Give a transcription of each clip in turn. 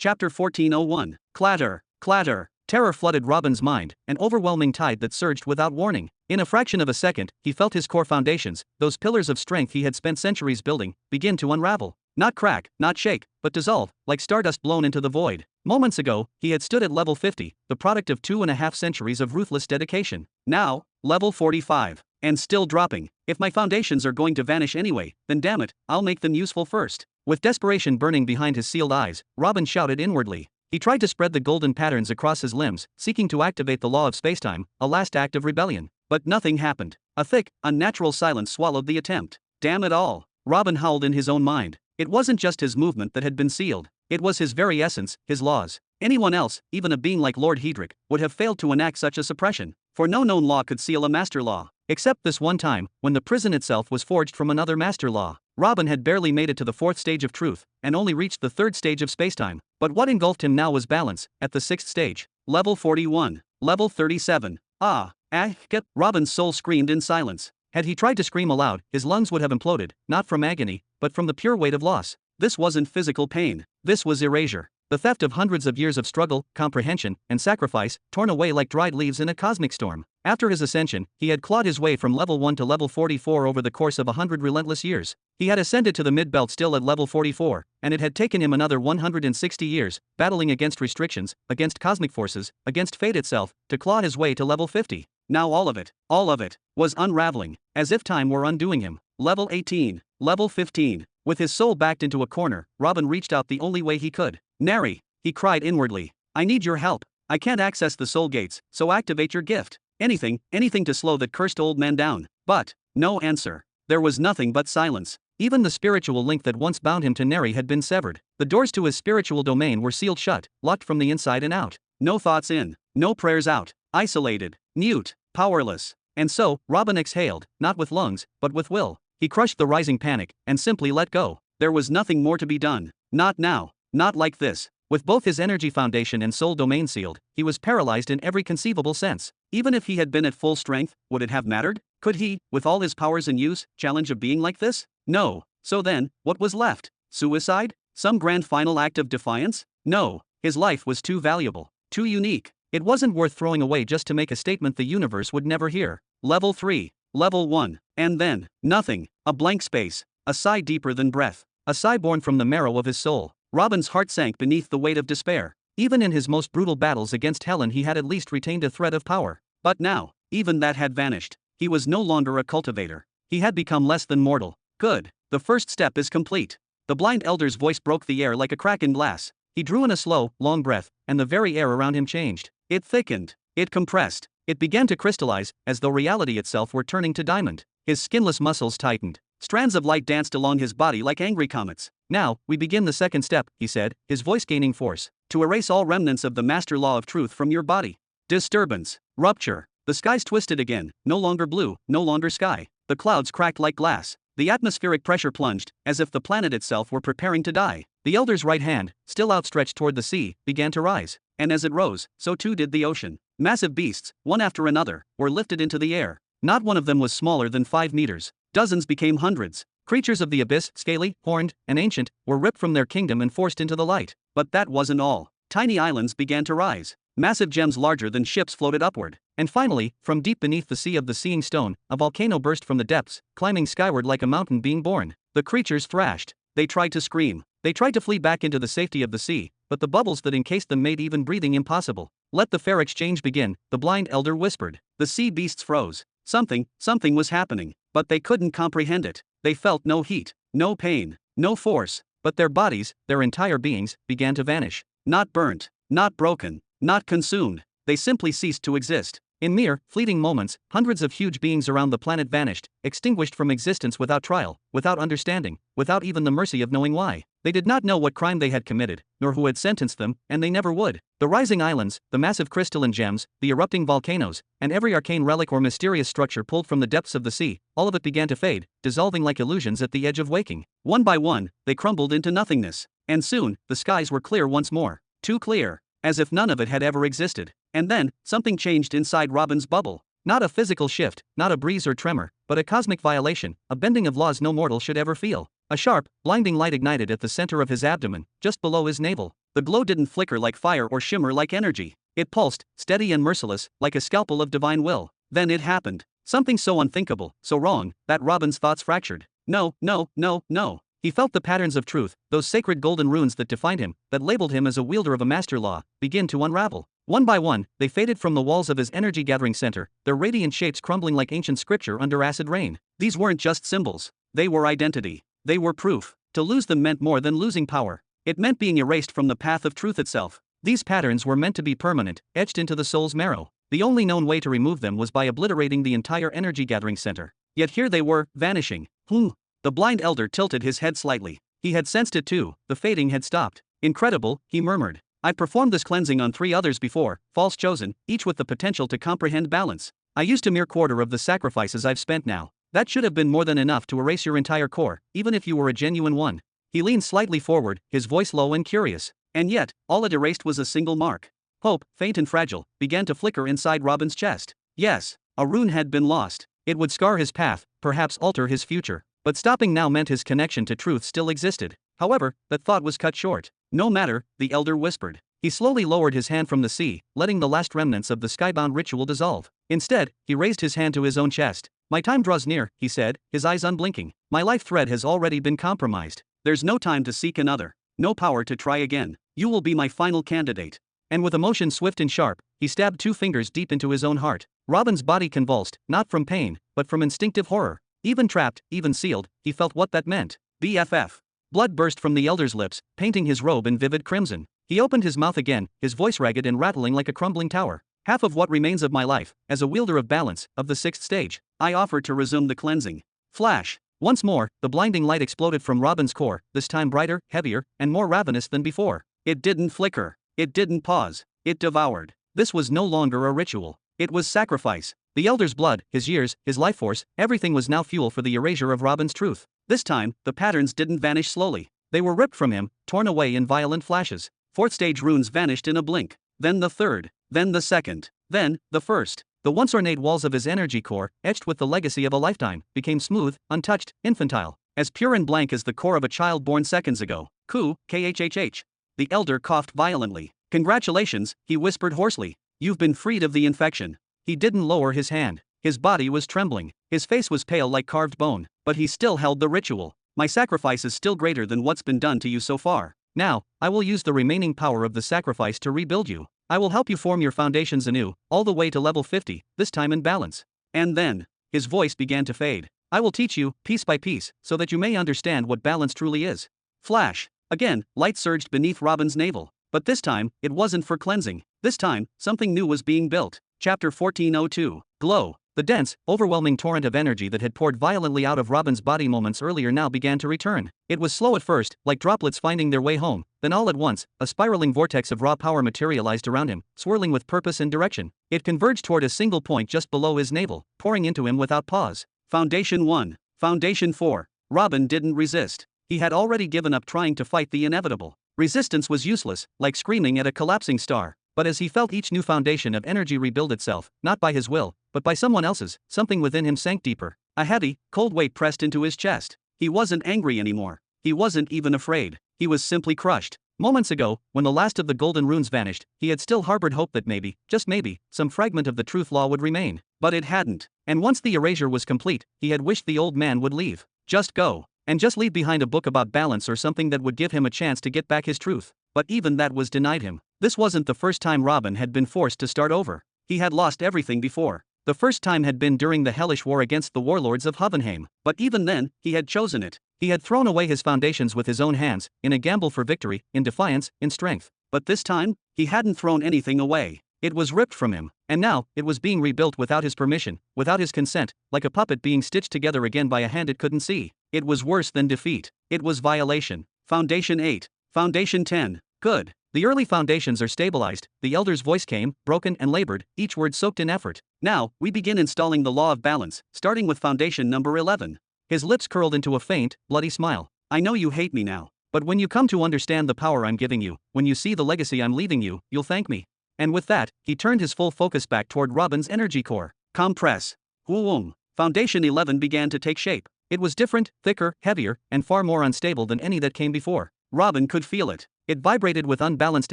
Chapter 1401. Clatter, clatter. Terror flooded Robin's mind, an overwhelming tide that surged without warning. In a fraction of a second, he felt his core foundations, those pillars of strength he had spent centuries building, begin to unravel. Not crack, not shake, but dissolve, like stardust blown into the void. Moments ago, he had stood at level 50, the product of 2.5 centuries of ruthless dedication. Now, level 45. And still dropping. If my foundations are going to vanish anyway, then damn it, I'll make them useful first. With desperation burning behind his sealed eyes, Robin shouted inwardly. He tried to spread the golden patterns across his limbs, seeking to activate the law of spacetime, a last act of rebellion. But nothing happened. A thick, unnatural silence swallowed the attempt. Damn it all. Robin howled in his own mind. It wasn't just his movement that had been sealed. It was his very essence, his laws. Anyone else, even a being like Lord Hedrick, would have failed to enact such a suppression. For no known law could seal a master law. Except this one time, when the prison itself was forged from another master law. Robin had barely made it to the 4th stage of truth, and only reached the 3rd stage of spacetime. But what engulfed him now was balance, at the 6th stage. Level 41. Level 37. Get. Robin's soul screamed in silence. Had he tried to scream aloud, his lungs would have imploded, not from agony, but from the pure weight of loss. This wasn't physical pain. This was erasure. The theft of hundreds of years of struggle, comprehension, and sacrifice, torn away like dried leaves in a cosmic storm. After his ascension, he had clawed his way from level 1 to level 44 over the course of 100 relentless years. He had ascended to the mid-belt still at level 44, and it had taken him another 160 years, battling against restrictions, against cosmic forces, against fate itself, to claw his way to level 50. Now all of it, was unraveling, as if time were undoing him. Level 18, level 15. With his soul backed into a corner, Robin reached out the only way he could. Nary, he cried inwardly. I need your help. I can't access the soul gates, so activate your gift. Anything to slow that cursed old man down. But, no answer. There was nothing but silence. Even the spiritual link that once bound him to Neri had been severed. The doors to his spiritual domain were sealed shut, locked from the inside and out. No thoughts in, no prayers out. Isolated, mute, powerless. And so, Robin exhaled, not with lungs, but with will. He crushed the rising panic, and simply let go. There was nothing more to be done. Not now. Not like this. With both his energy foundation and soul domain sealed, he was paralyzed in every conceivable sense. Even if he had been at full strength, would it have mattered? Could he, with all his powers in use, challenge a being like this? No. So then, what was left? Suicide? Some grand final act of defiance? No. His life was too valuable, too unique. It wasn't worth throwing away just to make a statement the universe would never hear. Level 3. Level 1. And then, nothing. A blank space. A sigh deeper than breath. A sigh born from the marrow of his soul. Robin's heart sank beneath the weight of despair. Even in his most brutal battles against Helen he had at least retained a thread of power. But now, even that had vanished. He was no longer a cultivator. He had become less than mortal. Good. The first step is complete. The blind elder's voice broke the air like a crack in glass. He drew in a slow, long breath, and the very air around him changed. It thickened. It compressed. It began to crystallize, as though reality itself were turning to diamond. His skinless muscles tightened. Strands of light danced along his body like angry comets. Now, we begin the second step, he said, his voice gaining force. To erase all remnants of the master law of truth from your body. Disturbance. Rupture. The skies twisted again, no longer blue, no longer sky. The clouds cracked like glass. The atmospheric pressure plunged, as if the planet itself were preparing to die. The elder's right hand, still outstretched toward the sea, began to rise. And as it rose, so too did the ocean. Massive beasts, one after another, were lifted into the air. Not one of them was smaller than 5 meters. Dozens became hundreds. Creatures of the abyss, scaly, horned, and ancient, were ripped from their kingdom and forced into the light. But that wasn't all. Tiny islands began to rise. Massive gems larger than ships floated upward. And finally, from deep beneath the sea of the seeing stone, a volcano burst from the depths, climbing skyward like a mountain being born. The creatures thrashed. They tried to scream. They tried to flee back into the safety of the sea, but the bubbles that encased them made even breathing impossible. Let the fair exchange begin, the blind elder whispered. The sea beasts froze. Something was happening, but they couldn't comprehend it. They felt no heat, no pain, no force, but their bodies, their entire beings, began to vanish. Not burnt, not broken, not consumed. They simply ceased to exist. In mere, fleeting moments, hundreds of huge beings around the planet vanished, extinguished from existence without trial, without understanding, without even the mercy of knowing why. They did not know what crime they had committed, nor who had sentenced them, and they never would. The rising islands, the massive crystalline gems, the erupting volcanoes, and every arcane relic or mysterious structure pulled from the depths of the sea, all of it began to fade, dissolving like illusions at the edge of waking. One by one, they crumbled into nothingness. And soon, the skies were clear once more. Too clear. As if none of it had ever existed. And then, something changed inside Robin's bubble. Not a physical shift, not a breeze or tremor, but a cosmic violation, a bending of laws no mortal should ever feel. A sharp, blinding light ignited at the center of his abdomen, just below his navel. The glow didn't flicker like fire or shimmer like energy. It pulsed, steady and merciless, like a scalpel of divine will. Then it happened. Something so unthinkable, so wrong, that Robin's thoughts fractured. No, no, no, no. He felt the patterns of truth, those sacred golden runes that defined him, that labeled him as a wielder of a master law, begin to unravel. One by one, they faded from the walls of his energy-gathering center, their radiant shapes crumbling like ancient scripture under acid rain. These weren't just symbols. They were identity. They were proof. To lose them meant more than losing power. It meant being erased from the path of truth itself. These patterns were meant to be permanent, etched into the soul's marrow. The only known way to remove them was by obliterating the entire energy-gathering center. Yet here they were, vanishing. The blind elder tilted his head slightly. He had sensed it too, the fading had stopped. Incredible, he murmured. I've performed this cleansing on 3 others before, false chosen, each with the potential to comprehend balance. I used a mere quarter of the sacrifices I've spent now. That should have been more than enough to erase your entire core, even if you were a genuine one. He leaned slightly forward, his voice low and curious. And yet, all it erased was a single mark. Hope, faint and fragile, began to flicker inside Robin's chest. Yes, a rune had been lost. It would scar his path, perhaps alter his future. But stopping now meant his connection to truth still existed. However, that thought was cut short. No matter, the elder whispered. He slowly lowered his hand from the sea, letting the last remnants of the skybound ritual dissolve. Instead, he raised his hand to his own chest. My time draws near, he said, his eyes unblinking. My life thread has already been compromised. There's no time to seek another. No power to try again. You will be my final candidate. And with emotion swift and sharp, he stabbed 2 fingers deep into his own heart. Robin's body convulsed, not from pain, but from instinctive horror. Even trapped, even sealed, he felt what that meant. BFF. Blood burst from the elder's lips, painting his robe in vivid crimson. He opened his mouth again, his voice ragged and rattling like a crumbling tower. Half of what remains of my life, as a wielder of balance, of the 6th stage, I offer to resume the cleansing. Flash. Once more, the blinding light exploded from Robin's core, this time brighter, heavier, and more ravenous than before. It didn't flicker. It didn't pause. It devoured. This was no longer a ritual. It was sacrifice. The elder's blood, his years, his life force, everything was now fuel for the erasure of Robin's truth. This time, the patterns didn't vanish slowly. They were ripped from him, torn away in violent flashes. 4th stage runes vanished in a blink. Then the 3rd. Then the 2nd. Then, the 1st. The once ornate walls of his energy core, etched with the legacy of a lifetime, became smooth, untouched, infantile. As pure and blank as the core of a child born seconds ago. KHHH. The elder coughed violently. Congratulations, he whispered hoarsely. You've been freed of the infection. He didn't lower his hand. His body was trembling. His face was pale like carved bone. But he still held the ritual. My sacrifice is still greater than what's been done to you so far. Now, I will use the remaining power of the sacrifice to rebuild you. I will help you form your foundations anew, all the way to level 50, this time in balance. And then, his voice began to fade. I will teach you, piece by piece, so that you may understand what balance truly is. Flash. Again, light surged beneath Robin's navel. But this time, it wasn't for cleansing. This time, something new was being built. Chapter 1402. Glow. The dense, overwhelming torrent of energy that had poured violently out of Robin's body moments earlier now began to return. It was slow at first, like droplets finding their way home, then all at once, a spiraling vortex of raw power materialized around him, swirling with purpose and direction. It converged toward a single point just below his navel, pouring into him without pause. Foundation 1. Foundation 4. Robin didn't resist. He had already given up trying to fight the inevitable. Resistance was useless, like screaming at a collapsing star. But as he felt each new foundation of energy rebuild itself, not by his will, but by someone else's, something within him sank deeper. A heavy, cold weight pressed into his chest. He wasn't angry anymore. He wasn't even afraid. He was simply crushed. Moments ago, when the last of the golden runes vanished, he had still harbored hope that maybe, just maybe, some fragment of the truth law would remain. But it hadn't. And once the erasure was complete, he had wished the old man would leave. Just go. And just leave behind a book about balance or something that would give him a chance to get back his truth. But even that was denied him. This wasn't the first time Robin had been forced to start over. He had lost everything before. The first time had been during the hellish war against the warlords of Hovenheim. But even then, he had chosen it. He had thrown away his foundations with his own hands, in a gamble for victory, in defiance, in strength. But this time, he hadn't thrown anything away. It was ripped from him, and now, it was being rebuilt without his permission, without his consent, like a puppet being stitched together again by a hand it couldn't see. It was worse than defeat. It was violation. Foundation 8. Foundation 10. Good. The early foundations are stabilized, the elder's voice came, broken and labored, each word soaked in effort. Now, we begin installing the law of balance, starting with foundation number 11. His lips curled into a faint, bloody smile. I know you hate me now. But when you come to understand the power I'm giving you, when you see the legacy I'm leaving you, you'll thank me. And with that, he turned his full focus back toward Robin's energy core. Compress. Whoom. Foundation 11 began to take shape. It was different, thicker, heavier, and far more unstable than any that came before. Robin could feel it. It vibrated with unbalanced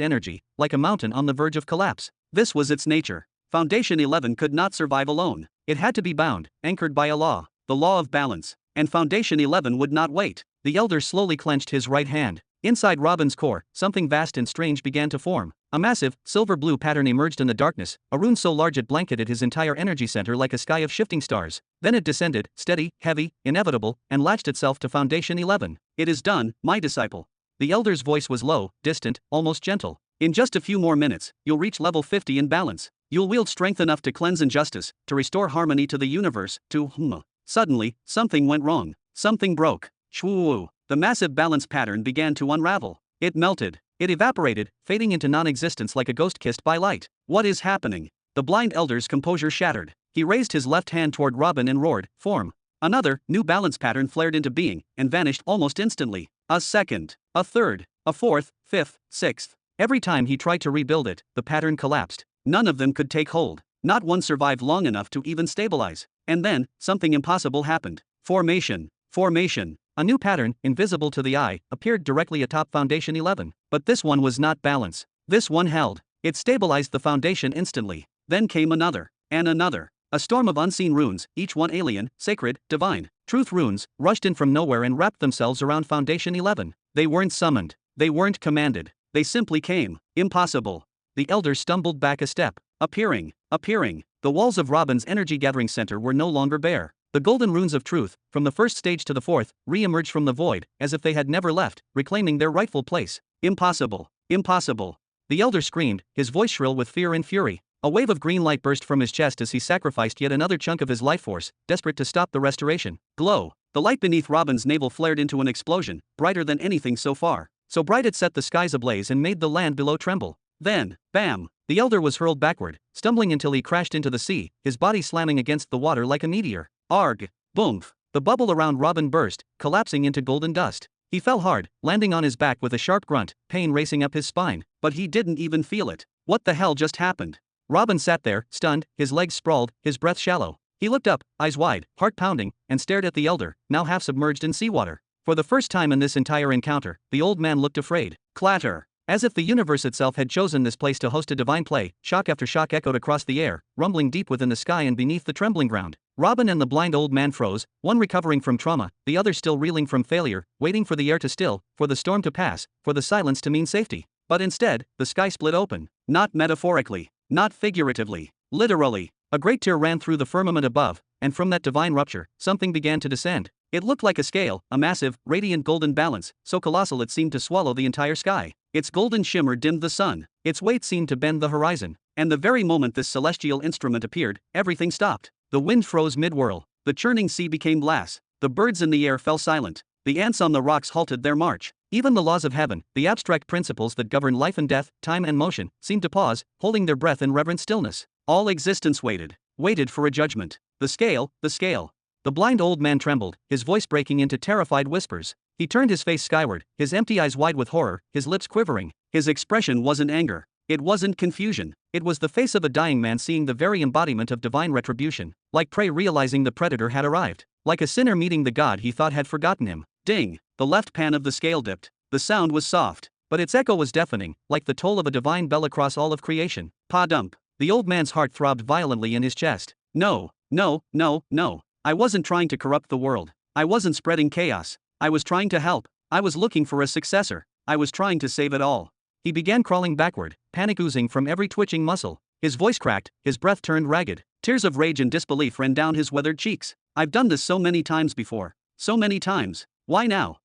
energy, like a mountain on the verge of collapse. This was its nature. Foundation 11 could not survive alone. It had to be bound, anchored by a law, the law of balance. And Foundation 11 would not wait. The elder slowly clenched his right hand. Inside Robin's core, something vast and strange began to form. A massive, silver-blue pattern emerged in the darkness, a rune so large it blanketed his entire energy center like a sky of shifting stars. Then it descended, steady, heavy, inevitable, and latched itself to Foundation 11. It is done, my disciple. The elder's voice was low, distant, almost gentle. In just a few more minutes, you'll reach level 50 in balance. You'll wield strength enough to cleanse injustice, to restore harmony to the universe, Suddenly, something went wrong. Something broke. Shwoo. The massive balance pattern began to unravel. It melted. It evaporated, fading into non-existence like a ghost kissed by light. What is happening? The blind elder's composure shattered. He raised his left hand toward Robin and roared, "Form." Another, new balance pattern flared into being, and vanished almost instantly. A second, a third, a fourth, fifth, sixth. Every time he tried to rebuild it, the pattern collapsed. None of them could take hold. Not one survived long enough to even stabilize. And then, something impossible happened. Formation. Formation. A new pattern, invisible to the eye, appeared directly atop Foundation 11. But this one was not balance. This one held. It stabilized the foundation instantly. Then came another. And another. A storm of unseen runes, each one alien, sacred, divine. Truth runes, rushed in from nowhere and wrapped themselves around Foundation 11. They weren't summoned. They weren't commanded. They simply came. Impossible. The elder stumbled back a step. Appearing. The walls of Robin's energy-gathering center were no longer bare. The golden runes of truth, from the first stage to the fourth, re-emerged from the void, as if they had never left, reclaiming their rightful place. Impossible. Impossible. The elder screamed, his voice shrill with fear and fury. A wave of green light burst from his chest as he sacrificed yet another chunk of his life force, desperate to stop the restoration. Glow. The light beneath Robin's navel flared into an explosion, brighter than anything so far. So bright it set the skies ablaze and made the land below tremble. Then, bam! The elder was hurled backward, stumbling until he crashed into the sea, his body slamming against the water like a meteor. Arg! Boomf! The bubble around Robin burst, collapsing into golden dust. He fell hard, landing on his back with a sharp grunt, pain racing up his spine. But he didn't even feel it. What the hell just happened? Robin sat there, stunned, his legs sprawled, his breath shallow. He looked up, eyes wide, heart pounding, and stared at the elder, now half submerged in seawater. For the first time in this entire encounter, the old man looked afraid. Clatter! As if the universe itself had chosen this place to host a divine play, shock after shock echoed across the air, rumbling deep within the sky and beneath the trembling ground. Robin and the blind old man froze, one recovering from trauma, the other still reeling from failure, waiting for the air to still, for the storm to pass, for the silence to mean safety. But instead, the sky split open. Not metaphorically, not figuratively, literally. A great tear ran through the firmament above, and from that divine rupture, something began to descend. It looked like a scale, a massive, radiant golden balance, so colossal it seemed to swallow the entire sky. Its golden shimmer dimmed the sun. Its weight seemed to bend the horizon. And the very moment this celestial instrument appeared, everything stopped. The wind froze mid-whirl. The churning sea became glass. The birds in the air fell silent. The ants on the rocks halted their march. Even the laws of heaven, the abstract principles that govern life and death, time and motion, seemed to pause, holding their breath in reverent stillness. All existence waited for a judgment. The scale. The blind old man trembled, his voice breaking into terrified whispers. He turned his face skyward, his empty eyes wide with horror, his lips quivering. His expression wasn't anger. It wasn't confusion. It was the face of a dying man seeing the very embodiment of divine retribution. Like prey realizing the predator had arrived. Like a sinner meeting the god he thought had forgotten him. Ding! The left pan of the scale dipped. The sound was soft, but its echo was deafening, like the toll of a divine bell across all of creation. Pa-dump! The old man's heart throbbed violently in his chest. No. I wasn't trying to corrupt the world. I wasn't spreading chaos. I was trying to help. I was looking for a successor. I was trying to save it all. He began crawling backward, panic oozing from every twitching muscle. His voice cracked, his breath turned ragged. Tears of rage and disbelief ran down his weathered cheeks. I've done this so many times before. So many times. Why now?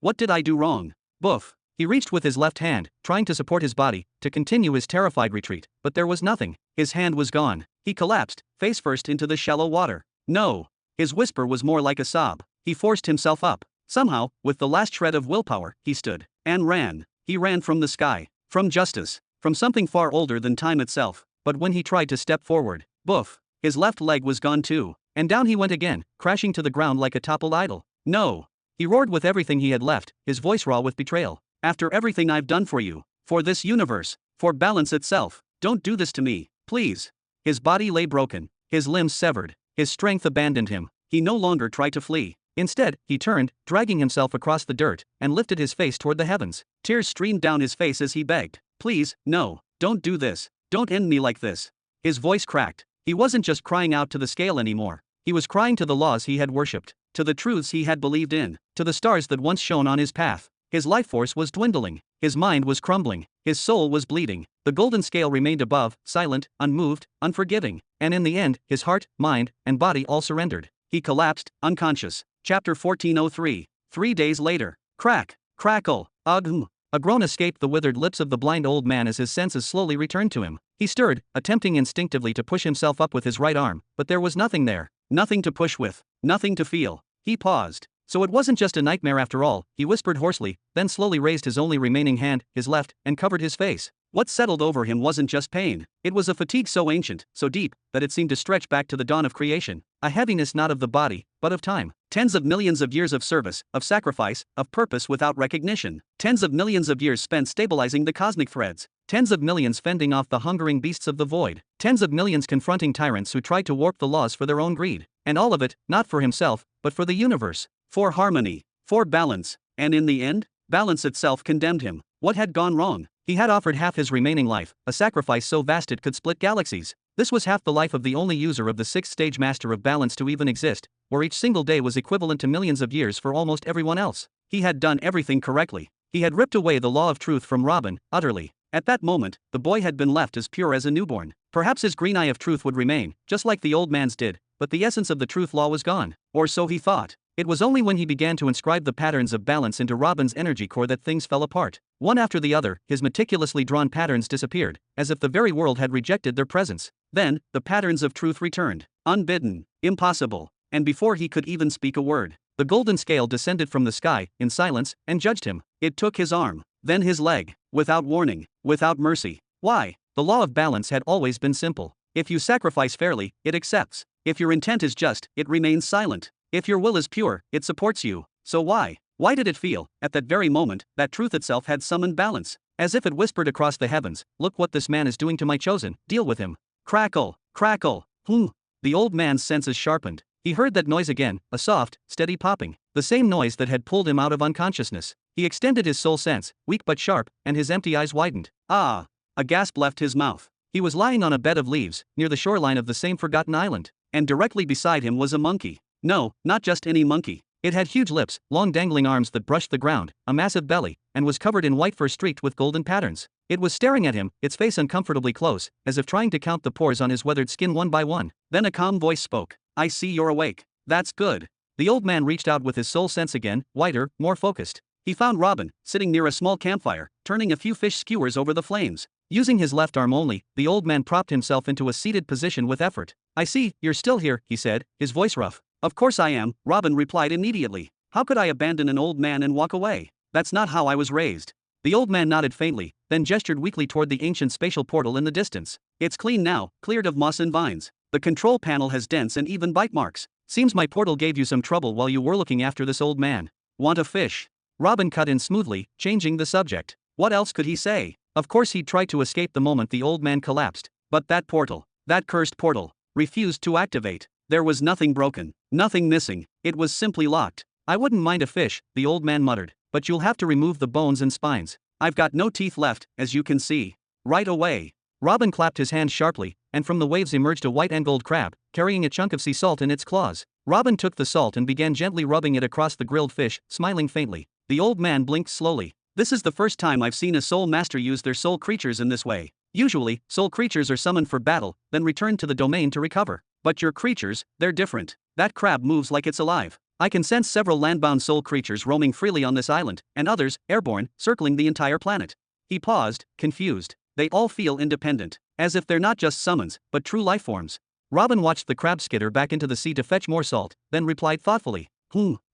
What did I do wrong? Boof. He reached with his left hand, trying to support his body, to continue his terrified retreat, but there was nothing. His hand was gone. He collapsed, face first into the shallow water. No. His whisper was more like a sob. He forced himself up. Somehow, with the last shred of willpower, he stood and ran. He ran from the sky, from justice, from something far older than time itself. But when he tried to step forward, boof, his left leg was gone too. And down he went again, crashing to the ground like a toppled idol. No. He roared with everything he had left, his voice raw with betrayal. After everything I've done for you, for this universe, for balance itself, don't do this to me, please. His body lay broken, his limbs severed, his strength abandoned him. He no longer tried to flee. Instead, he turned, dragging himself across the dirt, and lifted his face toward the heavens. Tears streamed down his face as he begged, "Please, no, don't do this. Don't end me like this." His voice cracked. He wasn't just crying out to the scale anymore. He was crying to the laws he had worshipped, to the truths he had believed in, to the stars that once shone on his path. His life force was dwindling. His mind was crumbling. His soul was bleeding. The golden scale remained above, silent, unmoved, unforgiving. And in the end, his heart, mind, and body all surrendered. He collapsed, unconscious. Chapter 1403. 3 days later. Crack. Crackle. Ugh. A groan escaped the withered lips of the blind old man as his senses slowly returned to him. He stirred, attempting instinctively to push himself up with his right arm, but there was nothing there. Nothing to push with. Nothing to feel. He paused. So it wasn't just a nightmare after all, he whispered hoarsely, then slowly raised his only remaining hand, his left, and covered his face. What settled over him wasn't just pain. It was a fatigue so ancient, so deep, that it seemed to stretch back to the dawn of creation. A heaviness not of the body, but of time. Tens of millions of years of service, of sacrifice, of purpose without recognition. Tens of millions of years spent stabilizing the cosmic threads. Tens of millions fending off the hungering beasts of the void. Tens of millions confronting tyrants who tried to warp the laws for their own greed. And all of it, not for himself, but for the universe. For harmony. For balance. And in the end, balance itself condemned him. What had gone wrong? He had offered half his remaining life, a sacrifice so vast it could split galaxies. This was half the life of the only user of the sixth stage master of balance to even exist, where each single day was equivalent to millions of years for almost everyone else. He had done everything correctly. He had ripped away the law of truth from Robin, utterly. At that moment, the boy had been left as pure as a newborn. Perhaps his green eye of truth would remain, just like the old man's did, but the essence of the truth law was gone. Or so he thought. It was only when he began to inscribe the patterns of balance into Robin's energy core that things fell apart. One after the other, his meticulously drawn patterns disappeared, as if the very world had rejected their presence. Then, the patterns of truth returned. Unbidden. Impossible. And before he could even speak a word, the golden scale descended from the sky, in silence, and judged him. It took his arm, then his leg, without warning, without mercy. Why? The law of balance had always been simple. If you sacrifice fairly, it accepts. If your intent is just, it remains silent. If your will is pure, it supports you. So why? Why did it feel, at that very moment, that truth itself had summoned balance? As if it whispered across the heavens, "Look what this man is doing to my chosen, deal with him." Crackle, crackle, The old man's senses sharpened. He heard that noise again, a soft, steady popping. The same noise that had pulled him out of unconsciousness. He extended his soul sense, weak but sharp, and his empty eyes widened. Ah! A gasp left his mouth. He was lying on a bed of leaves, near the shoreline of the same forgotten island. And directly beside him was a monkey. No, not just any monkey. It had huge lips, long dangling arms that brushed the ground, a massive belly, and was covered in white fur streaked with golden patterns. It was staring at him, its face uncomfortably close, as if trying to count the pores on his weathered skin one by one. Then a calm voice spoke. "I see you're awake. That's good." The old man reached out with his soul sense again, wider, more focused. He found Robin, sitting near a small campfire, turning a few fish skewers over the flames. Using his left arm only, the old man propped himself into a seated position with effort. "I see, you're still here," he said, his voice rough. "Of course I am," Robin replied immediately. "How could I abandon an old man and walk away? That's not how I was raised." The old man nodded faintly, then gestured weakly toward the ancient spatial portal in the distance. "It's clean now, cleared of moss and vines. The control panel has dents and even bite marks. Seems my portal gave you some trouble while you were looking after this old man. Want a fish?" Robin cut in smoothly, changing the subject. What else could he say? Of course he'd try to escape the moment the old man collapsed. But that portal, that cursed portal, refused to activate. There was nothing broken, nothing missing, it was simply locked. "I wouldn't mind a fish," the old man muttered, "but you'll have to remove the bones and spines. I've got no teeth left, as you can see." "Right away." Robin clapped his hands sharply, and from the waves emerged a white and gold crab, carrying a chunk of sea salt in its claws. Robin took the salt and began gently rubbing it across the grilled fish, smiling faintly. The old man blinked slowly. "This is the first time I've seen a soul master use their soul creatures in this way. Usually, soul creatures are summoned for battle, then returned to the domain to recover. But your creatures, they're different. That crab moves like it's alive. I can sense several landbound soul creatures roaming freely on this island, and others, airborne, circling the entire planet." He paused, confused. "They all feel independent, as if they're not just summons, but true life forms." Robin watched the crab skitter back into the sea to fetch more salt, then replied thoughtfully,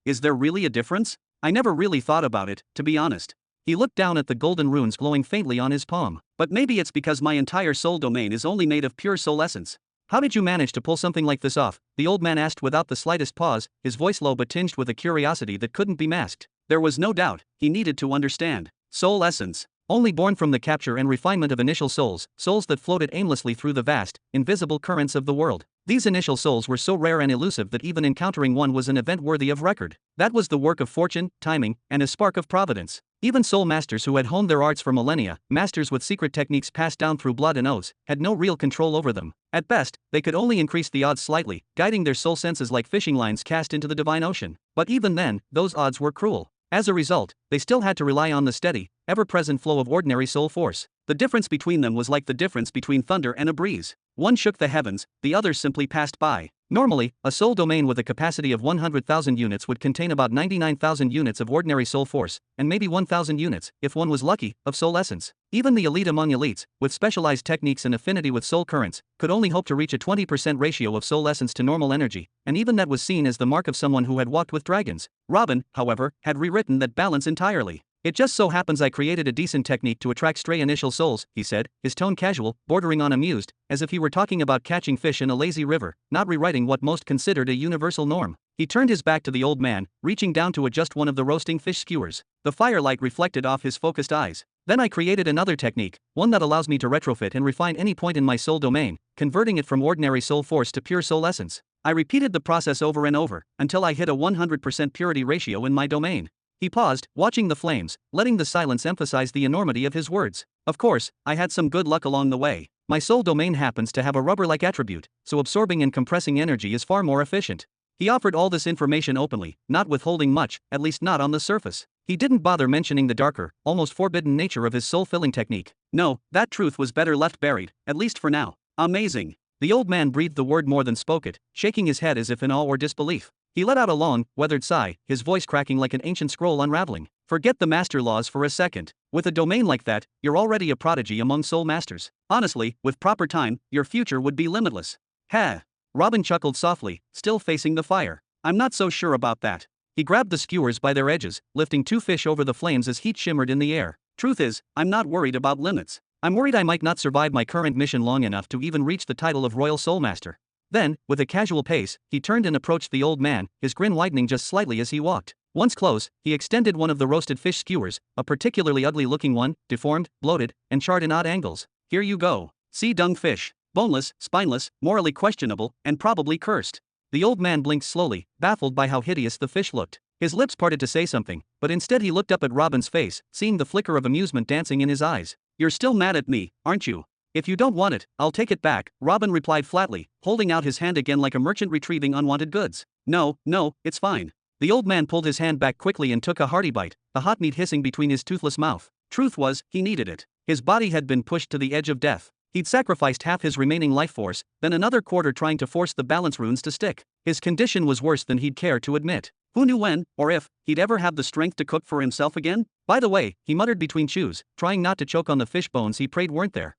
Is there really a difference? I never really thought about it, to be honest." He looked down at the golden runes glowing faintly on his palm. "But maybe it's because my entire soul domain is only made of pure soul essence." "How did you manage to pull something like this off?" the old man asked without the slightest pause, his voice low but tinged with a curiosity that couldn't be masked. There was no doubt, he needed to understand. Soul essence. Only born from the capture and refinement of initial souls, souls that floated aimlessly through the vast, invisible currents of the world. These initial souls were so rare and elusive that even encountering one was an event worthy of record. That was the work of fortune, timing, and a spark of providence. Even soul masters who had honed their arts for millennia, masters with secret techniques passed down through blood and oaths, had no real control over them. At best, they could only increase the odds slightly, guiding their soul senses like fishing lines cast into the divine ocean. But even then, those odds were cruel. As a result, they still had to rely on the steady, ever-present flow of ordinary soul force. The difference between them was like the difference between thunder and a breeze. One shook the heavens, the other simply passed by. Normally, a soul domain with a capacity of 100,000 units would contain about 99,000 units of ordinary soul force, and maybe 1,000 units, if one was lucky, of soul essence. Even the elite among elites, with specialized techniques and affinity with soul currents, could only hope to reach a 20% ratio of soul essence to normal energy, and even that was seen as the mark of someone who had walked with dragons. Robin, however, had rewritten that balance entirely. It just so happens I created a decent technique to attract stray initial souls, he said, his tone casual, bordering on amused, as if he were talking about catching fish in a lazy river, not rewriting what most considered a universal norm. He turned his back to the old man, reaching down to adjust one of the roasting fish skewers. The firelight reflected off his focused eyes. Then I created another technique, one that allows me to retrofit and refine any point in my soul domain, converting it from ordinary soul force to pure soul essence. I repeated the process over and over, until I hit a 100% purity ratio in my domain. He paused, watching the flames, letting the silence emphasize the enormity of his words. Of course, I had some good luck along the way. My soul domain happens to have a rubber-like attribute, so absorbing and compressing energy is far more efficient. He offered all this information openly, not withholding much, at least not on the surface. He didn't bother mentioning the darker, almost forbidden nature of his soul-filling technique. No, that truth was better left buried, at least for now. Amazing. The old man breathed the word more than spoke it, shaking his head as if in awe or disbelief. He let out a long, weathered sigh, his voice cracking like an ancient scroll unraveling. Forget the master laws for a second. With a domain like that, you're already a prodigy among soul masters. Honestly, with proper time, your future would be limitless. Ha! Robin chuckled softly, still facing the fire. I'm not so sure about that. He grabbed the skewers by their edges, lifting two fish over the flames as heat shimmered in the air. Truth is, I'm not worried about limits. I'm worried I might not survive my current mission long enough to even reach the title of Royal Soul Master. Then, with a casual pace, he turned and approached the old man, his grin widening just slightly as he walked. Once close, he extended one of the roasted fish skewers, a particularly ugly-looking one, deformed, bloated, and charred in odd angles. Here you go. Sea dung fish. Boneless, spineless, morally questionable, and probably cursed. The old man blinked slowly, baffled by how hideous the fish looked. His lips parted to say something, but instead he looked up at Robin's face, seeing the flicker of amusement dancing in his eyes. You're still mad at me, aren't you? If you don't want it, I'll take it back, Robin replied flatly, holding out his hand again like a merchant retrieving unwanted goods. No, it's fine. The old man pulled his hand back quickly and took a hearty bite, the hot meat hissing between his toothless mouth. Truth was, he needed it. His body had been pushed to the edge of death. He'd sacrificed half his remaining life force, then another quarter trying to force the balance runes to stick. His condition was worse than he'd care to admit. Who knew when, or if, he'd ever have the strength to cook for himself again? By the way, he muttered between chews, trying not to choke on the fish bones he prayed weren't there.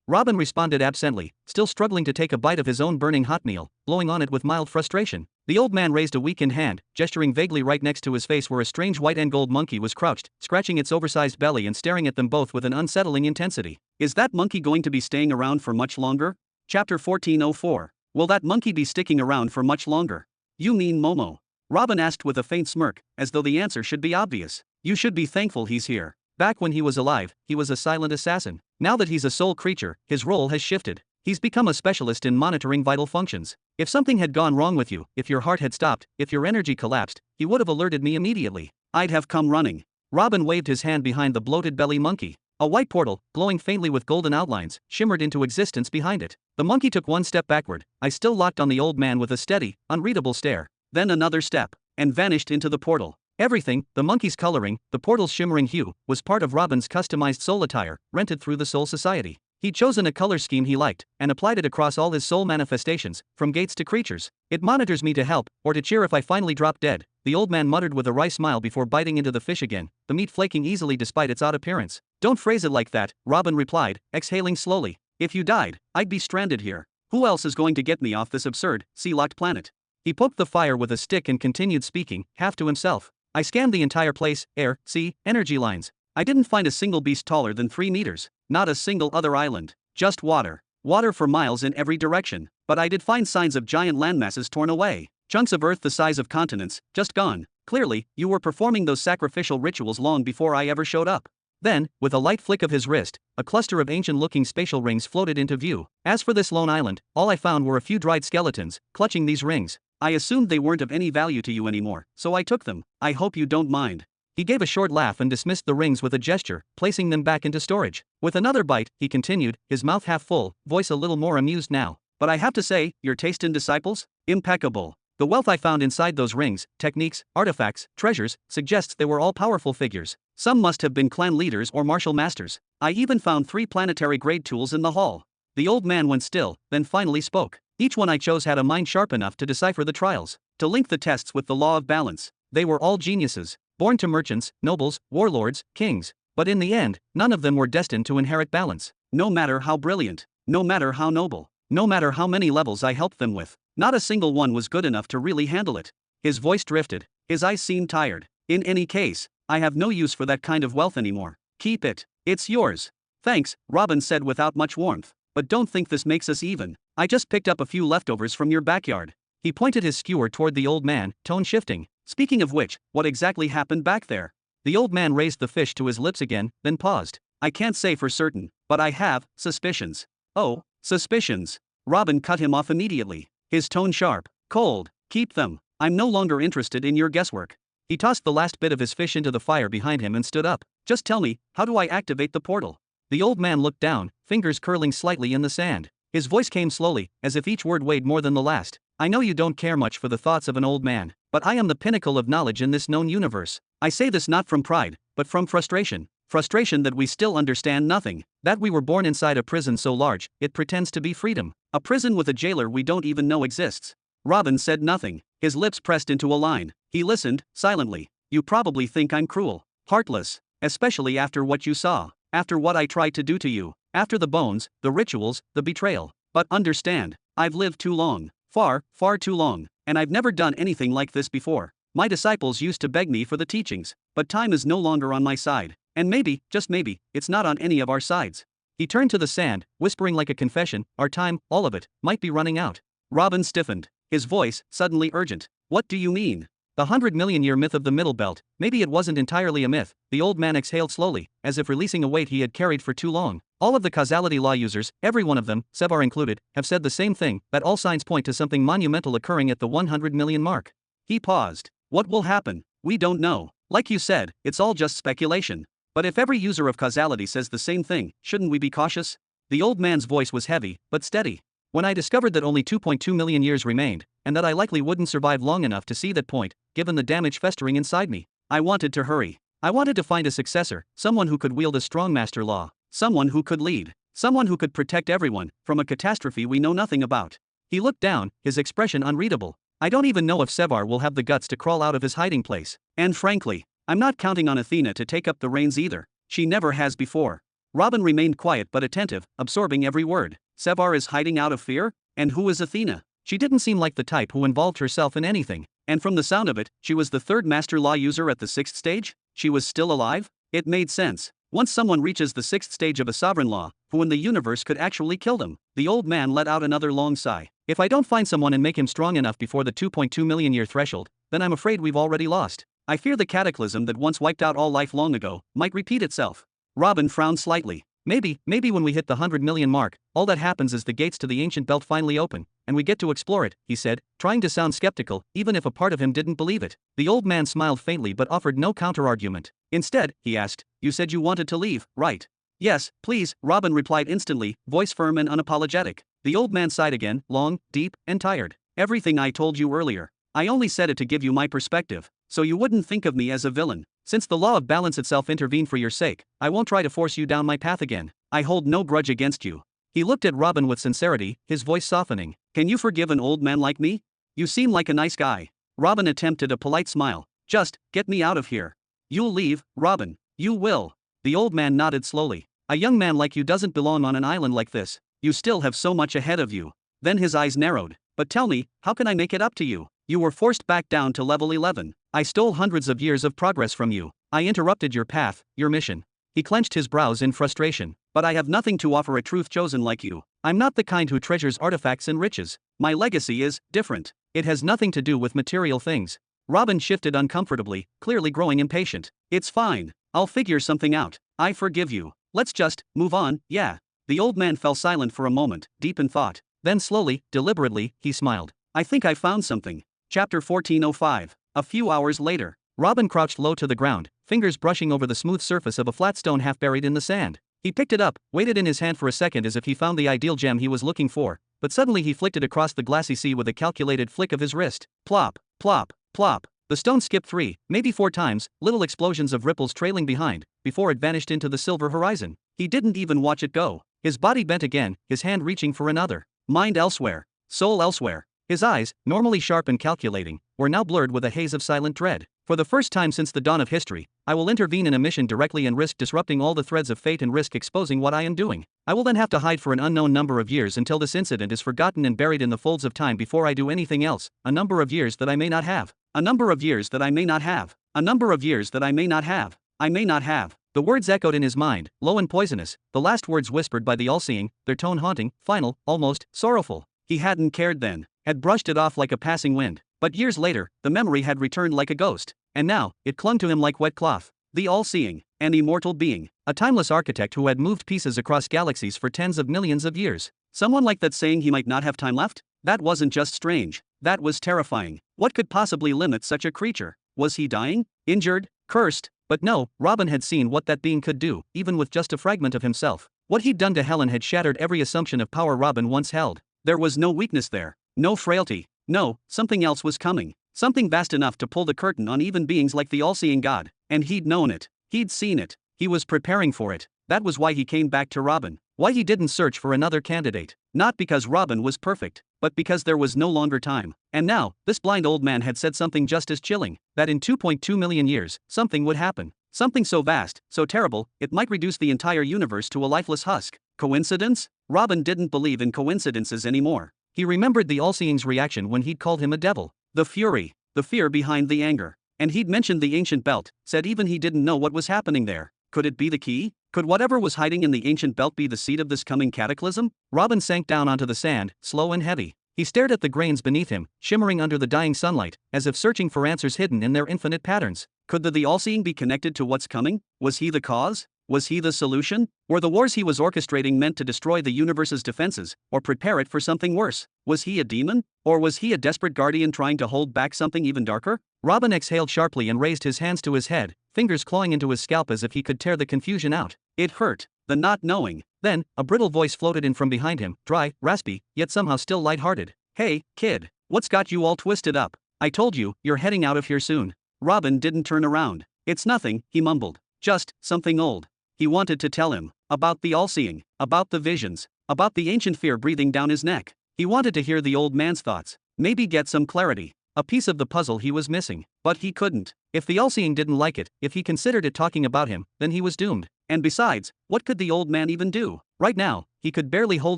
Robin responded absently, still struggling to take a bite of his own burning hot meal, blowing on it with mild frustration. The old man raised a weakened hand, gesturing vaguely right next to his face where a strange white and gold monkey was crouched, scratching its oversized belly and staring at them both with an unsettling intensity. Is that monkey going to be staying around for much longer? Chapter 1404. Will that monkey be sticking around for much longer? You mean Momo? Robin asked with a faint smirk, as though the answer should be obvious. You should be thankful he's here. Back when he was alive, he was a silent assassin. Now that he's a soul creature, his role has shifted. He's become a specialist in monitoring vital functions. If something had gone wrong with you, if your heart had stopped, if your energy collapsed, he would have alerted me immediately. I'd have come running. Robin waved his hand behind the bloated belly monkey. A white portal, glowing faintly with golden outlines, shimmered into existence behind it. The monkey took one step backward, eyes still locked on the old man with a steady, unreadable stare. Then another step, and vanished into the portal. Everything, the monkey's coloring, the portal's shimmering hue, was part of Robin's customized soul attire, rented through the Soul Society. He'd chosen a color scheme he liked, and applied it across all his soul manifestations, from gates to creatures. It monitors me to help, or to cheer if I finally drop dead, the old man muttered with a wry smile before biting into the fish again, the meat flaking easily despite its odd appearance. Don't phrase it like that, Robin replied, exhaling slowly. If you died, I'd be stranded here. Who else is going to get me off this absurd, sea-locked planet? He poked the fire with a stick and continued speaking, half to himself. I scanned the entire place, air, sea, energy lines. I didn't find a single beast taller than 3 meters. Not a single other island. Just water. Water for miles in every direction. But I did find signs of giant landmasses torn away. Chunks of earth the size of continents, just gone. Clearly, you were performing those sacrificial rituals long before I ever showed up. Then, with a light flick of his wrist, a cluster of ancient-looking spatial rings floated into view. As for this lone island, all I found were a few dried skeletons, clutching these rings. I assumed they weren't of any value to you anymore, so I took them. I hope you don't mind. He gave a short laugh and dismissed the rings with a gesture, placing them back into storage. With another bite, he continued, his mouth half full, voice a little more amused now. But I have to say, your taste in disciples? Impeccable. The wealth I found inside those rings, techniques, artifacts, treasures, suggests they were all powerful figures. Some must have been clan leaders or martial masters. I even found 3 planetary grade tools in the hall. The old man went still, then finally spoke. Each one I chose had a mind sharp enough to decipher the trials, to link the tests with the law of balance. They were all geniuses, born to merchants, nobles, warlords, kings. But in the end, none of them were destined to inherit balance. No matter how brilliant, no matter how noble, no matter how many levels I helped them with, not a single one was good enough to really handle it. His voice drifted. His eyes seemed tired. In any case, I have no use for that kind of wealth anymore. Keep it. It's yours. Thanks, Robin said without much warmth. But don't think this makes us even. I just picked up a few leftovers from your backyard. He pointed his skewer toward the old man, tone shifting. Speaking of which, what exactly happened back there? The old man raised the fish to his lips again, then paused. I can't say for certain, but I have suspicions. Oh, suspicions. Robin cut him off immediately. His tone sharp, cold. Keep them. I'm no longer interested in your guesswork. He tossed the last bit of his fish into the fire behind him and stood up. Just tell me, how do I activate the portal? The old man looked down, fingers curling slightly in the sand. His voice came slowly, as if each word weighed more than the last. I know you don't care much for the thoughts of an old man, but I am the pinnacle of knowledge in this known universe. I say this not from pride, but from frustration. Frustration that we still understand nothing, that we were born inside a prison so large, it pretends to be freedom. A prison with a jailer we don't even know exists. Robin said nothing, his lips pressed into a line. He listened, silently. You probably think I'm cruel, heartless, especially after what you saw, after what I tried to do to you, after the bones, the rituals, the betrayal. But understand, I've lived too long, far, far too long, and I've never done anything like this before. My disciples used to beg me for the teachings, but time is no longer on my side. And maybe, just maybe, it's not on any of our sides. He turned to the sand, whispering like a confession, our time, all of it, might be running out. Robin stiffened, his voice, suddenly urgent. What do you mean? The 100-million-year myth of the Middle Belt, maybe it wasn't entirely a myth. The old man exhaled slowly, as if releasing a weight he had carried for too long. All of the causality law users, every one of them, Sevar included, have said the same thing, that all signs point to something monumental occurring at the 100 million mark. He paused. What will happen? We don't know. Like you said, it's all just speculation. But if every user of causality says the same thing, shouldn't we be cautious? The old man's voice was heavy, but steady. When I discovered that only 2.2 million years remained, and that I likely wouldn't survive long enough to see that point, given the damage festering inside me, I wanted to hurry. I wanted to find a successor, someone who could wield a strong master law, someone who could lead, someone who could protect everyone from a catastrophe we know nothing about. He looked down, his expression unreadable. I don't even know if Sevar will have the guts to crawl out of his hiding place. And frankly, I'm not counting on Athena to take up the reins either. She never has before. Robin remained quiet but attentive, absorbing every word. Sevar is hiding out of fear? And who is Athena? She didn't seem like the type who involved herself in anything. And from the sound of it, she was the third master law user at the 6th stage? She was still alive? It made sense. Once someone reaches the 6th stage of a sovereign law, who in the universe could actually kill them? The old man let out another long sigh. If I don't find someone and make him strong enough before the 2.2 million year threshold, then I'm afraid we've already lost. I fear the cataclysm that once wiped out all life long ago might repeat itself. Robin frowned slightly. Maybe when we hit the 100 million mark, all that happens is the gates to the ancient belt finally open, and we get to explore it, he said, trying to sound skeptical, even if a part of him didn't believe it. The old man smiled faintly but offered no counter-argument. Instead, he asked, you said you wanted to leave, right? Yes, please, Robin replied instantly, voice firm and unapologetic. The old man sighed again, long, deep, and tired. Everything I told you earlier. I only said it to give you my perspective, so you wouldn't think of me as a villain. Since the law of balance itself intervened for your sake, I won't try to force you down my path again. I hold no grudge against you. He looked at Robin with sincerity, his voice softening. Can you forgive an old man like me? You seem like a nice guy. Robin attempted a polite smile. Just, get me out of here. You'll leave, Robin. You will. The old man nodded slowly. A young man like you doesn't belong on an island like this. You still have so much ahead of you. Then his eyes narrowed. But tell me, how can I make it up to you? You were forced back down to level 11. I stole hundreds of years of progress from you. I interrupted your path, your mission. He clenched his brows in frustration. But I have nothing to offer a truth chosen like you. I'm not the kind who treasures artifacts and riches. My legacy is different. It has nothing to do with material things. Robin shifted uncomfortably, clearly growing impatient. It's fine. I'll figure something out. I forgive you. Let's just move on, yeah. The old man fell silent for a moment, deep in thought. Then slowly, deliberately, he smiled. I think I found something. Chapter 1405. A few hours later, Robin crouched low to the ground, fingers brushing over the smooth surface of a flat stone half buried in the sand. He picked it up, waited in his hand for a second as if he found the ideal gem he was looking for, but suddenly he flicked it across the glassy sea with a calculated flick of his wrist. Plop, plop, plop. The stone skipped 3, maybe 4 times, little explosions of ripples trailing behind, before it vanished into the silver horizon. He didn't even watch it go. His body bent again, his hand reaching for another. Mind elsewhere. Soul elsewhere. His eyes, normally sharp and calculating, were now blurred with a haze of silent dread. For the first time since the dawn of history, I will intervene in a mission directly and risk disrupting all the threads of fate and risk exposing what I am doing. I will then have to hide for an unknown number of years until this incident is forgotten and buried in the folds of time before I do anything else, a number of years that I may not have. A number of years that I may not have. A number of years that I may not have. I may not have. The words echoed in his mind, low and poisonous, the last words whispered by the all-seeing, their tone haunting, final, almost, sorrowful. He hadn't cared then, had brushed it off like a passing wind. But years later, the memory had returned like a ghost. And now, it clung to him like wet cloth. The all-seeing, an immortal being, a timeless architect who had moved pieces across galaxies for tens of millions of years. Someone like that saying he might not have time left? That wasn't just strange, that was terrifying. What could possibly limit such a creature? Was he dying? Injured? Cursed? But no, Robin had seen what that being could do, even with just a fragment of himself. What he'd done to Helen had shattered every assumption of power Robin once held. There was no weakness there, no frailty. No, something else was coming. Something vast enough to pull the curtain on even beings like the all-seeing God. And he'd known it. He'd seen it. He was preparing for it. That was why he came back to Robin. Why he didn't search for another candidate. Not because Robin was perfect, but because there was no longer time. And now, this blind old man had said something just as chilling, that in 2.2 million years, something would happen. Something so vast, so terrible, it might reduce the entire universe to a lifeless husk. Coincidence? Robin didn't believe in coincidences anymore. He remembered the all-seeing's reaction when he'd called him a devil. The fury, the fear behind the anger. And he'd mentioned the ancient belt, said even he didn't know what was happening there. Could it be the key? Could whatever was hiding in the ancient belt be the seed of this coming cataclysm? Robin sank down onto the sand, slow and heavy. He stared at the grains beneath him, shimmering under the dying sunlight, as if searching for answers hidden in their infinite patterns. Could the all-seeing be connected to what's coming? Was he the cause? Was he the solution? Were the wars he was orchestrating meant to destroy the universe's defenses, or prepare it for something worse? Was he a demon? Or was he a desperate guardian trying to hold back something even darker? Robin exhaled sharply and raised his hands to his head, fingers clawing into his scalp as if he could tear the confusion out. It hurt, the not knowing. Then, a brittle voice floated in from behind him, dry, raspy, yet somehow still light-hearted. Hey, kid, what's got you all twisted up? I told you, you're heading out of here soon. Robin didn't turn around. It's nothing, he mumbled. Just something old. He wanted to tell him about the all-seeing, about the visions, about the ancient fear breathing down his neck. He wanted to hear the old man's thoughts, maybe get some clarity, a piece of the puzzle he was missing. But he couldn't. If the all-seeing didn't like it, if he considered it talking about him, then he was doomed. And besides, what could the old man even do? Right now, he could barely hold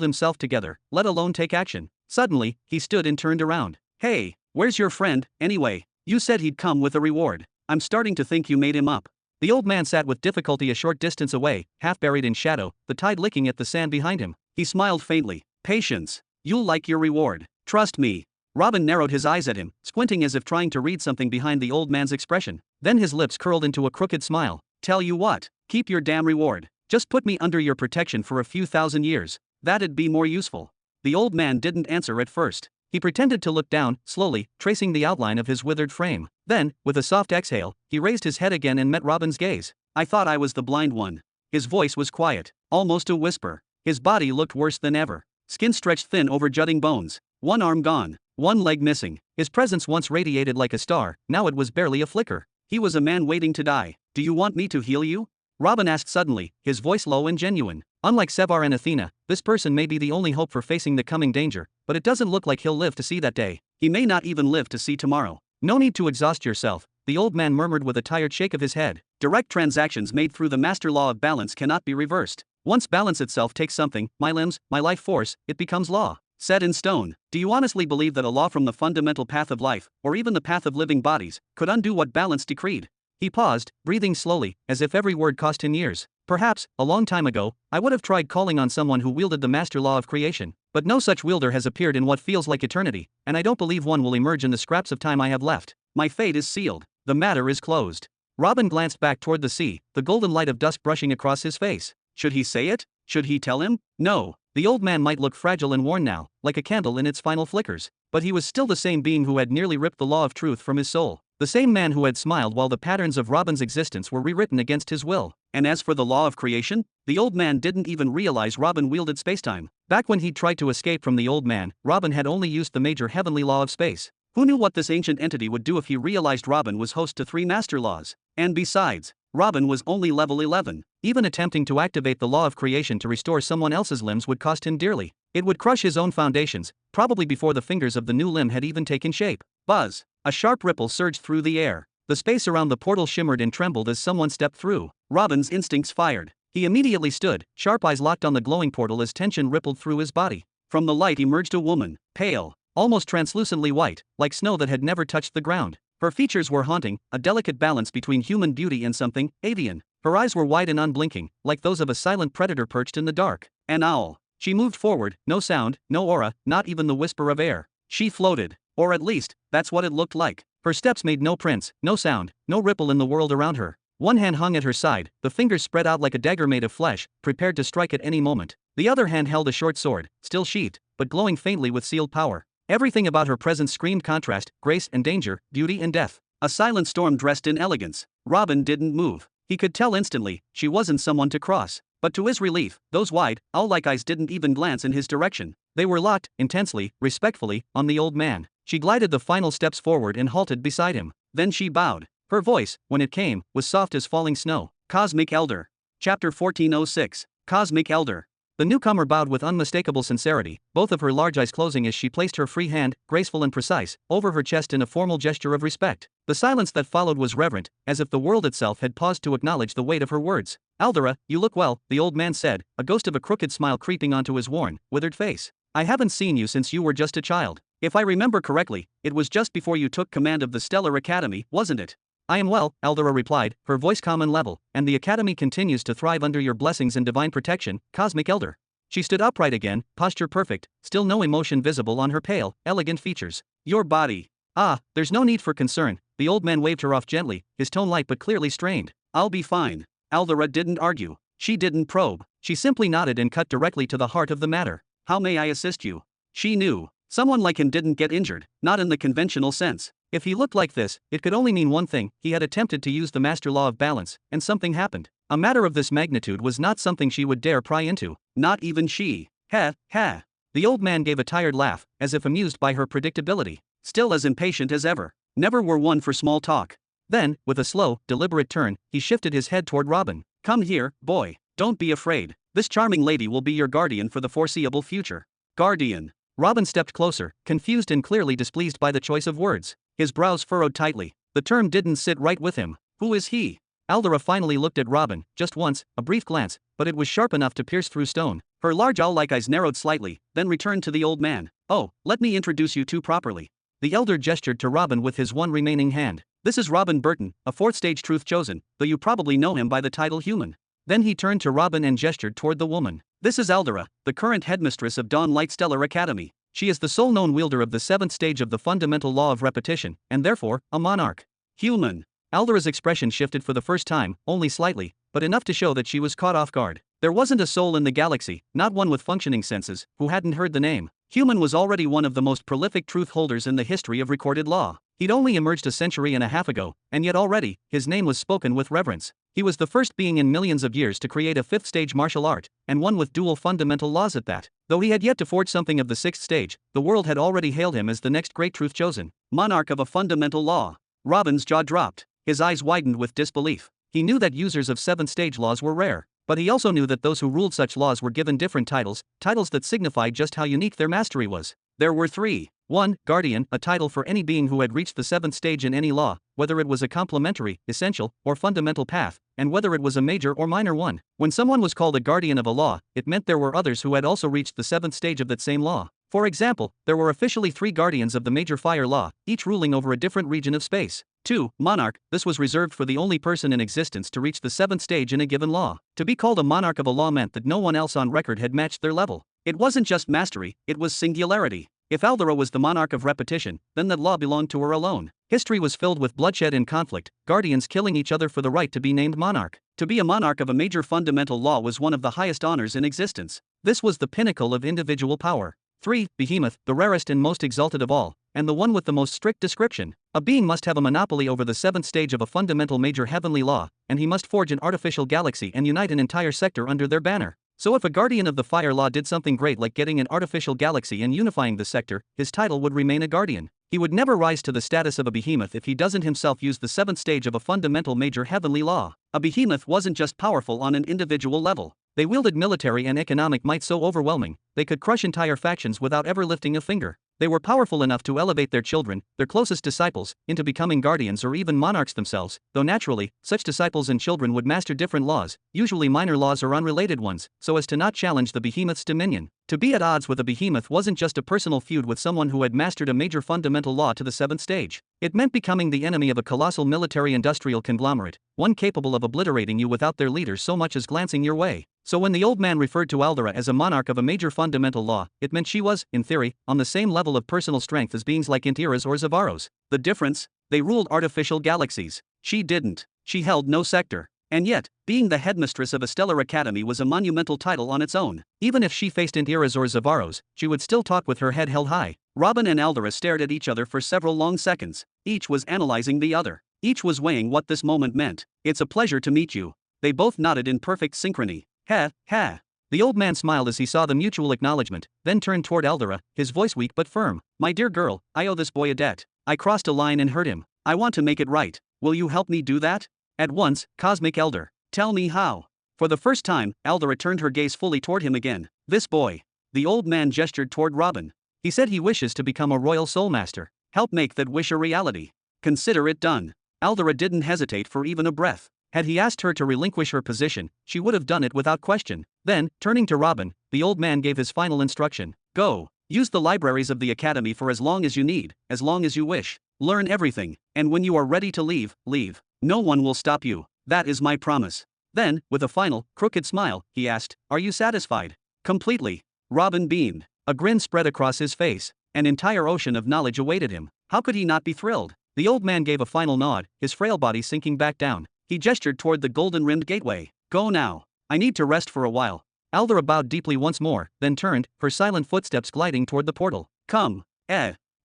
himself together, let alone take action. Suddenly, he stood and turned around. Hey, where's your friend, anyway? You said he'd come with a reward. I'm starting to think you made him up. The old man sat with difficulty a short distance away, half buried in shadow, the tide licking at the sand behind him. He smiled faintly. Patience. You'll like your reward. Trust me. Robin narrowed his eyes at him, squinting as if trying to read something behind the old man's expression. Then his lips curled into a crooked smile. Tell you what, keep your damn reward. Just put me under your protection for a few thousand years. That'd be more useful. The old man didn't answer at first. He pretended to look down, slowly, tracing the outline of his withered frame. Then, with a soft exhale, he raised his head again and met Robin's gaze. I thought I was the blind one. His voice was quiet, almost a whisper. His body looked worse than ever. Skin stretched thin over jutting bones. One arm gone, one leg missing. His presence once radiated like a star, now it was barely a flicker. He was a man waiting to die. Do you want me to heal you? Robin asked suddenly, his voice low and genuine. Unlike Sevar and Athena, this person may be the only hope for facing the coming danger, but it doesn't look like he'll live to see that day. He may not even live to see tomorrow. No need to exhaust yourself, the old man murmured with a tired shake of his head. Direct transactions made through the master law of balance cannot be reversed. Once balance itself takes something, my limbs, my life force, it becomes law. Set in stone. Do you honestly believe that a law from the fundamental path of life, or even the path of living bodies, could undo what balance decreed? He paused, breathing slowly, as if every word cost him years. Perhaps, a long time ago, I would have tried calling on someone who wielded the master law of creation, but no such wielder has appeared in what feels like eternity, and I don't believe one will emerge in the scraps of time I have left. My fate is sealed. The matter is closed. Robin glanced back toward the sea, the golden light of dusk brushing across his face. Should he say it? Should he tell him? No. The old man might look fragile and worn now, like a candle in its final flickers, but he was still the same being who had nearly ripped the law of truth from his soul. The same man who had smiled while the patterns of Robin's existence were rewritten against his will. And as for the law of creation, the old man didn't even realize Robin wielded spacetime. Back when he'd tried to escape from the old man, Robin had only used the major heavenly law of space. Who knew what this ancient entity would do if he realized Robin was host to 3 master laws? And besides, Robin was only level 11. Even attempting to activate the law of creation to restore someone else's limbs would cost him dearly. It would crush his own foundations, probably before the fingers of the new limb had even taken shape. Buzz! A sharp ripple surged through the air. The space around the portal shimmered and trembled as someone stepped through. Robin's instincts fired. He immediately stood, sharp eyes locked on the glowing portal as tension rippled through his body. From the light emerged a woman, pale, almost translucently white, like snow that had never touched the ground. Her features were haunting, a delicate balance between human beauty and something avian. Her eyes were wide and unblinking, like those of a silent predator perched in the dark. An owl. She moved forward, no sound, no aura, not even the whisper of air. She floated. Or at least, that's what it looked like. Her steps made no prints, no sound, no ripple in the world around her. One hand hung at her side, the fingers spread out like a dagger made of flesh, prepared to strike at any moment. The other hand held a short sword, still sheathed, but glowing faintly with sealed power. Everything about her presence screamed contrast, grace and danger, beauty and death. A silent storm dressed in elegance. Robin didn't move. He could tell instantly, she wasn't someone to cross. But to his relief, those wide, owl-like eyes didn't even glance in his direction. They were locked, intensely, respectfully, on the old man. She glided the final steps forward and halted beside him. Then she bowed. Her voice, when it came, was soft as falling snow. Cosmic Elder. Chapter 1406. Cosmic Elder. The newcomer bowed with unmistakable sincerity, both of her large eyes closing as she placed her free hand, graceful and precise, over her chest in a formal gesture of respect. The silence that followed was reverent, as if the world itself had paused to acknowledge the weight of her words. Aldera, you look well, the old man said, a ghost of a crooked smile creeping onto his worn, withered face. I haven't seen you since you were just a child. If I remember correctly, it was just before you took command of the Stellar Academy, wasn't it? I am well, Aldera replied, her voice calm and level, and the Academy continues to thrive under your blessings and divine protection, Cosmic Elder. She stood upright again, posture perfect, still no emotion visible on her pale, elegant features. Your body. Ah, there's no need for concern, the old man waved her off gently, his tone light but clearly strained. I'll be fine. Aldera didn't argue. She didn't probe. She simply nodded and cut directly to the heart of the matter. How may I assist you? She knew. Someone like him didn't get injured, not in the conventional sense. If he looked like this, it could only mean one thing: he had attempted to use the master law of balance, and something happened. A matter of this magnitude was not something she would dare pry into. Not even she. Ha, ha. The old man gave a tired laugh, as if amused by her predictability. Still as impatient as ever. Never were one for small talk. Then, with a slow, deliberate turn, he shifted his head toward Robin. Come here, boy. Don't be afraid. This charming lady will be your guardian for the foreseeable future. Guardian. Robin stepped closer, confused and clearly displeased by the choice of words. His brows furrowed tightly. The term didn't sit right with him. Who is he? Aldera finally looked at Robin, just once, a brief glance, but it was sharp enough to pierce through stone. Her large owl-like eyes narrowed slightly, then returned to the old man. Oh, let me introduce you two properly. The elder gestured to Robin with his one remaining hand. This is Robin Burton, a 4th stage truth chosen, though you probably know him by the title human. Then he turned to Robin and gestured toward the woman. This is Aldera, the current headmistress of Dawn Light Stellar Academy. She is the sole known wielder of the 7th stage of the fundamental law of repetition, and therefore, a monarch. Human. Aldera's expression shifted for the first time, only slightly, but enough to show that she was caught off guard. There wasn't a soul in the galaxy, not one with functioning senses, who hadn't heard the name. Human was already one of the most prolific truth holders in the history of recorded law. He'd only emerged a century and a half ago, and yet already, his name was spoken with reverence. He was the first being in millions of years to create a 5th stage martial art, and one with dual fundamental laws at that. Though he had yet to forge something of the 6th stage, the world had already hailed him as the next great truth chosen. Monarch of a fundamental law. Robin's jaw dropped. His eyes widened with disbelief. He knew that users of 7th stage laws were rare, but he also knew that those who ruled such laws were given different titles that signified just how unique their mastery was. There were 3. 1. Guardian, a title for any being who had reached the 7th stage in any law, whether it was a complementary, essential, or fundamental path, and whether it was a major or minor one. When someone was called a guardian of a law, it meant there were others who had also reached the 7th stage of that same law. For example, there were officially 3 guardians of the major fire law, each ruling over a different region of space. 2. Monarch, this was reserved for the only person in existence to reach the 7th stage in a given law. To be called a monarch of a law meant that no one else on record had matched their level. It wasn't just mastery, it was singularity. If Aldera was the monarch of repetition, then that law belonged to her alone. History was filled with bloodshed and conflict, guardians killing each other for the right to be named monarch. To be a monarch of a major fundamental law was one of the highest honors in existence. This was the pinnacle of individual power. 3. Behemoth, the rarest and most exalted of all, and the one with the most strict description. A being must have a monopoly over the seventh stage of a fundamental major heavenly law, and he must forge an artificial galaxy and unite an entire sector under their banner. So if a guardian of the fire law did something great like getting an artificial galaxy and unifying the sector, his title would remain a guardian. He would never rise to the status of a behemoth if he doesn't himself use the seventh stage of a fundamental major heavenly law. A behemoth wasn't just powerful on an individual level. They wielded military and economic might so overwhelming, they could crush entire factions without ever lifting a finger. They were powerful enough to elevate their children, their closest disciples, into becoming guardians or even monarchs themselves, though naturally, such disciples and children would master different laws, usually minor laws or unrelated ones, so as to not challenge the behemoth's dominion. To be at odds with a behemoth wasn't just a personal feud with someone who had mastered a major fundamental law to the seventh stage. It meant becoming the enemy of a colossal military-industrial conglomerate, one capable of obliterating you without their leaders so much as glancing your way. So when the old man referred to Aldera as a monarch of a major fundamental law, it meant she was, in theory, on the same level of personal strength as beings like Intiras or Zavaros. The difference? They ruled artificial galaxies. She didn't. She held no sector. And yet, being the headmistress of a stellar academy was a monumental title on its own. Even if she faced Intiras or Zavaros, she would still talk with her head held high. Robin and Aldera stared at each other for several long seconds. Each was analyzing the other. Each was weighing what this moment meant. "It's a pleasure to meet you." They both nodded in perfect synchrony. "Ha, ha." The old man smiled as he saw the mutual acknowledgement, then turned toward Aldera, his voice weak but firm. "My dear girl, I owe this boy a debt. I crossed a line and hurt him. I want to make it right. Will you help me do that?" At once, Cosmic Elder. "Tell me how." For the first time, Aldera turned her gaze fully toward him again. "This boy." The old man gestured toward Robin. "He said he wishes to become a royal soulmaster. Help make that wish a reality. Consider it done." Aldera didn't hesitate for even a breath. Had he asked her to relinquish her position, she would have done it without question. Then, turning to Robin, the old man gave his final instruction. "Go. Use the libraries of the academy for as long as you need, as long as you wish. Learn everything, and when you are ready to leave, leave. No one will stop you. That is my promise." Then, with a final, crooked smile, he asked, "Are you satisfied?" "Completely." Robin beamed. A grin spread across his face. An entire ocean of knowledge awaited him. How could he not be thrilled? The old man gave a final nod, his frail body sinking back down. He gestured toward the golden-rimmed gateway. "Go now. I need to rest for a while." Aldera bowed deeply once more, then turned, her silent footsteps gliding toward the portal. "Come."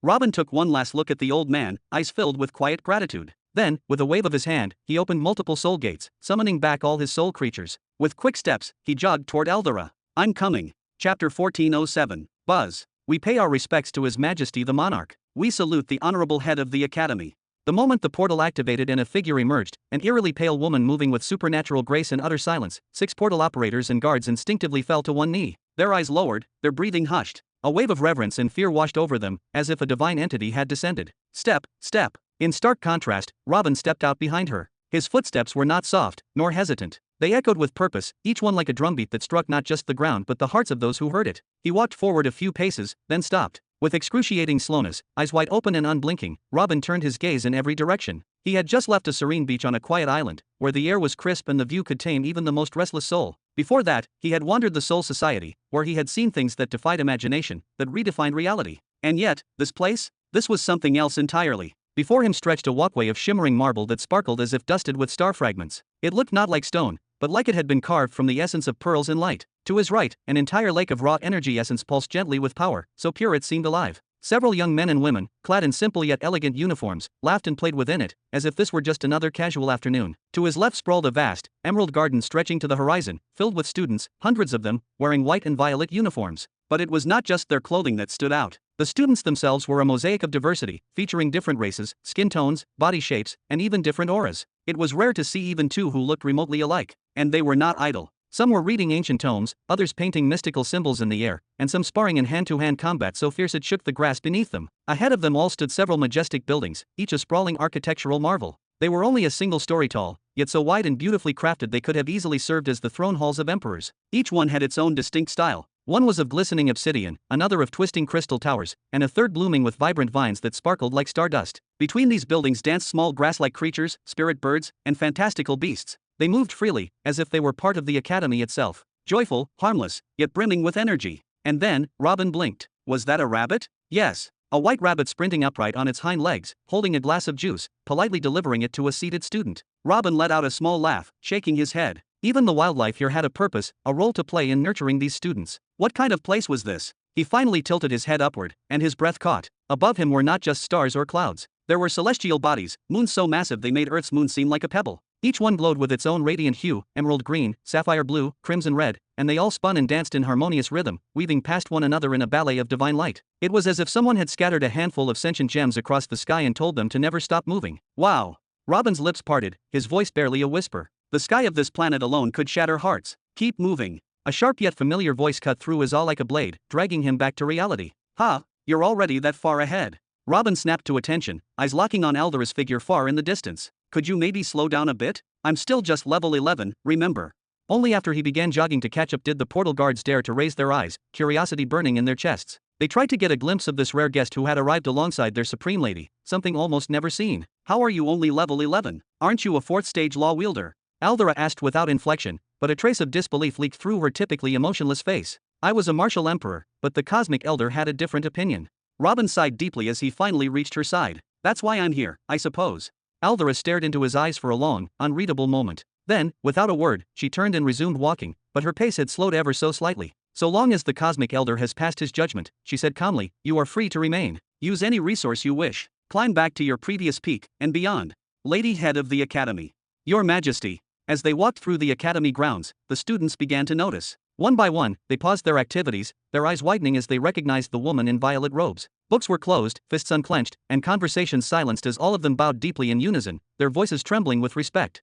Robin took one last look at the old man, eyes filled with quiet gratitude. Then, with a wave of his hand, he opened multiple soul gates, summoning back all his soul creatures. With quick steps, he jogged toward Aldera. "I'm coming." Chapter 1407. Buzz. "We pay our respects to His Majesty the Monarch. We salute the honorable head of the Academy." The moment the portal activated and a figure emerged, an eerily pale woman moving with supernatural grace and utter silence, 6 portal operators and guards instinctively fell to one knee. Their eyes lowered, their breathing hushed. A wave of reverence and fear washed over them, as if a divine entity had descended. Step, step. In stark contrast, Robin stepped out behind her. His footsteps were not soft, nor hesitant. They echoed with purpose, each one like a drumbeat that struck not just the ground but the hearts of those who heard it. He walked forward a few paces, then stopped. With excruciating slowness, eyes wide open and unblinking, Robin turned his gaze in every direction. He had just left a serene beach on a quiet island, where the air was crisp and the view could tame even the most restless soul. Before that, he had wandered the Soul Society, where he had seen things that defied imagination, that redefined reality. And yet, this place? This was something else entirely. Before him stretched a walkway of shimmering marble that sparkled as if dusted with star fragments. It looked not like stone, but like it had been carved from the essence of pearls and light. To his right, an entire lake of raw energy essence pulsed gently with power, so pure it seemed alive. Several young men and women, clad in simple yet elegant uniforms, laughed and played within it, as if this were just another casual afternoon. To his left sprawled a vast, emerald garden stretching to the horizon, filled with students, hundreds of them, wearing white and violet uniforms. But it was not just their clothing that stood out. The students themselves were a mosaic of diversity, featuring different races, skin tones, body shapes, and even different auras. It was rare to see even two who looked remotely alike. And they were not idle. Some were reading ancient tomes, others painting mystical symbols in the air, and some sparring in hand-to-hand combat so fierce it shook the grass beneath them. Ahead of them all stood several majestic buildings, each a sprawling architectural marvel. They were only a single story tall, yet so wide and beautifully crafted they could have easily served as the throne halls of emperors. Each one had its own distinct style. One was of glistening obsidian, another of twisting crystal towers, and a third blooming with vibrant vines that sparkled like stardust. Between these buildings danced small grass-like creatures, spirit birds, and fantastical beasts. They moved freely, as if they were part of the academy itself. Joyful, harmless, yet brimming with energy. And then, Robin blinked. Was that a rabbit? Yes. A white rabbit sprinting upright on its hind legs, holding a glass of juice, politely delivering it to a seated student. Robin let out a small laugh, shaking his head. Even the wildlife here had a purpose, a role to play in nurturing these students. What kind of place was this? He finally tilted his head upward, and his breath caught. Above him were not just stars or clouds. There were celestial bodies, moons so massive they made Earth's moon seem like a pebble. Each one glowed with its own radiant hue, emerald green, sapphire blue, crimson red, and they all spun and danced in harmonious rhythm, weaving past one another in a ballet of divine light. It was as if someone had scattered a handful of sentient gems across the sky and told them to never stop moving. Wow! Robin's lips parted, his voice barely a whisper. The sky of this planet alone could shatter hearts. Keep moving. A sharp yet familiar voice cut through his awe like a blade, dragging him back to reality. Ha! You're already that far ahead. Robin snapped to attention, eyes locking on Aldera's figure far in the distance. Could you maybe slow down a bit? I'm still just level 11, remember. Only after he began jogging to catch up did the portal guards dare to raise their eyes, curiosity burning in their chests. They tried to get a glimpse of this rare guest who had arrived alongside their supreme lady, something almost never seen. How are you only level 11? Aren't you a 4th stage law wielder? Aldera asked without inflection, but a trace of disbelief leaked through her typically emotionless face. I was a martial emperor, but the cosmic elder had a different opinion. Robin sighed deeply as he finally reached her side. That's why I'm here, I suppose. Aldera stared into his eyes for a long, unreadable moment. Then, without a word, she turned and resumed walking, but her pace had slowed ever so slightly. So long as the cosmic elder has passed his judgment, she said calmly, you are free to remain. Use any resource you wish. Climb back to your previous peak, and beyond. Lady Head of the Academy. Your Majesty. As they walked through the academy grounds, the students began to notice. One by one, they paused their activities, their eyes widening as they recognized the woman in violet robes. Books were closed, fists unclenched, and conversations silenced as all of them bowed deeply in unison, their voices trembling with respect.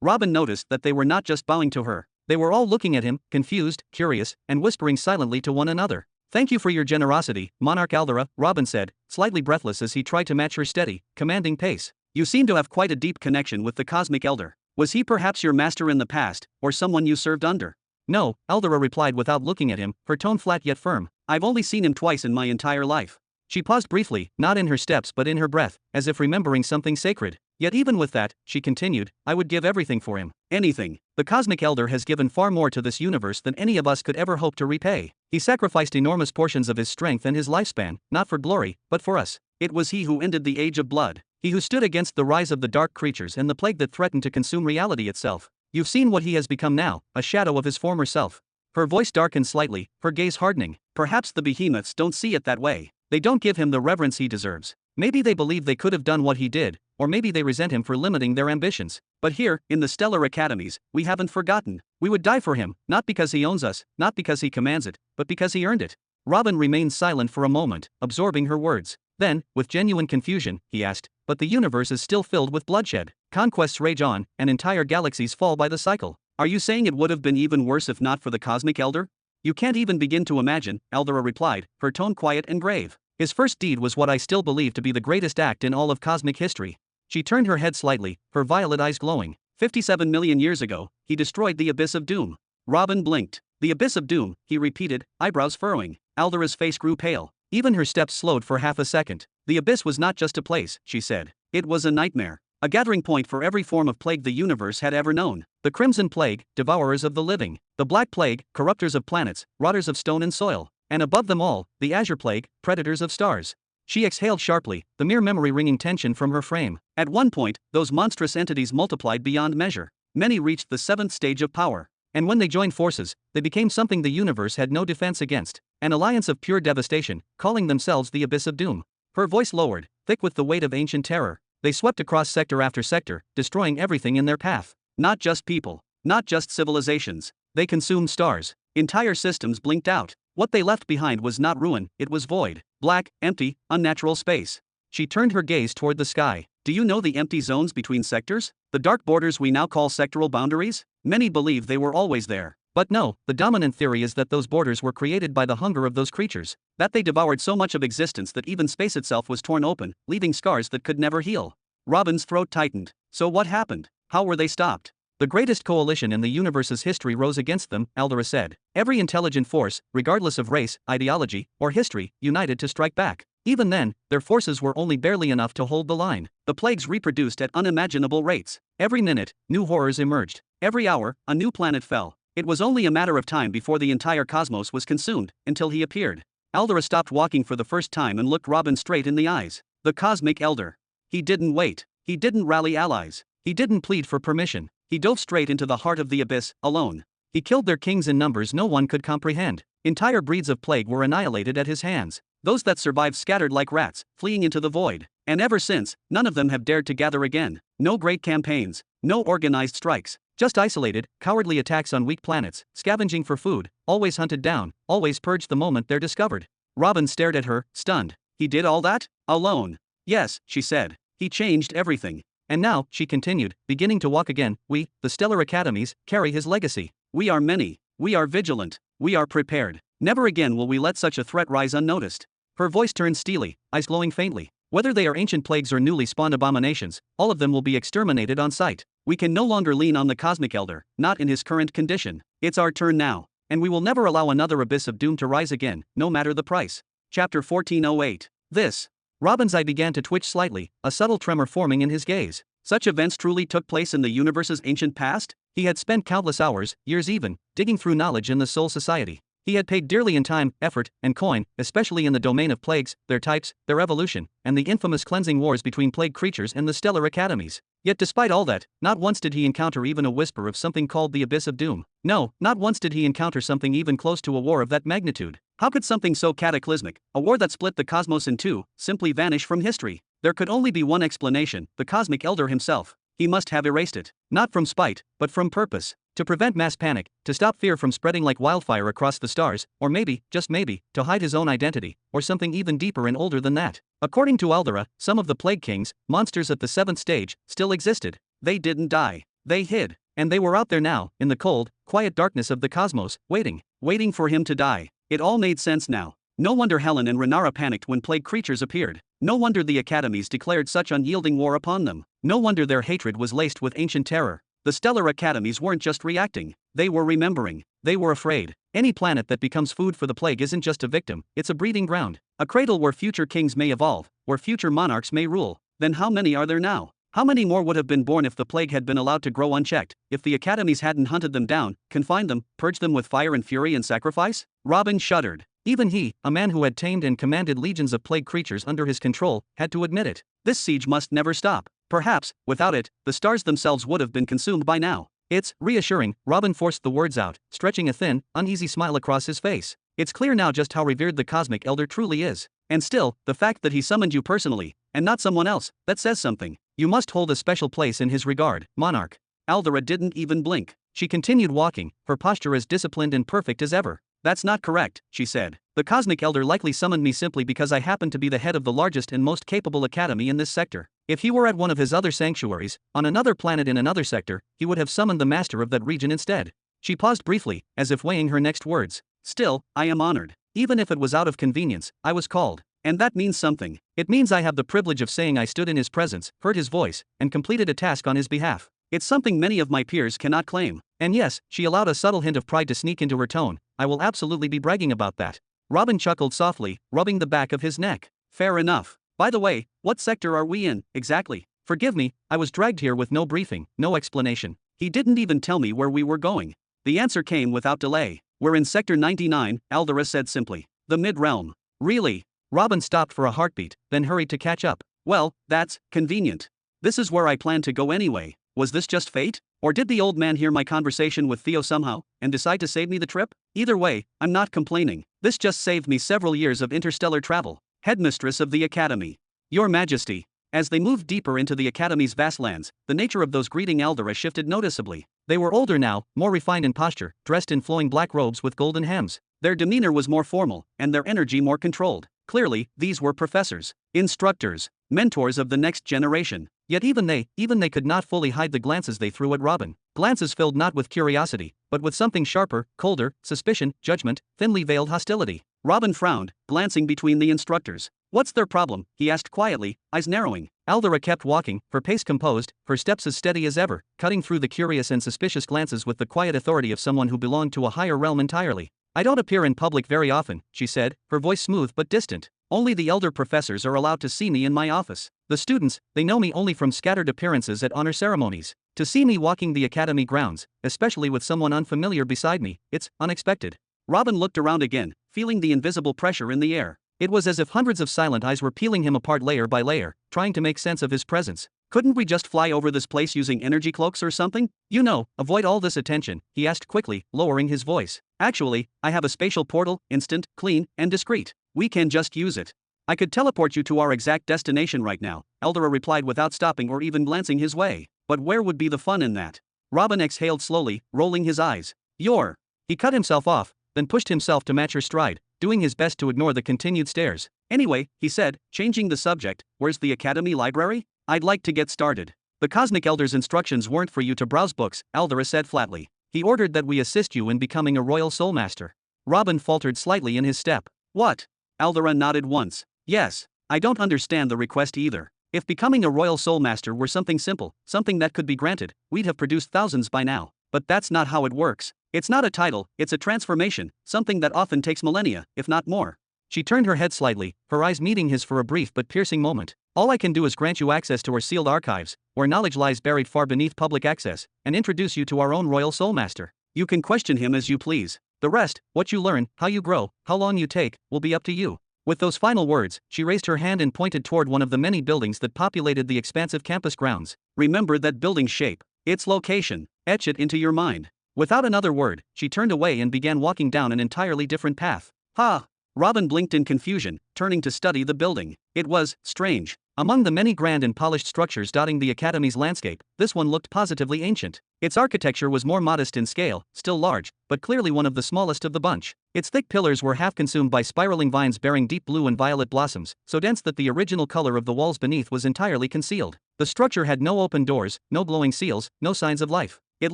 Robin noticed that they were not just bowing to her. They were all looking at him, confused, curious, and whispering silently to one another. Thank you for your generosity, Monarch Aldera, Robin said, slightly breathless as he tried to match her steady, commanding pace. You seem to have quite a deep connection with the cosmic elder. Was he perhaps your master in the past, or someone you served under? No, Aldera replied without looking at him, her tone flat yet firm. I've only seen him twice in my entire life. She paused briefly, not in her steps but in her breath, as if remembering something sacred. Yet even with that, she continued, I would give everything for him. Anything. The cosmic elder has given far more to this universe than any of us could ever hope to repay. He sacrificed enormous portions of his strength and his lifespan, not for glory, but for us. It was he who ended the age of blood. He who stood against the rise of the dark creatures and the plague that threatened to consume reality itself. You've seen what he has become now, a shadow of his former self. Her voice darkened slightly, her gaze hardening. Perhaps the behemoths don't see it that way. They don't give him the reverence he deserves. Maybe they believe they could have done what he did, or maybe they resent him for limiting their ambitions. But here, in the stellar academies, we haven't forgotten. We would die for him, not because he owns us, not because he commands it, but because he earned it. Robin remained silent for a moment, absorbing her words. Then, with genuine confusion, he asked, but the universe is still filled with bloodshed. Conquests rage on, and entire galaxies fall by the cycle. Are you saying it would have been even worse if not for the cosmic elder? You can't even begin to imagine, Aldera replied, her tone quiet and grave. His first deed was what I still believe to be the greatest act in all of cosmic history. She turned her head slightly, her violet eyes glowing. 57 million years ago, he destroyed the Abyss of Doom. Robin blinked. The Abyss of Doom, he repeated, eyebrows furrowing. Aldera's face grew pale. Even her steps slowed for half a second. The Abyss was not just a place, she said. It was a nightmare. A gathering point for every form of plague the universe had ever known. The Crimson Plague, devourers of the living. The Black Plague, corruptors of planets, rotters of stone and soil. And above them all, the Azure Plague, predators of stars. She exhaled sharply, the mere memory wringing tension from her frame. At one point, those monstrous entities multiplied beyond measure. Many reached the 7th stage of power. And when they joined forces, they became something the universe had no defense against. An alliance of pure devastation, calling themselves the Abyss of Doom. Her voice lowered, thick with the weight of ancient terror. They swept across sector after sector, destroying everything in their path. Not just people. Not just civilizations. They consumed stars. Entire systems blinked out. What they left behind was not ruin, it was void. Black, empty, unnatural space. She turned her gaze toward the sky. Do you know the empty zones between sectors? The dark borders we now call sectoral boundaries? Many believe they were always there. But no, the dominant theory is that those borders were created by the hunger of those creatures. That they devoured so much of existence that even space itself was torn open, leaving scars that could never heal. Robin's throat tightened. So what happened? How were they stopped? The greatest coalition in the universe's history rose against them, Aldera said. Every intelligent force, regardless of race, ideology, or history, united to strike back. Even then, their forces were only barely enough to hold the line. The plagues reproduced at unimaginable rates. Every minute, new horrors emerged. Every hour, a new planet fell. It was only a matter of time before the entire cosmos was consumed, until he appeared. Aldera stopped walking for the first time and looked Robin straight in the eyes. The Cosmic Elder. He didn't wait. He didn't rally allies. He didn't plead for permission. He dove straight into the heart of the abyss, alone. He killed their kings in numbers no one could comprehend. Entire breeds of plague were annihilated at his hands. Those that survived scattered like rats, fleeing into the void. And ever since, none of them have dared to gather again. No great campaigns. No organized strikes. Just isolated, cowardly attacks on weak planets, scavenging for food, always hunted down, always purged the moment they're discovered. Robin stared at her, stunned. He did all that? Alone? Yes, she said. He changed everything. And now, she continued, beginning to walk again, we, the Stellar Academies, carry his legacy. We are many. We are vigilant. We are prepared. Never again will we let such a threat rise unnoticed. Her voice turned steely, eyes glowing faintly. Whether they are ancient plagues or newly spawned abominations, all of them will be exterminated on sight. We can no longer lean on the Cosmic Elder, not in his current condition. It's our turn now. And we will never allow another abyss of doom to rise again, no matter the price. Chapter 1408. This. Robin's eye began to twitch slightly, a subtle tremor forming in his gaze. Such events truly took place in the universe's ancient past? He had spent countless hours, years even, digging through knowledge in the Soul Society. He had paid dearly in time, effort, and coin, especially in the domain of plagues, their types, their evolution, and the infamous cleansing wars between plague creatures and the Stellar Academies. Yet despite all that, not once did he encounter even a whisper of something called the Abyss of Doom. No, not once did he encounter something even close to a war of that magnitude. How could something so cataclysmic, a war that split the cosmos in two, simply vanish from history? There could only be one explanation, the Cosmic Elder himself. He must have erased it. Not from spite, but from purpose. To prevent mass panic, to stop fear from spreading like wildfire across the stars, or maybe, just maybe, to hide his own identity, or something even deeper and older than that. According to Aldera, some of the Plague Kings, monsters at the 7th stage, still existed. They didn't die. They hid. And they were out there now, in the cold, quiet darkness of the cosmos, waiting for him to die. It all made sense now. No wonder Helen and Renara panicked when plague creatures appeared. No wonder the academies declared such unyielding war upon them. No wonder their hatred was laced with ancient terror. The Stellar Academies weren't just reacting. They were remembering. They were afraid. Any planet that becomes food for the plague isn't just a victim, it's a breeding ground. A cradle where future kings may evolve, where future monarchs may rule. Then how many are there now? How many more would have been born if the plague had been allowed to grow unchecked, if the academies hadn't hunted them down, confined them, purged them with fire and fury and sacrifice? Robin shuddered. Even he, a man who had tamed and commanded legions of plague creatures under his control, had to admit it. This siege must never stop. Perhaps, without it, the stars themselves would have been consumed by now. It's reassuring, Robin forced the words out, stretching a thin, uneasy smile across his face. It's clear now just how revered the Cosmic Elder truly is. And still, the fact that he summoned you personally, and not someone else, that says something. You must hold a special place in his regard, Monarch. Aldera didn't even blink. She continued walking, her posture as disciplined and perfect as ever. That's not correct, she said. The Cosmic Elder likely summoned me simply because I happen to be the head of the largest and most capable academy in this sector. If he were at one of his other sanctuaries, on another planet in another sector, he would have summoned the master of that region instead. She paused briefly, as if weighing her next words. Still, I am honored. Even if it was out of convenience, I was called. And that means something. It means I have the privilege of saying I stood in his presence, heard his voice, and completed a task on his behalf. It's something many of my peers cannot claim. And yes, she allowed a subtle hint of pride to sneak into her tone. I will absolutely be bragging about that. Robin chuckled softly, rubbing the back of his neck. Fair enough. By the way, what sector are we in, exactly? Forgive me, I was dragged here with no briefing, no explanation. He didn't even tell me where we were going. The answer came without delay. We're in Sector 99, Aldera said simply. The mid-realm. Really? Robin stopped for a heartbeat, then hurried to catch up. Well, that's convenient. This is where I planned to go anyway. Was this just fate? Or did the old man hear my conversation with Theo somehow, and decide to save me the trip? Either way, I'm not complaining. This just saved me several years of interstellar travel. Headmistress of the Academy. Your Majesty. As they moved deeper into the Academy's vast lands, the nature of those greeting Aldera shifted noticeably. They were older now, more refined in posture, dressed in flowing black robes with golden hems. Their demeanor was more formal, and their energy more controlled. Clearly, these were professors, instructors, mentors of the next generation. Yet even they could not fully hide the glances they threw at Robin. Glances filled not with curiosity, but with something sharper, colder, suspicion, judgment, thinly veiled hostility. Robin frowned, glancing between the instructors. What's their problem? He asked quietly, eyes narrowing. Aldera kept walking, her pace composed, her steps as steady as ever, cutting through the curious and suspicious glances with the quiet authority of someone who belonged to a higher realm entirely. I don't appear in public very often, she said, her voice smooth but distant. Only the elder professors are allowed to see me in my office. The students, they know me only from scattered appearances at honor ceremonies. To see me walking the academy grounds, especially with someone unfamiliar beside me, it's unexpected. Robin looked around again, feeling the invisible pressure in the air. It was as if hundreds of silent eyes were peeling him apart layer by layer, trying to make sense of his presence. Couldn't we just fly over this place using energy cloaks or something? You know, avoid all this attention, he asked quickly, lowering his voice. Actually, I have a spatial portal, instant, clean, and discreet. We can just use it. I could teleport you to our exact destination right now, Eldora replied without stopping or even glancing his way. But where would be the fun in that? Robin exhaled slowly, rolling his eyes. He cut himself off, then pushed himself to match her stride, doing his best to ignore the continued stares. Anyway, he said, changing the subject, where's the Academy library? I'd like to get started. The Cosmic Elder's instructions weren't for you to browse books, Eldora said flatly. He ordered that we assist you in becoming a Royal Soulmaster. Robin faltered slightly in his step. What? Eldora nodded once. Yes. I don't understand the request either. If becoming a Royal Soulmaster were something simple, something that could be granted, we'd have produced thousands by now. But that's not how it works. It's not a title, it's a transformation, something that often takes millennia, if not more. She turned her head slightly, her eyes meeting his for a brief but piercing moment. All I can do is grant you access to our sealed archives, where knowledge lies buried far beneath public access, and introduce you to our own Royal Soulmaster. You can question him as you please. The rest, what you learn, how you grow, how long you take, will be up to you. With those final words, she raised her hand and pointed toward one of the many buildings that populated the expansive campus grounds. Remember that building's shape, its location, etch it into your mind. Without another word, she turned away and began walking down an entirely different path. Ha! Robin blinked in confusion, turning to study the building. It was strange. Among the many grand and polished structures dotting the Academy's landscape, this one looked positively ancient. Its architecture was more modest in scale, still large, but clearly one of the smallest of the bunch. Its thick pillars were half consumed by spiraling vines bearing deep blue and violet blossoms, so dense that the original color of the walls beneath was entirely concealed. The structure had no open doors, no glowing seals, no signs of life. It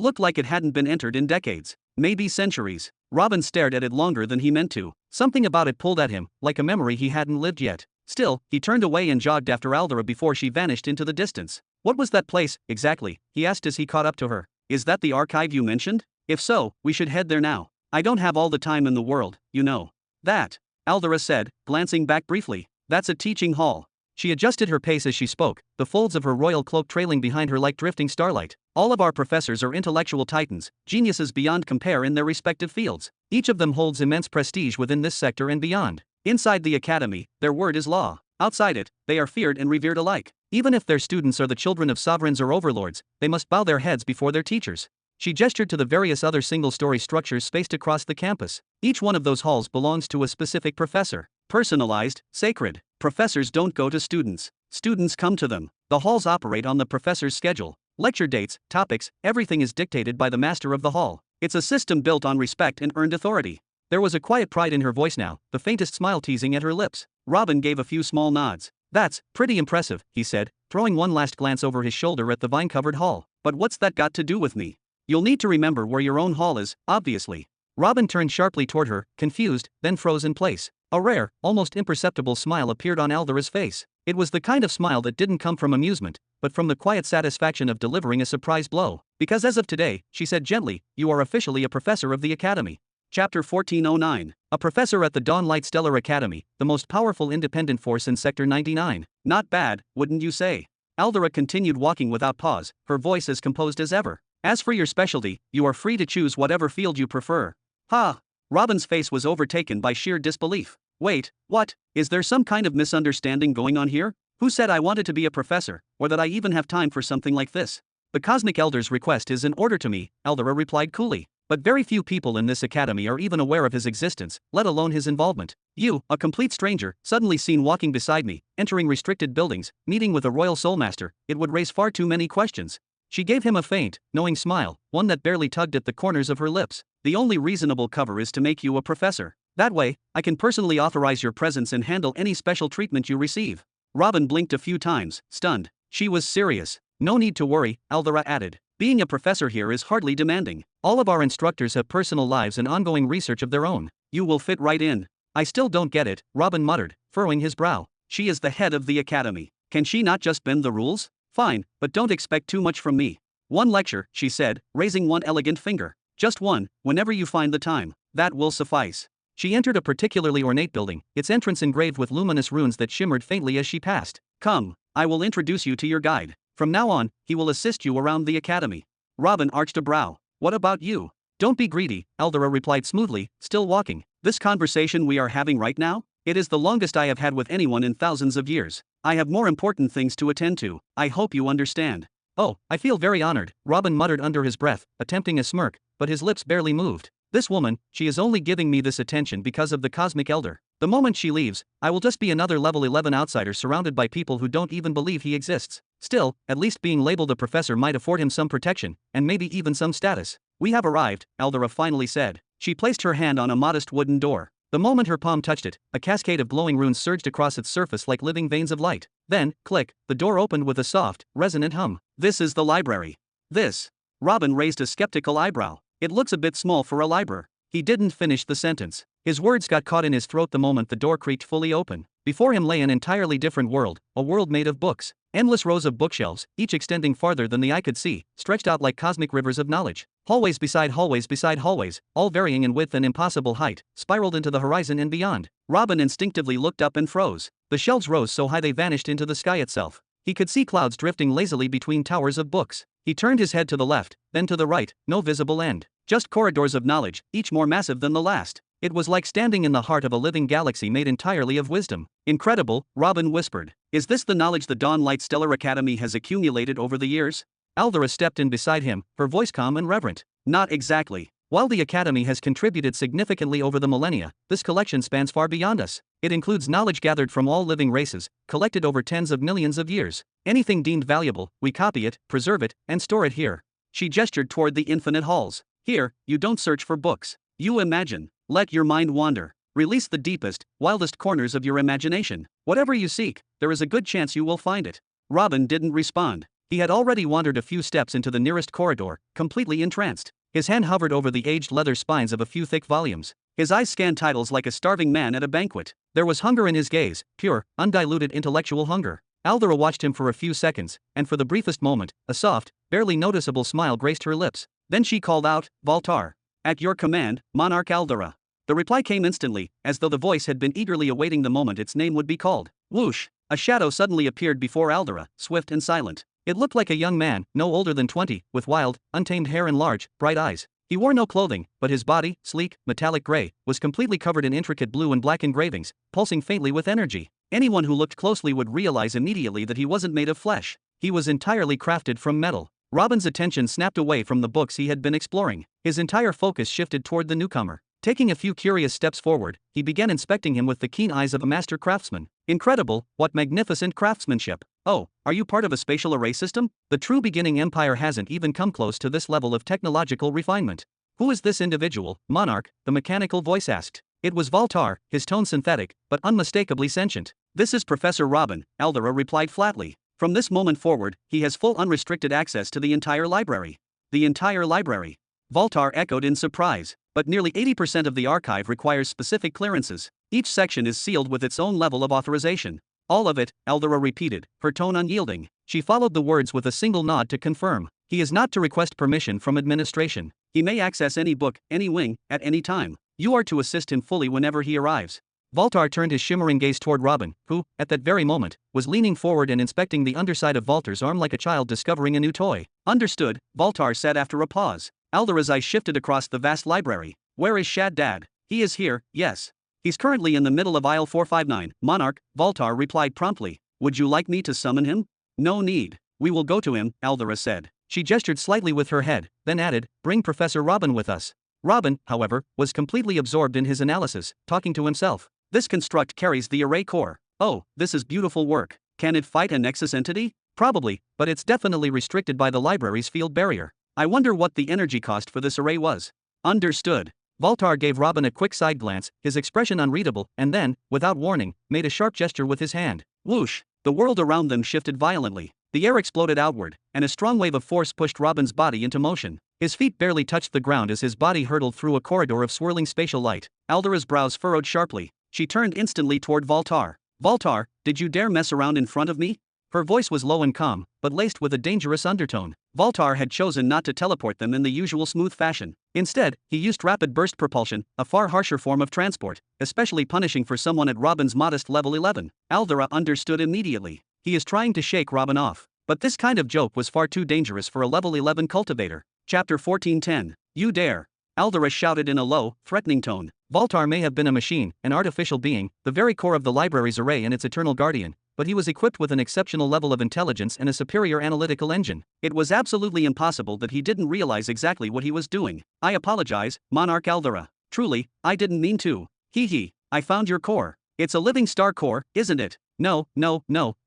looked like it hadn't been entered in decades, maybe centuries. Robin stared at it longer than he meant to. Something about it pulled at him, like a memory he hadn't lived yet. Still, he turned away and jogged after Eldora before she vanished into the distance. What was that place, exactly? He asked as he caught up to her. Is that the archive you mentioned? If so, we should head there now. I don't have all the time in the world, you know. That, Eldora said, glancing back briefly. That's a teaching hall. She adjusted her pace as she spoke, the folds of her royal cloak trailing behind her like drifting starlight. All of our professors are intellectual titans, geniuses beyond compare in their respective fields. Each of them holds immense prestige within this sector and beyond. Inside the academy, their word is law. Outside it, they are feared and revered alike. Even if their students are the children of sovereigns or overlords, they must bow their heads before their teachers. She gestured to the various other single-story structures spaced across the campus. Each one of those halls belongs to a specific professor. Personalized, sacred. Professors don't go to students. Students come to them. The halls operate on the professor's schedule. Lecture dates, topics, everything is dictated by the master of the hall. It's a system built on respect and earned authority. There was a quiet pride in her voice now, the faintest smile teasing at her lips. Robin gave a few small nods. That's pretty impressive, he said, throwing one last glance over his shoulder at the vine-covered hall. But what's that got to do with me? You'll need to remember where your own hall is, obviously. Robin turned sharply toward her, confused, then froze in place. A rare, almost imperceptible smile appeared on Eldora's face. It was the kind of smile that didn't come from amusement, but from the quiet satisfaction of delivering a surprise blow. Because as of today, she said gently, you are officially a professor of the Academy. Chapter 1409. A professor at the Dawnlight Stellar Academy, the most powerful independent force in Sector 99. Not bad, wouldn't you say? Eldora continued walking without pause, her voice as composed as ever. As for your specialty, you are free to choose whatever field you prefer. Ha! Robin's face was overtaken by sheer disbelief. Wait, what? Is there some kind of misunderstanding going on here? Who said I wanted to be a professor, or that I even have time for something like this? The Cosmic Elder's request is an order to me, Eldora replied coolly. But very few people in this academy are even aware of his existence, let alone his involvement. You, a complete stranger, suddenly seen walking beside me, entering restricted buildings, meeting with a Royal Soulmaster, it would raise far too many questions. She gave him a faint, knowing smile, one that barely tugged at the corners of her lips. The only reasonable cover is to make you a professor. That way, I can personally authorize your presence and handle any special treatment you receive. Robin blinked a few times, stunned. She was serious. No need to worry, Eldora added. Being a professor here is hardly demanding. All of our instructors have personal lives and ongoing research of their own. You will fit right in. I still don't get it, Robin muttered, furrowing his brow. She is the head of the academy. Can she not just bend the rules? Fine, but don't expect too much from me. One lecture, she said, raising one elegant finger. Just one, whenever you find the time. That will suffice. She entered a particularly ornate building, its entrance engraved with luminous runes that shimmered faintly as she passed. Come, I will introduce you to your guide. From now on, he will assist you around the academy. Robin arched a brow. What about you? Don't be greedy, Aldera replied smoothly, still walking. This conversation we are having right now? It is the longest I have had with anyone in thousands of years. I have more important things to attend to. I hope you understand. Oh, I feel very honored, Robin muttered under his breath, attempting a smirk, but his lips barely moved. This woman, she is only giving me this attention because of the Cosmic Elder. The moment she leaves, I will just be another level 11 outsider surrounded by people who don't even believe he exists. Still, at least being labeled a professor might afford him some protection, and maybe even some status. We have arrived, Aldera finally said. She placed her hand on a modest wooden door. The moment her palm touched it, a cascade of glowing runes surged across its surface like living veins of light. Then, click, the door opened with a soft, resonant hum. This is the library. This. Robin raised a skeptical eyebrow. It looks a bit small for a library. He didn't finish the sentence. His words got caught in his throat the moment the door creaked fully open. Before him lay an entirely different world, a world made of books. Endless rows of bookshelves, each extending farther than the eye could see, stretched out like cosmic rivers of knowledge. Hallways beside hallways, all varying in width and impossible height, spiraled into the horizon and beyond. Robin instinctively looked up and froze. The shelves rose so high they vanished into the sky itself. He could see clouds drifting lazily between towers of books. He turned his head to the left, then to the right, no visible end. Just corridors of knowledge, each more massive than the last. It was like standing in the heart of a living galaxy made entirely of wisdom. Incredible, Robin whispered. Is this the knowledge the Dawnlight Stellar Academy has accumulated over the years? Aldera stepped in beside him, her voice calm and reverent. Not exactly. While the Academy has contributed significantly over the millennia, this collection spans far beyond us. It includes knowledge gathered from all living races, collected over tens of millions of years. Anything deemed valuable, we copy it, preserve it, and store it here. She gestured toward the infinite halls. Here, you don't search for books. You imagine. Let your mind wander. Release the deepest, wildest corners of your imagination. Whatever you seek, there is a good chance you will find it. Robin didn't respond. He had already wandered a few steps into the nearest corridor, completely entranced. His hand hovered over the aged leather spines of a few thick volumes. His eyes scanned titles like a starving man at a banquet. There was hunger in his gaze, pure, undiluted intellectual hunger. Aldera watched him for a few seconds, and for the briefest moment, a soft, barely noticeable smile graced her lips. Then she called out, Valtar. At your command, Monarch Aldera. The reply came instantly, as though the voice had been eagerly awaiting the moment its name would be called. Whoosh! A shadow suddenly appeared before Aldera, swift and silent. It looked like a young man, no older than 20, with wild, untamed hair and large, bright eyes. He wore no clothing, but his body, sleek, metallic gray, was completely covered in intricate blue and black engravings, pulsing faintly with energy. Anyone who looked closely would realize immediately that he wasn't made of flesh. He was entirely crafted from metal. Robin's attention snapped away from the books he had been exploring. His entire focus shifted toward the newcomer. Taking a few curious steps forward, he began inspecting him with the keen eyes of a master craftsman. Incredible, what magnificent craftsmanship. Oh, are you part of a spatial array system? The true beginning empire hasn't even come close to this level of technological refinement. Who is this individual, Monarch? The mechanical voice asked. It was Valtar, his tone synthetic, but unmistakably sentient. This is Professor Robin, Aldera replied flatly. From this moment forward, he has full unrestricted access to the entire library. The entire library. Valtar echoed in surprise. But nearly 80% of the archive requires specific clearances. Each section is sealed with its own level of authorization. All of it, Aldera repeated, her tone unyielding. She followed the words with a single nod to confirm. He is not to request permission from administration. He may access any book, any wing, at any time. You are to assist him fully whenever he arrives. Valtar turned his shimmering gaze toward Robin, who, at that very moment, was leaning forward and inspecting the underside of Valtar's arm like a child discovering a new toy. Understood, Valtar said after a pause. Aldera's eyes shifted across the vast library. Where is Shad Dad? He is here, yes. He's currently in the middle of aisle 459, Monarch, Valtar replied promptly. Would you like me to summon him? No need. We will go to him, Aldera said. She gestured slightly with her head, then added, bring Professor Robin with us. Robin, however, was completely absorbed in his analysis, talking to himself. This construct carries the array core. Oh, this is beautiful work. Can it fight a Nexus entity? Probably, but it's definitely restricted by the library's field barrier. I wonder what the energy cost for this array was. Understood. Valtar gave Robin a quick side glance, his expression unreadable, and then, without warning, made a sharp gesture with his hand. Whoosh! The world around them shifted violently. The air exploded outward, and a strong wave of force pushed Robin's body into motion. His feet barely touched the ground as his body hurtled through a corridor of swirling spatial light. Aldera's brows furrowed sharply. She turned instantly toward Valtar. Valtar, did you dare mess around in front of me? Her voice was low and calm, but laced with a dangerous undertone. Valtar had chosen not to teleport them in the usual smooth fashion. Instead, he used rapid burst propulsion, a far harsher form of transport, especially punishing for someone at Robin's modest level 11. Aldera understood immediately. He is trying to shake Robin off. But this kind of joke was far too dangerous for a level 11 cultivator. Chapter 14:10. You dare. Aldera shouted in a low, threatening tone. Voltar may have been a machine, an artificial being, the very core of the library's array and its eternal guardian, but he was equipped with an exceptional level of intelligence and a superior analytical engine. It was absolutely impossible that he didn't realize exactly what he was doing. I apologize, Monarch Aldera. Truly, I didn't mean to. Hee, I found your core. It's a living star core, isn't it? No,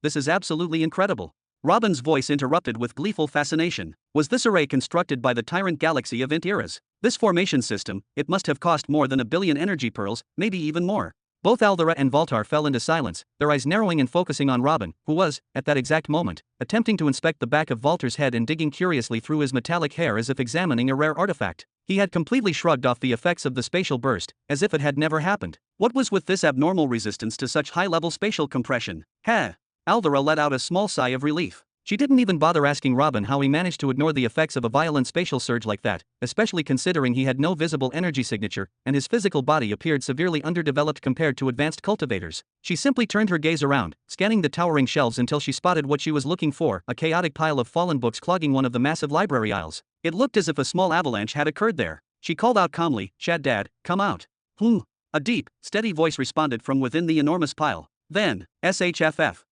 this is absolutely incredible. Robin's voice interrupted with gleeful fascination. Was this array constructed by the tyrant galaxy of Int Eras? This formation system, it must have cost more than 1 billion energy pearls, maybe even more. Both Aldera and Voltar fell into silence, their eyes narrowing and focusing on Robin, who was, at that exact moment, attempting to inspect the back of Voltar's head and digging curiously through his metallic hair as if examining a rare artifact. He had completely shrugged off the effects of the spatial burst, as if it had never happened. What was with this abnormal resistance to such high-level spatial compression? Heh! Aldera let out a small sigh of relief. She didn't even bother asking Robin how he managed to ignore the effects of a violent spatial surge like that, especially considering he had no visible energy signature, and his physical body appeared severely underdeveloped compared to advanced cultivators. She simply turned her gaze around, scanning the towering shelves until she spotted what she was looking for, a chaotic pile of fallen books clogging one of the massive library aisles. It looked as if a small avalanche had occurred there. She called out calmly, "Shaddad, come out." A deep, steady voice responded from within the enormous pile. Then, SHFF.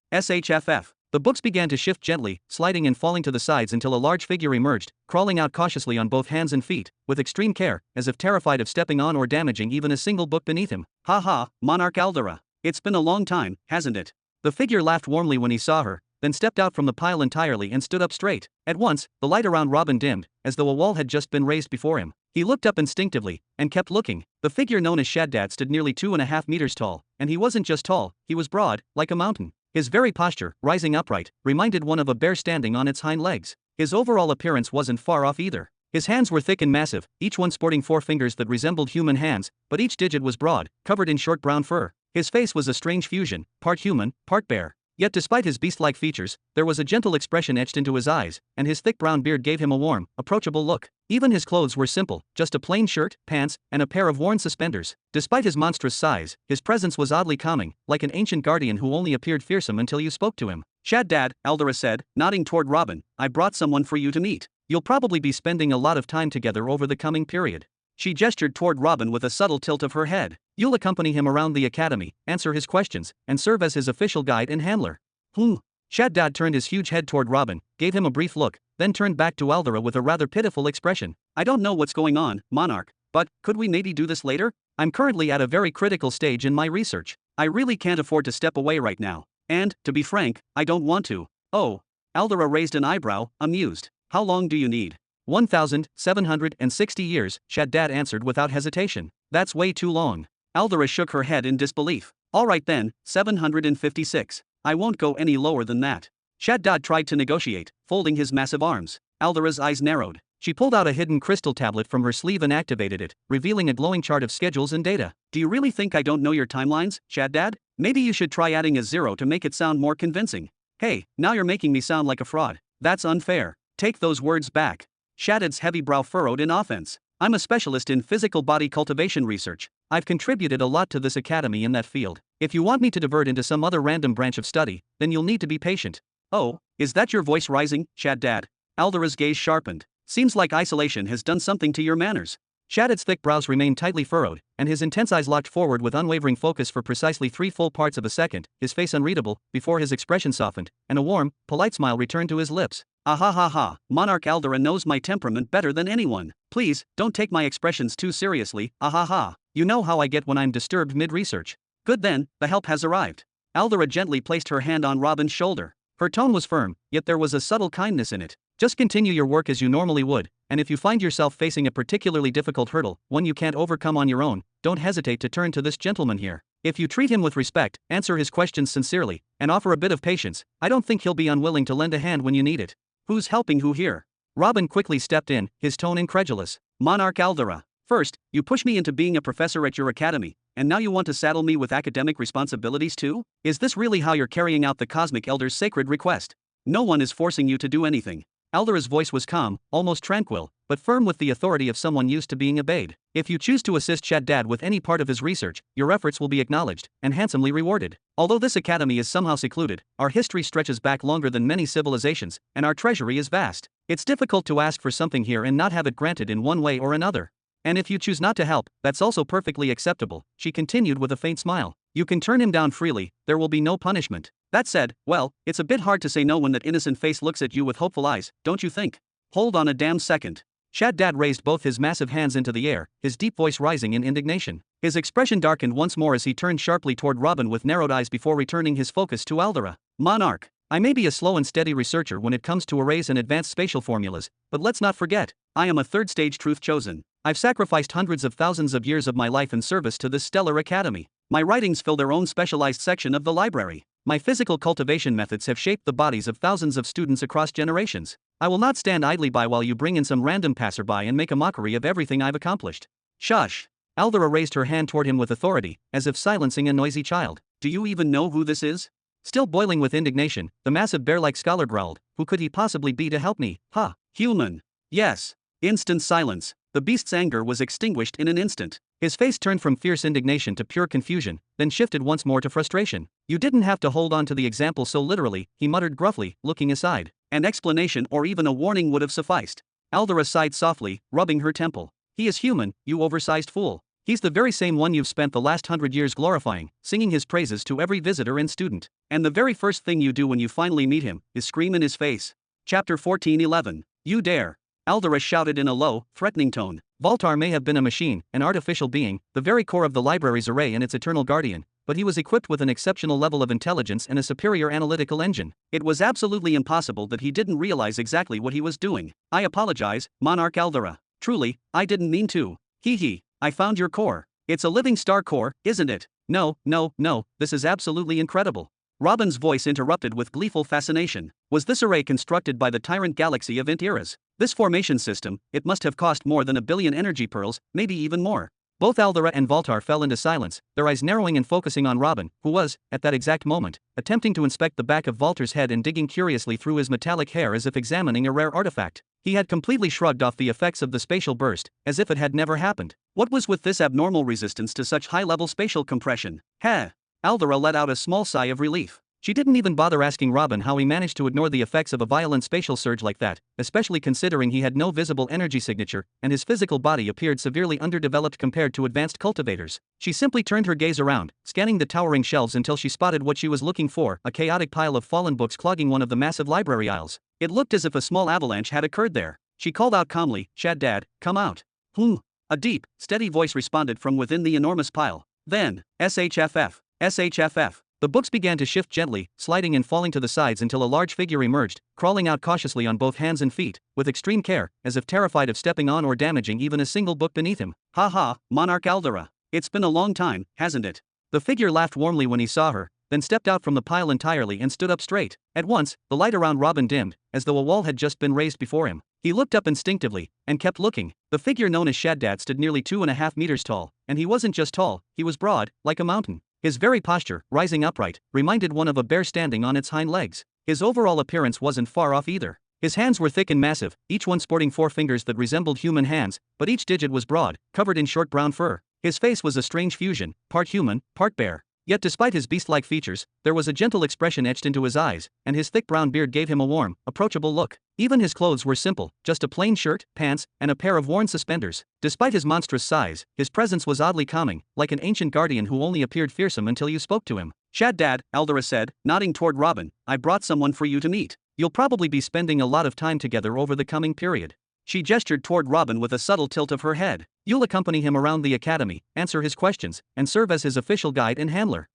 The books began to shift gently, sliding and falling to the sides until a large figure emerged, crawling out cautiously on both hands and feet, with extreme care, as if terrified of stepping on or damaging even a single book beneath him. Ha, Monarch Aldera. It's been a long time, hasn't it? The figure laughed warmly when he saw her, then stepped out from the pile entirely and stood up straight. At once, the light around Robin dimmed, as though a wall had just been raised before him. He looked up instinctively, and kept looking. The figure known as Shaddad stood nearly 2.5 meters tall, and he wasn't just tall, he was broad, like a mountain. His very posture, rising upright, reminded one of a bear standing on its hind legs. His overall appearance wasn't far off either. His hands were thick and massive, each one sporting 4 fingers that resembled human hands, but each digit was broad, covered in short brown fur. His face was a strange fusion, part human, part bear. Yet despite his beast-like features, there was a gentle expression etched into his eyes, and his thick brown beard gave him a warm, approachable look. Even his clothes were simple, just a plain shirt, pants, and a pair of worn suspenders. Despite his monstrous size, his presence was oddly calming, like an ancient guardian who only appeared fearsome until you spoke to him. "Shaddad," Aldera said, nodding toward Robin, "I brought someone for you to meet. You'll probably be spending a lot of time together over the coming period." She gestured toward Robin with a subtle tilt of her head. "You'll accompany him around the academy, answer his questions, and serve as his official guide and handler." Shaddad turned his huge head toward Robin, gave him a brief look, then turned back to Aldera with a rather pitiful expression. "I don't know what's going on, Monarch, but could we maybe do this later? I'm currently at a very critical stage in my research. I really can't afford to step away right now. And, to be frank, I don't want to." "Oh." Aldera raised an eyebrow, amused. "How long do you need?" 1,760 years, Shaddad answered without hesitation. "That's way too long." Aldera shook her head in disbelief. "All right then, 756. I won't go any lower than that." Shaddad tried to negotiate, folding his massive arms. Aldera's eyes narrowed. She pulled out a hidden crystal tablet from her sleeve and activated it, revealing a glowing chart of schedules and data. "Do you really think I don't know your timelines, Shaddad? Maybe you should try adding a 0 to make it sound more convincing." "Hey, now you're making me sound like a fraud. That's unfair. Take those words back." Shaddad's heavy brow furrowed in offense. "I'm a specialist in physical body cultivation research. I've contributed a lot to this academy in that field. If you want me to divert into some other random branch of study, then you'll need to be patient." "Oh, is that your voice rising, Shaddad?" Aldera's gaze sharpened. "Seems like isolation has done something to your manners." Shaddad's thick brows remained tightly furrowed, and his intense eyes locked forward with unwavering focus for precisely 3 full parts of a second, his face unreadable, before his expression softened, and a warm, polite smile returned to his lips. "Ah, Monarch Aldera knows my temperament better than anyone. Please, don't take my expressions too seriously, ah. You know how I get when I'm disturbed mid-research." "Good then, the help has arrived." Aldera gently placed her hand on Robin's shoulder. Her tone was firm, yet there was a subtle kindness in it. "Just continue your work as you normally would, and if you find yourself facing a particularly difficult hurdle, one you can't overcome on your own, don't hesitate to turn to this gentleman here. If you treat him with respect, answer his questions sincerely, and offer a bit of patience, I don't think he'll be unwilling to lend a hand when you need it." "Who's helping who here?" Robin quickly stepped in, his tone incredulous. "Monarch Aldera. First, you push me into being a professor at your academy, and now you want to saddle me with academic responsibilities too? Is this really how you're carrying out the Cosmic Elder's sacred request? No one is forcing you to do anything." Aldera's voice was calm, almost tranquil, but firm with the authority of someone used to being obeyed. "If you choose to assist Shaddad with any part of his research, your efforts will be acknowledged, and handsomely rewarded. Although this academy is somehow secluded, our history stretches back longer than many civilizations, and our treasury is vast. It's difficult to ask for something here and not have it granted in one way or another." And if you choose not to help, that's also perfectly acceptable, she continued with a faint smile. You can turn him down freely, there will be no punishment. That said, well, it's a bit hard to say no when that innocent face looks at you with hopeful eyes, don't you think? Hold on a damn second. Shaddad raised both his massive hands into the air, his deep voice rising in indignation. His expression darkened once more as he turned sharply toward Robin with narrowed eyes before returning his focus to Aldera. Monarch, I may be a slow and steady researcher when it comes to arrays and advanced spatial formulas, but let's not forget, I am a third-stage truth chosen. I've sacrificed hundreds of thousands of years of my life in service to this stellar academy. My writings fill their own specialized section of the library. My physical cultivation methods have shaped the bodies of thousands of students across generations. I will not stand idly by while you bring in some random passerby and make a mockery of everything I've accomplished. Shush! Aldera raised her hand toward him with authority, as if silencing a noisy child. Do you even know who this is? Still boiling with indignation, the massive bear-like scholar growled, who could he possibly be to help me? Ha! Human! Yes! Instant silence. The beast's anger was extinguished in an instant. His face turned from fierce indignation to pure confusion, then shifted once more to frustration. You didn't have to hold on to the example so literally, he muttered gruffly, looking aside. An explanation or even a warning would have sufficed. Aldera sighed softly, rubbing her temple. He is human, you oversized fool. He's the very same one you've spent the last 100 years glorifying, singing his praises to every visitor and student. And the very first thing you do when you finally meet him is scream in his face. Chapter 14:11. You dare. Aldera shouted in a low, threatening tone. Voltar may have been a machine, an artificial being, the very core of the library's array and its eternal guardian, but he was equipped with an exceptional level of intelligence and a superior analytical engine. It was absolutely impossible that he didn't realize exactly what he was doing. I apologize, Monarch Aldera. Truly, I didn't mean to. Hee. I found your core. It's a living star core, isn't it? No, this is absolutely incredible. Robin's voice interrupted with gleeful fascination. Was this array constructed by the tyrant galaxy of Int Eras? This formation system, it must have cost more than 1 billion energy pearls, maybe even more. Both Aldera and Voltar fell into silence, their eyes narrowing and focusing on Robin, who was, at that exact moment, attempting to inspect the back of Voltar's head and digging curiously through his metallic hair as if examining a rare artifact. He had completely shrugged off the effects of the spatial burst, as if it had never happened. What was with this abnormal resistance to such high-level spatial compression? Heh! Aldera let out a small sigh of relief. She didn't even bother asking Robin how he managed to ignore the effects of a violent spatial surge like that, especially considering he had no visible energy signature, and his physical body appeared severely underdeveloped compared to advanced cultivators. She simply turned her gaze around, scanning the towering shelves until she spotted what she was looking for, a chaotic pile of fallen books clogging one of the massive library aisles. It looked as if a small avalanche had occurred there. She called out calmly, Shaddad, come out. A deep, steady voice responded from within the enormous pile. Then, SHFF. The books began to shift gently, sliding and falling to the sides until a large figure emerged, crawling out cautiously on both hands and feet, with extreme care, as if terrified of stepping on or damaging even a single book beneath him. Ha, Monarch Aldera. It's been a long time, hasn't it? The figure laughed warmly when he saw her, then stepped out from the pile entirely and stood up straight. At once, the light around Robin dimmed, as though a wall had just been raised before him. He looked up instinctively, and kept looking. The figure known as Shaddad stood nearly 2.5 meters tall, and he wasn't just tall, he was broad, like a mountain. His very posture, rising upright, reminded one of a bear standing on its hind legs. His overall appearance wasn't far off either. His hands were thick and massive, each one sporting 4 fingers that resembled human hands, but each digit was broad, covered in short brown fur. His face was a strange fusion, part human, part bear. Yet despite his beast-like features, there was a gentle expression etched into his eyes, and his thick brown beard gave him a warm, approachable look. Even his clothes were simple, just a plain shirt, pants, and a pair of worn suspenders. Despite his monstrous size, his presence was oddly calming, like an ancient guardian who only appeared fearsome until you spoke to him. Shaddad, Aldera said, nodding toward Robin, I brought someone for you to meet. You'll probably be spending a lot of time together over the coming period. She gestured toward Robin with a subtle tilt of her head. You'll accompany him around the academy, answer his questions, and serve as his official guide and handler.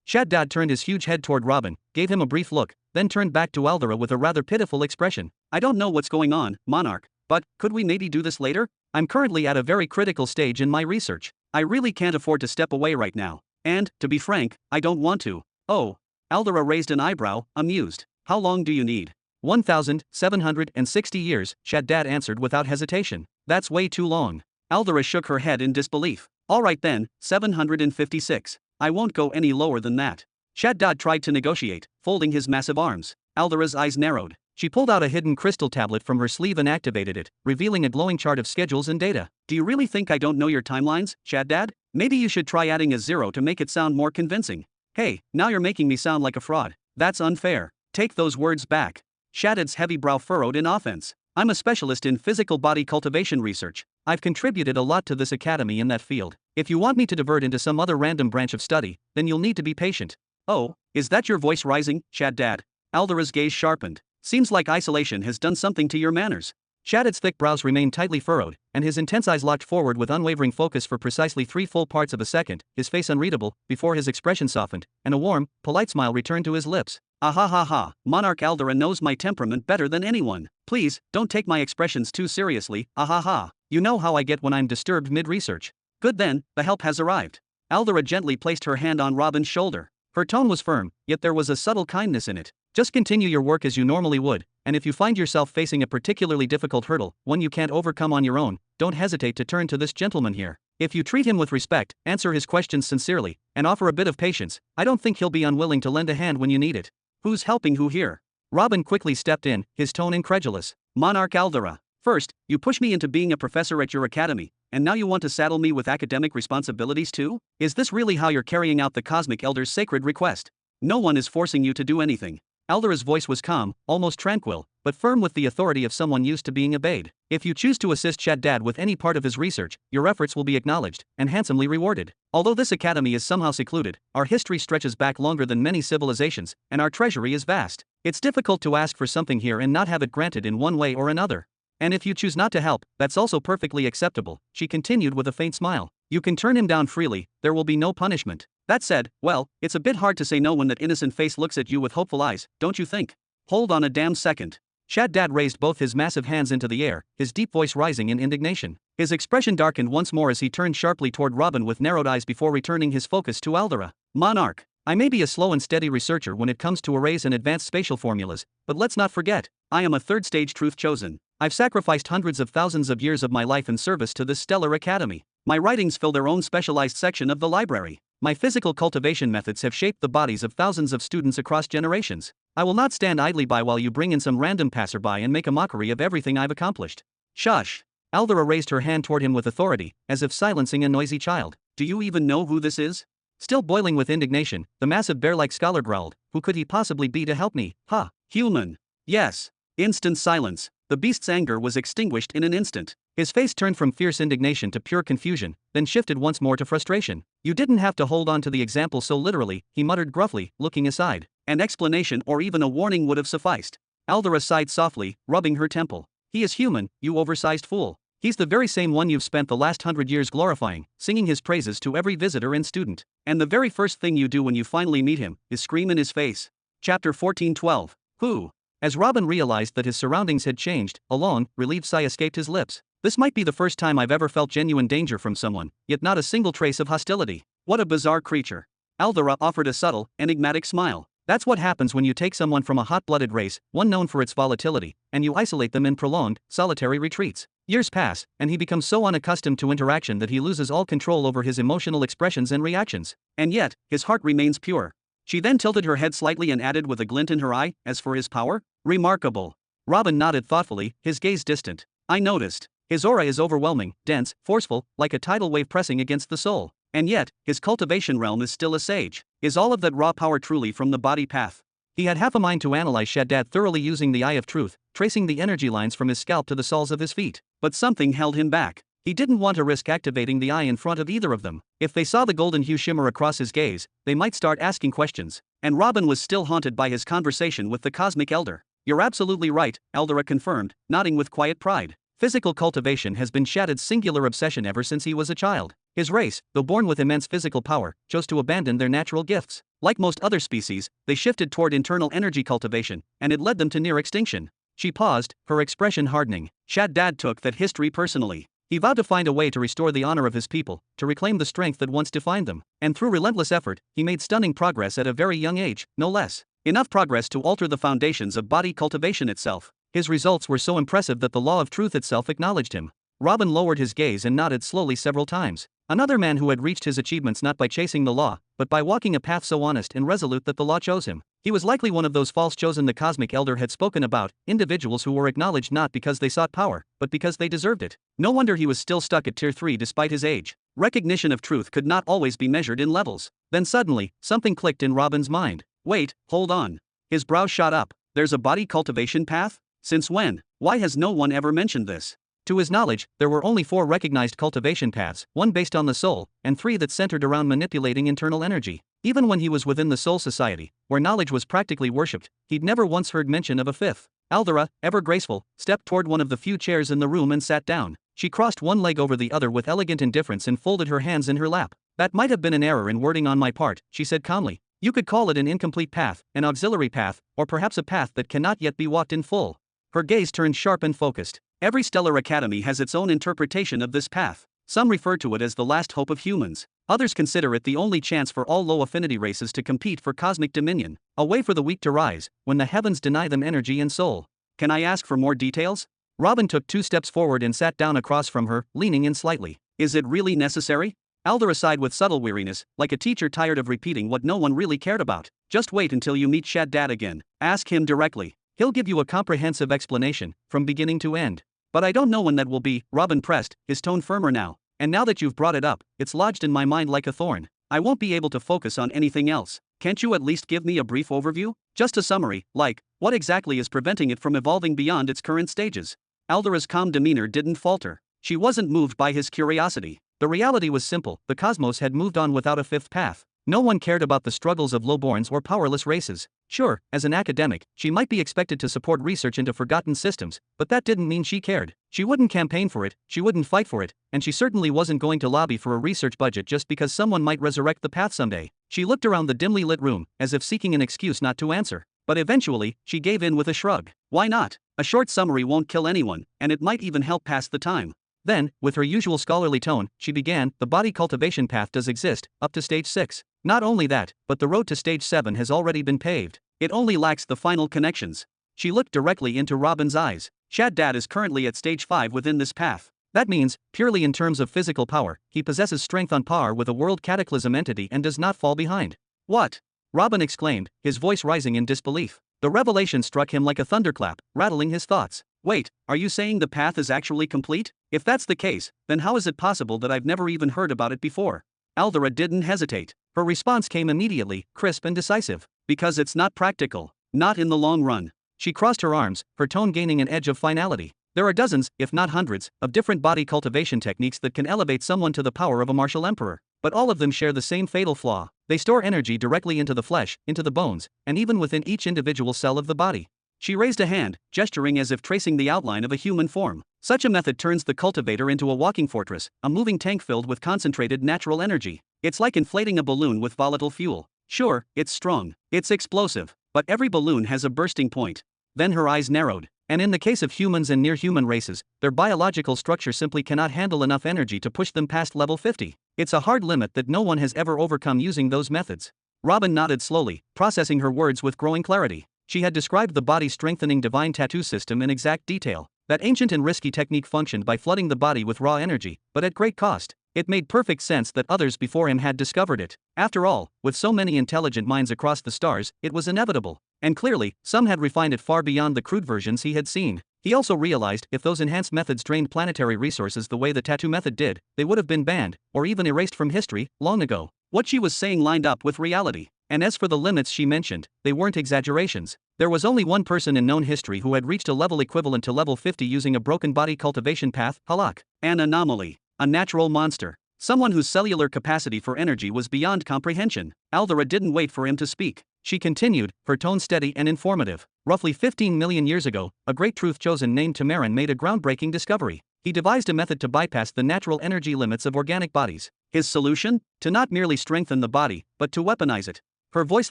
Shaddad turned his huge head toward Robin, gave him a brief look, then turned back to Aldera with a rather pitiful expression. I don't know what's going on, Monarch, but could we maybe do this later? I'm currently at a very critical stage in my research. I really can't afford to step away right now. And, to be frank, I don't want to. Oh. Aldera raised an eyebrow, amused. How long do you need? 1,760 years, Shaddad answered without hesitation. That's way too long. Aldera shook her head in disbelief. All right then, 756. I won't go any lower than that. Shaddad tried to negotiate, folding his massive arms. Aldera's eyes narrowed. She pulled out a hidden crystal tablet from her sleeve and activated it, revealing a glowing chart of schedules and data. Do you really think I don't know your timelines, Shaddad? Maybe you should try adding a 0 to make it sound more convincing. Hey, now you're making me sound like a fraud. That's unfair. Take those words back. Shaddad's heavy brow furrowed in offense. I'm a specialist in physical body cultivation research. I've contributed a lot to this academy in that field. If you want me to divert into some other random branch of study, then you'll need to be patient. Oh, is that your voice rising, Shaddad? Aldera's gaze sharpened. Seems like isolation has done something to your manners. Shaddad's thick brows remained tightly furrowed, and his intense eyes locked forward with unwavering focus for precisely 3 full parts of a second, his face unreadable, before his expression softened, and a warm, polite smile returned to his lips. Ah ha ha ha, Monarch Aldera knows my temperament better than anyone. Please, don't take my expressions too seriously, ah ha ha. You know how I get when I'm disturbed mid-research. Good then, the help has arrived. Aldera gently placed her hand on Robin's shoulder. Her tone was firm, yet there was a subtle kindness in it. Just continue your work as you normally would, and if you find yourself facing a particularly difficult hurdle, one you can't overcome on your own, don't hesitate to turn to this gentleman here. If you treat him with respect, answer his questions sincerely, and offer a bit of patience, I don't think he'll be unwilling to lend a hand when you need it. Who's helping who here? Robin quickly stepped in, his tone incredulous. Monarch Aldera. First, you push me into being a professor at your academy, and now you want to saddle me with academic responsibilities too? Is this really how you're carrying out the Cosmic Elder's sacred request? No one is forcing you to do anything. Aldera's voice was calm, almost tranquil, but firm with the authority of someone used to being obeyed. If you choose to assist Shaddad with any part of his research, your efforts will be acknowledged, and handsomely rewarded. Although this academy is somehow secluded, our history stretches back longer than many civilizations, and our treasury is vast. It's difficult to ask for something here and not have it granted in one way or another. And if you choose not to help, that's also perfectly acceptable, she continued with a faint smile. You can turn him down freely, there will be no punishment. That said, well, it's a bit hard to say no when that innocent face looks at you with hopeful eyes, don't you think? Hold on a damn second. Shaddad raised both his massive hands into the air, his deep voice rising in indignation. His expression darkened once more as he turned sharply toward Robin with narrowed eyes before returning his focus to Aldera. Monarch, I may be a slow and steady researcher when it comes to arrays and advanced spatial formulas, but let's not forget, I am a third-stage truth chosen. I've sacrificed hundreds of thousands of years of my life in service to this stellar academy. My writings fill their own specialized section of the library. My physical cultivation methods have shaped the bodies of thousands of students across generations. I will not stand idly by while you bring in some random passerby and make a mockery of everything I've accomplished. Shush! Aldera raised her hand toward him with authority, as if silencing a noisy child. Do you even know who this is? Still boiling with indignation, the massive bear-like scholar growled, who could he possibly be to help me? Ha! Human! Yes! Instant silence. The beast's anger was extinguished in an instant. His face turned from fierce indignation to pure confusion, then shifted once more to frustration. You didn't have to hold on to the example so literally, he muttered gruffly, looking aside. An explanation or even a warning would have sufficed. Aldera sighed softly, rubbing her temple. He is human, you oversized fool. He's the very same one you've spent the last 100 years glorifying, singing his praises to every visitor and student. And the very first thing you do when you finally meet him is scream in his face. Chapter 14:12. Who? As Robin realized that his surroundings had changed, a long, relieved sigh escaped his lips. This might be the first time I've ever felt genuine danger from someone, yet not a single trace of hostility. What a bizarre creature. Aldera offered a subtle, enigmatic smile. That's what happens when you take someone from a hot-blooded race, one known for its volatility, and you isolate them in prolonged, solitary retreats. Years pass, and he becomes so unaccustomed to interaction that he loses all control over his emotional expressions and reactions. And yet, his heart remains pure. She then tilted her head slightly and added with a glint in her eye, as for his power? Remarkable. Robin nodded thoughtfully, his gaze distant. I noticed. His aura is overwhelming, dense, forceful, like a tidal wave pressing against the soul. And yet, his cultivation realm is still a sage. Is all of that raw power truly from the body path? He had half a mind to analyze Shaddad thoroughly using the Eye of Truth, tracing the energy lines from his scalp to the soles of his feet. But something held him back. He didn't want to risk activating the eye in front of either of them. If they saw the golden hue shimmer across his gaze, they might start asking questions. And Robin was still haunted by his conversation with the Cosmic Elder. You're absolutely right, Aldera confirmed, nodding with quiet pride. Physical cultivation has been Shaddad's singular obsession ever since he was a child. His race, though born with immense physical power, chose to abandon their natural gifts. Like most other species, they shifted toward internal energy cultivation, and it led them to near extinction. She paused, her expression hardening. Shaddad took that history personally. He vowed to find a way to restore the honor of his people, to reclaim the strength that once defined them. And through relentless effort, he made stunning progress at a very young age, no less. Enough progress to alter the foundations of body cultivation itself. His results were so impressive that the Law of Truth itself acknowledged him. Robin lowered his gaze and nodded slowly several times. Another man who had reached his achievements not by chasing the law, but by walking a path so honest and resolute that the law chose him. He was likely one of those false chosen the Cosmic Elder had spoken about, individuals who were acknowledged not because they sought power, but because they deserved it. No wonder he was still stuck at Tier 3 despite his age. Recognition of truth could not always be measured in levels. Then suddenly, something clicked in Robin's mind. Wait, hold on. His brows shot up. There's a body cultivation path? Since when? Why has no one ever mentioned this? To his knowledge, there were only 4 recognized cultivation paths, 1 based on the soul, and 3 that centered around manipulating internal energy. Even when he was within the Soul Society, where knowledge was practically worshipped, he'd never once heard mention of a 5th. Aldera, ever graceful, stepped toward one of the few chairs in the room and sat down. She crossed one leg over the other with elegant indifference and folded her hands in her lap. That might have been an error in wording on my part, she said calmly. You could call it an incomplete path, an auxiliary path, or perhaps a path that cannot yet be walked in full. Her gaze turned sharp and focused. Every stellar academy has its own interpretation of this path. Some refer to it as the last hope of humans. Others consider it the only chance for all low-affinity races to compete for cosmic dominion, a way for the weak to rise, when the heavens deny them energy and soul. Can I ask for more details? Robin took 2 steps forward and sat down across from her, leaning in slightly. Is it really necessary? Aldera sighed with subtle weariness, like a teacher tired of repeating what no one really cared about. Just wait until you meet Shaddad again. Ask him directly. He'll give you a comprehensive explanation, from beginning to end. But I don't know when that will be, Robin pressed, his tone firmer now. And now that you've brought it up, it's lodged in my mind like a thorn. I won't be able to focus on anything else. Can't you at least give me a brief overview? Just a summary, like, what exactly is preventing it from evolving beyond its current stages? Aldera's calm demeanor didn't falter. She wasn't moved by his curiosity. The reality was simple, the cosmos had moved on without a 5th path. No one cared about the struggles of lowborns or powerless races. Sure, as an academic, she might be expected to support research into forgotten systems, but that didn't mean she cared. She wouldn't campaign for it, she wouldn't fight for it, and she certainly wasn't going to lobby for a research budget just because someone might resurrect the path someday. She looked around the dimly lit room, as if seeking an excuse not to answer. But eventually, she gave in with a shrug. Why not? A short summary won't kill anyone, and it might even help pass the time. Then, with her usual scholarly tone, she began, the body cultivation path does exist, up to stage 6. Not only that, but the road to stage 7 has already been paved. It only lacks the final connections. She looked directly into Robin's eyes. Shaddad is currently at stage 5 within this path. That means, purely in terms of physical power, he possesses strength on par with a world cataclysm entity and does not fall behind. What? Robin exclaimed, his voice rising in disbelief. The revelation struck him like a thunderclap, rattling his thoughts. Wait, are you saying the path is actually complete? If that's the case, then how is it possible that I've never even heard about it before? Aldera didn't hesitate. Her response came immediately, crisp and decisive. Because it's not practical. Not in the long run. She crossed her arms, her tone gaining an edge of finality. There are dozens, if not hundreds, of different body cultivation techniques that can elevate someone to the power of a martial emperor. But all of them share the same fatal flaw. They store energy directly into the flesh, into the bones, and even within each individual cell of the body. She raised a hand, gesturing as if tracing the outline of a human form. Such a method turns the cultivator into a walking fortress, a moving tank filled with concentrated natural energy. It's like inflating a balloon with volatile fuel. Sure, it's strong, it's explosive, but every balloon has a bursting point. Then her eyes narrowed. And in the case of humans and near-human races, their biological structure simply cannot handle enough energy to push them past level 50. It's a hard limit that no one has ever overcome using those methods. Robin nodded slowly, processing her words with growing clarity. She had described the body-strengthening divine tattoo system in exact detail. That ancient and risky technique functioned by flooding the body with raw energy, but at great cost. It made perfect sense that others before him had discovered it. After all, with so many intelligent minds across the stars, it was inevitable. And clearly, some had refined it far beyond the crude versions he had seen. He also realized if those enhanced methods drained planetary resources the way the tattoo method did, they would have been banned, or even erased from history, long ago. What she was saying lined up with reality. And as for the limits she mentioned, they weren't exaggerations. There was only one person in known history who had reached a level equivalent to level 50 using a broken body cultivation path, Halak. An anomaly. A natural monster. Someone whose cellular capacity for energy was beyond comprehension. Aldera didn't wait for him to speak. She continued, her tone steady and informative. Roughly 15 million years ago, a great truth chosen named Tamarin made a groundbreaking discovery. He devised a method to bypass the natural energy limits of organic bodies. His solution? To not merely strengthen the body, but to weaponize it. Her voice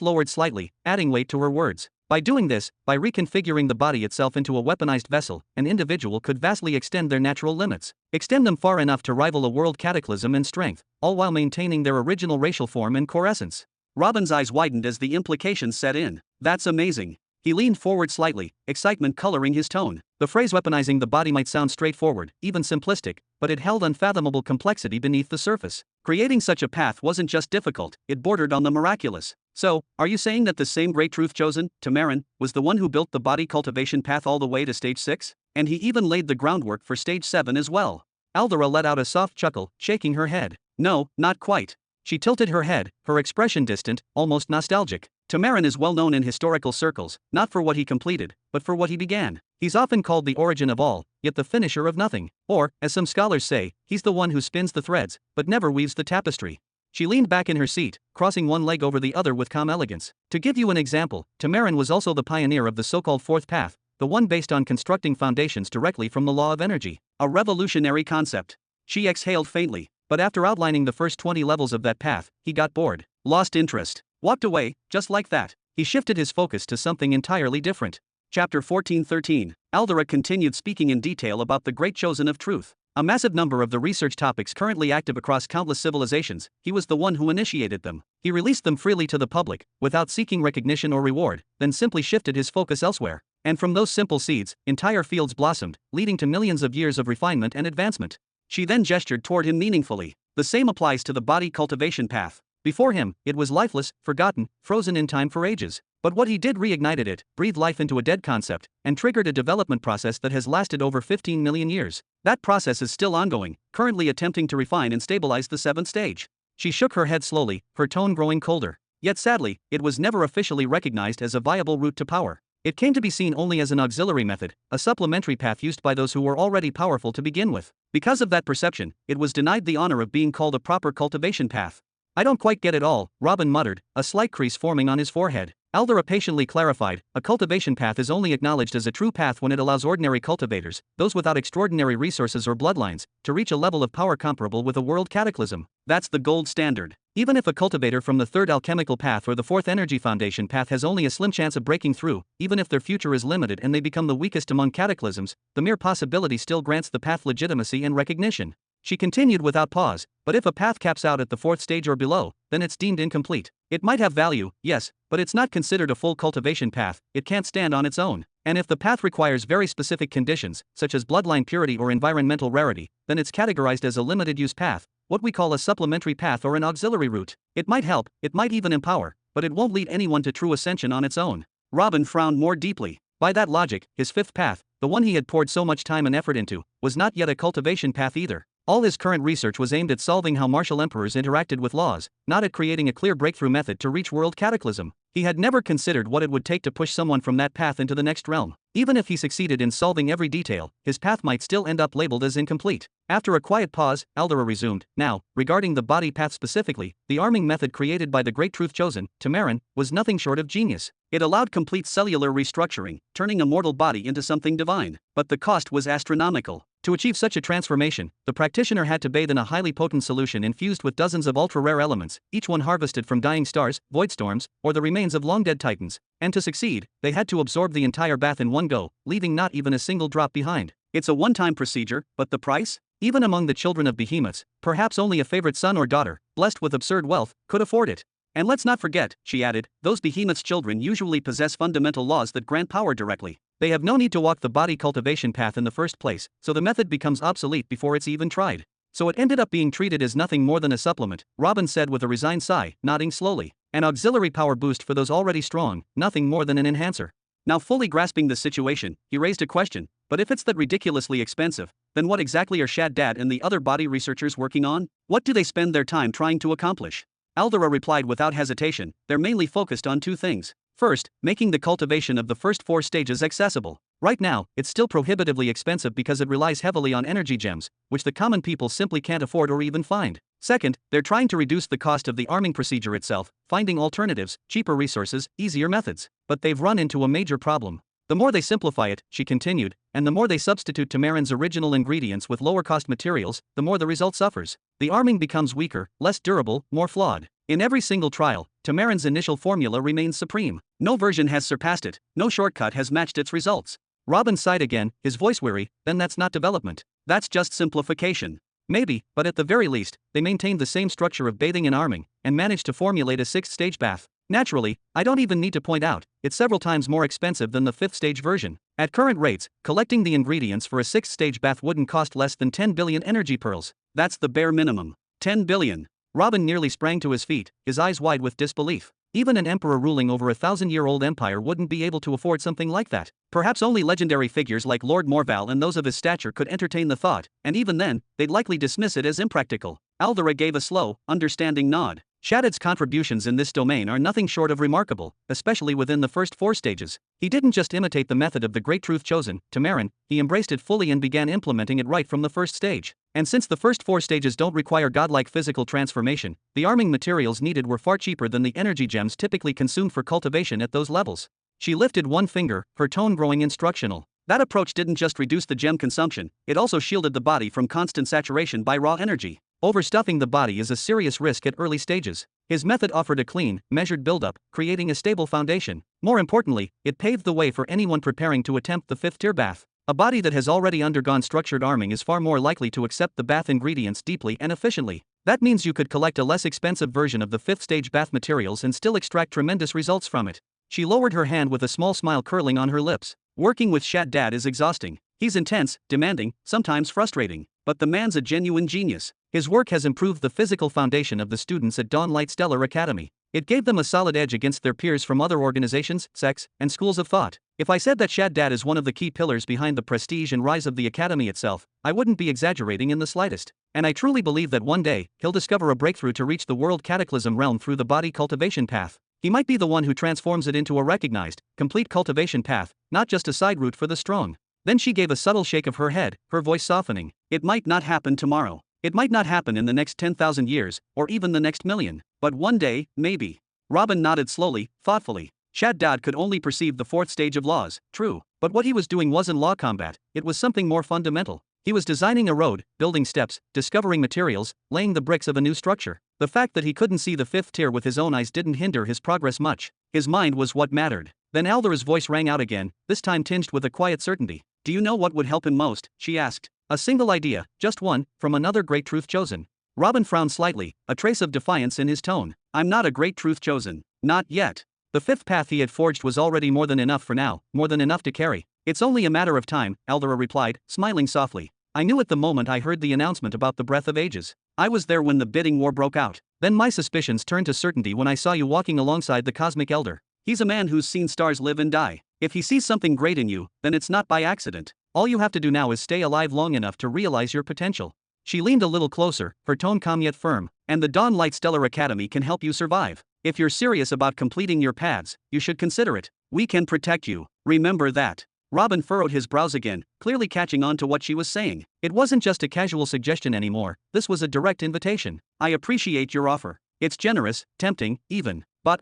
lowered slightly, adding weight to her words. By doing this, by reconfiguring the body itself into a weaponized vessel, an individual could vastly extend their natural limits. Extend them far enough to rival a world cataclysm in strength, all while maintaining their original racial form and core essence. Robin's eyes widened as the implications set in. That's amazing. He leaned forward slightly, excitement coloring his tone. The phrase weaponizing the body might sound straightforward, even simplistic, but it held unfathomable complexity beneath the surface. Creating such a path wasn't just difficult, it bordered on the miraculous. So, are you saying that the same great truth chosen, Tamarin, was the one who built the body cultivation path all the way to stage 6? And he even laid the groundwork for stage 7 as well? Aldera let out a soft chuckle, shaking her head. No, not quite. She tilted her head, her expression distant, almost nostalgic. Tamarin is well known in historical circles, not for what he completed, but for what he began. He's often called the origin of all, yet the finisher of nothing. Or, as some scholars say, he's the one who spins the threads, but never weaves the tapestry. She leaned back in her seat, crossing one leg over the other with calm elegance. To give you an example, Tamarin was also the pioneer of the so-called fourth path, the one based on constructing foundations directly from the law of energy. A revolutionary concept. She exhaled faintly, but after outlining the first 20 levels of that path, he got bored, lost interest, walked away, just like that. He shifted his focus to something entirely different. Chapter 14:13. Aldera continued speaking in detail about the Great Chosen of Truth. A massive number of the research topics currently active across countless civilizations, he was the one who initiated them. He released them freely to the public, without seeking recognition or reward, then simply shifted his focus elsewhere. And from those simple seeds, entire fields blossomed, leading to millions of years of refinement and advancement. She then gestured toward him meaningfully. The same applies to the body cultivation path. Before him, it was lifeless, forgotten, frozen in time for ages. But what he did reignited it, breathed life into a dead concept, and triggered a development process that has lasted over 15 million years. That process is still ongoing, currently attempting to refine and stabilize the seventh stage. She shook her head slowly, her tone growing colder. Yet sadly, it was never officially recognized as a viable route to power. It came to be seen only as an auxiliary method, a supplementary path used by those who were already powerful to begin with. Because of that perception, it was denied the honor of being called a proper cultivation path. I don't quite get it all, Robin muttered, a slight crease forming on his forehead. Aldera patiently clarified, a cultivation path is only acknowledged as a true path when it allows ordinary cultivators, those without extraordinary resources or bloodlines, to reach a level of power comparable with a world cataclysm. That's the gold standard. Even if a cultivator from the third alchemical path or the fourth energy foundation path has only a slim chance of breaking through, even if their future is limited and they become the weakest among cataclysms, the mere possibility still grants the path legitimacy and recognition. She continued without pause, but if a path caps out at the fourth stage or below, then it's deemed incomplete. It might have value, yes, but it's not considered a full cultivation path, it can't stand on its own. And if the path requires very specific conditions, such as bloodline purity or environmental rarity, then it's categorized as a limited-use path, what we call a supplementary path or an auxiliary route. It might help, it might even empower, but it won't lead anyone to true ascension on its own. Robin frowned more deeply. By that logic, his fifth path, the one he had poured so much time and effort into, was not yet a cultivation path either. All his current research was aimed at solving how martial emperors interacted with laws, not at creating a clear breakthrough method to reach world cataclysm. He had never considered what it would take to push someone from that path into the next realm. Even if he succeeded in solving every detail, his path might still end up labeled as incomplete. After a quiet pause, Aldera resumed, now, regarding the body path specifically, the arming method created by the Great Truth Chosen, Tamarin, was nothing short of genius. It allowed complete cellular restructuring, turning a mortal body into something divine. But the cost was astronomical. To achieve such a transformation, the practitioner had to bathe in a highly potent solution infused with dozens of ultra-rare elements, each one harvested from dying stars, void storms, or the remains of long-dead titans. And to succeed, they had to absorb the entire bath in one go, leaving not even a single drop behind. It's a one-time procedure, but the price? Even among the children of behemoths, perhaps only a favorite son or daughter, blessed with absurd wealth, could afford it. And let's not forget, she added, those behemoths' children usually possess fundamental laws that grant power directly. They have no need to walk the body cultivation path in the first place, so the method becomes obsolete before it's even tried. So it ended up being treated as nothing more than a supplement, Robin said with a resigned sigh, nodding slowly. An auxiliary power boost for those already strong, nothing more than an enhancer. Now fully grasping the situation, he raised a question, but if it's that ridiculously expensive, then what exactly are Shad Dad and the other body researchers working on? What do they spend their time trying to accomplish? Aldera replied without hesitation, they're mainly focused on two things. First, making the cultivation of the first four stages accessible. Right now, it's still prohibitively expensive because it relies heavily on energy gems, which the common people simply can't afford or even find. Second, they're trying to reduce the cost of the arming procedure itself, finding alternatives, cheaper resources, easier methods. But they've run into a major problem. The more they simplify it, she continued, and the more they substitute Tamarin's original ingredients with lower-cost materials, the more the result suffers. The arming becomes weaker, less durable, more flawed. In every single trial, Tamarin's initial formula remains supreme. No version has surpassed it, no shortcut has matched its results. Robin sighed again, his voice weary, then that's not development. That's just simplification. Maybe, but at the very least, they maintained the same structure of bathing and arming, and managed to formulate a sixth-stage bath. Naturally, I don't even need to point out, it's several times more expensive than the fifth-stage version. At current rates, collecting the ingredients for a sixth-stage bath wouldn't cost less than 10 billion energy pearls. That's the bare minimum. 10 billion. Robin nearly sprang to his feet, his eyes wide with disbelief. Even an emperor ruling over a 1,000-year-old empire wouldn't be able to afford something like that. Perhaps only legendary figures like Lord Morval and those of his stature could entertain the thought, and even then, they'd likely dismiss it as impractical. Aldera gave a slow, understanding nod. Shaddad's contributions in this domain are nothing short of remarkable, especially within the first 4 stages. He didn't just imitate the method of the great truth chosen, Tamarin, he embraced it fully and began implementing it right from the first stage. And since the first 4 stages don't require godlike physical transformation, the arming materials needed were far cheaper than the energy gems typically consumed for cultivation at those levels. She lifted one finger, her tone growing instructional. That approach didn't just reduce the gem consumption, it also shielded the body from constant saturation by raw energy. Overstuffing the body is a serious risk at early stages. His method offered a clean, measured buildup, creating a stable foundation. More importantly, it paved the way for anyone preparing to attempt the 5th tier bath. A body that has already undergone structured arming is far more likely to accept the bath ingredients deeply and efficiently. That means you could collect a less expensive version of the 5th stage bath materials and still extract tremendous results from it. She lowered her hand with a small smile curling on her lips. Working with Shaddad is exhausting. He's intense, demanding, sometimes frustrating. But the man's a genuine genius. His work has improved the physical foundation of the students at Dawnlight Stellar Academy. It gave them a solid edge against their peers from other organizations, sects, and schools of thought. If I said that Shaddad is one of the key pillars behind the prestige and rise of the Academy itself, I wouldn't be exaggerating in the slightest. And I truly believe that one day, he'll discover a breakthrough to reach the world cataclysm realm through the body cultivation path. He might be the one who transforms it into a recognized, complete cultivation path, not just a side route for the strong. Then she gave a subtle shake of her head, her voice softening. It might not happen tomorrow. It might not happen in the next 10,000 years, or even the next million. But one day, maybe. Robin nodded slowly, thoughtfully. Shaddad could only perceive the 4th stage of laws, true. But what he was doing wasn't law combat, it was something more fundamental. He was designing a road, building steps, discovering materials, laying the bricks of a new structure. The fact that he couldn't see the 5th tier with his own eyes didn't hinder his progress much. His mind was what mattered. Then Aldera's voice rang out again, this time tinged with a quiet certainty. Do you know what would help him most? She asked. A single idea, just one, from another great truth chosen. Robin frowned slightly, a trace of defiance in his tone. I'm not a great truth chosen. Not yet. The 5th path he had forged was already more than enough for now, more than enough to carry. It's only a matter of time, Aldera replied, smiling softly. I knew at the moment I heard the announcement about the Breath of Ages. I was there when the bidding war broke out. Then my suspicions turned to certainty when I saw you walking alongside the Cosmic Elder. He's a man who's seen stars live and die. If he sees something great in you, then it's not by accident. All you have to do now is stay alive long enough to realize your potential. She leaned a little closer, her tone calm yet firm. And the Dawnlight Stellar Academy can help you survive. If you're serious about completing your paths, you should consider it. We can protect you. Remember that. Robin furrowed his brows again, clearly catching on to what she was saying. It wasn't just a casual suggestion anymore, this was a direct invitation. I appreciate your offer. It's generous, tempting, even. But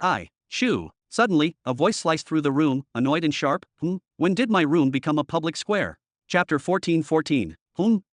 shoo. Suddenly, a voice sliced through the room, annoyed and sharp. When did my room become a public square? Chapter 14:14.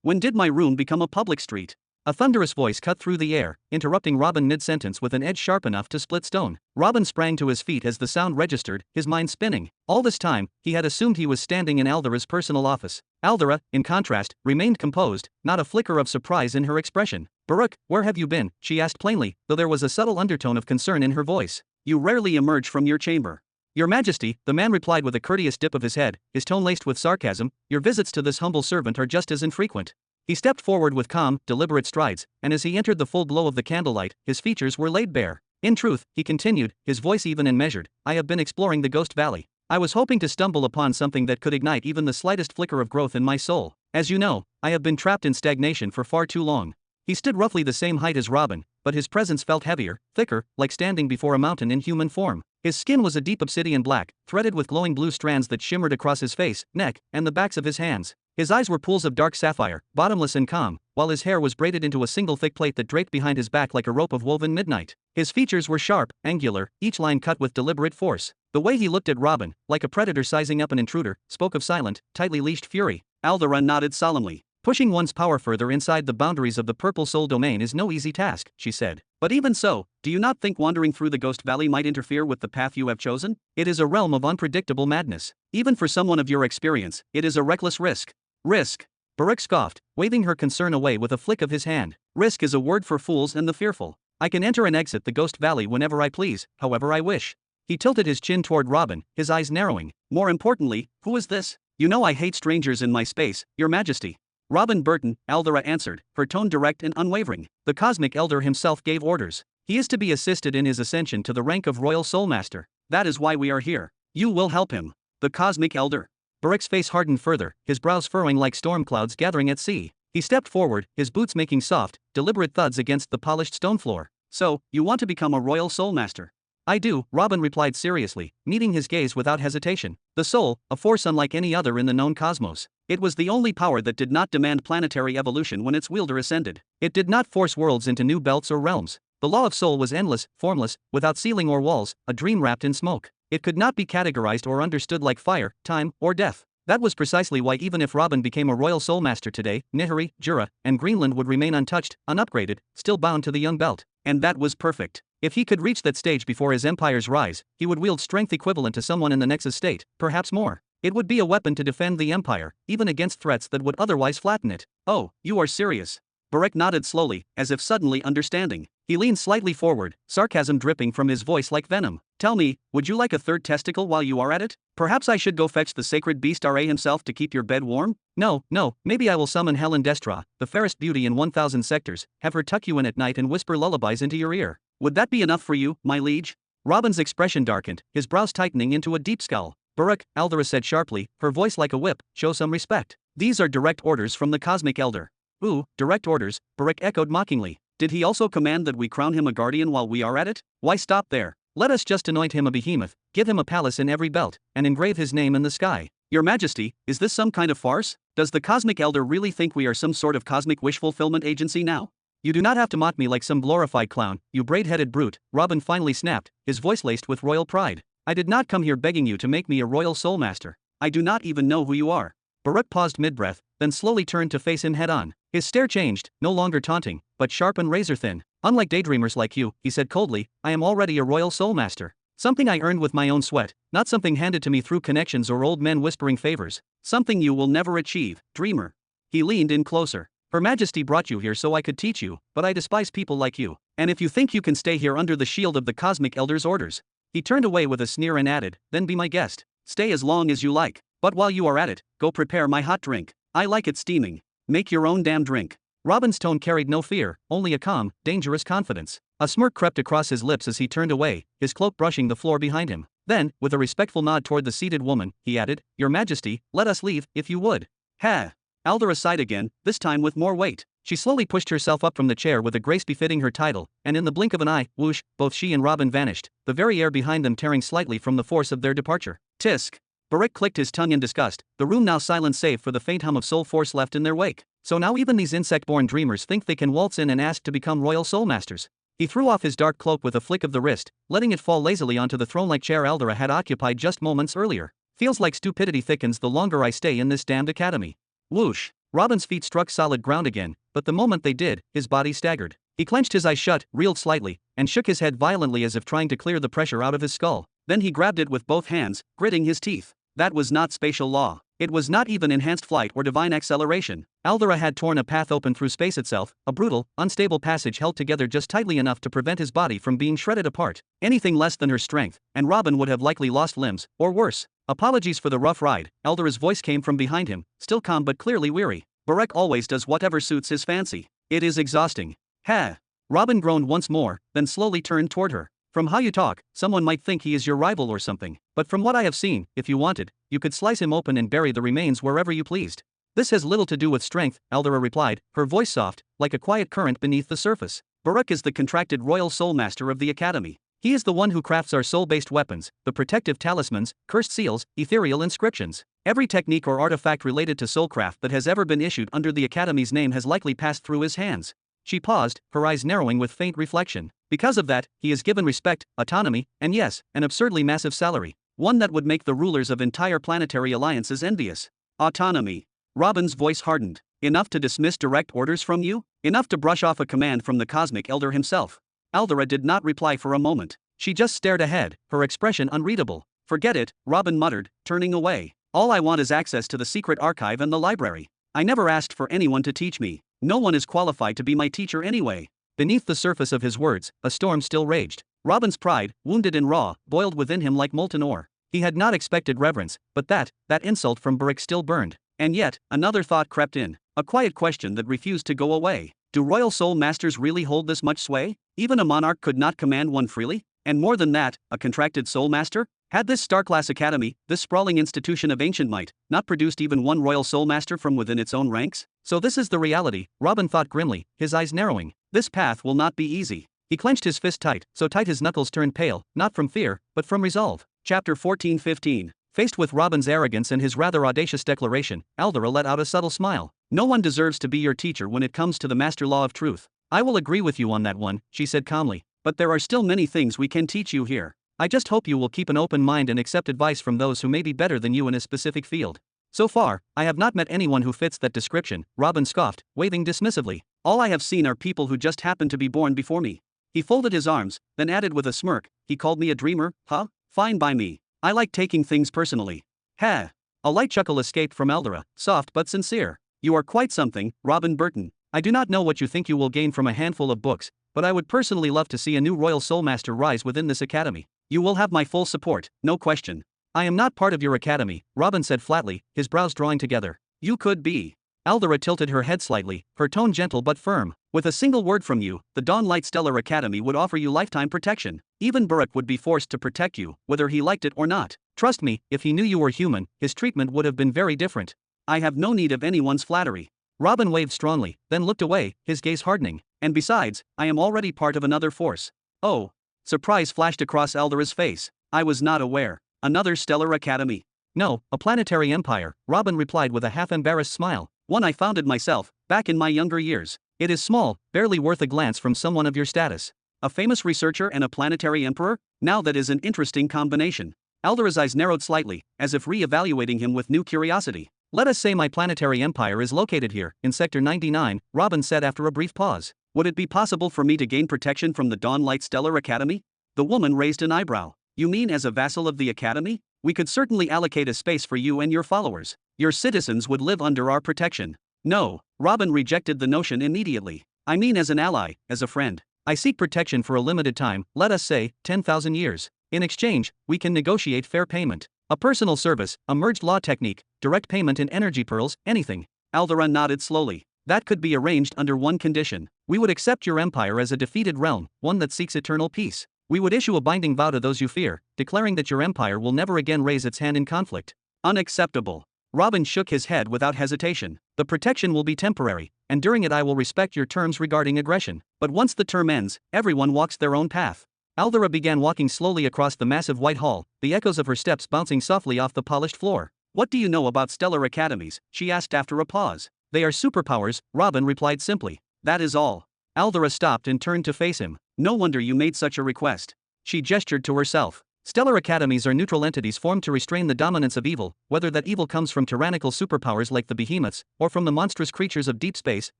When did my room become a public street? A thunderous voice cut through the air, interrupting Robin mid-sentence with an edge sharp enough to split stone. Robin sprang to his feet as the sound registered, his mind spinning. All this time, he had assumed he was standing in Aldera's personal office. Aldera, in contrast, remained composed, not a flicker of surprise in her expression. Baruch, where have you been? She asked plainly, though there was a subtle undertone of concern in her voice. You rarely emerge from your chamber. Your Majesty, the man replied with a courteous dip of his head, his tone laced with sarcasm, your visits to this humble servant are just as infrequent. He stepped forward with calm, deliberate strides, and as he entered the full glow of the candlelight, his features were laid bare. In truth, he continued, his voice even and measured, I have been exploring the Ghost Valley. I was hoping to stumble upon something that could ignite even the slightest flicker of growth in my soul. As you know, I have been trapped in stagnation for far too long. He stood roughly the same height as Robin, but his presence felt heavier, thicker, like standing before a mountain in human form. His skin was a deep obsidian black, threaded with glowing blue strands that shimmered across his face, neck, and the backs of his hands. His eyes were pools of dark sapphire, bottomless and calm, while his hair was braided into a single thick plait that draped behind his back like a rope of woven midnight. His features were sharp, angular, each line cut with deliberate force. The way he looked at Robin, like a predator sizing up an intruder, spoke of silent, tightly leashed fury. Aldera nodded solemnly. Pushing one's power further inside the boundaries of the Purple Soul domain is no easy task, she said. But even so, do you not think wandering through the Ghost Valley might interfere with the path you have chosen? It is a realm of unpredictable madness. Even for someone of your experience, it is a reckless risk. Risk. Baruch scoffed, waving her concern away with a flick of his hand. Risk is a word for fools and the fearful. I can enter and exit the Ghost Valley whenever I please, however I wish. He tilted his chin toward Robin, his eyes narrowing. More importantly, who is this? You know I hate strangers in my space, Your Majesty. Robin Burton, Aldera answered, her tone direct and unwavering. The Cosmic Elder himself gave orders. He is to be assisted in his ascension to the rank of Royal Soulmaster. That is why we are here. You will help him. The Cosmic Elder. Baruch's face hardened further, his brows furrowing like storm clouds gathering at sea. He stepped forward, his boots making soft, deliberate thuds against the polished stone floor. So, you want to become a royal soul master? I do, Robin replied seriously, meeting his gaze without hesitation. The soul, a force unlike any other in the known cosmos. It was the only power that did not demand planetary evolution when its wielder ascended. It did not force worlds into new belts or realms. The law of soul was endless, formless, without ceiling or walls, a dream wrapped in smoke. It could not be categorized or understood like fire, time, or death. That was precisely why even if Robin became a royal soul master today, Nihiri, Jura, and Greenland would remain untouched, unupgraded, still bound to the young belt. And that was perfect. If he could reach that stage before his empire's rise, he would wield strength equivalent to someone in the Nexus state, perhaps more. It would be a weapon to defend the empire, even against threats that would otherwise flatten it. Oh, you are serious? Barek nodded slowly, as if suddenly understanding. He leaned slightly forward, sarcasm dripping from his voice like venom. Tell me, would you like a third testicle while you are at it? Perhaps I should go fetch the sacred beast Ra himself to keep your bed warm? No, maybe I will summon Helen Destra, the fairest beauty in 1,000 sectors, have her tuck you in at night and whisper lullabies into your ear. Would that be enough for you, my liege? Robin's expression darkened, his brows tightening into a deep scowl. Barek, Aldera said sharply, her voice like a whip, show some respect. These are direct orders from the Cosmic Elder. Ooh, direct orders, Barek echoed mockingly. Did he also command that we crown him a guardian while we are at it? Why stop there? Let us just anoint him a behemoth, give him a palace in every belt, and engrave his name in the sky. Your Majesty, is this some kind of farce? Does the Cosmic Elder really think we are some sort of cosmic wish fulfillment agency now? You do not have to mock me like some glorified clown, you braid-headed brute, Robin finally snapped, his voice laced with royal pride. I did not come here begging you to make me a royal soul master. I do not even know who you are. Barek paused mid-breath, then slowly turned to face him head-on. His stare changed, no longer taunting, but sharp and razor-thin. Unlike daydreamers like you, he said coldly, I am already a royal soul master. Something I earned with my own sweat, not something handed to me through connections or old men whispering favors. Something you will never achieve, dreamer. He leaned in closer. Her Majesty brought you here so I could teach you, but I despise people like you. And if you think you can stay here under the shield of the Cosmic Elder's orders. He turned away with a sneer and added, then be my guest. Stay as long as you like. But while you are at it, go prepare my hot drink. I like it steaming. Make your own damn drink. Robin's tone carried no fear, only a calm, dangerous confidence. A smirk crept across his lips as he turned away, his cloak brushing the floor behind him. Then, with a respectful nod toward the seated woman, he added, Your Majesty, let us leave, if you would. Ha! Aldera sighed again, this time with more weight. She slowly pushed herself up from the chair with a grace befitting her title, and in the blink of an eye, whoosh, both she and Robin vanished, the very air behind them tearing slightly from the force of their departure. Tisk! Barek clicked his tongue in disgust, the room now silent save for the faint hum of soul force left in their wake. So now even these insect-born dreamers think they can waltz in and ask to become royal soul masters. He threw off his dark cloak with a flick of the wrist, letting it fall lazily onto the throne-like chair Aldera had occupied just moments earlier. Feels like stupidity thickens the longer I stay in this damned academy. Whoosh! Robin's feet struck solid ground again, but the moment they did, his body staggered. He clenched his eyes shut, reeled slightly, and shook his head violently as if trying to clear the pressure out of his skull. Then he grabbed it with both hands, gritting his teeth. That was not spatial law. It was not even enhanced flight or divine acceleration. Aldera had torn a path open through space itself, a brutal, unstable passage held together just tightly enough to prevent his body from being shredded apart. Anything less than her strength, and Robin would have likely lost limbs, or worse. Apologies for the rough ride, Aldera's voice came from behind him, still calm but clearly weary. Barek always does whatever suits his fancy. It is exhausting. Ha! Robin groaned once more, then slowly turned toward her. From how you talk, someone might think he is your rival or something. But from what I have seen, if you wanted, you could slice him open and bury the remains wherever you pleased. This has little to do with strength, Aldera replied, her voice soft, like a quiet current beneath the surface. Barek is the contracted royal soul master of the academy. He is the one who crafts our soul-based weapons, the protective talismans, cursed seals, ethereal inscriptions. Every technique or artifact related to soulcraft that has ever been issued under the academy's name has likely passed through his hands. She paused, her eyes narrowing with faint reflection. Because of that, he is given respect, autonomy, and yes, an absurdly massive salary. One that would make the rulers of entire planetary alliances envious. Autonomy. Robin's voice hardened. Enough to dismiss direct orders from you? Enough to brush off a command from the Cosmic Elder himself? Aldera did not reply for a moment. She just stared ahead, her expression unreadable. Forget it, Robin muttered, turning away. All I want is access to the secret archive and the library. I never asked for anyone to teach me. No one is qualified to be my teacher anyway. Beneath the surface of his words, a storm still raged. Robin's pride, wounded and raw, boiled within him like molten ore. He had not expected reverence, but that insult from Barek still burned. And yet, another thought crept in. A quiet question that refused to go away. Do royal soul masters really hold this much sway? Even a monarch could not command one freely? And more than that, a contracted soul master? Had this star-class academy, this sprawling institution of ancient might, not produced even one royal soulmaster from within its own ranks? So this is the reality, Robin thought grimly, his eyes narrowing. This path will not be easy. He clenched his fist tight, so tight his knuckles turned pale, not from fear, but from resolve. Chapter 14-15. Faced with Robin's arrogance and his rather audacious declaration, Aldera let out a subtle smile. No one deserves to be your teacher when it comes to the master law of truth. I will agree with you on that one, she said calmly, but there are still many things we can teach you here. I just hope you will keep an open mind and accept advice from those who may be better than you in a specific field. So far, I have not met anyone who fits that description, Robin scoffed, waving dismissively. All I have seen are people who just happened to be born before me. He folded his arms, then added with a smirk, he called me a dreamer, huh? Fine by me. I like taking things personally. Ha! A light chuckle escaped from Aldera, soft but sincere. You are quite something, Robin Burton. I do not know what you think you will gain from a handful of books, but I would personally love to see a new royal soulmaster rise within this academy. You will have my full support, no question. I am not part of your academy, Robin said flatly, his brows drawing together. You could be. Aldera tilted her head slightly, her tone gentle but firm. With a single word from you, the Dawnlight Stellar Academy would offer you lifetime protection. Even Burke would be forced to protect you, whether he liked it or not. Trust me, if he knew you were human, his treatment would have been very different. I have no need of anyone's flattery. Robin waved strongly, then looked away, his gaze hardening. And besides, I am already part of another force. Oh. Surprise flashed across Aldera's face. I was not aware. Another stellar academy? No, a planetary empire, Robin replied with a half-embarrassed smile. One I founded myself, back in my younger years. It is small, barely worth a glance from someone of your status. A famous researcher and a planetary emperor? Now that is an interesting combination. Aldera's eyes narrowed slightly, as if re-evaluating him with new curiosity. Let us say my planetary empire is located here, in Sector 99, Robin said after a brief pause. Would it be possible for me to gain protection from the Dawnlight Stellar Academy? The woman raised an eyebrow. You mean as a vassal of the Academy? We could certainly allocate a space for you and your followers. Your citizens would live under our protection. No, Robin rejected the notion immediately. I mean as an ally, as a friend. I seek protection for a limited time, let us say, 10,000 years. In exchange, we can negotiate fair payment. A personal service, a merged law technique, direct payment in energy pearls, anything. Aldera nodded slowly. That could be arranged under one condition. We would accept your empire as a defeated realm, one that seeks eternal peace. We would issue a binding vow to those you fear, declaring that your empire will never again raise its hand in conflict. Unacceptable. Robin shook his head without hesitation. The protection will be temporary, and during it I will respect your terms regarding aggression. But once the term ends, everyone walks their own path. Aldera began walking slowly across the massive white hall, the echoes of her steps bouncing softly off the polished floor. What do you know about stellar academies? She asked after a pause. They are superpowers, Robin replied simply. That is all. Aldera stopped and turned to face him. No wonder you made such a request. She gestured to herself. Stellar academies are neutral entities formed to restrain the dominance of evil, whether that evil comes from tyrannical superpowers like the behemoths, or from the monstrous creatures of deep space,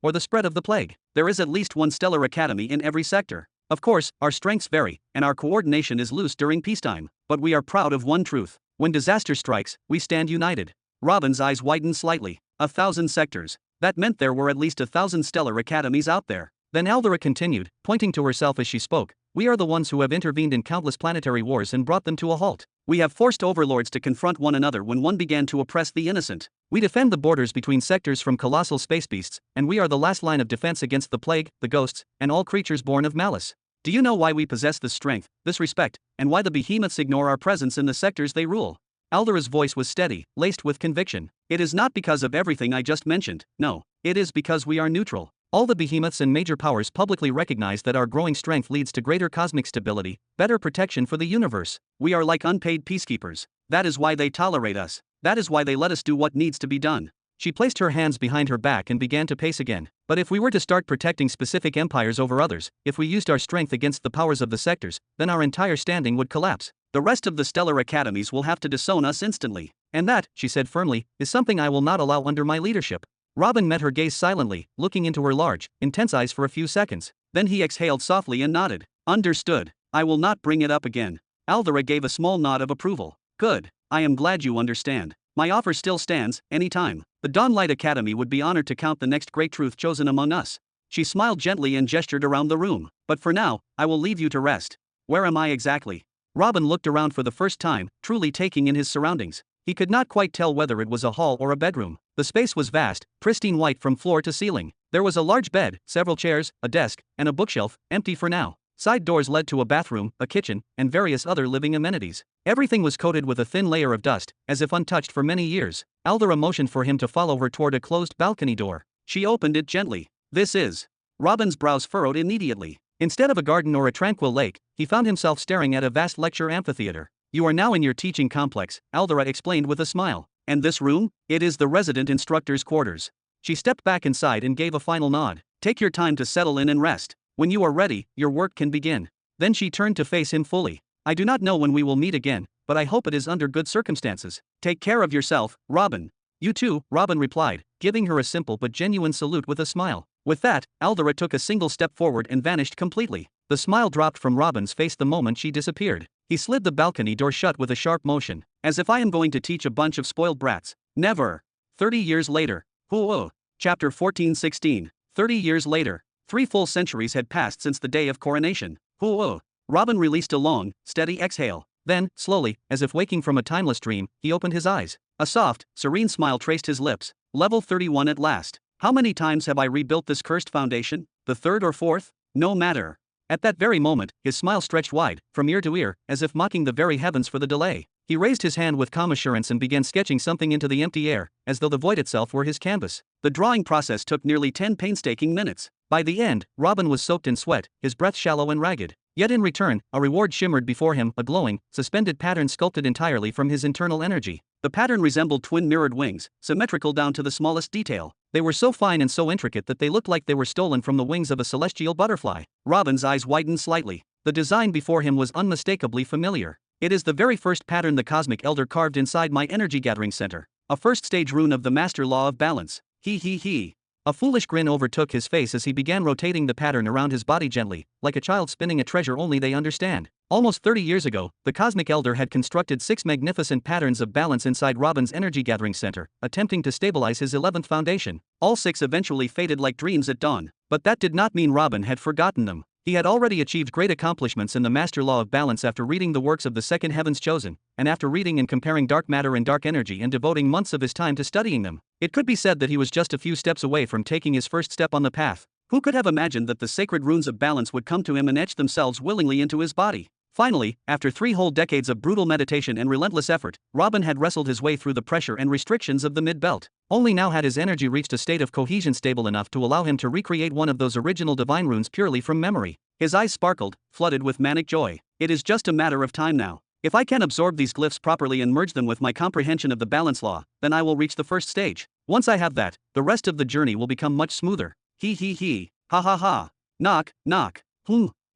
or the spread of the plague. There is at least one stellar academy in every sector. Of course, our strengths vary, and our coordination is loose during peacetime, but we are proud of one truth. When disaster strikes, we stand united. Robin's eyes widened slightly. 1,000 sectors. That meant there were at least 1,000 stellar academies out there. Then Aldera continued, pointing to herself as she spoke. We are the ones who have intervened in countless planetary wars and brought them to a halt. We have forced overlords to confront one another when one began to oppress the innocent. We defend the borders between sectors from colossal space beasts, and we are the last line of defense against the plague, the ghosts, and all creatures born of malice. Do you know why we possess this strength, this respect, and why the behemoths ignore our presence in the sectors they rule? Aldera's voice was steady, laced with conviction. It is not because of everything I just mentioned, no. It is because we are neutral. All the behemoths and major powers publicly recognize that our growing strength leads to greater cosmic stability, better protection for the universe. We are like unpaid peacekeepers. That is why they tolerate us. That is why they let us do what needs to be done. She placed her hands behind her back and began to pace again. But if we were to start protecting specific empires over others, if we used our strength against the powers of the sectors, then our entire standing would collapse. The rest of the stellar academies will have to disown us instantly. And that, she said firmly, is something I will not allow under my leadership. Robin met her gaze silently, looking into her large, intense eyes for a few seconds. Then he exhaled softly and nodded. Understood. I will not bring it up again. Aldera gave a small nod of approval. Good. I am glad you understand. My offer still stands, any time. The Dawnlight Academy would be honored to count the next great truth chosen among us. She smiled gently and gestured around the room. But for now, I will leave you to rest. Where am I exactly? Robin looked around for the first time, truly taking in his surroundings. He could not quite tell whether it was a hall or a bedroom. The space was vast, pristine white from floor to ceiling. There was a large bed, several chairs, a desk, and a bookshelf, empty for now. Side doors led to a bathroom, a kitchen, and various other living amenities. Everything was coated with a thin layer of dust, as if untouched for many years. Aldera motioned for him to follow her toward a closed balcony door. She opened it gently. This is. Robin's brows furrowed immediately. Instead of a garden or a tranquil lake, he found himself staring at a vast lecture amphitheater. You are now in your teaching complex, Aldera explained with a smile. And this room? It is the resident instructor's quarters. She stepped back inside and gave a final nod. Take your time to settle in and rest. When you are ready, your work can begin. Then she turned to face him fully. I do not know when we will meet again, but I hope it is under good circumstances. Take care of yourself, Robin. You too, Robin replied, giving her a simple but genuine salute with a smile. With that, Aldera took a single step forward and vanished completely. The smile dropped from Robin's face the moment she disappeared. He slid the balcony door shut with a sharp motion. As if I am going to teach a bunch of spoiled brats. Never. 30 years later. Whoa. Chapter 14:16. 30 years later. 3 full centuries had passed since the day of coronation. Whoa. Robin released a long, steady exhale. Then, slowly, as if waking from a timeless dream, he opened his eyes. A soft, serene smile traced his lips. Level 31 at last. How many times have I rebuilt this cursed foundation? The third or fourth? No matter. At that very moment, his smile stretched wide, from ear to ear, as if mocking the very heavens for the delay. He raised his hand with calm assurance and began sketching something into the empty air, as though the void itself were his canvas. The drawing process took nearly 10 painstaking minutes. By the end, Robin was soaked in sweat, his breath shallow and ragged. Yet in return, a reward shimmered before him, a glowing, suspended pattern sculpted entirely from his internal energy. The pattern resembled twin mirrored wings, symmetrical down to the smallest detail. They were so fine and so intricate that they looked like they were stolen from the wings of a celestial butterfly. Robin's eyes widened slightly. The design before him was unmistakably familiar. It is the very first pattern the Cosmic Elder carved inside my energy gathering center. A first stage rune of the Master Law of Balance. He. A foolish grin overtook his face as he began rotating the pattern around his body gently, like a child spinning a treasure only they understand. Almost 30 years ago, the Cosmic Elder had constructed 6 magnificent patterns of balance inside Robin's energy gathering center, attempting to stabilize his 11th foundation. All 6 eventually faded like dreams at dawn. But that did not mean Robin had forgotten them. He had already achieved great accomplishments in the Master Law of Balance after reading the works of the Second Heavens Chosen, and after reading and comparing dark matter and dark energy and devoting months of his time to studying them. It could be said that he was just a few steps away from taking his first step on the path. Who could have imagined that the sacred runes of balance would come to him and etch themselves willingly into his body? Finally, after 3 whole decades of brutal meditation and relentless effort, Robin had wrestled his way through the pressure and restrictions of the mid-belt. Only now had his energy reached a state of cohesion stable enough to allow him to recreate one of those original divine runes purely from memory. His eyes sparkled, flooded with manic joy. It is just a matter of time now. If I can absorb these glyphs properly and merge them with my comprehension of the balance law, then I will reach the first stage. Once I have that, the rest of the journey will become much smoother. He. Ha ha ha. Knock.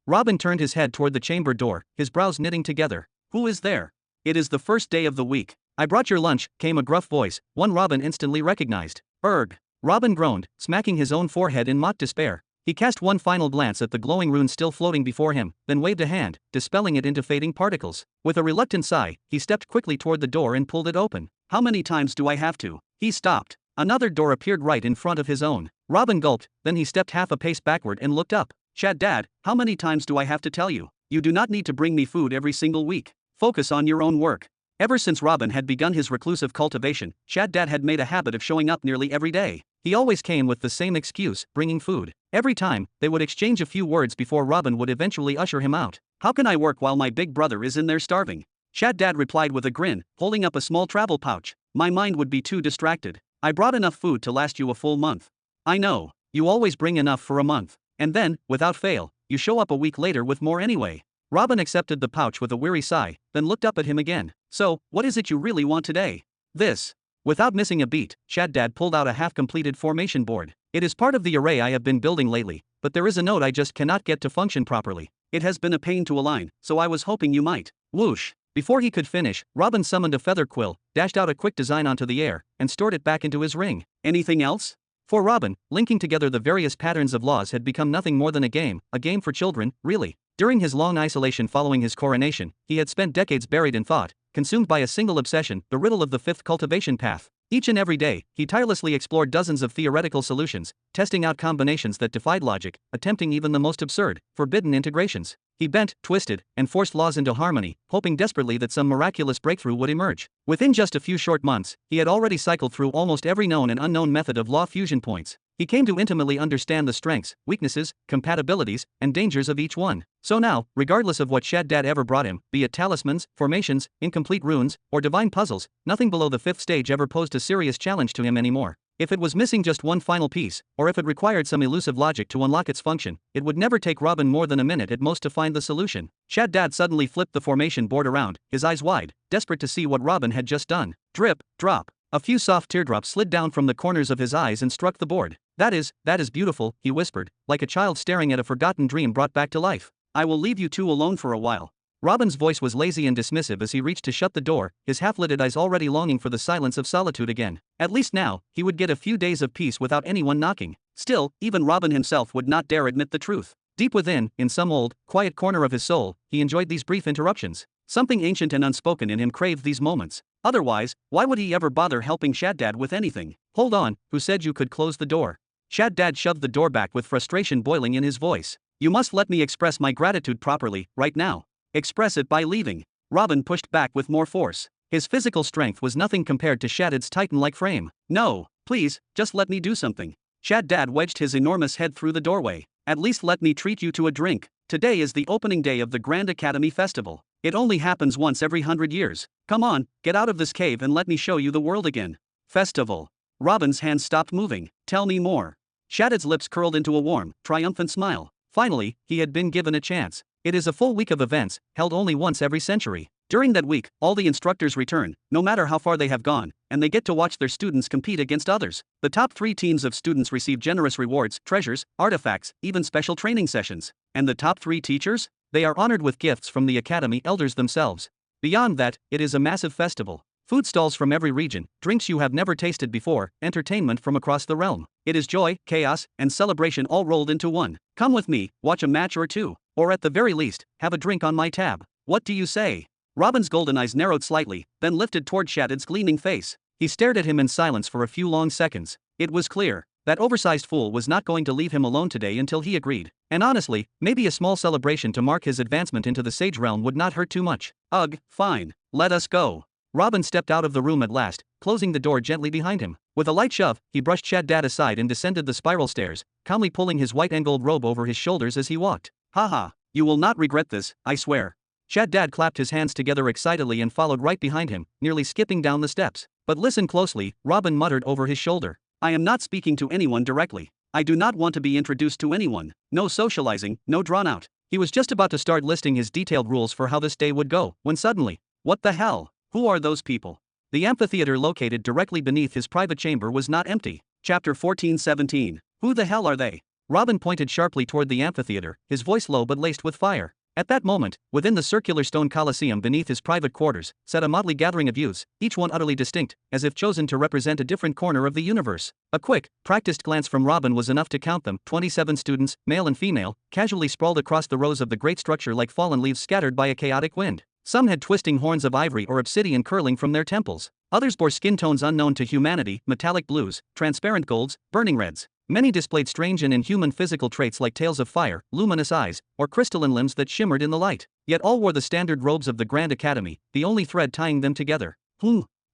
Robin turned his head toward the chamber door, his brows knitting together. Who is there? It is the first day of the week. I brought your lunch, came a gruff voice, one Robin instantly recognized. Erg. Robin groaned, smacking his own forehead in mock despair. He cast one final glance at the glowing rune still floating before him, then waved a hand, dispelling it into fading particles. With a reluctant sigh, he stepped quickly toward the door and pulled it open. How many times do I have to? He stopped. Another door appeared right in front of his own. Robin gulped, then he stepped half a pace backward and looked up. Dad, how many times do I have to tell you? You do not need to bring me food every single week. Focus on your own work. Ever since Robin had begun his reclusive cultivation, Dad had made a habit of showing up nearly every day. He always came with the same excuse, bringing food. Every time, they would exchange a few words before Robin would eventually usher him out. How can I work while my big brother is in there starving? Dad replied with a grin, holding up a small travel pouch. My mind would be too distracted. I brought enough food to last you a full month. I know. You always bring enough for a month. And then, without fail, you show up a week later with more anyway. Robin accepted the pouch with a weary sigh, then looked up at him again. So, what is it you really want today? This. Without missing a beat, Dad pulled out a half-completed formation board. It is part of the array I have been building lately, but there is a node I just cannot get to function properly. It has been a pain to align, so I was hoping you might. Whoosh. Before he could finish, Robin summoned a feather quill, dashed out a quick design onto the air, and stored it back into his ring. Anything else? For Robin, linking together the various patterns of laws had become nothing more than a game for children, really. During his long isolation following his coronation, he had spent decades buried in thought, consumed by a single obsession, the riddle of the 5th cultivation path. Each and every day, he tirelessly explored dozens of theoretical solutions, testing out combinations that defied logic, attempting even the most absurd, forbidden integrations. He bent, twisted, and forced laws into harmony, hoping desperately that some miraculous breakthrough would emerge. Within just a few short months, he had already cycled through almost every known and unknown method of law fusion points. He came to intimately understand the strengths, weaknesses, compatibilities, and dangers of each one. So now, regardless of what Shaddad ever brought him, be it talismans, formations, incomplete runes, or divine puzzles, nothing below the 5th stage ever posed a serious challenge to him anymore. If it was missing just one final piece, or if it required some elusive logic to unlock its function, it would never take Robin more than a minute at most to find the solution. Shaddad suddenly flipped the formation board around, his eyes wide, desperate to see what Robin had just done. Drip, drop. A few soft teardrops slid down from the corners of his eyes and struck the board. That is beautiful, he whispered, like a child staring at a forgotten dream brought back to life. I will leave you two alone for a while. Robin's voice was lazy and dismissive as he reached to shut the door, his half-lidded eyes already longing for the silence of solitude again. At least now, he would get a few days of peace without anyone knocking. Still, even Robin himself would not dare admit the truth. Deep within, in some old, quiet corner of his soul, he enjoyed these brief interruptions. Something ancient and unspoken in him craved these moments. Otherwise, why would he ever bother helping Shaddad with anything? Hold on, who said you could close the door? Shaddad shoved the door back with frustration boiling in his voice. You must let me express my gratitude properly, right now. Express it by leaving. Robin pushed back with more force. His physical strength was nothing compared to Shaddad's titan-like frame. No, please, just let me do something. Shaddad wedged his enormous head through the doorway. At least let me treat you to a drink. Today is the opening day of the Grand Academy Festival. It only happens once every 100 years. Come on, get out of this cave and let me show you the world again. Festival. Robin's hands stopped moving. Tell me more. Shaddad's lips curled into a warm, triumphant smile. Finally, he had been given a chance. It is a full week of events, held only once every century. During that week, all the instructors return, no matter how far they have gone, and they get to watch their students compete against others. The top 3 teams of students receive generous rewards, treasures, artifacts, even special training sessions. And the top 3 teachers? They are honored with gifts from the academy elders themselves. Beyond that, it is a massive festival. Food stalls from every region, drinks you have never tasted before, entertainment from across the realm. It is joy, chaos, and celebration all rolled into one. Come with me, watch a match or two, or at the very least, have a drink on my tab. What do you say? Robin's golden eyes narrowed slightly, then lifted toward Shaddad's gleaming face. He stared at him in silence for a few long seconds. It was clear. That oversized fool was not going to leave him alone today until he agreed. And honestly, maybe a small celebration to mark his advancement into the sage realm would not hurt too much. Ugh, fine. Let us go. Robin stepped out of the room at last, closing the door gently behind him. With a light shove, he brushed Shaddad aside and descended the spiral stairs, calmly pulling his white and gold robe over his shoulders as he walked. Haha, you will not regret this, I swear. Shaddad clapped his hands together excitedly and followed right behind him, nearly skipping down the steps. But listen closely, Robin muttered over his shoulder. I am not speaking to anyone directly. I do not want to be introduced to anyone. No socializing, no drawn out. He was just about to start listing his detailed rules for how this day would go, when suddenly, what the hell? Who are those people? The amphitheater located directly beneath his private chamber was not empty. Chapter 14:17. Who the hell are they? Robin pointed sharply toward the amphitheater, his voice low but laced with fire. At that moment, within the circular stone coliseum beneath his private quarters, sat a motley gathering of youths, each one utterly distinct, as if chosen to represent a different corner of the universe. A quick, practiced glance from Robin was enough to count them, 27 students, male and female, casually sprawled across the rows of the great structure like fallen leaves scattered by a chaotic wind. Some had twisting horns of ivory or obsidian curling from their temples. Others bore skin tones unknown to humanity, metallic blues, transparent golds, burning reds. Many displayed strange and inhuman physical traits like tails of fire, luminous eyes, or crystalline limbs that shimmered in the light. Yet all wore the standard robes of the Grand Academy, the only thread tying them together.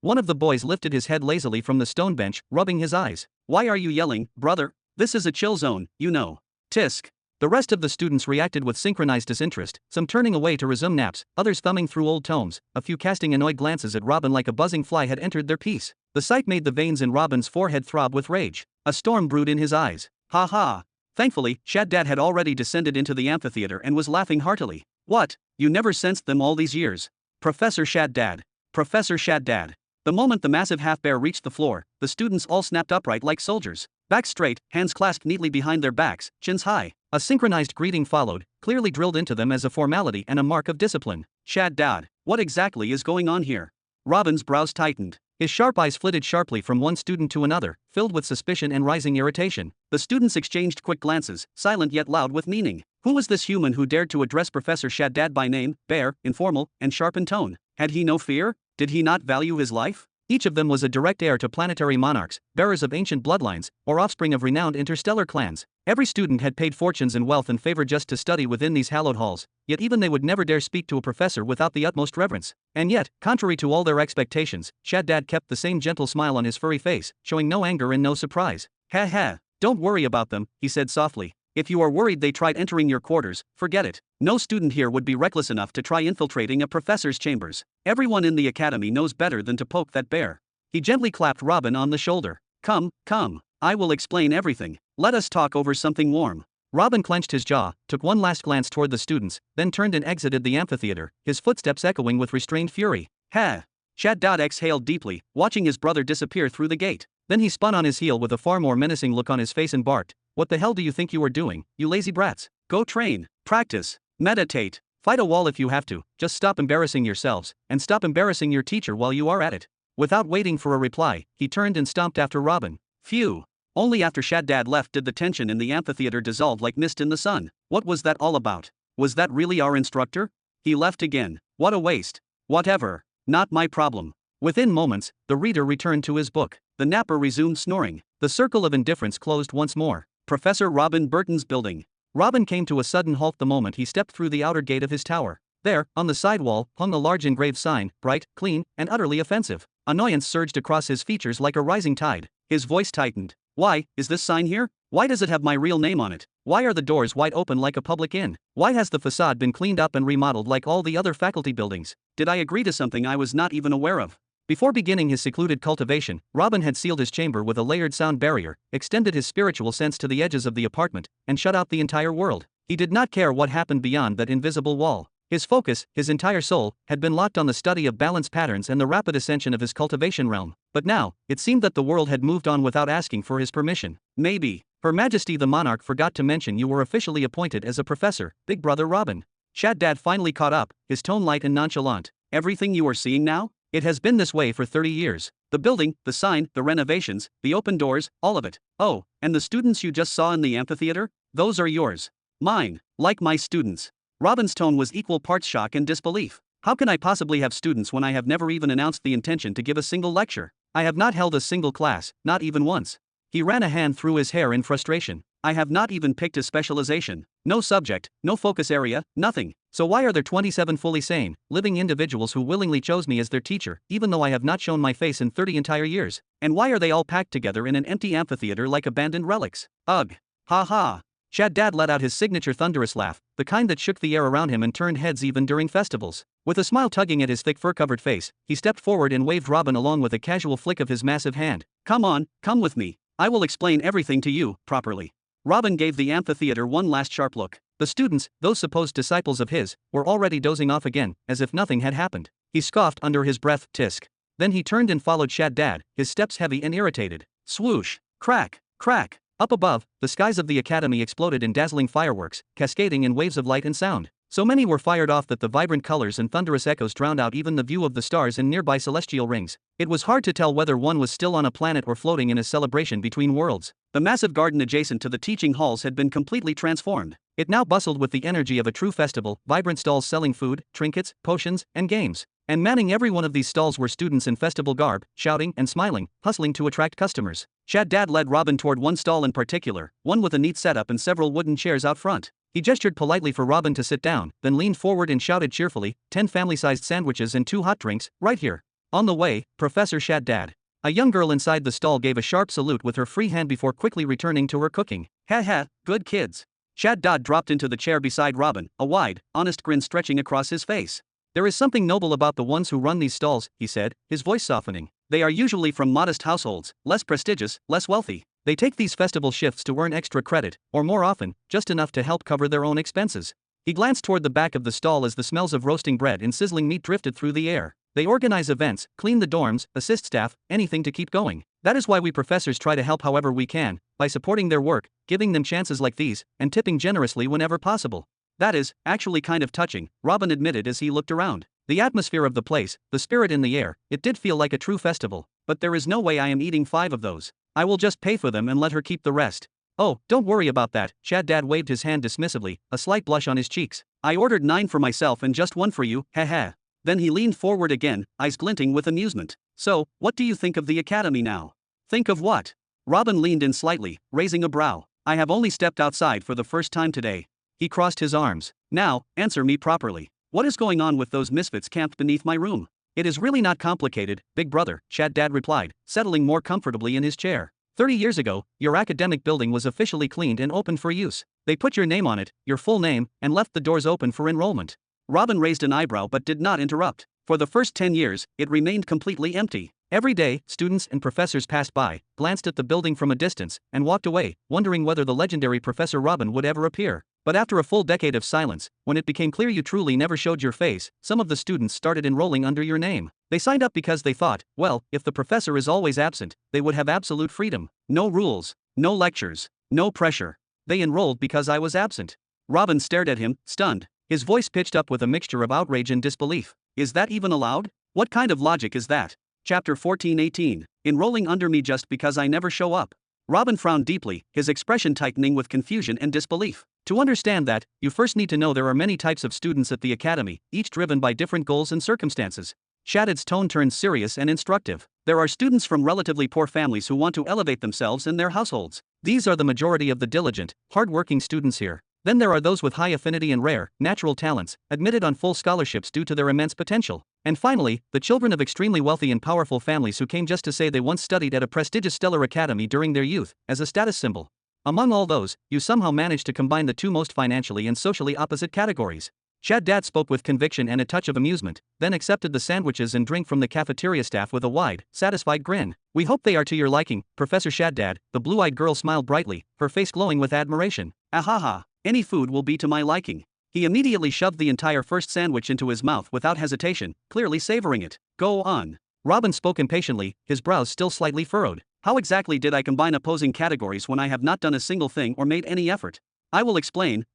One of the boys lifted his head lazily from the stone bench, rubbing his eyes. Why are you yelling, brother? This is a chill zone, you know. Tisk. The rest of the students reacted with synchronized disinterest, some turning away to resume naps, others thumbing through old tomes, a few casting annoyed glances at Robin like a buzzing fly had entered their piece. The sight made the veins in Robin's forehead throb with rage. A storm brewed in his eyes. Ha ha. Thankfully, Shaddad had already descended into the amphitheater and was laughing heartily. What? You never sensed them all these years? Professor Shaddad. Professor Shaddad. The moment the massive half-bear reached the floor, the students all snapped upright like soldiers. Back straight, hands clasped neatly behind their backs, chins high. A synchronized greeting followed, clearly drilled into them as a formality and a mark of discipline. Shaddad, what exactly is going on here? Robin's brows tightened. His sharp eyes flitted sharply from one student to another, filled with suspicion and rising irritation. The students exchanged quick glances, silent yet loud with meaning. Who was this human who dared to address Professor Shaddad by name, bare, informal, and sharp in tone? Had he no fear? Did he not value his life? Each of them was a direct heir to planetary monarchs, bearers of ancient bloodlines, or offspring of renowned interstellar clans. Every student had paid fortunes in wealth and favor just to study within these hallowed halls, yet even they would never dare speak to a professor without the utmost reverence. And yet, contrary to all their expectations, Shaddad kept the same gentle smile on his furry face, showing no anger and no surprise. Ha ha. Don't worry about them, he said softly. If you are worried they tried entering your quarters, forget it. No student here would be reckless enough to try infiltrating a professor's chambers. Everyone in the academy knows better than to poke that bear. He gently clapped Robin on the shoulder. Come, come. I will explain everything. Let us talk over something warm. Robin clenched his jaw, took one last glance toward the students, then turned and exited the amphitheater, his footsteps echoing with restrained fury. Ha! Shaddad exhaled deeply, watching his brother disappear through the gate. Then he spun on his heel with a far more menacing look on his face and barked, "What the hell do you think you are doing, you lazy brats? Go train, practice, meditate, fight a wall if you have to, just stop embarrassing yourselves, and stop embarrassing your teacher while you are at it." Without waiting for a reply, he turned and stomped after Robin. Phew! Only after Shaddad left did the tension in the amphitheater dissolve like mist in the sun. What was that all about? Was that really our instructor? He left again. What a waste. Whatever. Not my problem. Within moments, the reader returned to his book. The napper resumed snoring. The circle of indifference closed once more. Professor Robin Burton's building. Robin came to a sudden halt the moment he stepped through the outer gate of his tower. There, on the side wall, hung a large engraved sign, bright, clean, and utterly offensive. Annoyance surged across his features like a rising tide. His voice tightened. Why is this sign here? Why does it have my real name on it? Why are the doors wide open like a public inn? Why has the facade been cleaned up and remodeled like all the other faculty buildings? Did I agree to something I was not even aware of? Before beginning his secluded cultivation, Robin had sealed his chamber with a layered sound barrier, extended his spiritual sense to the edges of the apartment, and shut out the entire world. He did not care what happened beyond that invisible wall. His focus, his entire soul, had been locked on the study of balance patterns and the rapid ascension of his cultivation realm. But now, it seemed that the world had moved on without asking for his permission. Maybe Her Majesty the Monarch forgot to mention you were officially appointed as a professor, Big Brother Robin. Shaddad finally caught up, his tone light and nonchalant. Everything you are seeing now? It has been this way for 30 years. The building, the sign, the renovations, the open doors, all of it. Oh, and the students you just saw in the amphitheater? Those are yours. Mine. Like my students. Robin's tone was equal parts shock and disbelief. How can I possibly have students when I have never even announced the intention to give a single lecture? I have not held a single class, not even once. He ran a hand through his hair in frustration. I have not even picked a specialization. No subject, no focus area, nothing. So why are there 27 fully sane, living individuals who willingly chose me as their teacher, even though I have not shown my face in 30 entire years? And why are they all packed together in an empty amphitheater like abandoned relics? Ugh. Ha ha. Shaddad let out his signature thunderous laugh, the kind that shook the air around him and turned heads even during festivals. With a smile tugging at his thick fur-covered face, he stepped forward and waved Robin along with a casual flick of his massive hand. Come on, come with me. I will explain everything to you, properly. Robin gave the amphitheater one last sharp look. The students, those supposed disciples of his, were already dozing off again, as if nothing had happened. He scoffed under his breath, tisk. Then he turned and followed Shaddad, his steps heavy and irritated. Swoosh, crack, crack. Up above, the skies of the academy exploded in dazzling fireworks, cascading in waves of light and sound. So many were fired off that the vibrant colors and thunderous echoes drowned out even the view of the stars and nearby celestial rings. It was hard to tell whether one was still on a planet or floating in a celebration between worlds. The massive garden adjacent to the teaching halls had been completely transformed. It now bustled with the energy of a true festival, vibrant stalls selling food, trinkets, potions, and games. And manning every one of these stalls were students in festival garb, shouting and smiling, hustling to attract customers. Shaddad led Robin toward one stall in particular, one with a neat setup and several wooden chairs out front. He gestured politely for Robin to sit down, then leaned forward and shouted cheerfully, 10 family-sized sandwiches and 2 hot drinks, right here. On the way, Professor Shaddad. A young girl inside the stall gave a sharp salute with her free hand before quickly returning to her cooking. Ha ha, good kids. Shaddad dropped into the chair beside Robin, a wide, honest grin stretching across his face. There is something noble about the ones who run these stalls, he said, his voice softening. They are usually from modest households, less prestigious, less wealthy. They take these festival shifts to earn extra credit, or more often, just enough to help cover their own expenses. He glanced toward the back of the stall as the smells of roasting bread and sizzling meat drifted through the air. They organize events, clean the dorms, assist staff, anything to keep going. That is why we professors try to help however we can, by supporting their work, giving them chances like these, and tipping generously whenever possible. That is, actually kind of touching, Robin admitted as he looked around. The atmosphere of the place, the spirit in the air, it did feel like a true festival. But there is no way I am eating 5 of those. I will just pay for them and let her keep the rest. Oh, don't worry about that, Shaddad waved his hand dismissively, a slight blush on his cheeks. I ordered 9 for myself and just 1 for you, ha ha. Then he leaned forward again, eyes glinting with amusement. So, what do you think of the academy now? Think of what? Robin leaned in slightly, raising a brow. I have only stepped outside for the first time today. He crossed his arms. Now, answer me properly. What is going on with those misfits camped beneath my room? It is really not complicated, Big Brother, Shaddad replied, settling more comfortably in his chair. 30 years ago, your academic building was officially cleaned and opened for use. They put your name on it, your full name, and left the doors open for enrollment. Robin raised an eyebrow but did not interrupt. For the first 10 years, it remained completely empty. Every day, students and professors passed by, glanced at the building from a distance, and walked away, wondering whether the legendary Professor Robin would ever appear. But after a full decade of silence, when it became clear you truly never showed your face, some of the students started enrolling under your name. They signed up because they thought, well, if the professor is always absent, they would have absolute freedom. No rules, no lectures, no pressure. They enrolled because I was absent. Robin stared at him, stunned. His voice pitched up with a mixture of outrage and disbelief. Is that even allowed? What kind of logic is that? Chapter 14:18. Enrolling under me just because I never show up. Robin frowned deeply, his expression tightening with confusion and disbelief. To understand that, you first need to know there are many types of students at the academy, each driven by different goals and circumstances. Shaddad's tone turned serious and instructive. There are students from relatively poor families who want to elevate themselves and their households. These are the majority of the diligent, hard-working students here. Then there are those with high affinity and rare, natural talents, admitted on full scholarships due to their immense potential. And finally, the children of extremely wealthy and powerful families who came just to say they once studied at a prestigious stellar academy during their youth, as a status symbol. Among all those, you somehow managed to combine the two most financially and socially opposite categories. Shaddad spoke with conviction and a touch of amusement, then accepted the sandwiches and drink from the cafeteria staff with a wide, satisfied grin. We hope they are to your liking, Professor Shaddad. The blue-eyed girl smiled brightly, her face glowing with admiration. Ahaha, any food will be to my liking. He immediately shoved the entire first sandwich into his mouth without hesitation, clearly savoring it. Go on. Robin spoke impatiently, his brows still slightly furrowed. How exactly did I combine opposing categories when I have not done a single thing or made any effort? I will explain.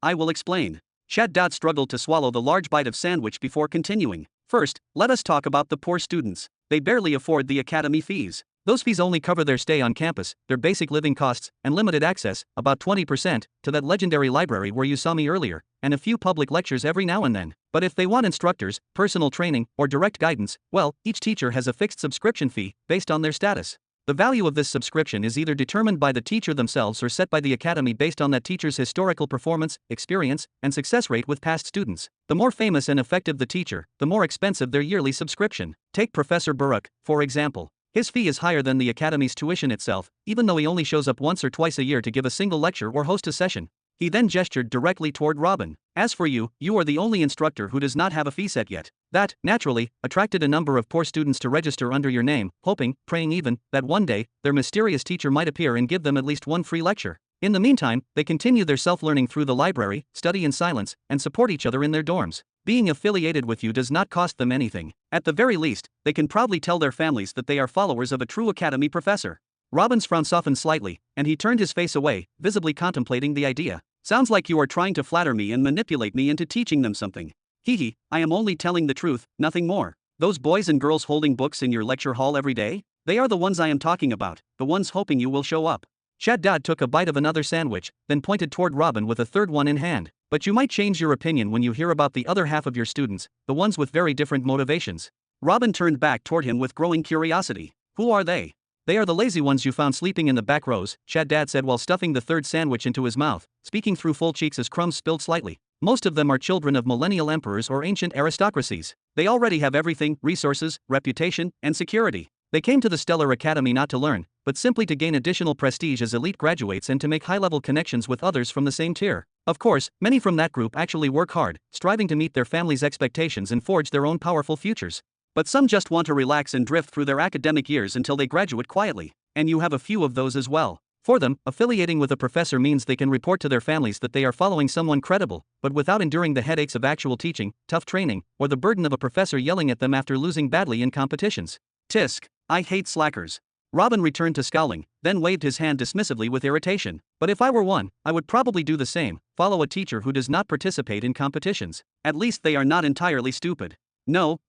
Shaddad struggled to swallow the large bite of sandwich before continuing. First, let us talk about the poor students. They barely afford the academy fees. Those fees only cover their stay on campus, their basic living costs, and limited access, about 20%, to that legendary library where you saw me earlier, and a few public lectures every now and then. But if they want instructors, personal training, or direct guidance, well, each teacher has a fixed subscription fee, based on their status. The value of this subscription is either determined by the teacher themselves or set by the academy based on that teacher's historical performance, experience, and success rate with past students. The more famous and effective the teacher, the more expensive their yearly subscription. Take Professor Baruch, for example. His fee is higher than the academy's tuition itself, even though he only shows up once or twice a year to give a single lecture or host a session. He then gestured directly toward Robin. As for you, you are the only instructor who does not have a fee set yet. That, naturally, attracted a number of poor students to register under your name, hoping, praying even, that one day, their mysterious teacher might appear and give them at least one free lecture. In the meantime, they continue their self-learning through the library, study in silence, and support each other in their dorms. Being affiliated with you does not cost them anything. At the very least, they can proudly tell their families that they are followers of a true academy professor. Robin's frown softened slightly, and he turned his face away, visibly contemplating the idea. Sounds like you are trying to flatter me and manipulate me into teaching them something. Hee, I am only telling the truth, nothing more. Those boys and girls holding books in your lecture hall every day? They are the ones I am talking about, the ones hoping you will show up. Shaddad took a bite of another sandwich, then pointed toward Robin with a third one in hand. But you might change your opinion when you hear about the other half of your students, the ones with very different motivations. Robin turned back toward him with growing curiosity. Who are they? They are the lazy ones you found sleeping in the back rows, Shaddad said while stuffing the third sandwich into his mouth, speaking through full cheeks as crumbs spilled slightly. Most of them are children of millennial emperors or ancient aristocracies. They already have everything, resources, reputation, and security. They came to the Stellar Academy not to learn, but simply to gain additional prestige as elite graduates and to make high-level connections with others from the same tier. Of course, many from that group actually work hard, striving to meet their families' expectations and forge their own powerful futures. But some just want to relax and drift through their academic years until they graduate quietly. And you have a few of those as well. For them, affiliating with a professor means they can report to their families that they are following someone credible, but without enduring the headaches of actual teaching, tough training, or the burden of a professor yelling at them after losing badly in competitions. Tisk. I hate slackers. Robin returned to scowling, then waved his hand dismissively with irritation. But if I were one, I would probably do the same, follow a teacher who does not participate in competitions. At least they are not entirely stupid. No,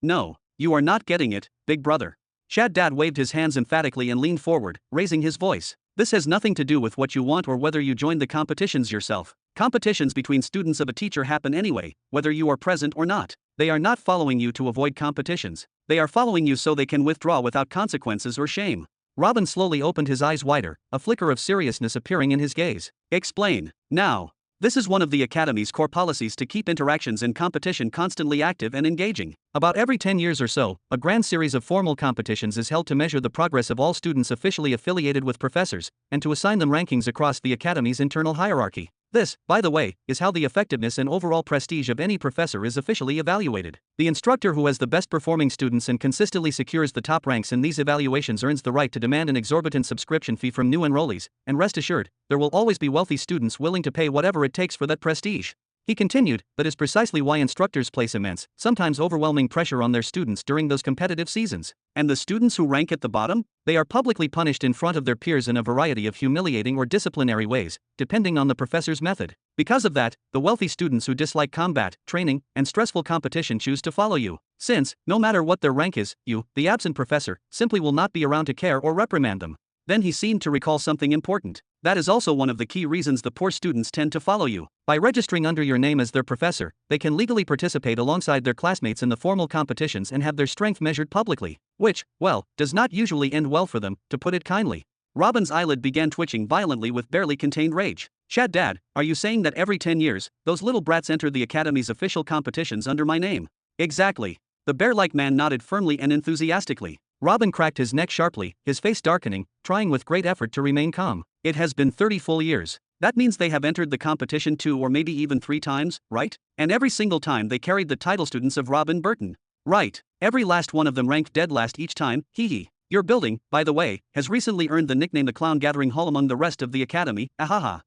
you are not getting it, big brother. Shaddad waved his hands emphatically and leaned forward, raising his voice. This has nothing to do with what you want or whether you join the competitions yourself. Competitions between students of a teacher happen anyway, whether you are present or not. They are not following you to avoid competitions. They are following you so they can withdraw without consequences or shame. Robin slowly opened his eyes wider, a flicker of seriousness appearing in his gaze. Explain, now. This is one of the Academy's core policies to keep interactions and competition constantly active and engaging. About every 10 years or so, a grand series of formal competitions is held to measure the progress of all students officially affiliated with professors, and to assign them rankings across the Academy's internal hierarchy. This, by the way, is how the effectiveness and overall prestige of any professor is officially evaluated. The instructor who has the best performing students and consistently secures the top ranks in these evaluations earns the right to demand an exorbitant subscription fee from new enrollees, and rest assured, there will always be wealthy students willing to pay whatever it takes for that prestige. He continued, that is precisely why instructors place immense, sometimes overwhelming pressure on their students during those competitive seasons. And the students who rank at the bottom? They are publicly punished in front of their peers in a variety of humiliating or disciplinary ways, depending on the professor's method. Because of that, the wealthy students who dislike combat, training, and stressful competition choose to follow you. Since, no matter what their rank is, you, the absent professor, simply will not be around to care or reprimand them. Then he seemed to recall something important. That is also one of the key reasons the poor students tend to follow you. By registering under your name as their professor, they can legally participate alongside their classmates in the formal competitions and have their strength measured publicly. Which, well, does not usually end well for them, to put it kindly. Robin's eyelid began twitching violently with barely contained rage. Dad, are you saying that every 10 years, those little brats enter the Academy's official competitions under my name? Exactly. The bear-like man nodded firmly and enthusiastically. Robin cracked his neck sharply, his face darkening, trying with great effort to remain calm. It has been 30 full years. That means they have entered the competition 2 or maybe even 3 times, right? And every single time they carried the title students of Robin Burton. Right. Every last one of them ranked dead last each time, hee hee. Your building, by the way, has recently earned the nickname the Clown Gathering Hall among the rest of the Academy, ahaha.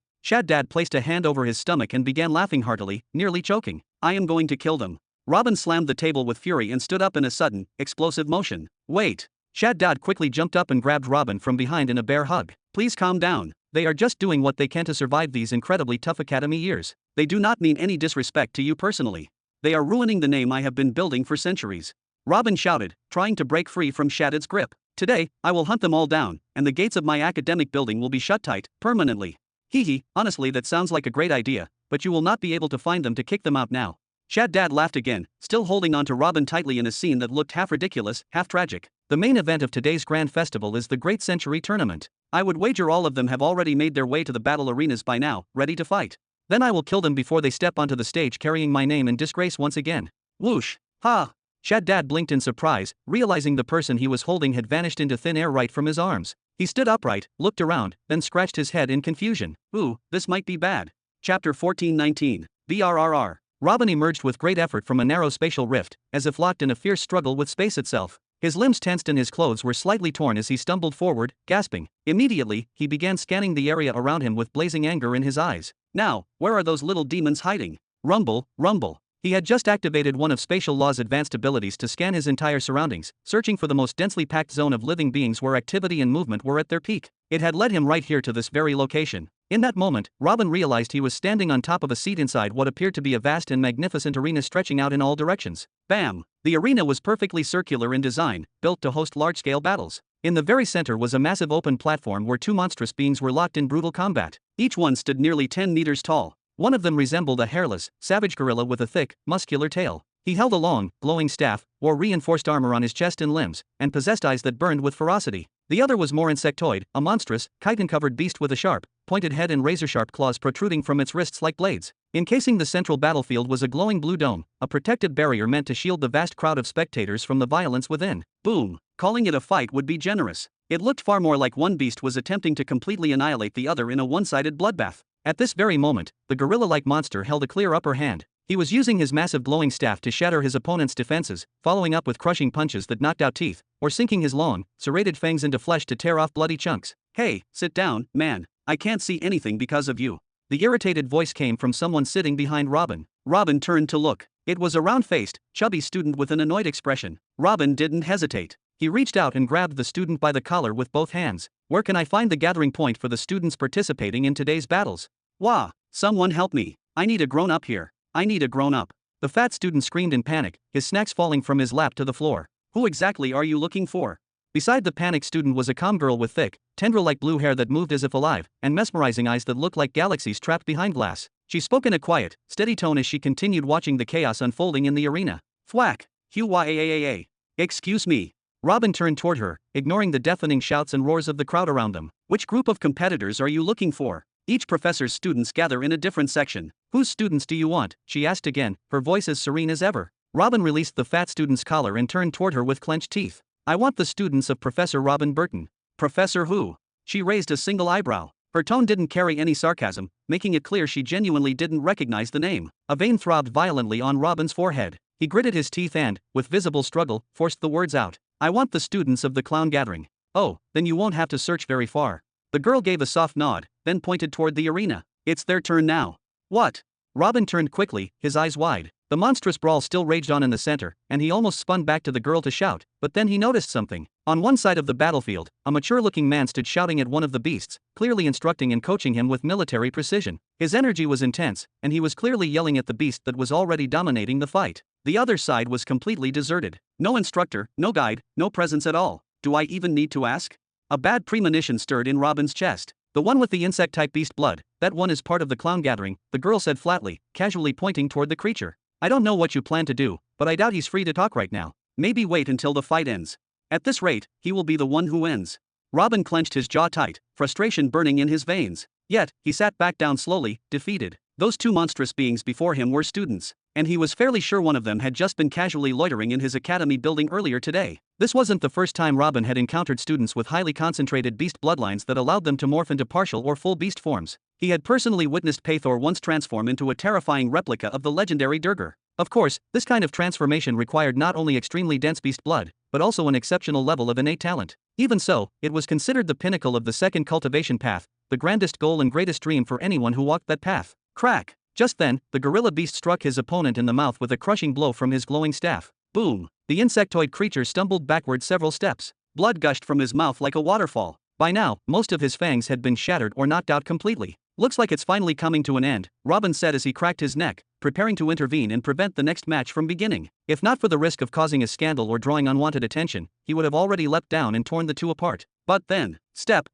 Dad placed a hand over his stomach and began laughing heartily, nearly choking. I am going to kill them. Robin slammed the table with fury and stood up in a sudden, explosive motion. Wait. Dad quickly jumped up and grabbed Robin from behind in a bear hug. Please calm down. They are just doing what they can to survive these incredibly tough Academy years. They do not mean any disrespect to you personally. They are ruining the name I have been building for centuries. Robin shouted, trying to break free from Shadid's grip. Today, I will hunt them all down, and the gates of my academic building will be shut tight, permanently. Hee hee, honestly that sounds like a great idea, but you will not be able to find them to kick them out now. Dad laughed again, still holding on to Robin tightly in a scene that looked half ridiculous, half tragic. The main event of today's grand festival is the Great Century Tournament. I would wager all of them have already made their way to the battle arenas by now, ready to fight. Then I will kill them before they step onto the stage carrying my name in disgrace once again. Whoosh! Ha! Dad blinked in surprise, realizing the person he was holding had vanished into thin air right from his arms. He stood upright, looked around, then scratched his head in confusion. Ooh, this might be bad. Chapter 14:19. BRRR. Robin emerged with great effort from a narrow spatial rift, as if locked in a fierce struggle with space itself. His limbs tensed and his clothes were slightly torn as he stumbled forward, gasping. Immediately, he began scanning the area around him with blazing anger in his eyes. Now, where are those little demons hiding? Rumble, rumble. He had just activated one of Spatial Law's advanced abilities to scan his entire surroundings, searching for the most densely packed zone of living beings where activity and movement were at their peak. It had led him right here to this very location. In that moment, Robin realized he was standing on top of a seat inside what appeared to be a vast and magnificent arena stretching out in all directions. Bam! The arena was perfectly circular in design, built to host large-scale battles. In the very center was a massive open platform where 2 monstrous beings were locked in brutal combat. Each one stood nearly 10 meters tall. One of them resembled a hairless, savage gorilla with a thick, muscular tail. He held a long, glowing staff, wore reinforced armor on his chest and limbs, and possessed eyes that burned with ferocity. The other was more insectoid, a monstrous, chitin-covered beast with a sharp, pointed head and razor-sharp claws protruding from its wrists like blades. Encasing the central battlefield was a glowing blue dome, a protective barrier meant to shield the vast crowd of spectators from the violence within. Boom! Calling it a fight would be generous. It looked far more like one beast was attempting to completely annihilate the other in a one-sided bloodbath. At this very moment, the gorilla-like monster held a clear upper hand. He was using his massive glowing staff to shatter his opponent's defenses, following up with crushing punches that knocked out teeth, or sinking his long, serrated fangs into flesh to tear off bloody chunks. Hey, sit down, man. I can't see anything because of you. The irritated voice came from someone sitting behind Robin. Robin turned to look. It was a round-faced, chubby student with an annoyed expression. Robin didn't hesitate. He reached out and grabbed the student by the collar with both hands. Where can I find the gathering point for the students participating in today's battles? Wah! Someone help me. I need a grown-up here. I need a grown-up. The fat student screamed in panic, his snacks falling from his lap to the floor. Who exactly are you looking for? Beside the panicked student was a calm girl with thick, tendril-like blue hair that moved as if alive, and mesmerizing eyes that looked like galaxies trapped behind glass. She spoke in a quiet, steady tone as she continued watching the chaos unfolding in the arena. Thwack! Hua-a-a-a-a. Excuse me. Robin turned toward her, ignoring the deafening shouts and roars of the crowd around them. Which group of competitors are you looking for? Each professor's students gather in a different section. Whose students do you want? She asked again, her voice as serene as ever. Robin released the fat student's collar and turned toward her with clenched teeth. I want the students of Professor Robin Burton. Professor who? She raised a single eyebrow. Her tone didn't carry any sarcasm, making it clear she genuinely didn't recognize the name. A vein throbbed violently on Robin's forehead. He gritted his teeth and, with visible struggle, forced the words out. I want the students of the clown gathering. Oh, then you won't have to search very far. The girl gave a soft nod, then pointed toward the arena. It's their turn now. What? Robin turned quickly, his eyes wide. The monstrous brawl still raged on in the center, and he almost spun back to the girl to shout, but then he noticed something. On one side of the battlefield, a mature-looking man stood shouting at one of the beasts, clearly instructing and coaching him with military precision. His energy was intense, and he was clearly yelling at the beast that was already dominating the fight. The other side was completely deserted. No instructor, no guide, no presence at all. Do I even need to ask? A bad premonition stirred in Robin's chest. The one with the insect-type beast blood, that one is part of the clown gathering, the girl said flatly, casually pointing toward the creature. I don't know what you plan to do, but I doubt he's free to talk right now. Maybe wait until the fight ends. At this rate, he will be the one who wins. Robin clenched his jaw tight, frustration burning in his veins. Yet, he sat back down slowly, defeated. Those two monstrous beings before him were students, and he was fairly sure one of them had just been casually loitering in his academy building earlier today. This wasn't the first time Robin had encountered students with highly concentrated beast bloodlines that allowed them to morph into partial or full beast forms. He had personally witnessed Pathor once transform into a terrifying replica of the legendary Durgar. Of course, this kind of transformation required not only extremely dense beast blood, but also an exceptional level of innate talent. Even so, it was considered the pinnacle of the second cultivation path, the grandest goal and greatest dream for anyone who walked that path. Crack! Just then, the gorilla beast struck his opponent in the mouth with a crushing blow from his glowing staff. Boom! The insectoid creature stumbled backward several steps. Blood gushed from his mouth like a waterfall. By now, most of his fangs had been shattered or knocked out completely. Looks like it's finally coming to an end, Robin said as he cracked his neck, preparing to intervene and prevent the next match from beginning. If not for the risk of causing a scandal or drawing unwanted attention, he would have already leapt down and torn the two apart. But then, step.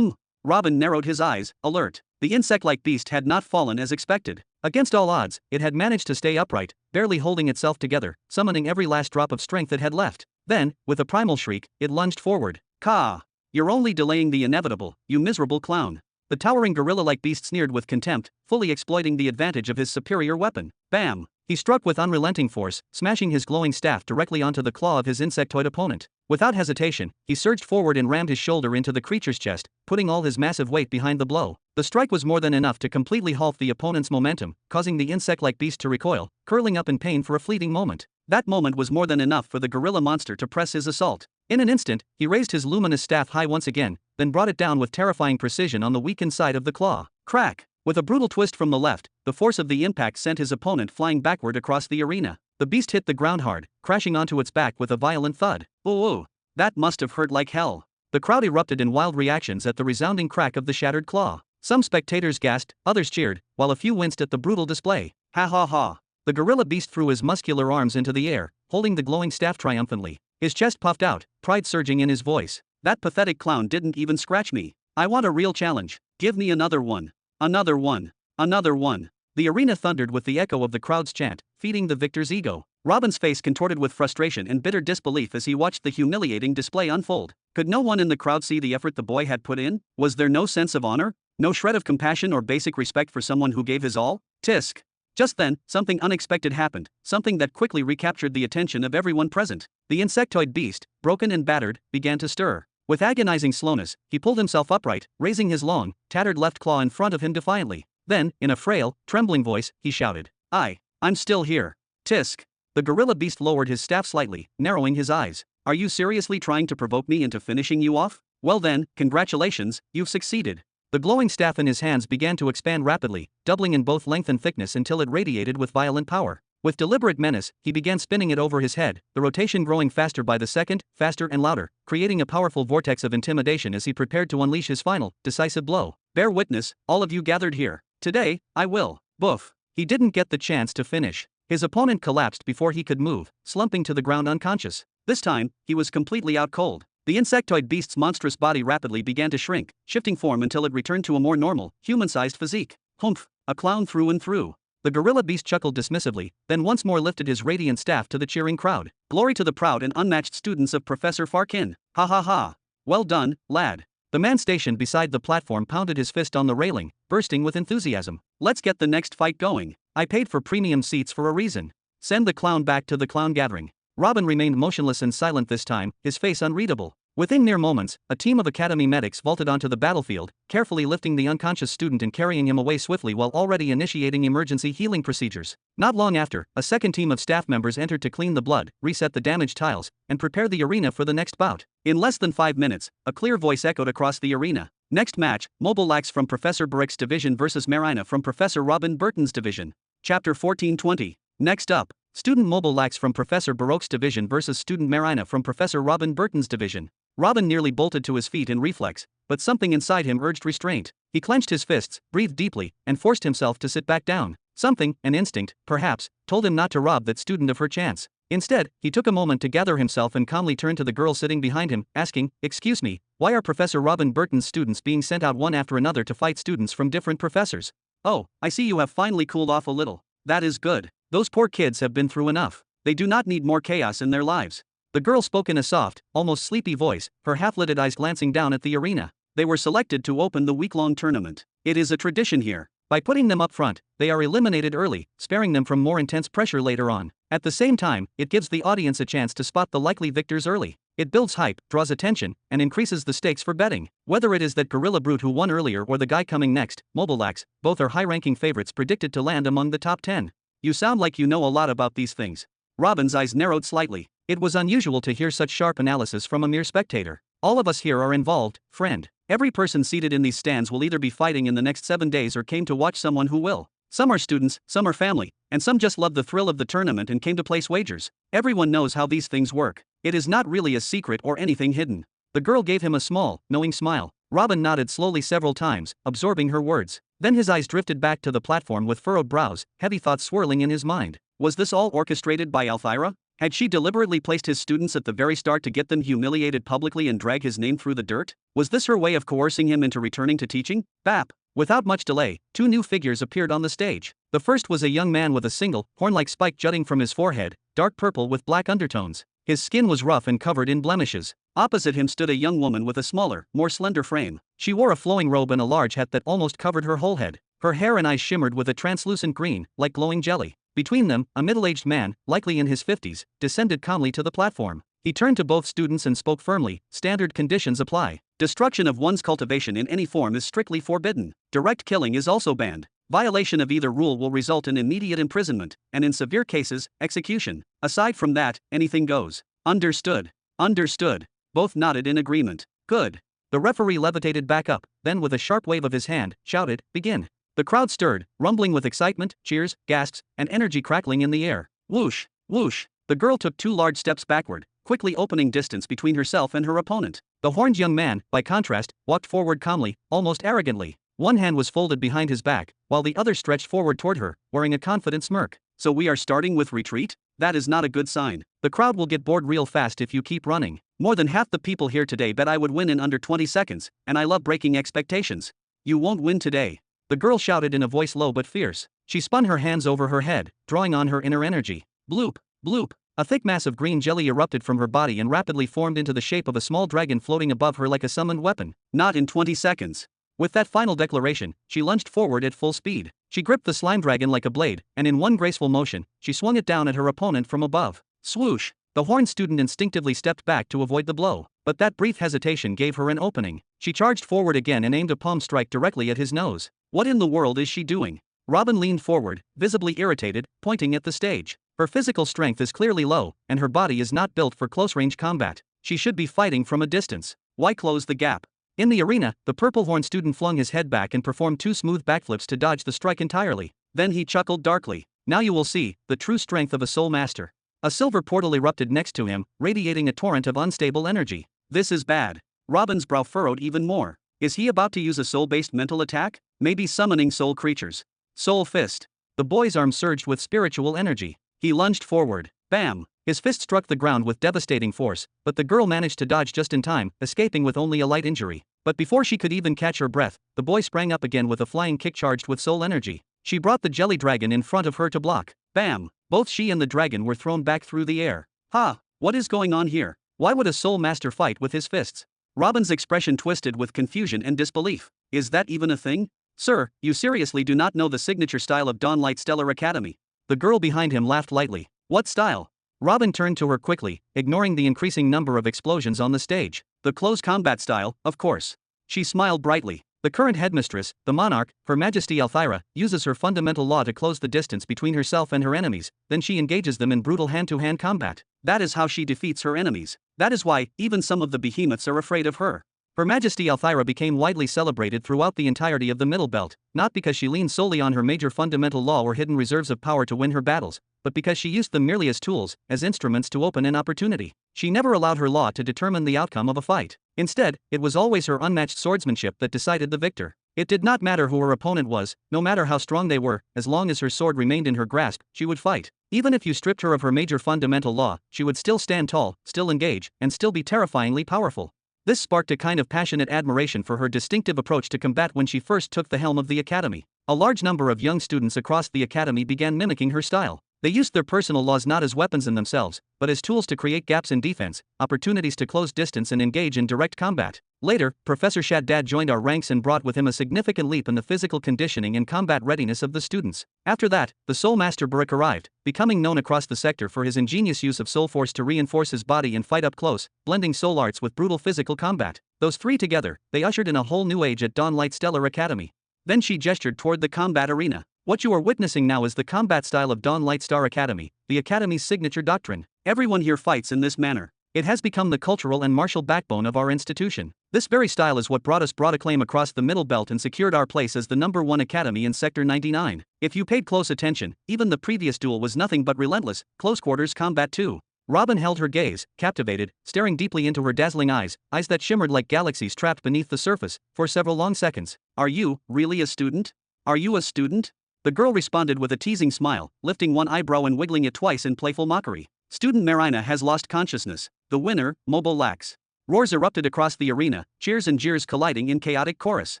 Robin narrowed his eyes, alert. The insect-like beast had not fallen as expected. Against all odds, it had managed to stay upright, barely holding itself together, summoning every last drop of strength it had left. Then, with a primal shriek, it lunged forward. Caw! You're only delaying the inevitable, you miserable clown. The towering gorilla-like beast sneered with contempt, fully exploiting the advantage of his superior weapon. Bam! He struck with unrelenting force, smashing his glowing staff directly onto the claw of his insectoid opponent. Without hesitation, he surged forward and rammed his shoulder into the creature's chest, putting all his massive weight behind the blow. The strike was more than enough to completely halt the opponent's momentum, causing the insect-like beast to recoil, curling up in pain for a fleeting moment. That moment was more than enough for the gorilla monster to press his assault. In an instant, he raised his luminous staff high once again, then brought it down with terrifying precision on the weakened side of the claw. Crack! With a brutal twist from the left, the force of the impact sent his opponent flying backward across the arena. The beast hit the ground hard, crashing onto its back with a violent thud. Ooh! That must have hurt like hell. The crowd erupted in wild reactions at the resounding crack of the shattered claw. Some spectators gasped, others cheered, while a few winced at the brutal display. Ha ha ha! The gorilla beast threw his muscular arms into the air, holding the glowing staff triumphantly. His chest puffed out, pride surging in his voice. That pathetic clown didn't even scratch me. I want a real challenge. Give me another one. Another one. Another one. The arena thundered with the echo of the crowd's chant, feeding the victor's ego. Robin's face contorted with frustration and bitter disbelief as he watched the humiliating display unfold. Could no one in the crowd see the effort the boy had put in? Was there no sense of honor? No shred of compassion or basic respect for someone who gave his all? Tisk. Just then, something unexpected happened, something that quickly recaptured the attention of everyone present. The insectoid beast, broken and battered, began to stir. With agonizing slowness, he pulled himself upright, raising his long, tattered left claw in front of him defiantly. Then, in a frail, trembling voice, he shouted, I'm still here. Tisk. The gorilla beast lowered his staff slightly, narrowing his eyes. Are you seriously trying to provoke me into finishing you off? Well then, congratulations, you've succeeded. The glowing staff in his hands began to expand rapidly, doubling in both length and thickness until it radiated with violent power. With deliberate menace, he began spinning it over his head, the rotation growing faster by the second, faster and louder, creating a powerful vortex of intimidation as he prepared to unleash his final, decisive blow. Bear witness, all of you gathered here. Today, I will. Boof. He didn't get the chance to finish. His opponent collapsed before he could move, slumping to the ground unconscious. This time, he was completely out cold. The insectoid beast's monstrous body rapidly began to shrink, shifting form until it returned to a more normal, human-sized physique. Humph, a clown through and through. The gorilla beast chuckled dismissively, then once more lifted his radiant staff to the cheering crowd. Glory to the proud and unmatched students of Professor Farkin. Ha ha ha. Well done, lad. The man stationed beside the platform pounded his fist on the railing, bursting with enthusiasm. Let's get the next fight going. I paid for premium seats for a reason. Send the clown back to the clown gathering. Robin remained motionless and silent this time, his face unreadable. Within mere moments, a team of Academy medics vaulted onto the battlefield, carefully lifting the unconscious student and carrying him away swiftly while already initiating emergency healing procedures. Not long after, a second team of staff members entered to clean the blood, reset the damaged tiles, and prepare the arena for the next bout. In less than 5 minutes, a clear voice echoed across the arena. Next match, Mobile Lax from Professor Barick's division versus Marina from Professor Robin Burton's division. Chapter 1420. Next up, Student Mobile Lax from Professor Baroque's division versus Student Marina from Professor Robin Burton's division. Robin nearly bolted to his feet in reflex, but something inside him urged restraint. He clenched his fists, breathed deeply, and forced himself to sit back down. Something, an instinct, perhaps, told him not to rob that student of her chance. Instead, he took a moment to gather himself and calmly turned to the girl sitting behind him, asking, "Excuse me, why are Professor Robin Burton's students being sent out one after another to fight students from different professors?" "Oh, I see you have finally cooled off a little. That is good. Those poor kids have been through enough. They do not need more chaos in their lives." The girl spoke in a soft, almost sleepy voice, her half-lidded eyes glancing down at the arena. They were selected to open the week-long tournament. It is a tradition here. By putting them up front, they are eliminated early, sparing them from more intense pressure later on. At the same time, it gives the audience a chance to spot the likely victors early. It builds hype, draws attention, and increases the stakes for betting. Whether it is that Gorilla Brute who won earlier or the guy coming next, Mobile Lax, both are high-ranking favorites predicted to land among the top 10. You sound like you know a lot about these things. Robin's eyes narrowed slightly. It was unusual to hear such sharp analysis from a mere spectator. All of us here are involved, friend. Every person seated in these stands will either be fighting in the next 7 days or came to watch someone who will. Some are students, some are family, and some just love the thrill of the tournament and came to place wagers. Everyone knows how these things work. It is not really a secret or anything hidden. The girl gave him a small, knowing smile. Robin nodded slowly several times, absorbing her words. Then his eyes drifted back to the platform with furrowed brows, heavy thoughts swirling in his mind. Was this all orchestrated by Althira? Had she deliberately placed his students at the very start to get them humiliated publicly and drag his name through the dirt? Was this her way of coercing him into returning to teaching? Bap! Without much delay, 2 new figures appeared on the stage. The first was a young man with a single, horn-like spike jutting from his forehead, dark purple with black undertones. His skin was rough and covered in blemishes. Opposite him stood a young woman with a smaller, more slender frame. She wore a flowing robe and a large hat that almost covered her whole head. Her hair and eyes shimmered with a translucent green, like glowing jelly. Between them, a middle-aged man, likely in his 50s, descended calmly to the platform. He turned to both students and spoke firmly. Standard conditions apply. Destruction of one's cultivation in any form is strictly forbidden. Direct killing is also banned. Violation of either rule will result in immediate imprisonment, and in severe cases, execution. Aside from that, anything goes. Understood. Understood. Both nodded in agreement. Good. The referee levitated back up, then with a sharp wave of his hand, shouted, "Begin." The crowd stirred, rumbling with excitement, cheers, gasps, and energy crackling in the air. Whoosh, whoosh. The girl took 2 large steps backward, quickly opening distance between herself and her opponent. The horned young man, by contrast, walked forward calmly, almost arrogantly. One hand was folded behind his back, while the other stretched forward toward her, wearing a confident smirk. So we are starting with retreat? That is not a good sign. The crowd will get bored real fast if you keep running. More than half the people here today bet I would win in under 20 seconds, and I love breaking expectations. You won't win today. The girl shouted in a voice low but fierce. She spun her hands over her head, drawing on her inner energy. Bloop, bloop. A thick mass of green jelly erupted from her body and rapidly formed into the shape of a small dragon floating above her like a summoned weapon. Not in 20 seconds. With that final declaration, she lunged forward at full speed. She gripped the slime dragon like a blade, and in one graceful motion, she swung it down at her opponent from above. Swoosh! The horned student instinctively stepped back to avoid the blow, but that brief hesitation gave her an opening. She charged forward again and aimed a palm strike directly at his nose. What in the world is she doing? Robin leaned forward, visibly irritated, pointing at the stage. Her physical strength is clearly low, and her body is not built for close-range combat. She should be fighting from a distance. Why close the gap? In the arena, the purple-horned student flung his head back and performed 2 smooth backflips to dodge the strike entirely. Then he chuckled darkly. Now you will see the true strength of a soul master. A silver portal erupted next to him, radiating a torrent of unstable energy. This is bad. Robin's brow furrowed even more. Is he about to use a soul-based mental attack? Maybe summoning soul creatures. Soul fist. The boy's arm surged with spiritual energy. He lunged forward. Bam! His fist struck the ground with devastating force, but the girl managed to dodge just in time, escaping with only a light injury. But before she could even catch her breath, the boy sprang up again with a flying kick charged with soul energy. She brought the jelly dragon in front of her to block. Bam! Both she and the dragon were thrown back through the air. Ha! What is going on here? Why would a soul master fight with his fists? Robin's expression twisted with confusion and disbelief. Is that even a thing? Sir, you seriously do not know the signature style of Dawnlight Stellar Academy? The girl behind him laughed lightly. What style? Robin turned to her quickly, ignoring the increasing number of explosions on the stage. The close combat style, of course. She smiled brightly. The current headmistress, the monarch, Her Majesty Althira, uses her fundamental law to close the distance between herself and her enemies, then she engages them in brutal hand-to-hand combat. That is how she defeats her enemies. That is why, even some of the behemoths are afraid of her. Her Majesty Althira became widely celebrated throughout the entirety of the Middle Belt, not because she leaned solely on her major fundamental law or hidden reserves of power to win her battles, but because she used them merely as tools, as instruments to open an opportunity. She never allowed her law to determine the outcome of a fight. Instead, it was always her unmatched swordsmanship that decided the victor. It did not matter who her opponent was, no matter how strong they were, as long as her sword remained in her grasp, she would fight. Even if you stripped her of her major fundamental law, she would still stand tall, still engage, and still be terrifyingly powerful. This sparked a kind of passionate admiration for her distinctive approach to combat when she first took the helm of the academy. A large number of young students across the academy began mimicking her style. They used their personal laws not as weapons in themselves, but as tools to create gaps in defense, opportunities to close distance and engage in direct combat. Later, Professor Shaddad joined our ranks and brought with him a significant leap in the physical conditioning and combat readiness of the students. After that, the Soul Master Barak arrived, becoming known across the sector for his ingenious use of soul force to reinforce his body and fight up close, blending soul arts with brutal physical combat. Those three together, they ushered in a whole new age at Dawnlight Stellar Academy. Then she gestured toward the combat arena. What you are witnessing now is the combat style of Dawnlight Star Academy, the Academy's signature doctrine. Everyone here fights in this manner. It has become the cultural and martial backbone of our institution. This very style is what brought us broad acclaim across the Middle Belt and secured our place as the #1 academy in Sector 99. If you paid close attention, even the previous duel was nothing but relentless, close-quarters combat too. Robin held her gaze, captivated, staring deeply into her dazzling eyes that shimmered like galaxies trapped beneath the surface, for several long seconds. Are you, really a student? Are you a student? The girl responded with a teasing smile, lifting one eyebrow and wiggling it twice in playful mockery. Student Marina has lost consciousness. The winner, Mobile Lax. Roars erupted across the arena, cheers and jeers colliding in chaotic chorus.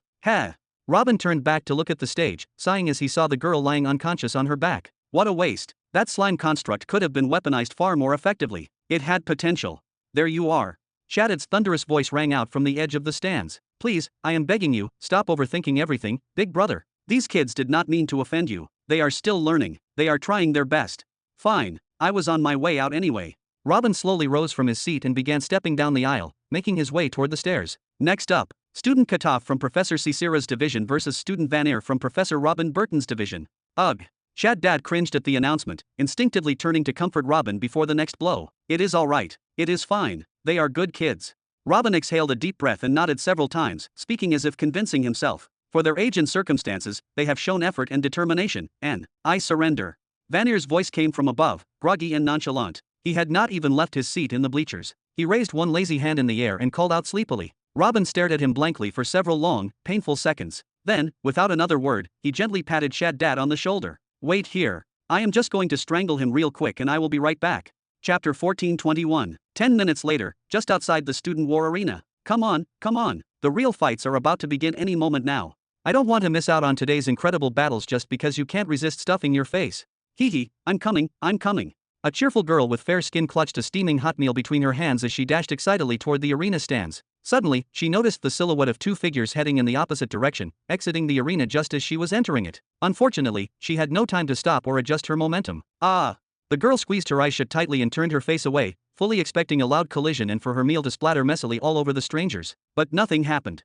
Ha! Robin turned back to look at the stage, sighing as he saw the girl lying unconscious on her back. What a waste. That slime construct could have been weaponized far more effectively. It had potential. There you are. Shaddad's thunderous voice rang out from the edge of the stands. Please, I am begging you, stop overthinking everything, big brother. These kids did not mean to offend you. They are still learning. They are trying their best. Fine. I was on my way out anyway. Robin slowly rose from his seat and began stepping down the aisle, making his way toward the stairs. Next up, Student Kataf from Professor Cicera's division versus Student Vanir from Professor Robin Burton's division. Ugh. Shaddad cringed at the announcement, instinctively turning to comfort Robin before the next blow. It is all right. It is fine. They are good kids. Robin exhaled a deep breath and nodded several times, speaking as if convincing himself. For their age and circumstances, they have shown effort and determination, and I surrender. Vanir's voice came from above, groggy and nonchalant. He had not even left his seat in the bleachers. He raised one lazy hand in the air and called out sleepily. Robin stared at him blankly for several long, painful seconds. Then, without another word, he gently patted Shaddad on the shoulder. Wait here. I am just going to strangle him real quick and I will be right back. Chapter 1421. 10 minutes later, just outside the student war arena. Come on, come on. The real fights are about to begin any moment now. I don't want to miss out on today's incredible battles just because you can't resist stuffing your face. Hee hee, I'm coming, I'm coming. A cheerful girl with fair skin clutched a steaming hot meal between her hands as she dashed excitedly toward the arena stands. Suddenly, she noticed the silhouette of two figures heading in the opposite direction, exiting the arena just as she was entering it. Unfortunately, she had no time to stop or adjust her momentum. Ah! The girl squeezed her eyes shut tightly and turned her face away, fully expecting a loud collision and for her meal to splatter messily all over the strangers. But nothing happened.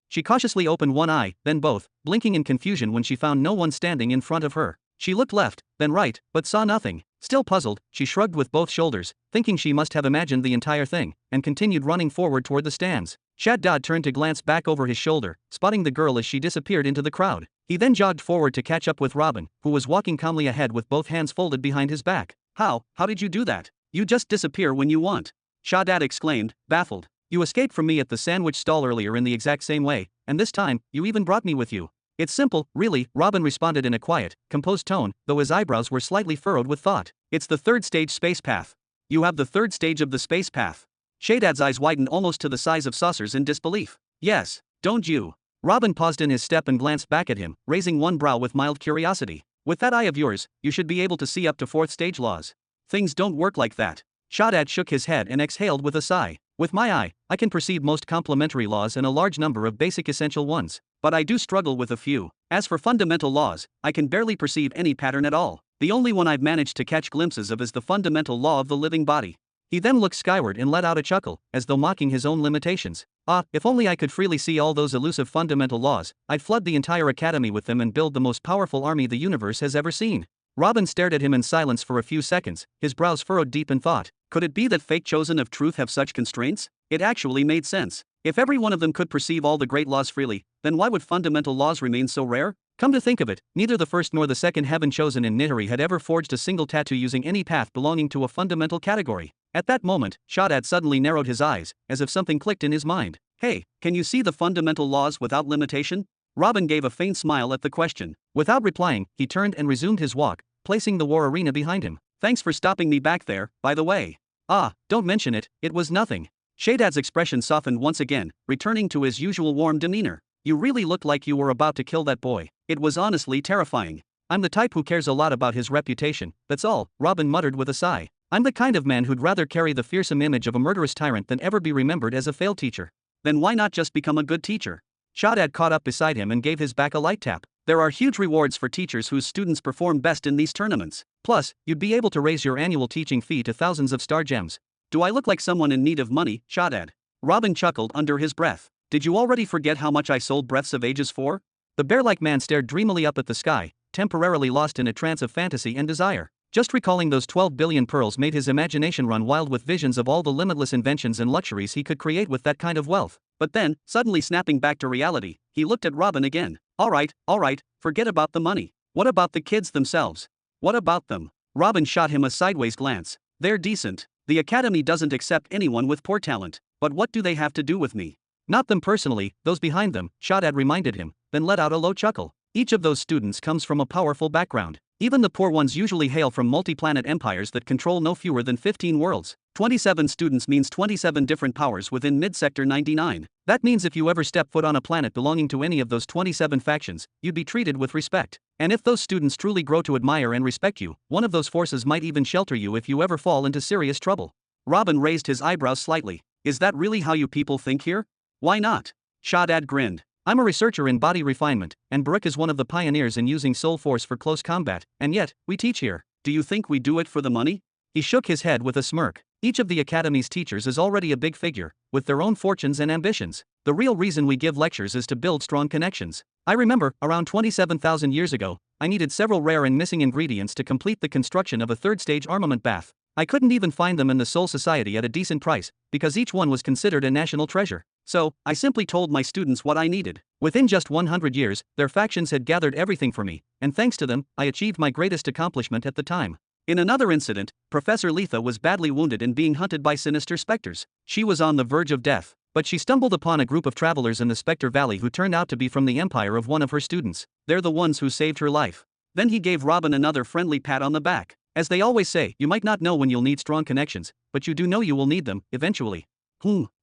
She cautiously opened one eye, then both, blinking in confusion when she found no one standing in front of her. She looked left, then right, but saw nothing. Still puzzled, she shrugged with both shoulders, thinking she must have imagined the entire thing, and continued running forward toward the stands. Shaddad turned to glance back over his shoulder, spotting the girl as she disappeared into the crowd. He then jogged forward to catch up with Robin, who was walking calmly ahead with both hands folded behind his back. How did you do that? You just disappear when you want. Shaddad exclaimed, baffled. You escaped from me at the sandwich stall earlier in the exact same way, and this time, you even brought me with you. It's simple, really, Robin responded in a quiet, composed tone, though his eyebrows were slightly furrowed with thought. It's the third stage space path. You have the third stage of the space path. Shaddad's eyes widened almost to the size of saucers in disbelief. Yes, don't you? Robin paused in his step and glanced back at him, raising one brow with mild curiosity. With that eye of yours, you should be able to see up to fourth stage laws. Things don't work like that. Shaddad shook his head and exhaled with a sigh. With my eye, I can perceive most complementary laws and a large number of basic essential ones. But I do struggle with a few. As for fundamental laws, I can barely perceive any pattern at all. The only one I've managed to catch glimpses of is the fundamental law of the living body. He then looked skyward and let out a chuckle, as though mocking his own limitations. Ah, if only I could freely see all those elusive fundamental laws, I'd flood the entire academy with them and build the most powerful army the universe has ever seen. Robin stared at him in silence for a few seconds, his brows furrowed deep in thought. Could it be that fake chosen of truth have such constraints? It actually made sense. If every one of them could perceive all the great laws freely, then why would fundamental laws remain so rare? Come to think of it, neither the first nor the second heaven chosen in Nihari had ever forged a single tattoo using any path belonging to a fundamental category. At that moment, Shaddad suddenly narrowed his eyes, as if something clicked in his mind. Hey, can you see the fundamental laws without limitation? Robin gave a faint smile at the question. Without replying, he turned and resumed his walk, placing the war arena behind him. Thanks for stopping me back there, by the way. Ah, don't mention it, it was nothing. Shaddad's expression softened once again, returning to his usual warm demeanor. You really looked like you were about to kill that boy. It was honestly terrifying. I'm the type who cares a lot about his reputation, that's all, Robin muttered with a sigh. I'm the kind of man who'd rather carry the fearsome image of a murderous tyrant than ever be remembered as a failed teacher. Then why not just become a good teacher? Shaddad caught up beside him and gave his back a light tap. There are huge rewards for teachers whose students perform best in these tournaments. Plus, you'd be able to raise your annual teaching fee to thousands of star gems. Do I look like someone in need of money, Shaddad? Robin chuckled under his breath. Did you already forget how much I sold Breaths of Ages for? The bear-like man stared dreamily up at the sky, temporarily lost in a trance of fantasy and desire. Just recalling those 12 billion pearls made his imagination run wild with visions of all the limitless inventions and luxuries he could create with that kind of wealth. But then, suddenly snapping back to reality, he looked at Robin again. All right, forget about the money. What about the kids themselves? What about them? Robin shot him a sideways glance. They're decent. The academy doesn't accept anyone with poor talent. But what do they have to do with me? Not them personally, those behind them, Shaddad reminded him, then let out a low chuckle. Each of those students comes from a powerful background. Even the poor ones usually hail from multi-planet empires that control no fewer than 15 worlds. 27 students means 27 different powers within Mid-Sector 99. That means if you ever step foot on a planet belonging to any of those 27 factions, you'd be treated with respect. And if those students truly grow to admire and respect you, one of those forces might even shelter you if you ever fall into serious trouble. Robin raised his eyebrows slightly. Is that really how you people think here? Why not? Shaddad grinned. I'm a researcher in body refinement, and Baruch is one of the pioneers in using soul force for close combat, and yet, we teach here. Do you think we do it for the money? He shook his head with a smirk. Each of the academy's teachers is already a big figure, with their own fortunes and ambitions. The real reason we give lectures is to build strong connections. I remember, around 27,000 years ago, I needed several rare and missing ingredients to complete the construction of a third-stage armament bath. I couldn't even find them in the Soul Society at a decent price, because each one was considered a national treasure. So, I simply told my students what I needed. Within just 100 years, their factions had gathered everything for me, and thanks to them, I achieved my greatest accomplishment at the time. In another incident, Professor Letha was badly wounded and being hunted by sinister specters. She was on the verge of death, but she stumbled upon a group of travelers in the Spectre Valley who turned out to be from the empire of one of her students. They're the ones who saved her life. Then he gave Robin another friendly pat on the back. As they always say, you might not know when you'll need strong connections, but you do know you will need them, eventually.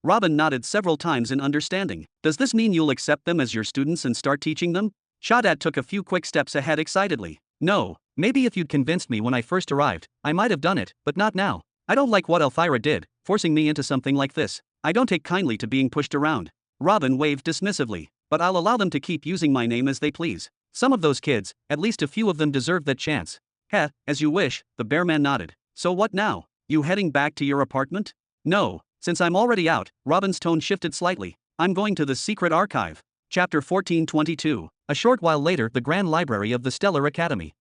Robin nodded several times in understanding. Does this mean you'll accept them as your students and start teaching them? Shaddad took a few quick steps ahead excitedly. No, maybe if you'd convinced me when I first arrived, I might have done it, but not now. I don't like what Elthira did, forcing me into something like this. I don't take kindly to being pushed around. Robin waved dismissively. But I'll allow them to keep using my name as they please. Some of those kids, at least a few of them deserve that chance. Heh, as you wish, the bearman nodded. So what now? You heading back to your apartment? No. Since I'm already out, Robin's tone shifted slightly. I'm going to the secret archive. Chapter 1422. A short while later, the Grand Library of the Stellar Academy.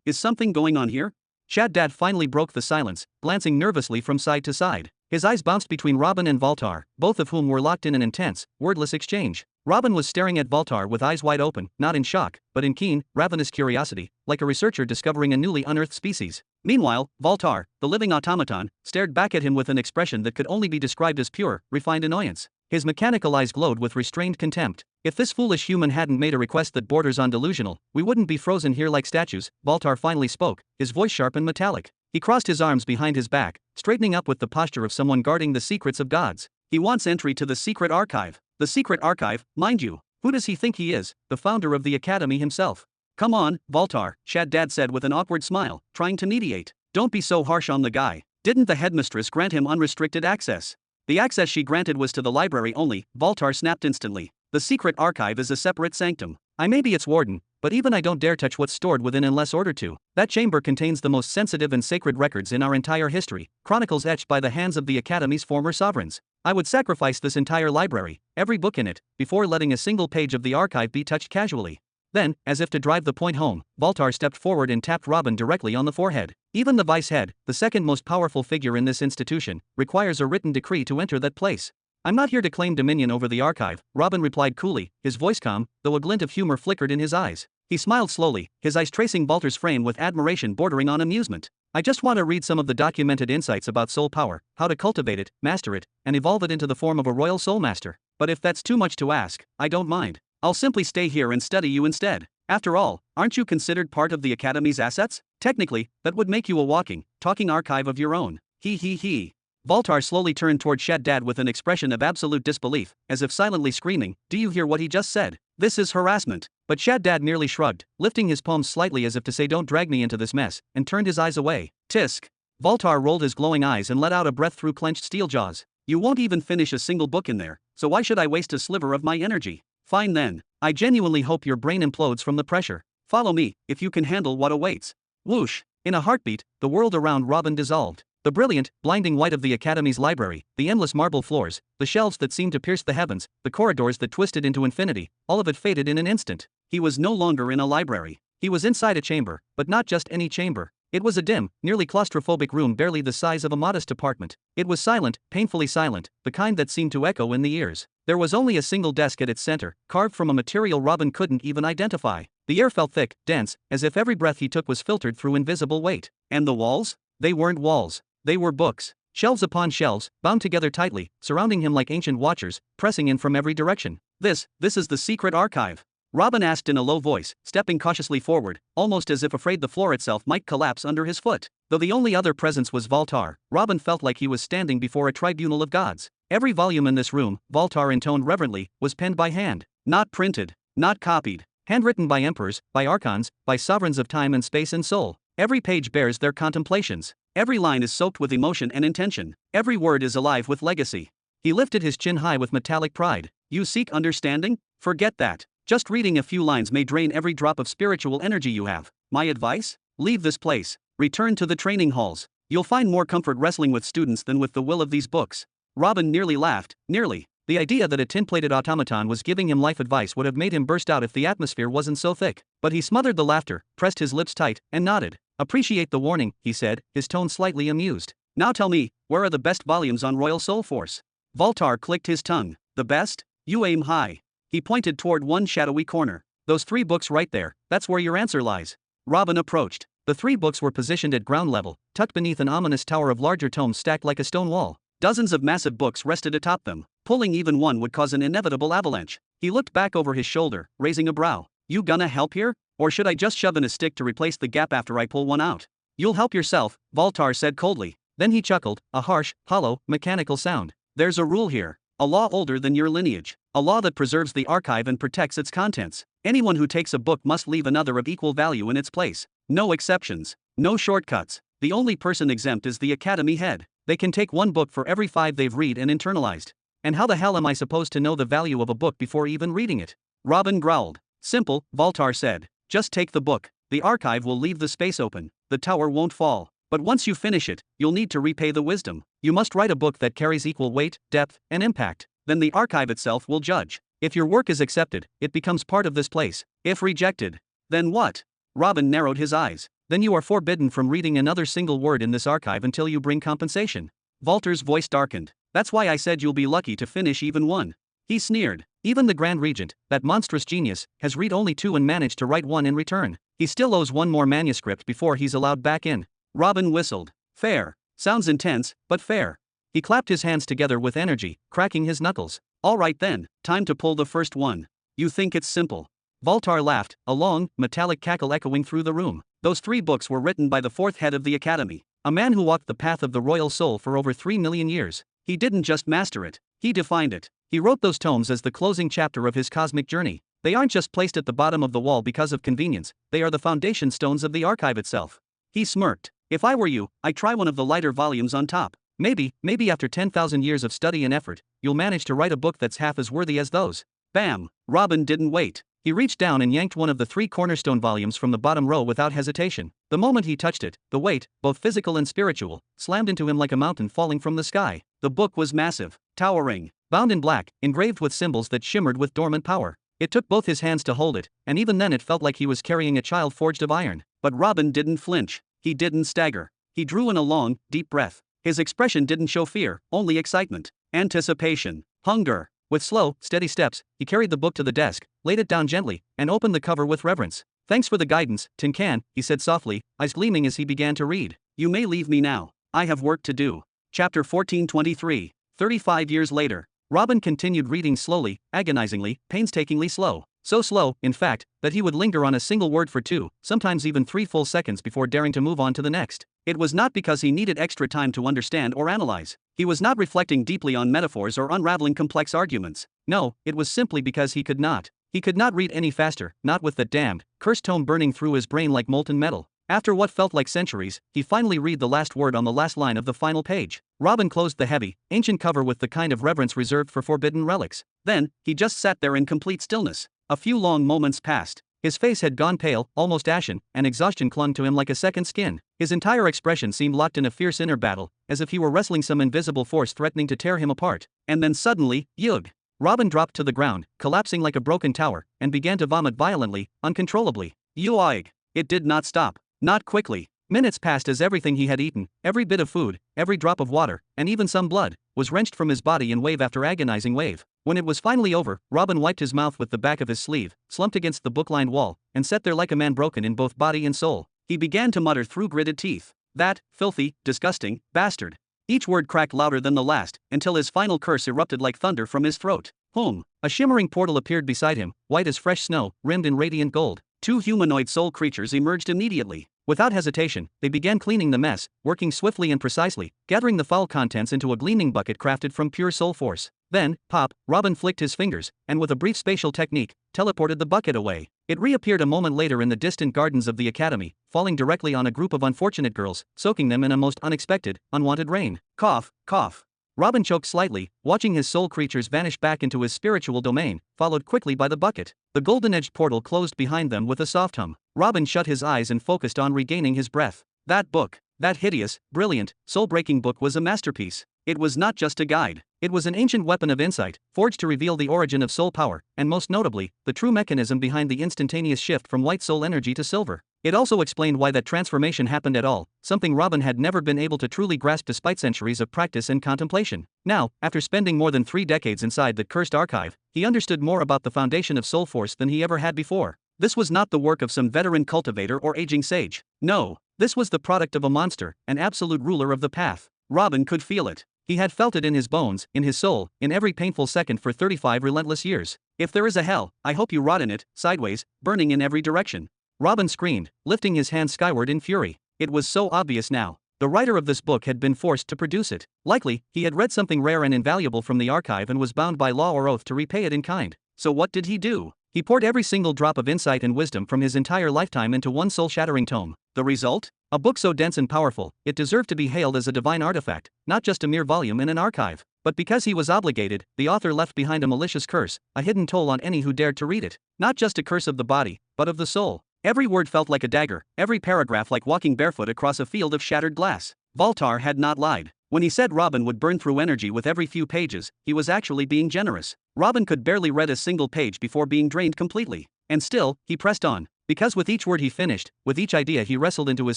Is something going on here? Shaddad finally broke the silence, glancing nervously from side to side. His eyes bounced between Robin and Valtar, both of whom were locked in an intense, wordless exchange. Robin was staring at Valtar with eyes wide open, not in shock, but in keen, ravenous curiosity, like a researcher discovering a newly unearthed species. Meanwhile, Valtar, the living automaton, stared back at him with an expression that could only be described as pure, refined annoyance. His mechanical eyes glowed with restrained contempt. If this foolish human hadn't made a request that borders on delusional, we wouldn't be frozen here like statues, Valtar finally spoke, his voice sharp and metallic. He crossed his arms behind his back, straightening up with the posture of someone guarding the secrets of gods. He wants entry to the secret archive. The secret archive, mind you. Who does he think he is, the founder of the academy himself? Come on, Valtar, Shaddad said with an awkward smile, trying to mediate. Don't be so harsh on the guy. Didn't the headmistress grant him unrestricted access? The access she granted was to the library only. Voltar snapped instantly. The secret archive is a separate sanctum. I may be its warden, but even I don't dare touch what's stored within unless ordered to. That chamber contains the most sensitive and sacred records in our entire history, chronicles etched by the hands of the Academy's former sovereigns. I would sacrifice this entire library, every book in it, before letting a single page of the archive be touched casually. Then, as if to drive the point home, Voltar stepped forward and tapped Robin directly on the forehead. Even the vice head, the second most powerful figure in this institution, requires a written decree to enter that place. I'm not here to claim dominion over the archive, Robin replied coolly, his voice calm, though a glint of humor flickered in his eyes. He smiled slowly, his eyes tracing Voltar's frame with admiration bordering on amusement. I just want to read some of the documented insights about soul power, how to cultivate it, master it, and evolve it into the form of a royal soul master. But if that's too much to ask, I don't mind. I'll simply stay here and study you instead. After all, aren't you considered part of the Academy's assets? Technically, that would make you a walking, talking archive of your own. He. Voltar slowly turned toward Shaddad with an expression of absolute disbelief, as if silently screaming, do you hear what he just said? This is harassment. But Shaddad merely shrugged, lifting his palms slightly as if to say don't drag me into this mess, and turned his eyes away. Tisk. Voltar rolled his glowing eyes and let out a breath through clenched steel jaws. You won't even finish a single book in there, so why should I waste a sliver of my energy? Fine then. I genuinely hope your brain implodes from the pressure. Follow me, if you can handle what awaits. Whoosh. In a heartbeat, the world around Robin dissolved. The brilliant, blinding white of the Academy's library, the endless marble floors, the shelves that seemed to pierce the heavens, the corridors that twisted into infinity, all of it faded in an instant. He was no longer in a library. He was inside a chamber, but not just any chamber. It was a dim, nearly claustrophobic room barely the size of a modest apartment. It was silent, painfully silent, the kind that seemed to echo in the ears. There was only a single desk at its center, carved from a material Robin couldn't even identify. The air felt thick, dense, as if every breath he took was filtered through invisible weight. And the walls? They weren't walls. They were books. Shelves upon shelves, bound together tightly, surrounding him like ancient watchers, pressing in from every direction. This is the secret archive? Robin asked in a low voice, stepping cautiously forward, almost as if afraid the floor itself might collapse under his foot. Though the only other presence was Voltar, Robin felt like he was standing before a tribunal of gods. Every volume in this room, Voltar intoned reverently, was penned by hand. Not printed. Not copied. Handwritten by emperors, by archons, by sovereigns of time and space and soul. Every page bears their contemplations. Every line is soaked with emotion and intention. Every word is alive with legacy. He lifted his chin high with metallic pride. You seek understanding? Forget that. Just reading a few lines may drain every drop of spiritual energy you have. My advice? Leave this place. Return to the training halls. You'll find more comfort wrestling with students than with the will of these books. Robin nearly laughed, nearly. The idea that a tin-plated automaton was giving him life advice would have made him burst out if the atmosphere wasn't so thick. But he smothered the laughter, pressed his lips tight, and nodded. Appreciate the warning, he said, his tone slightly amused. Now tell me, where are the best volumes on Royal Soul Force? Voltar clicked his tongue. The best? You aim high. He pointed toward one shadowy corner. Those 3 books right there, that's where your answer lies. Robin approached. The 3 books were positioned at ground level, tucked beneath an ominous tower of larger tomes stacked like a stone wall. Dozens of massive books rested atop them. Pulling even one would cause an inevitable avalanche. He looked back over his shoulder, raising a brow. You gonna help here? Or should I just shove in a stick to replace the gap after I pull one out? You'll help yourself, Voltar said coldly. Then he chuckled, a harsh, hollow, mechanical sound. There's a rule here. A law older than your lineage. A law that preserves the archive and protects its contents. Anyone who takes a book must leave another of equal value in its place. No exceptions. No shortcuts. The only person exempt is the Academy head. They can take 1 book for every 5 they've read and internalized. And how the hell am I supposed to know the value of a book before even reading it? Robin growled. Simple, Voltar said. Just take the book. The archive will leave the space open. The tower won't fall. But once you finish it, you'll need to repay the wisdom. You must write a book that carries equal weight, depth, and impact. Then the archive itself will judge. If your work is accepted, it becomes part of this place. If rejected, then what? Robin narrowed his eyes. Then you are forbidden from reading another single word in this archive until you bring compensation. Voltar's voice darkened. That's why I said you'll be lucky to finish even 1. He sneered. Even the Grand Regent, that monstrous genius, has read only 2 and managed to write 1 in return. He still owes 1 more manuscript before he's allowed back in. Robin whistled. Fair. Sounds intense, but fair. He clapped his hands together with energy, cracking his knuckles. All right then, time to pull the first one. You think it's simple? Voltar laughed, a long, metallic cackle echoing through the room. Those 3 books were written by the 4th head of the Academy, a man who walked the path of the royal soul for over 3 million years. He didn't just master it, he defined it. He wrote those tomes as the closing chapter of his cosmic journey. They aren't just placed at the bottom of the wall because of convenience, they are the foundation stones of the archive itself. He smirked. If I were you, I'd try one of the lighter volumes on top. Maybe after 10,000 years of study and effort, you'll manage to write a book that's half as worthy as those. Bam! Robin didn't wait. He reached down and yanked one of the 3 cornerstone volumes from the bottom row without hesitation. The moment he touched it, the weight, both physical and spiritual, slammed into him like a mountain falling from the sky. The book was massive, towering, bound in black, engraved with symbols that shimmered with dormant power. It took both his hands to hold it, and even then it felt like he was carrying a child forged of iron. But Robin didn't flinch. He didn't stagger. He drew in a long, deep breath. His expression didn't show fear, only excitement, anticipation, hunger. With slow, steady steps, he carried the book to the desk, laid it down gently, and opened the cover with reverence. "Thanks for the guidance, Tin Can," he said softly, eyes gleaming as he began to read. "You may leave me now. I have work to do." Chapter 1423. 35 years later. Robin continued reading slowly, agonizingly, painstakingly slow. So slow, in fact, that he would linger on a single word for 2, sometimes even 3 full seconds before daring to move on to the next. It was not because he needed extra time to understand or analyze. He was not reflecting deeply on metaphors or unraveling complex arguments. No, it was simply because he could not. He could not read any faster, not with that damned, cursed tome burning through his brain like molten metal. After what felt like centuries, he finally read the last word on the last line of the final page. Robin closed the heavy, ancient cover with the kind of reverence reserved for forbidden relics. Then, he just sat there in complete stillness. A few long moments passed. His face had gone pale, almost ashen, and exhaustion clung to him like a second skin. His entire expression seemed locked in a fierce inner battle, as if he were wrestling some invisible force threatening to tear him apart. And then suddenly, yug! Robin dropped to the ground, collapsing like a broken tower, and began to vomit violently, uncontrollably. Yuig! It did not stop. Not quickly. Minutes passed as everything he had eaten, every bit of food, every drop of water, and even some blood, was wrenched from his body in wave after agonizing wave. When it was finally over, Robin wiped his mouth with the back of his sleeve, slumped against the book-lined wall, and sat there like a man broken in both body and soul. He began to mutter through gritted teeth. "That, filthy, disgusting, bastard." Each word cracked louder than the last, until his final curse erupted like thunder from his throat. Boom! A shimmering portal appeared beside him, white as fresh snow, rimmed in radiant gold. 2 humanoid soul creatures emerged immediately. Without hesitation, they began cleaning the mess, working swiftly and precisely, gathering the foul contents into a gleaming bucket crafted from pure soul force. Then, pop, Robin flicked his fingers, and with a brief spatial technique, teleported the bucket away. It reappeared a moment later in the distant gardens of the academy, falling directly on a group of unfortunate girls, soaking them in a most unexpected, unwanted rain. Cough, cough. Robin choked slightly, watching his soul creatures vanish back into his spiritual domain, followed quickly by the bucket. The golden-edged portal closed behind them with a soft hum. Robin shut his eyes and focused on regaining his breath. That book, that hideous, brilliant, soul-breaking book was a masterpiece. It was not just a guide. It was an ancient weapon of insight, forged to reveal the origin of soul power, and most notably, the true mechanism behind the instantaneous shift from white soul energy to silver. It also explained why that transformation happened at all, something Robin had never been able to truly grasp despite centuries of practice and contemplation. Now, after spending more than 3 decades inside that cursed archive, he understood more about the foundation of soul force than he ever had before. This was not the work of some veteran cultivator or aging sage. No, this was the product of a monster, an absolute ruler of the path. Robin could feel it. He had felt it in his bones, in his soul, in every painful second for 35 relentless years. If there is a hell, I hope you rot in it, sideways, burning in every direction. Robin screamed, lifting his hands skyward in fury. It was so obvious now. The writer of this book had been forced to produce it. Likely, he had read something rare and invaluable from the archive and was bound by law or oath to repay it in kind. So what did he do? He poured every single drop of insight and wisdom from his entire lifetime into one soul-shattering tome. The result? A book so dense and powerful, it deserved to be hailed as a divine artifact, not just a mere volume in an archive. But because he was obligated, the author left behind a malicious curse, a hidden toll on any who dared to read it. Not just a curse of the body, but of the soul. Every word felt like a dagger, every paragraph like walking barefoot across a field of shattered glass. Voltaire had not lied. When he said Robin would burn through energy with every few pages, he was actually being generous. Robin could barely read a single page before being drained completely. And still, he pressed on. Because with each word he finished, with each idea he wrestled into his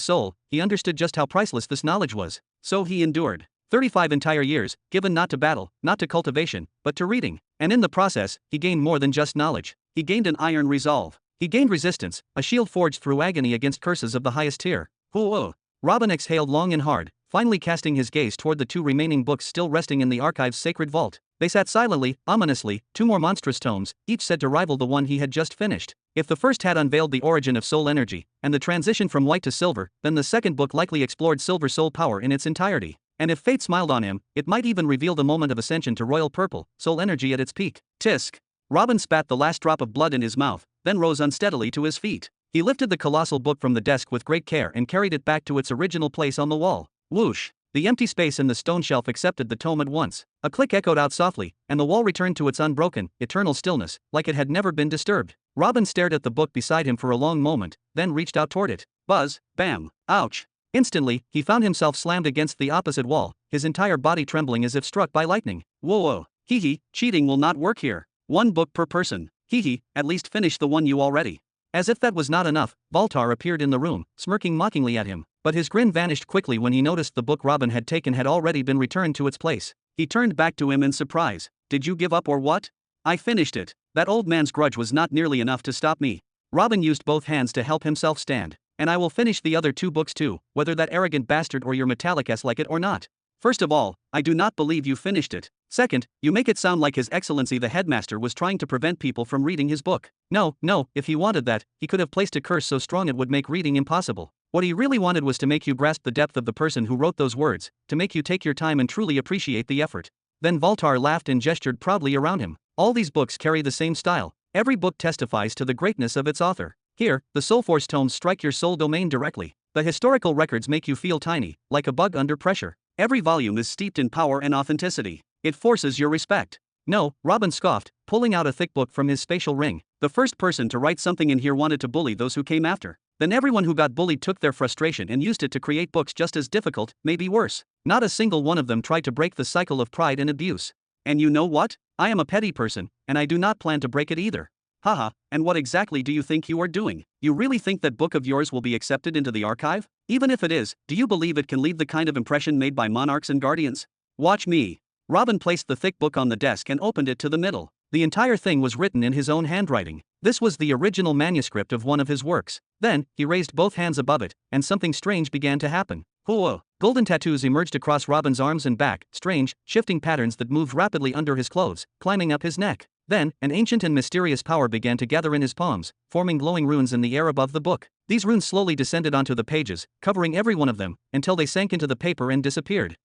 soul, he understood just how priceless this knowledge was. So he endured. 35 entire years, given not to battle, not to cultivation, but to reading. And in the process, he gained more than just knowledge. He gained an iron resolve. He gained resistance, a shield forged through agony against curses of the highest tier. Whoa! Robin exhaled long and hard, finally casting his gaze toward the 2 remaining books still resting in the archive's sacred vault. They sat silently, ominously, 2 more monstrous tomes, each said to rival the one he had just finished. If the first had unveiled the origin of soul energy, and the transition from white to silver, then the second book likely explored silver soul power in its entirety. And if fate smiled on him, it might even reveal the moment of ascension to royal purple, soul energy at its peak. Tisk! Robin spat the last drop of blood in his mouth, then rose unsteadily to his feet. He lifted the colossal book from the desk with great care and carried it back to its original place on the wall. Whoosh! The empty space in the stone shelf accepted the tome at once. A click echoed out softly, and the wall returned to its unbroken, eternal stillness, like it had never been disturbed. Robin stared at the book beside him for a long moment, then reached out toward it. Buzz, bam, ouch. Instantly, he found himself slammed against the opposite wall, his entire body trembling as if struck by lightning. Whoa. Hee, cheating will not work here. One book per person. Hee, at least finish the one you already. As if that was not enough, Voltar appeared in the room, smirking mockingly at him, but his grin vanished quickly when he noticed the book Robin had taken had already been returned to its place. He turned back to him in surprise. Did you give up or what? I finished it. That old man's grudge was not nearly enough to stop me. Robin used both hands to help himself stand. And I will finish the other 2 books too, whether that arrogant bastard or your metallic ass like it or not. First of all, I do not believe you finished it. Second, you make it sound like His Excellency the headmaster was trying to prevent people from reading his book. No, if he wanted that, he could have placed a curse so strong it would make reading impossible. What he really wanted was to make you grasp the depth of the person who wrote those words, to make you take your time and truly appreciate the effort. Then Voltar laughed and gestured proudly around him. All these books carry the same style. Every book testifies to the greatness of its author. Here, the Soulforce tomes strike your soul domain directly. The historical records make you feel tiny, like a bug under pressure. Every volume is steeped in power and authenticity. It forces your respect. No, Robin scoffed, pulling out a thick book from his spatial ring. The first person to write something in here wanted to bully those who came after. Then everyone who got bullied took their frustration and used it to create books just as difficult, maybe worse. Not a single one of them tried to break the cycle of pride and abuse. And you know what? I am a petty person, and I do not plan to break it either. Haha, and what exactly do you think you are doing? You really think that book of yours will be accepted into the archive? Even if it is, do you believe it can leave the kind of impression made by monarchs and guardians? Watch me. Robin placed the thick book on the desk and opened it to the middle. The entire thing was written in his own handwriting. This was the original manuscript of one of his works. Then, he raised both hands above it, and something strange began to happen. Whoa! Golden tattoos emerged across Robin's arms and back, strange, shifting patterns that moved rapidly under his clothes, climbing up his neck. Then, an ancient and mysterious power began to gather in his palms, forming glowing runes in the air above the book. These runes slowly descended onto the pages, covering every one of them, until they sank into the paper and disappeared.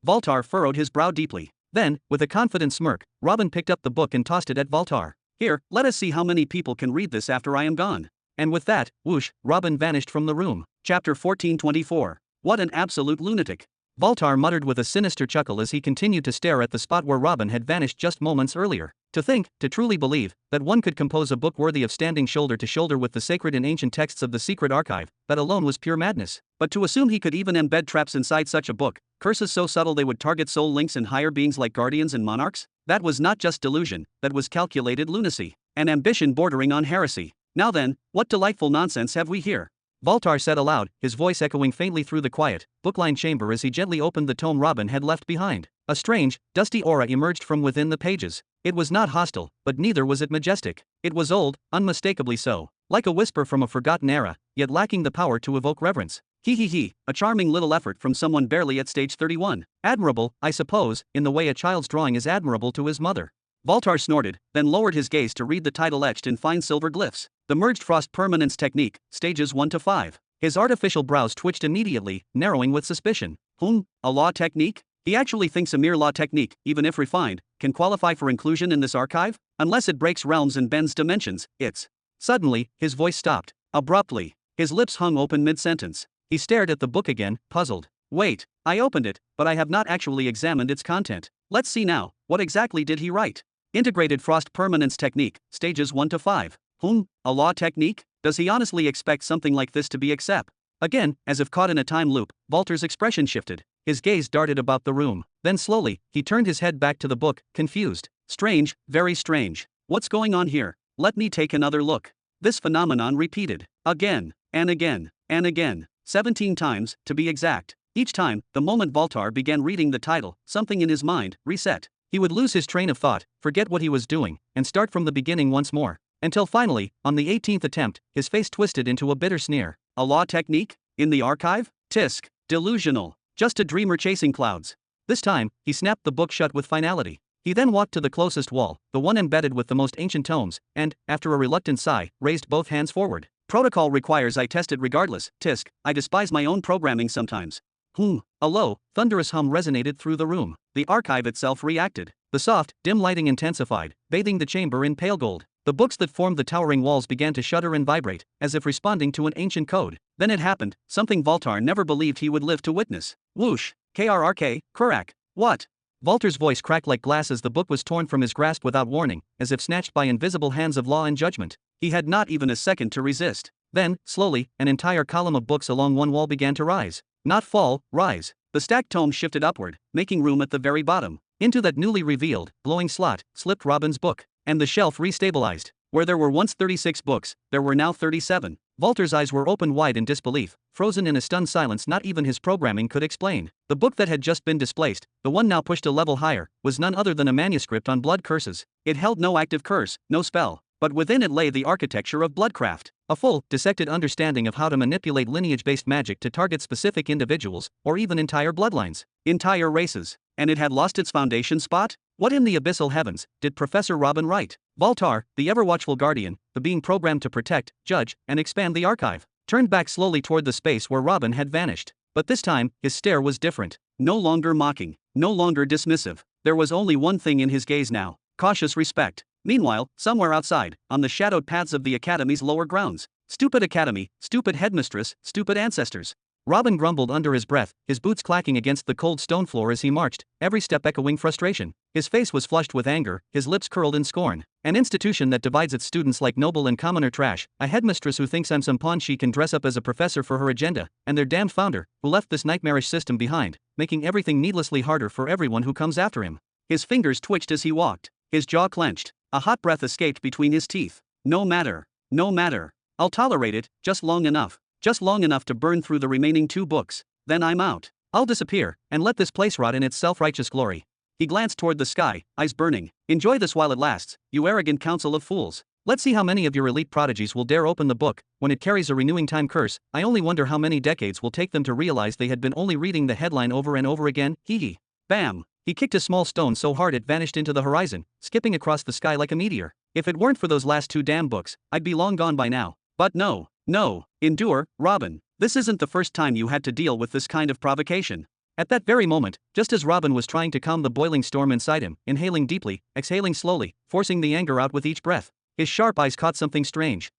Voltar furrowed his brow deeply. Then, with a confident smirk, Robin picked up the book and tossed it at Voltar. Here, let us see how many people can read this after I am gone. And with that, whoosh, Robin vanished from the room. Chapter 1424. What an absolute lunatic. Voltar muttered with a sinister chuckle as he continued to stare at the spot where Robin had vanished just moments earlier. To think, to truly believe, that one could compose a book worthy of standing shoulder to shoulder with the sacred and ancient texts of the secret archive, that alone was pure madness. But to assume he could even embed traps inside such a book, curses so subtle they would target soul links and higher beings like guardians and monarchs? That was not just delusion, that was calculated lunacy. An ambition bordering on heresy. Now then, what delightful nonsense have we here? Voltar said aloud, his voice echoing faintly through the quiet, book-lined chamber as he gently opened the tome Robin had left behind. A strange, dusty aura emerged from within the pages. It was not hostile, but neither was it majestic. It was old, unmistakably so. Like a whisper from a forgotten era, yet lacking the power to evoke reverence. A charming little effort from someone barely at stage 31. Admirable, I suppose, in the way a child's drawing is admirable to his mother. Voltar snorted, then lowered his gaze to read the title etched in fine silver glyphs. The Merged Frost Permanence Technique, Stages 1 to 5. His artificial brows twitched immediately, narrowing with suspicion. A law technique? He actually thinks a mere law technique, even if refined, can qualify for inclusion in this archive? Unless it breaks realms and bends dimensions, it's... Suddenly, his voice stopped. Abruptly. His lips hung open mid-sentence. He stared at the book again, puzzled. Wait, I opened it, but I have not actually examined its content. Let's see now, what exactly did he write? Integrated Frost Permanence Technique, Stages 1 to 5. A law technique? Does he honestly expect something like this to be accept? Again, as if caught in a time loop, Voltar's expression shifted. His gaze darted about the room. Then slowly, he turned his head back to the book, confused. Strange, very strange. What's going on here? Let me take another look. This phenomenon repeated. Again, and again, and again. 17 times, to be exact. Each time, the moment Voltar began reading the title, something in his mind reset. He would lose his train of thought, forget what he was doing, and start from the beginning once more. Until finally, on the 18th attempt, his face twisted into a bitter sneer. A law technique? In the archive? Tisk. Delusional. Just a dreamer chasing clouds. This time, he snapped the book shut with finality. He then walked to the closest wall, the one embedded with the most ancient tomes, and, after a reluctant sigh, raised both hands forward. Protocol requires I test it regardless. Tisk. I despise my own programming sometimes. A low, thunderous hum resonated through the room. The archive itself reacted. The soft, dim lighting intensified, bathing the chamber in pale gold. The books that formed the towering walls began to shudder and vibrate, as if responding to an ancient code. Then it happened, something Voltar never believed he would live to witness. Whoosh! KRRK, Kurak. What? Walter's voice cracked like glass as the book was torn from his grasp without warning, as if snatched by invisible hands of law and judgment. He had not even a second to resist. Then, slowly, an entire column of books along one wall began to rise. Not fall, rise. The stacked tome shifted upward, making room at the very bottom. Into that newly revealed, glowing slot, slipped Robin's book. And the shelf restabilized. Where there were once 36 books, there were now 37. Walter's eyes were open wide in disbelief, frozen in a stunned silence not even his programming could explain. The book that had just been displaced, the one now pushed a level higher, was none other than a manuscript on blood curses. It held no active curse, no spell. But within it lay the architecture of bloodcraft. A full, dissected understanding of how to manipulate lineage-based magic to target specific individuals, or even entire bloodlines. Entire races. And it had lost its foundation spot? What in the abyssal heavens did Professor Robin write? Voltar, the ever-watchful guardian, the being programmed to protect, judge, and expand the archive, turned back slowly toward the space where Robin had vanished. But this time, his stare was different. No longer mocking, no longer dismissive. There was only one thing in his gaze now: cautious respect. Meanwhile, somewhere outside, on the shadowed paths of the Academy's lower grounds. Stupid Academy, stupid headmistress, stupid ancestors. Robin grumbled under his breath, his boots clacking against the cold stone floor as he marched, every step echoing frustration. His face was flushed with anger, his lips curled in scorn. An institution that divides its students like noble and commoner trash, a headmistress who thinks I'm some pawn she can dress up as a professor for her agenda, and their damned founder, who left this nightmarish system behind, making everything needlessly harder for everyone who comes after him. His fingers twitched as he walked. His jaw clenched. A hot breath escaped between his teeth. No matter. No matter. I'll tolerate it, just long enough. Just long enough to burn through the remaining 2 books. Then I'm out. I'll disappear, and let this place rot in its self-righteous glory. He glanced toward the sky, eyes burning. Enjoy this while it lasts, you arrogant council of fools. Let's see how many of your elite prodigies will dare open the book, when it carries a renewing time curse. I only wonder how many decades will take them to realize they had been only reading the headline over and over again. Hee hee. Bam. He kicked a small stone so hard it vanished into the horizon, skipping across the sky like a meteor. If it weren't for those last 2 damn books, I'd be long gone by now. But no. No. Endure, Robin. This isn't the first time you had to deal with this kind of provocation. At that very moment, just as Robin was trying to calm the boiling storm inside him, inhaling deeply, exhaling slowly, forcing the anger out with each breath, his sharp eyes caught something strange.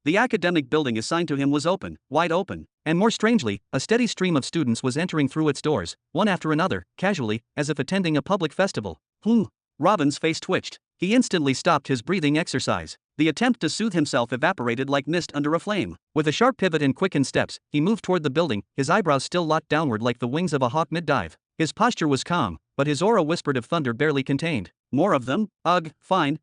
The academic building assigned to him was open, wide open. And more strangely, a steady stream of students was entering through its doors, one after another, casually, as if attending a public festival. Robin's face twitched. He instantly stopped his breathing exercise. The attempt to soothe himself evaporated like mist under a flame. With a sharp pivot and quickened steps, he moved toward the building, his eyebrows still locked downward like the wings of a hawk mid-dive. His posture was calm, but his aura whispered of thunder barely contained. More of them? Ugh, fine,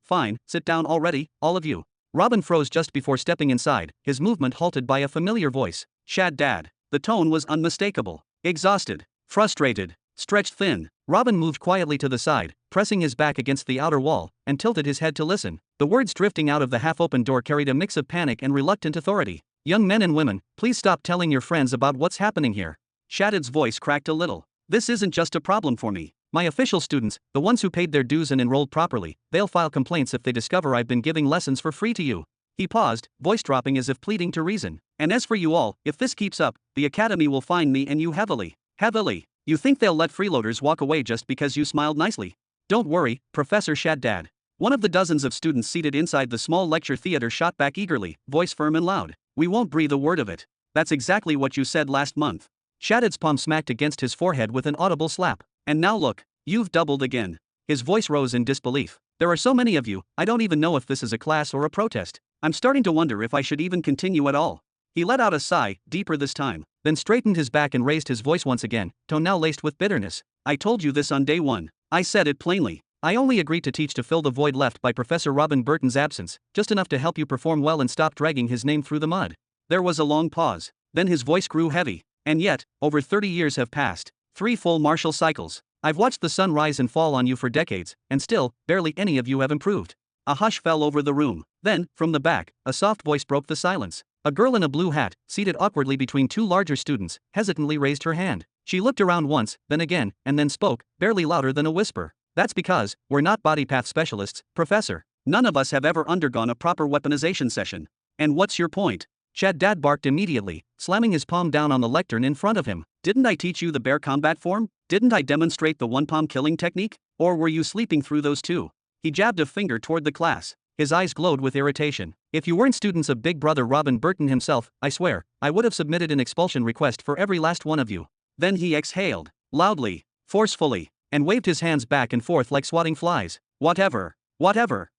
sit down already, all of you. Robin froze just before stepping inside, his movement halted by a familiar voice. Shad Dad. The tone was unmistakable. Exhausted. Frustrated. Stretched thin. Robin moved quietly to the side, pressing his back against the outer wall, and tilted his head to listen. The words drifting out of the half-open door carried a mix of panic and reluctant authority. Young men and women, please stop telling your friends about what's happening here. Shadid's voice cracked a little. This isn't just a problem for me. My official students, the ones who paid their dues and enrolled properly, they'll file complaints if they discover I've been giving lessons for free to you. He paused, voice dropping as if pleading to reason. And as for you all, if this keeps up, the Academy will fine me and you heavily. Heavily. You think they'll let freeloaders walk away just because you smiled nicely? Don't worry, Professor Shaddad. One of the dozens of students seated inside the small lecture theater shot back eagerly, voice firm and loud. We won't breathe a word of it. That's exactly what you said last month. Shaddad's palm smacked against his forehead with an audible slap. And now look, you've doubled again. His voice rose in disbelief. There are so many of you, I don't even know if this is a class or a protest. I'm starting to wonder if I should even continue at all. He let out a sigh, deeper this time, then straightened his back and raised his voice once again, tone now laced with bitterness. I told you this on day 1. I said it plainly. I only agreed to teach to fill the void left by Professor Robin Burton's absence, just enough to help you perform well and stop dragging his name through the mud. There was a long pause. Then his voice grew heavy. And yet, over 30 years have passed. 3 full martial cycles. I've watched the sun rise and fall on you for decades, and still, barely any of you have improved. A hush fell over the room. Then, from the back, a soft voice broke the silence. A girl in a blue hat, seated awkwardly between 2 larger students, hesitantly raised her hand. She looked around once, then again, and then spoke, barely louder than a whisper. That's because, we're not body path specialists, Professor. None of us have ever undergone a proper weaponization session. And what's your point? Shaddad barked immediately, slamming his palm down on the lectern in front of him. Didn't I teach you the bear combat form? Didn't I demonstrate the one-palm killing technique? Or were you sleeping through those too? He jabbed a finger toward the class. His eyes glowed with irritation. If you weren't students of Big Brother Robin Burton himself, I swear, I would have submitted an expulsion request for every last one of you. Then he exhaled. loudly, forcefully, and waved his hands back and forth like swatting flies. Whatever,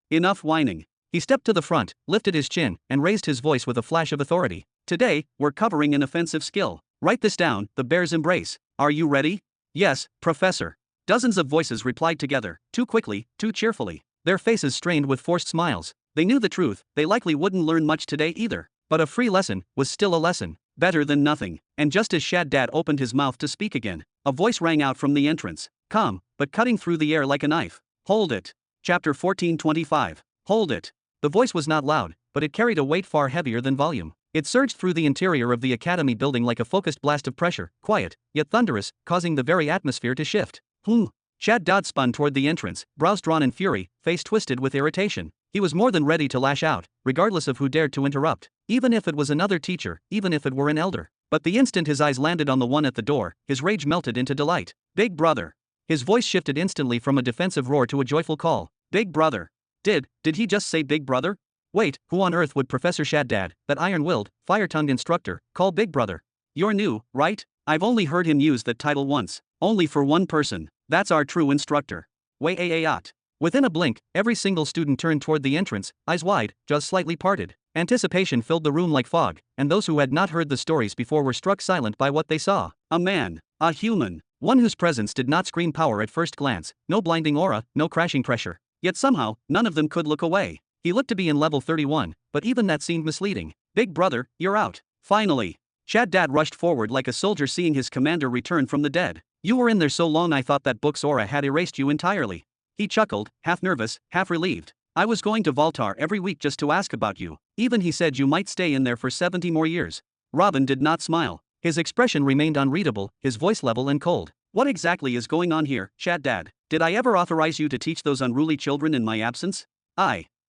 enough whining. He stepped to the front, lifted his chin, and raised his voice with a flash of authority. Today, we're covering an offensive skill. Write this down, the bear's embrace. Are you ready? Yes, Professor. Dozens of voices replied together, too quickly, too cheerfully. Their faces strained with forced smiles. They knew the truth, they likely wouldn't learn much today either. But a free lesson was still a lesson. Better than nothing. And just as Shaddad opened his mouth to speak again, a voice rang out from the entrance. Calm, but cutting through the air like a knife. Hold it. Chapter 1425. Hold it. The voice was not loud, but it carried a weight far heavier than volume. It surged through the interior of the academy building like a focused blast of pressure, quiet, yet thunderous, causing the very atmosphere to shift. Shaddad spun toward the entrance, brows drawn in fury, face twisted with irritation. He was more than ready to lash out, regardless of who dared to interrupt. Even if it was another teacher, even if it were an elder. But the instant his eyes landed on the one at the door, his rage melted into delight. Big brother. His voice shifted instantly from a defensive roar to a joyful call. Big brother. Did he just say big brother? Wait, who on earth would Professor Shaddad, that iron-willed, fire-tongued instructor, call big brother? You're new, right? I've only heard him use that title once. Only for one person. That's our true instructor. Wait. Within a blink, every single student turned toward the entrance, eyes wide, jaws slightly parted. Anticipation filled the room like fog, and those who had not heard the stories before were struck silent by what they saw. A man. A human. One whose presence did not scream power at first glance, no blinding aura, no crashing pressure. Yet somehow, none of them could look away. He looked to be in level 31, but even that seemed misleading. Big brother, you're out. Finally. Shaddad rushed forward like a soldier seeing his commander return from the dead. You were in there so long I thought that book's aura had erased you entirely. He chuckled, half nervous, half relieved. I was going to Voltar every week just to ask about you. Even he said you might stay in there for 70 more years. Robin did not smile. His expression remained unreadable, his voice level and cold. What exactly is going on here, Shaddad? Did I ever authorize you to teach those unruly children in my absence?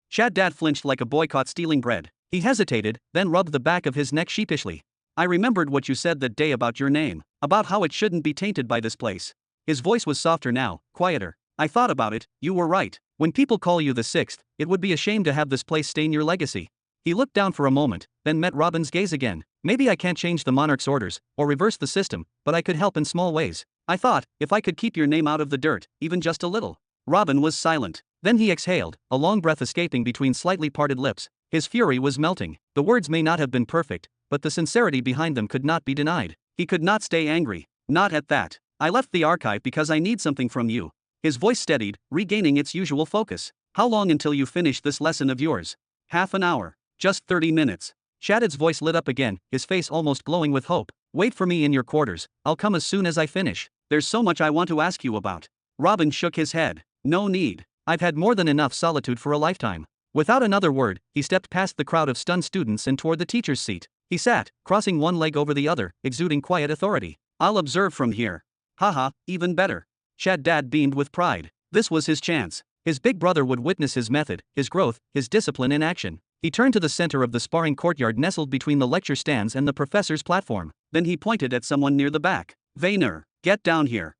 Shaddad flinched like a boy caught stealing bread. He hesitated, then rubbed the back of his neck sheepishly. I remembered what you said that day about your name, about how it shouldn't be tainted by this place. His voice was softer now, quieter. I thought about it, you were right. When people call you the Sixth, it would be a shame to have this place stain your legacy. He looked down for a moment, then met Robin's gaze again. Maybe I can't change the monarch's orders, or reverse the system, but I could help in small ways. I thought, if I could keep your name out of the dirt, even just a little. Robin was silent. Then he exhaled, a long breath escaping between slightly parted lips. His fury was melting. The words may not have been perfect, but the sincerity behind them could not be denied. He could not stay angry. Not at that. I left the archive because I need something from you. His voice steadied, regaining its usual focus. How long until you finish this lesson of yours? Half an hour. Just 30 minutes. Shaddad's voice lit up again, his face almost glowing with hope. Wait for me in your quarters. I'll come as soon as I finish. There's so much I want to ask you about. Robin shook his head. No need. I've had more than enough solitude for a lifetime. Without another word, he stepped past the crowd of stunned students and toward the teacher's seat. He sat, crossing one leg over the other, exuding quiet authority. I'll observe from here. Haha, even better. Shaddad beamed with pride. This was his chance. His big brother would witness his method, his growth, his discipline in action. He turned to the center of the sparring courtyard nestled between the lecture stands and the professor's platform. Then he pointed at someone near the back. Vainer, get down here.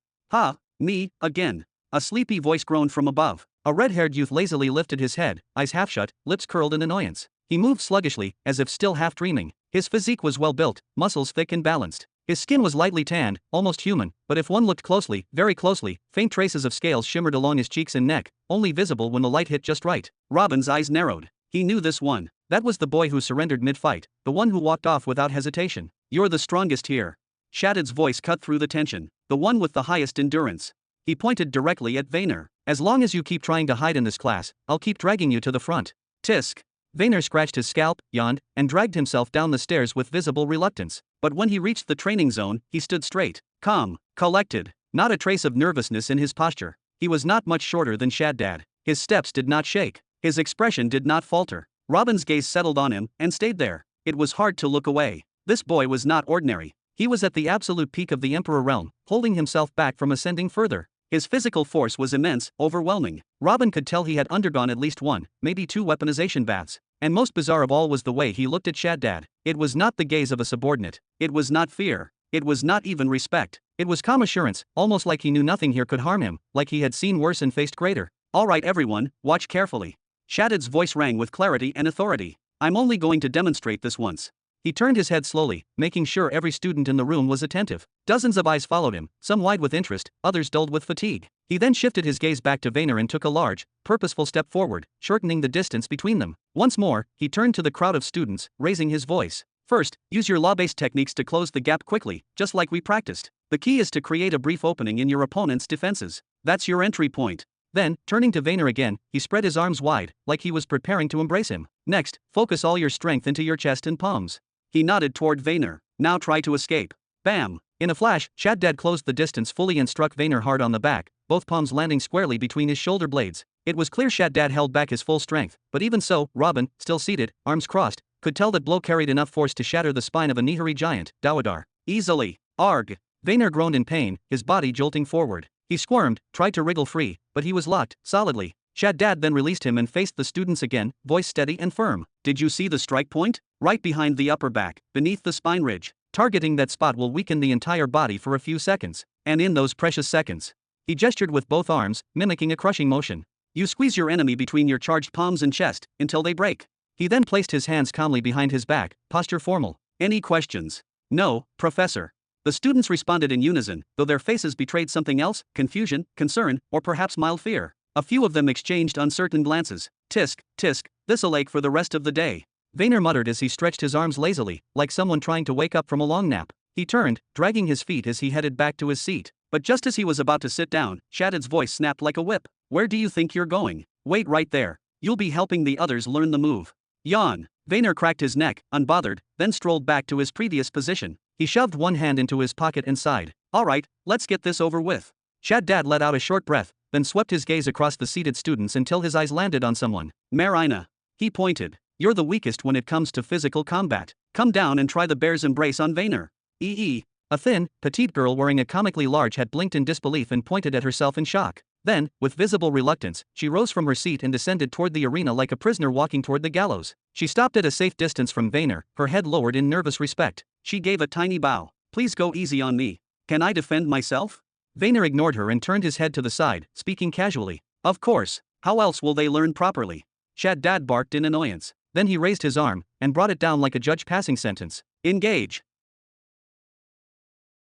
Me, again. A sleepy voice groaned from above. A red-haired youth lazily lifted his head, eyes half shut, lips curled in annoyance. He moved sluggishly, as if still half dreaming. His physique was well built, muscles thick and balanced. His skin was lightly tanned, almost human, but if one looked closely, very closely, faint traces of scales shimmered along his cheeks and neck, only visible when the light hit just right. Robin's eyes narrowed. He knew this one. That was the boy who surrendered mid-fight, the one who walked off without hesitation. You're the strongest here. Shaddad's voice cut through the tension. The one with the highest endurance. He pointed directly at Vainer. As long as you keep trying to hide in this class, I'll keep dragging you to the front. Tisk. Vainer scratched his scalp, yawned, and dragged himself down the stairs with visible reluctance. But when he reached the training zone, he stood straight, calm, collected, not a trace of nervousness in his posture. He was not much shorter than Shaddad. His steps did not shake. His expression did not falter. Robin's gaze settled on him, and stayed there. It was hard to look away. This boy was not ordinary. He was at the absolute peak of the Emperor realm, holding himself back from ascending further. His physical force was immense, overwhelming. Robin could tell he had undergone at least one, maybe two weaponization baths. And most bizarre of all was the way he looked at Shaddad. It was not the gaze of a subordinate. It was not fear. It was not even respect. It was calm assurance, almost like he knew nothing here could harm him, like he had seen worse and faced greater. All right everyone, watch carefully. Shaddad's voice rang with clarity and authority. I'm only going to demonstrate this once. He turned his head slowly, making sure every student in the room was attentive. Dozens of eyes followed him, some wide with interest, others dulled with fatigue. He then shifted his gaze back to Vayner and took a large, purposeful step forward, shortening the distance between them. Once more, he turned to the crowd of students, raising his voice. First, use your law-based techniques to close the gap quickly, just like we practiced. The key is to create a brief opening in your opponent's defenses. That's your entry point. Then, turning to Vayner again, he spread his arms wide, like he was preparing to embrace him. Next, focus all your strength into your chest and palms. He nodded toward Vayner. Now try to escape. Bam! In a flash, Shaddad closed the distance fully and struck Vayner hard on the back, both palms landing squarely between his shoulder blades. It was clear Shaddad held back his full strength, but even so, Robin, still seated, arms crossed, could tell that blow carried enough force to shatter the spine of a Nihari giant, Dawadar. Easily. Arg! Vayner groaned in pain, his body jolting forward. He squirmed, tried to wriggle free, but he was locked, solidly. Shaddad then released him and faced the students again, voice steady and firm. Did you see the strike point? Right behind the upper back, beneath the spine ridge. Targeting that spot will weaken the entire body for a few seconds. And in those precious seconds, he gestured with both arms, mimicking a crushing motion. You squeeze your enemy between your charged palms and chest, until they break. He then placed his hands calmly behind his back, posture formal. Any questions? No, Professor. The students responded in unison, though their faces betrayed something else, confusion, concern, or perhaps mild fear. A few of them exchanged uncertain glances. Tisk, tisk, this'll ache for the rest of the day. Vayner muttered as he stretched his arms lazily, like someone trying to wake up from a long nap. He turned, dragging his feet as he headed back to his seat. But just as he was about to sit down, Shaddad's voice snapped like a whip. Where do you think you're going? Wait right there. You'll be helping the others learn the move. Yawn. Vayner cracked his neck, unbothered, then strolled back to his previous position. He shoved one hand into his pocket and sighed. All right, let's get this over with. Shaddad let out a short breath, then swept his gaze across the seated students until his eyes landed on someone. Marina. He pointed. You're the weakest when it comes to physical combat. Come down and try the bear's embrace on Vayner. A thin, petite girl wearing a comically large hat blinked in disbelief and pointed at herself in shock. Then, with visible reluctance, she rose from her seat and descended toward the arena like a prisoner walking toward the gallows. She stopped at a safe distance from Vayner, her head lowered in nervous respect. She gave a tiny bow. Please go easy on me. Can I defend myself? Vayner ignored her and turned his head to the side, speaking casually. Of course. How else will they learn properly? Shaddad barked in annoyance. Then he raised his arm, and brought it down like a judge passing sentence. Engage.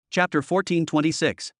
Chapter 1426.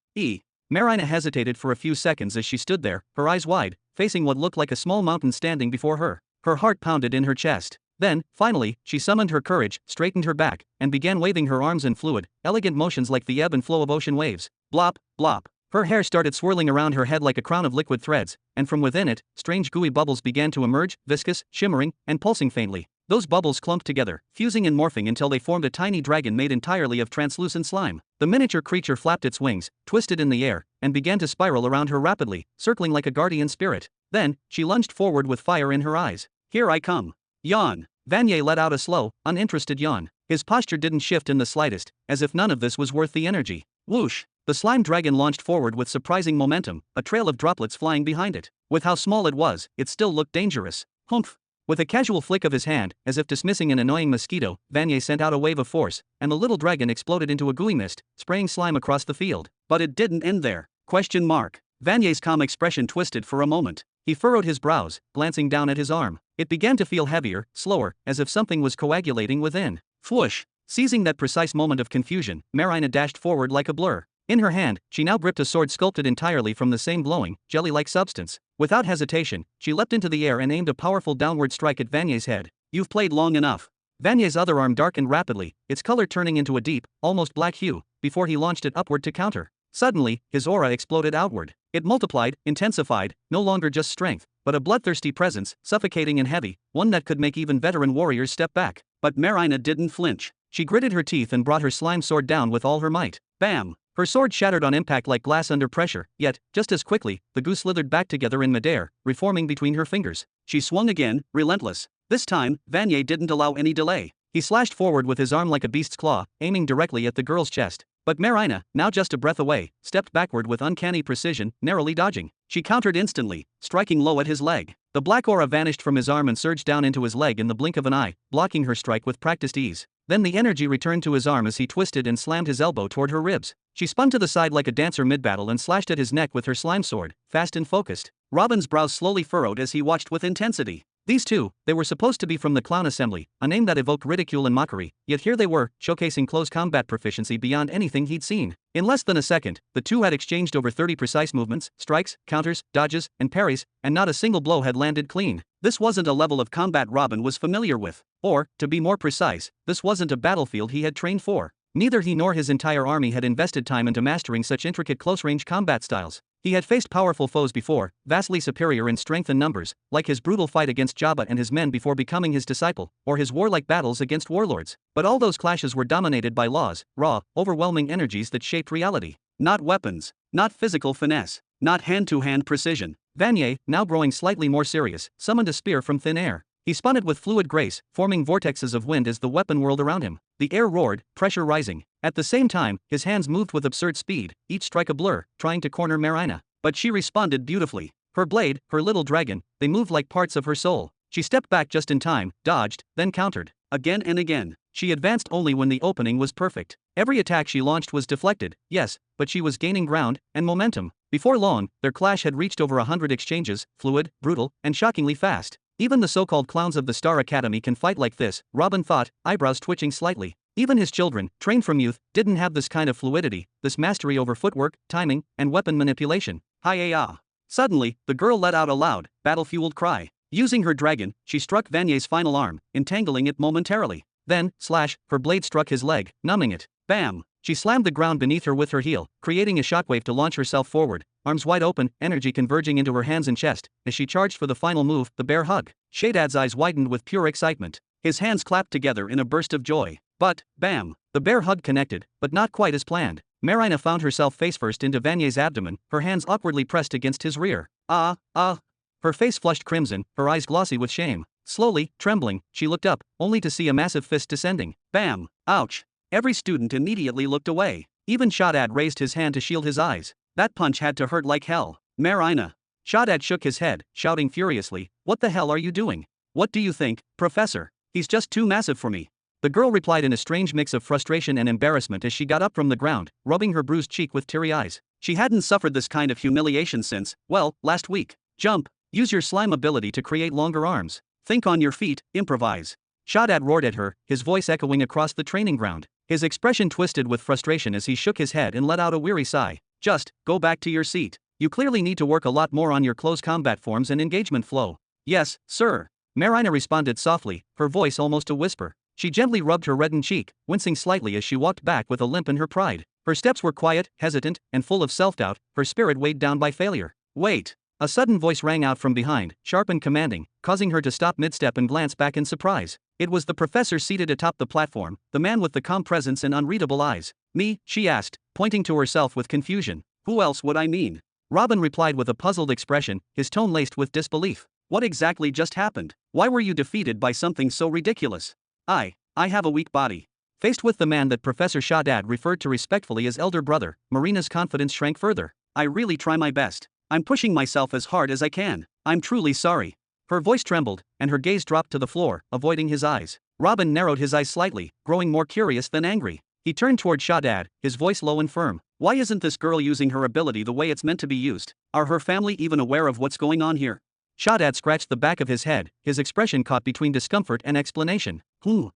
Marina hesitated for a few seconds as she stood there, her eyes wide, facing what looked like a small mountain standing before her. Her heart pounded in her chest. Then, finally, she summoned her courage, straightened her back, and began waving her arms in fluid, elegant motions like the ebb and flow of ocean waves. Blop, blop. Her hair started swirling around her head like a crown of liquid threads, and from within it, strange gooey bubbles began to emerge, viscous, shimmering, and pulsing faintly. Those bubbles clumped together, fusing and morphing until they formed a tiny dragon made entirely of translucent slime. The miniature creature flapped its wings, twisted in the air, and began to spiral around her rapidly, circling like a guardian spirit. Then, she lunged forward with fire in her eyes. Here I come. Yawn. Vanier let out a slow, uninterested yawn. His posture didn't shift in the slightest, as if none of this was worth the energy. Whoosh! The slime dragon launched forward with surprising momentum, a trail of droplets flying behind it. With how small it was, it still looked dangerous. Humph! With a casual flick of his hand, as if dismissing an annoying mosquito, Vanier sent out a wave of force, and the little dragon exploded into a gooey mist, spraying slime across the field. But it didn't end there. Question mark. Vanier's calm expression twisted for a moment. He furrowed his brows, glancing down at his arm. It began to feel heavier, slower, as if something was coagulating within. Whoosh! Seizing that precise moment of confusion, Marina dashed forward like a blur. In her hand, she now gripped a sword sculpted entirely from the same glowing, jelly-like substance. Without hesitation, she leapt into the air and aimed a powerful downward strike at Vanier's head. You've played long enough. Vanier's other arm darkened rapidly, its color turning into a deep, almost black hue, before he launched it upward to counter. Suddenly, his aura exploded outward. It multiplied, intensified, no longer just strength, but a bloodthirsty presence, suffocating and heavy, one that could make even veteran warriors step back. But Marina didn't flinch. She gritted her teeth and brought her slime sword down with all her might. Bam! Her sword shattered on impact like glass under pressure, yet, just as quickly, the goo slithered back together in midair, reforming between her fingers. She swung again, relentless. This time, Vanier didn't allow any delay. He slashed forward with his arm like a beast's claw, aiming directly at the girl's chest. But Marina, now just a breath away, stepped backward with uncanny precision, narrowly dodging. She countered instantly, striking low at his leg. The black aura vanished from his arm and surged down into his leg in the blink of an eye, blocking her strike with practiced ease. Then the energy returned to his arm as he twisted and slammed his elbow toward her ribs. She spun to the side like a dancer mid-battle and slashed at his neck with her slime sword, fast and focused. Robin's brows slowly furrowed as he watched with intensity. These two, they were supposed to be from the Clown Assembly, a name that evoked ridicule and mockery, yet here they were, showcasing close combat proficiency beyond anything he'd seen. In less than a second, the two had exchanged over 30 precise movements, strikes, counters, dodges, and parries, and not a single blow had landed clean. This wasn't a level of combat Robin was familiar with. Or, to be more precise, this wasn't a battlefield he had trained for. Neither he nor his entire army had invested time into mastering such intricate close-range combat styles. He had faced powerful foes before, vastly superior in strength and numbers, like his brutal fight against Jabba and his men before becoming his disciple, or his warlike battles against warlords. But all those clashes were dominated by laws, raw, overwhelming energies that shaped reality. Not weapons, not physical finesse, not hand-to-hand precision. Vanier, now growing slightly more serious, summoned a spear from thin air. He spun it with fluid grace, forming vortexes of wind as the weapon whirled around him. The air roared, pressure rising. At the same time, his hands moved with absurd speed, each strike a blur, trying to corner Marina. But she responded beautifully. Her blade, her little dragon, they moved like parts of her soul. She stepped back just in time, dodged, then countered. Again and again. She advanced only when the opening was perfect. Every attack she launched was deflected, yes, but she was gaining ground and momentum. Before long, their clash had reached over 100 exchanges, fluid, brutal, and shockingly fast. Even the so-called clowns of the Star Academy can fight like this, Robin thought, eyebrows twitching slightly. Even his children, trained from youth, didn't have this kind of fluidity, this mastery over footwork, timing, and weapon manipulation. Hi-ya! Suddenly, the girl let out a loud, battle-fueled cry. Using her dragon, she struck Vanier's final arm, entangling it momentarily. Then, slash, her blade struck his leg, numbing it. Bam! She slammed the ground beneath her with her heel, creating a shockwave to launch herself forward, arms wide open, energy converging into her hands and chest. As she charged for the final move, the bear hug. Shadad's eyes widened with pure excitement. His hands clapped together in a burst of joy. But, bam! The bear hug connected, but not quite as planned. Marina found herself face-first into Vanier's abdomen, her hands awkwardly pressed against his rear. Her face flushed crimson, her eyes glossy with shame. Slowly, trembling, she looked up, only to see a massive fist descending. Bam! Ouch! Every student immediately looked away. Even Shaddad raised his hand to shield his eyes. That punch had to hurt like hell. Marina! Shaddad shook his head, shouting furiously, "What the hell are you doing? What do you think, Professor? He's just too massive for me." The girl replied in a strange mix of frustration and embarrassment as she got up from the ground, rubbing her bruised cheek with teary eyes. She hadn't suffered this kind of humiliation since, well, last week. Jump! Use your slime ability to create longer arms. Think on your feet, improvise. Shaddad roared at her, his voice echoing across the training ground. His expression twisted with frustration as he shook his head and let out a weary sigh. Just, go back to your seat. You clearly need to work a lot more on your close combat forms and engagement flow. Yes, sir. Marina responded softly, her voice almost a whisper. She gently rubbed her reddened cheek, wincing slightly as she walked back with a limp in her pride. Her steps were quiet, hesitant, and full of self-doubt, her spirit weighed down by failure. Wait! A sudden voice rang out from behind, sharp and commanding, causing her to stop mid-step and glance back in surprise. It was the professor seated atop the platform, the man with the calm presence and unreadable eyes. Me, she asked, pointing to herself with confusion. Who else would I mean? Robin replied with a puzzled expression, his tone laced with disbelief. What exactly just happened? Why were you defeated by something so ridiculous? I have a weak body. Faced with the man that Professor Shaddad referred to respectfully as elder brother, Marina's confidence shrank further. I really try my best. I'm pushing myself as hard as I can. I'm truly sorry. Her voice trembled, and her gaze dropped to the floor, avoiding his eyes. Robin narrowed his eyes slightly, growing more curious than angry. He turned toward Shaddad, his voice low and firm. Why isn't this girl using her ability the way it's meant to be used? Are her family even aware of what's going on here? Shaddad scratched the back of his head, his expression caught between discomfort and explanation.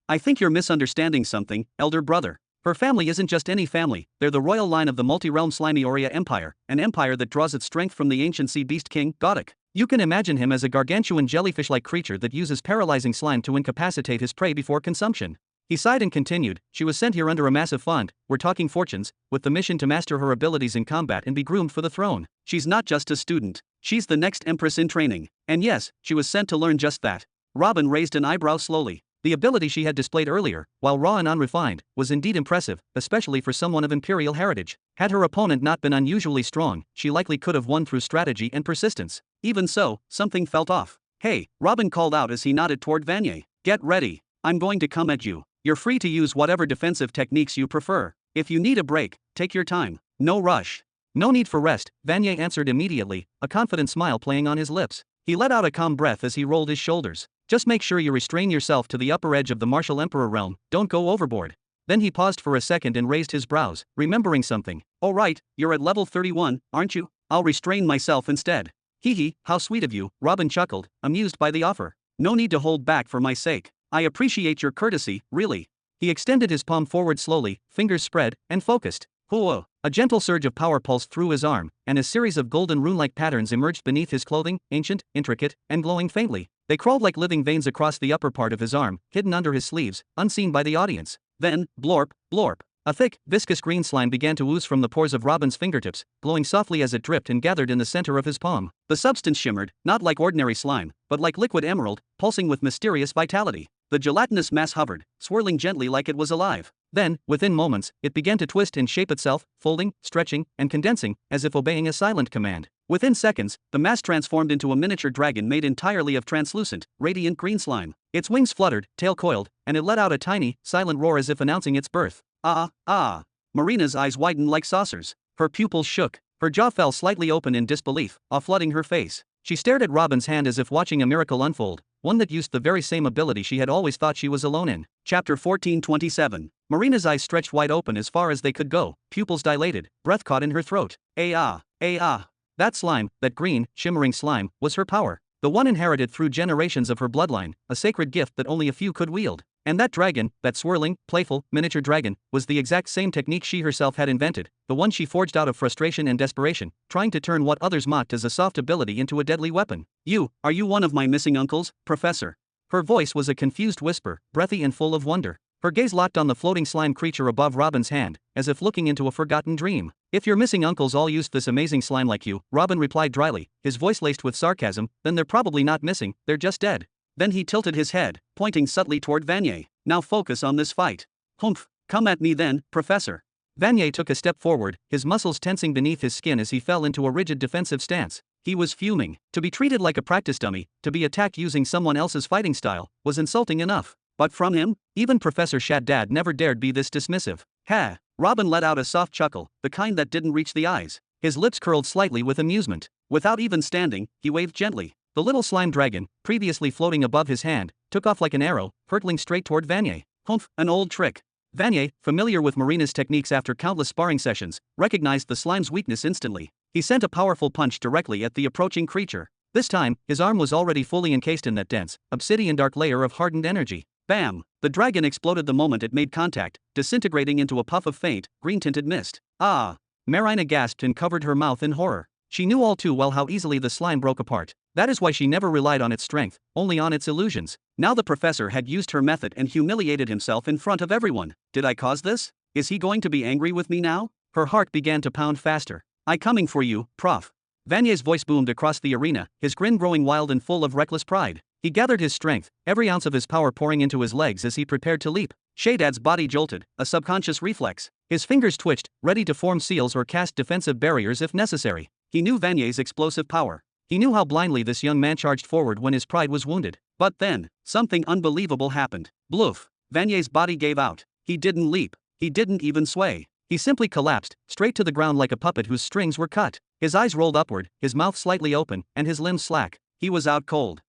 I think you're misunderstanding something, elder brother. Her family isn't just any family, they're the royal line of the multi-realm slimy Aurea Empire, an empire that draws its strength from the ancient sea beast king, Godok. You can imagine him as a gargantuan jellyfish-like creature that uses paralyzing slime to incapacitate his prey before consumption. He sighed and continued, she was sent here under a massive fund, we're talking fortunes, with the mission to master her abilities in combat and be groomed for the throne. She's not just a student, she's the next empress in training. And yes, she was sent to learn just that. Robin raised an eyebrow slowly. The ability she had displayed earlier, while raw and unrefined, was indeed impressive, especially for someone of imperial heritage. Had her opponent not been unusually strong, she likely could have won through strategy and persistence. Even so, something felt off. Hey, Robin called out as he nodded toward Vanier. Get ready. I'm going to come at you. You're free to use whatever defensive techniques you prefer. If you need a break, take your time. No rush. No need for rest, Vanier answered immediately, a confident smile playing on his lips. He let out a calm breath as he rolled his shoulders. Just make sure you restrain yourself to the upper edge of the martial emperor realm, don't go overboard. Then he paused for a second and raised his brows, remembering something. Oh right, you're at level 31, aren't you? I'll restrain myself instead. Hee hee, how sweet of you, Robin chuckled, amused by the offer. No need to hold back for my sake. I appreciate your courtesy, really. He extended his palm forward slowly, fingers spread, and focused. Whoa! A gentle surge of power pulsed through his arm, and a series of golden rune-like patterns emerged beneath his clothing, ancient, intricate, and glowing faintly. They crawled like living veins across the upper part of his arm, hidden under his sleeves, unseen by the audience. Then, blorp, blorp. A thick, viscous green slime began to ooze from the pores of Robin's fingertips, glowing softly as it dripped and gathered in the center of his palm. The substance shimmered, not like ordinary slime, but like liquid emerald, pulsing with mysterious vitality. The gelatinous mass hovered, swirling gently like it was alive. Then, within moments, it began to twist and shape itself, folding, stretching, and condensing, as if obeying a silent command. Within seconds, the mass transformed into a miniature dragon made entirely of translucent, radiant green slime. Its wings fluttered, tail coiled, and it let out a tiny, silent roar as if announcing its birth. Ah, ah. Marina's eyes widened like saucers. Her pupils shook. Her jaw fell slightly open in disbelief, flooding her face. She stared at Robin's hand as if watching a miracle unfold, one that used the very same ability she had always thought she was alone in. Chapter 14:27. Marina's eyes stretched wide open as far as they could go, pupils dilated, breath caught in her throat. Ah. That slime, that green, shimmering slime, was her power. The one inherited through generations of her bloodline, a sacred gift that only a few could wield. And that dragon, that swirling, playful, miniature dragon, was the exact same technique she herself had invented, the one she forged out of frustration and desperation, trying to turn what others mocked as a soft ability into a deadly weapon. Are you one of my missing uncles, Professor? Her voice was a confused whisper, breathy and full of wonder. Her gaze locked on the floating slime creature above Robin's hand, as if looking into a forgotten dream. If your missing uncles all used this amazing slime like you, Robin replied dryly, his voice laced with sarcasm, then they're probably not missing, they're just dead. Then he tilted his head, pointing subtly toward Vanier. Now focus on this fight. Humph, come at me then, Professor. Vanier took a step forward, his muscles tensing beneath his skin as he fell into a rigid defensive stance. He was fuming. To be treated like a practice dummy, to be attacked using someone else's fighting style, was insulting enough. But from him, even Professor Shaddad never dared be this dismissive. Ha! Robin let out a soft chuckle, the kind that didn't reach the eyes. His lips curled slightly with amusement. Without even standing, he waved gently. The little slime dragon, previously floating above his hand, took off like an arrow, hurtling straight toward Vanier. Humph, an old trick. Vanier, familiar with Marina's techniques after countless sparring sessions, recognized the slime's weakness instantly. He sent a powerful punch directly at the approaching creature. This time, his arm was already fully encased in that dense, obsidian dark layer of hardened energy. Bam! The dragon exploded the moment it made contact, disintegrating into a puff of faint, green-tinted mist. Ah! Marina gasped and covered her mouth in horror. She knew all too well how easily the slime broke apart. That is why she never relied on its strength, only on its illusions. Now the professor had used her method and humiliated himself in front of everyone. Did I cause this? Is he going to be angry with me now? Her heart began to pound faster. I coming for you, Prof. Vanier's voice boomed across the arena, his grin growing wild and full of reckless pride. He gathered his strength, every ounce of his power pouring into his legs as he prepared to leap. Shaddad's body jolted, a subconscious reflex. His fingers twitched, ready to form seals or cast defensive barriers if necessary. He knew Vanier's explosive power. He knew how blindly this young man charged forward when his pride was wounded. But then, something unbelievable happened. Bloof! Vanier's body gave out. He didn't leap. He didn't even sway. He simply collapsed, straight to the ground like a puppet whose strings were cut. His eyes rolled upward, his mouth slightly open, and his limbs slack. He was out cold.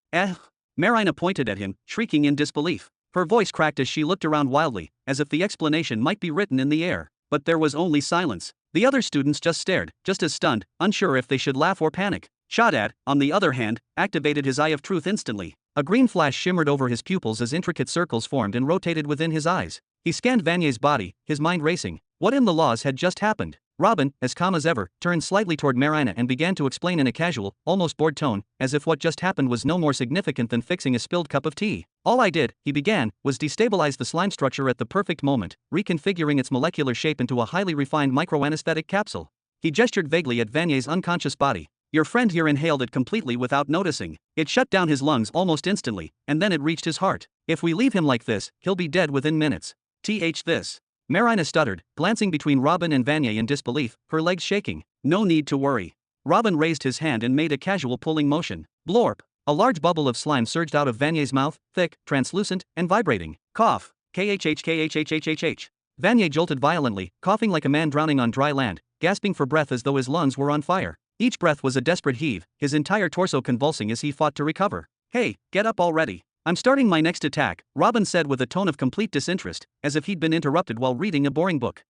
Marina pointed at him, shrieking in disbelief. Her voice cracked as she looked around wildly, as if the explanation might be written in the air. But there was only silence. The other students just stared, just as stunned, unsure if they should laugh or panic. Shaddad, on the other hand, activated his eye of truth instantly. A green flash shimmered over his pupils as intricate circles formed and rotated within his eyes. He scanned Vanier's body, his mind racing. What in the laws had just happened? Robin, as calm as ever, turned slightly toward Marina and began to explain in a casual, almost bored tone, as if what just happened was no more significant than fixing a spilled cup of tea. All I did, he began, was destabilize the slime structure at the perfect moment, reconfiguring its molecular shape into a highly refined microanesthetic capsule. He gestured vaguely at Vanier's unconscious body. Your friend here inhaled it completely without noticing. It shut down his lungs almost instantly, and then it reached his heart. If we leave him like this, he'll be dead within minutes. This. Marina stuttered, glancing between Robin and Vanier in disbelief, her legs shaking. No need to worry. Robin raised his hand and made a casual pulling motion. Blorp! A large bubble of slime surged out of Vanier's mouth, thick, translucent, and vibrating. Cough. Khhkhhhhhh. Vanier jolted violently, coughing like a man drowning on dry land, gasping for breath as though his lungs were on fire. Each breath was a desperate heave, his entire torso convulsing as he fought to recover. Hey, get up already. I'm starting my next attack, Robin said with a tone of complete disinterest, as if he'd been interrupted while reading a boring book.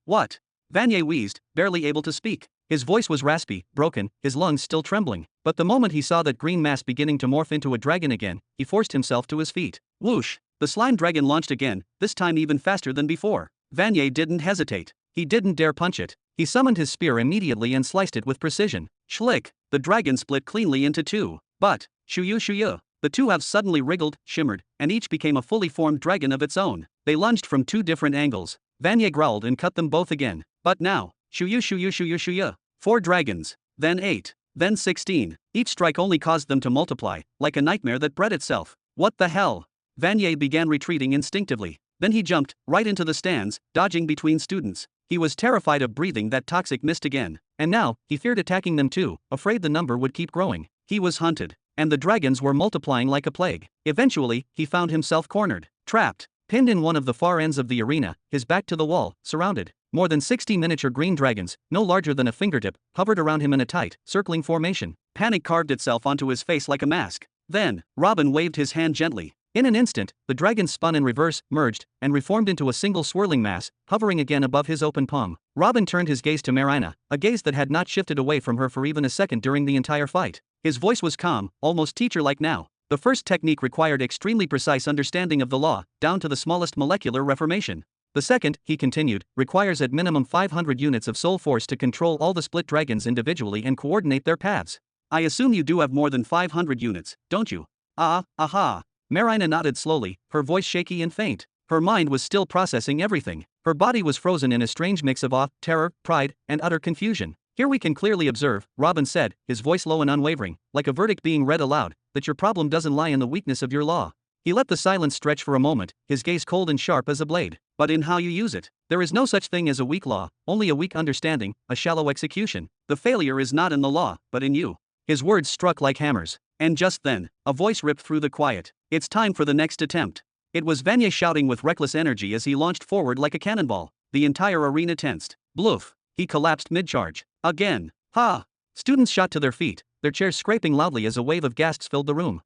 What? Vanier wheezed, barely able to speak. His voice was raspy, broken, his lungs still trembling. But the moment he saw that green mass beginning to morph into a dragon again, he forced himself to his feet. Whoosh! The slime dragon launched again, this time even faster than before. Vanier didn't hesitate. He didn't dare punch it. He summoned his spear immediately and sliced it with precision. Schlick! The dragon split cleanly into two. But, shuyu. The two halves suddenly wriggled, shimmered, and each became a fully formed dragon of its own. They lunged from two different angles. Vanier growled and cut them both again. But now, shuyu. 4 dragons, then 8, then 16. Each strike only caused them to multiply, like a nightmare that bred itself. What the hell? Vanier began retreating instinctively. Then he jumped, right into the stands, dodging between students. He was terrified of breathing that toxic mist again. And now, he feared attacking them too, afraid the number would keep growing. He was hunted. And the dragons were multiplying like a plague. Eventually, he found himself cornered, trapped, pinned in one of the far ends of the arena, his back to the wall, surrounded. More than 60 miniature green dragons, no larger than a fingertip, hovered around him in a tight, circling formation. Panic carved itself onto his face like a mask. Then, Robin waved his hand gently. In an instant, the dragons spun in reverse, merged, and reformed into a single swirling mass, hovering again above his open palm. Robin turned his gaze to Marina, a gaze that had not shifted away from her for even a second during the entire fight. His voice was calm, almost teacher-like now. The first technique required extremely precise understanding of the law, down to the smallest molecular reformation. The second, he continued, requires at minimum 500 units of soul force to control all the split dragons individually and coordinate their paths. I assume you do have more than 500 units, don't you? Aha. Marina nodded slowly, her voice shaky and faint. Her mind was still processing everything. Her body was frozen in a strange mix of awe, terror, pride, and utter confusion. Here we can clearly observe, Robin said, his voice low and unwavering, like a verdict being read aloud, that your problem doesn't lie in the weakness of your law. He let the silence stretch for a moment, his gaze cold and sharp as a blade. But in how you use it. There is no such thing as a weak law, only a weak understanding, a shallow execution. The failure is not in the law, but in you. His words struck like hammers. And just then, a voice ripped through the quiet. It's time for the next attempt. It was Vanier shouting with reckless energy as he launched forward like a cannonball. The entire arena tensed. Bloof. He collapsed mid-charge. Again. Ha! Students shot to their feet, their chairs scraping loudly as a wave of gasps filled the room.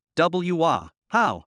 How?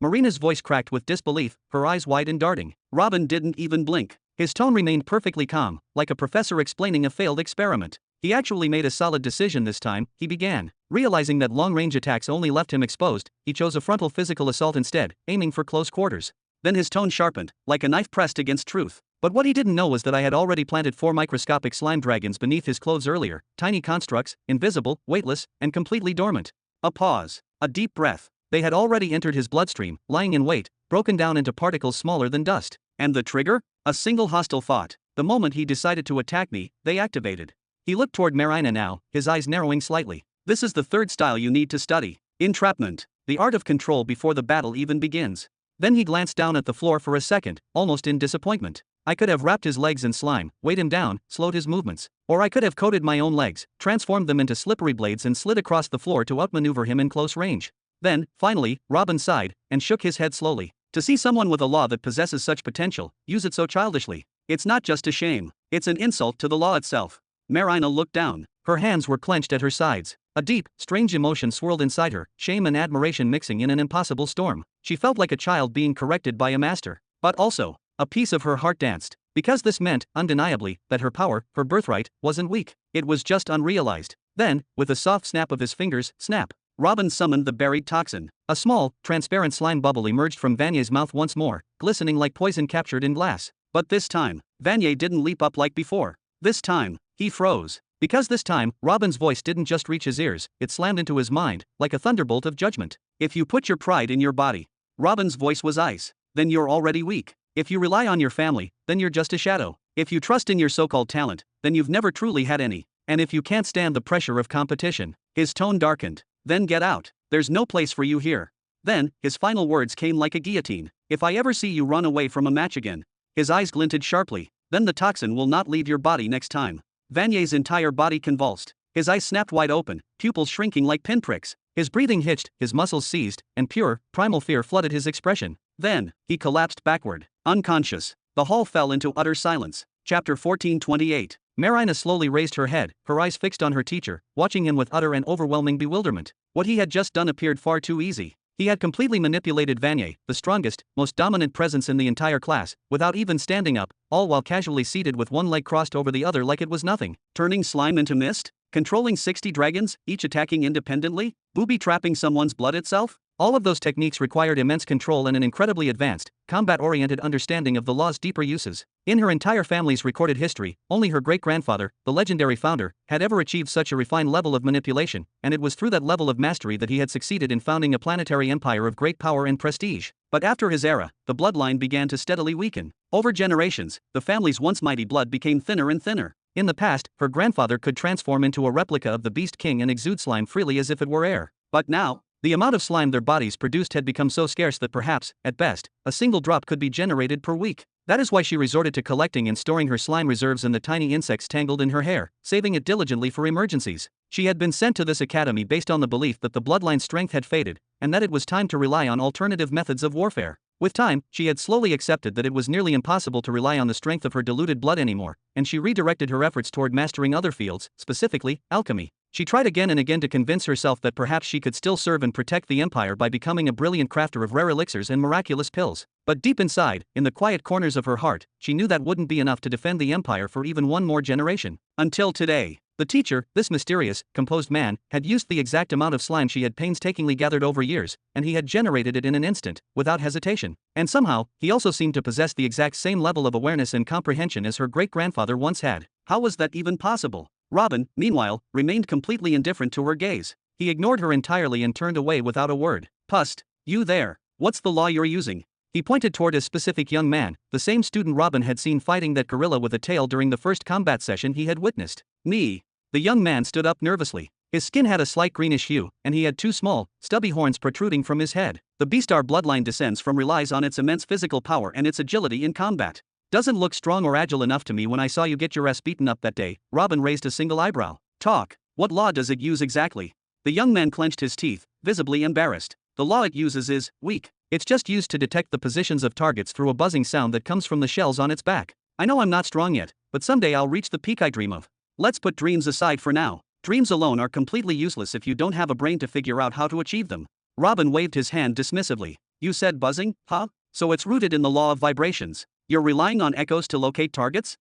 Marina's voice cracked with disbelief, her eyes wide and darting. Robin didn't even blink. His tone remained perfectly calm, like a professor explaining a failed experiment. He actually made a solid decision this time, he began. Realizing that long-range attacks only left him exposed, he chose a frontal physical assault instead, aiming for close quarters. Then his tone sharpened, like a knife pressed against truth. But what he didn't know was that I had already planted 4 microscopic slime dragons beneath his clothes earlier, tiny constructs, invisible, weightless, and completely dormant. A pause. A deep breath. They had already entered his bloodstream, lying in wait, broken down into particles smaller than dust. And the trigger? A single hostile thought. The moment he decided to attack me, they activated. He looked toward Marina now, his eyes narrowing slightly. This is the third style you need to study. Entrapment. The art of control before the battle even begins. Then he glanced down at the floor for a second, almost in disappointment. I could have wrapped his legs in slime, weighed him down, slowed his movements. Or I could have coated my own legs, transformed them into slippery blades and slid across the floor to outmaneuver him in close range. Then, finally, Robin sighed, and shook his head slowly. To see someone with a law that possesses such potential, use it so childishly. It's not just a shame. It's an insult to the law itself. Marina looked down. Her hands were clenched at her sides. A deep, strange emotion swirled inside her, shame and admiration mixing in an impossible storm. She felt like a child being corrected by a master. But also, a piece of her heart danced. Because this meant, undeniably, that her power, her birthright, wasn't weak. It was just unrealized. Then, with a soft snap of his fingers, snap. Robin summoned the buried toxin. A small, transparent slime bubble emerged from Vanier's mouth once more, glistening like poison captured in glass. But this time, Vanier didn't leap up like before. This time, he froze. Because this time, Robin's voice didn't just reach his ears, it slammed into his mind, like a thunderbolt of judgment. If you put your pride in your body, Robin's voice was ice, then you're already weak. If you rely on your family, then you're just a shadow. If you trust in your so-called talent, then you've never truly had any. And if you can't stand the pressure of competition, his tone darkened. Then get out. There's no place for you here. Then, his final words came like a guillotine. If I ever see you run away from a match again. His eyes glinted sharply. Then the toxin will not leave your body next time. Vanier's entire body convulsed. His eyes snapped wide open, pupils shrinking like pinpricks. His breathing hitched, his muscles seized, and pure, primal fear flooded his expression. Then, he collapsed backward, unconscious. The hall fell into utter silence. Chapter 14:28. Marina slowly raised her head, her eyes fixed on her teacher, watching him with utter and overwhelming bewilderment. What he had just done appeared far too easy. He had completely manipulated Vanier, the strongest, most dominant presence in the entire class, without even standing up, all while casually seated with one leg crossed over the other like it was nothing. Turning slime into mist? Controlling 60 dragons, each attacking independently? Booby-trapping someone's blood itself? All of those techniques required immense control and an incredibly advanced, combat-oriented understanding of the law's deeper uses. In her entire family's recorded history, only her great-grandfather, the legendary founder, had ever achieved such a refined level of manipulation, and it was through that level of mastery that he had succeeded in founding a planetary empire of great power and prestige. But after his era, the bloodline began to steadily weaken. Over generations, the family's once mighty blood became thinner and thinner. In the past, her grandfather could transform into a replica of the Beast King and exude slime freely as if it were air. But now, the amount of slime their bodies produced had become so scarce that perhaps, at best, a single drop could be generated per week. That is why she resorted to collecting and storing her slime reserves in the tiny insects tangled in her hair, saving it diligently for emergencies. She had been sent to this academy based on the belief that the bloodline's strength had faded, and that it was time to rely on alternative methods of warfare. With time, she had slowly accepted that it was nearly impossible to rely on the strength of her diluted blood anymore, and she redirected her efforts toward mastering other fields, specifically, alchemy. She tried again and again to convince herself that perhaps she could still serve and protect the empire by becoming a brilliant crafter of rare elixirs and miraculous pills. But deep inside, in the quiet corners of her heart, she knew that wouldn't be enough to defend the empire for even one more generation. Until today. The teacher, this mysterious, composed man, had used the exact amount of slime she had painstakingly gathered over years, and he had generated it in an instant, without hesitation. And somehow, he also seemed to possess the exact same level of awareness and comprehension as her great-grandfather once had. How was that even possible? Robin, meanwhile, remained completely indifferent to her gaze. He ignored her entirely and turned away without a word. "Pust, you there. What's the law you're using?" He pointed toward a specific young man, the same student Robin had seen fighting that gorilla with a tail during the first combat session he had witnessed. "Me." The young man stood up nervously. His skin had a slight greenish hue, and he had two small, stubby horns protruding from his head. The Beastar bloodline descends from relies on its immense physical power and its agility in combat. "Doesn't look strong or agile enough to me when I saw you get your ass beaten up that day." Robin raised a single eyebrow. "Talk. What law does it use exactly?" The young man clenched his teeth, visibly embarrassed. "The law it uses is weak. It's just used to detect the positions of targets through a buzzing sound that comes from the shells on its back. I know I'm not strong yet, but someday I'll reach the peak I dream of. Let's put dreams aside for now. Dreams alone are completely useless if you don't have a brain to figure out how to achieve them." Robin waved his hand dismissively. "You said buzzing, huh? So it's rooted in the law of vibrations. You're relying on echoes to locate targets?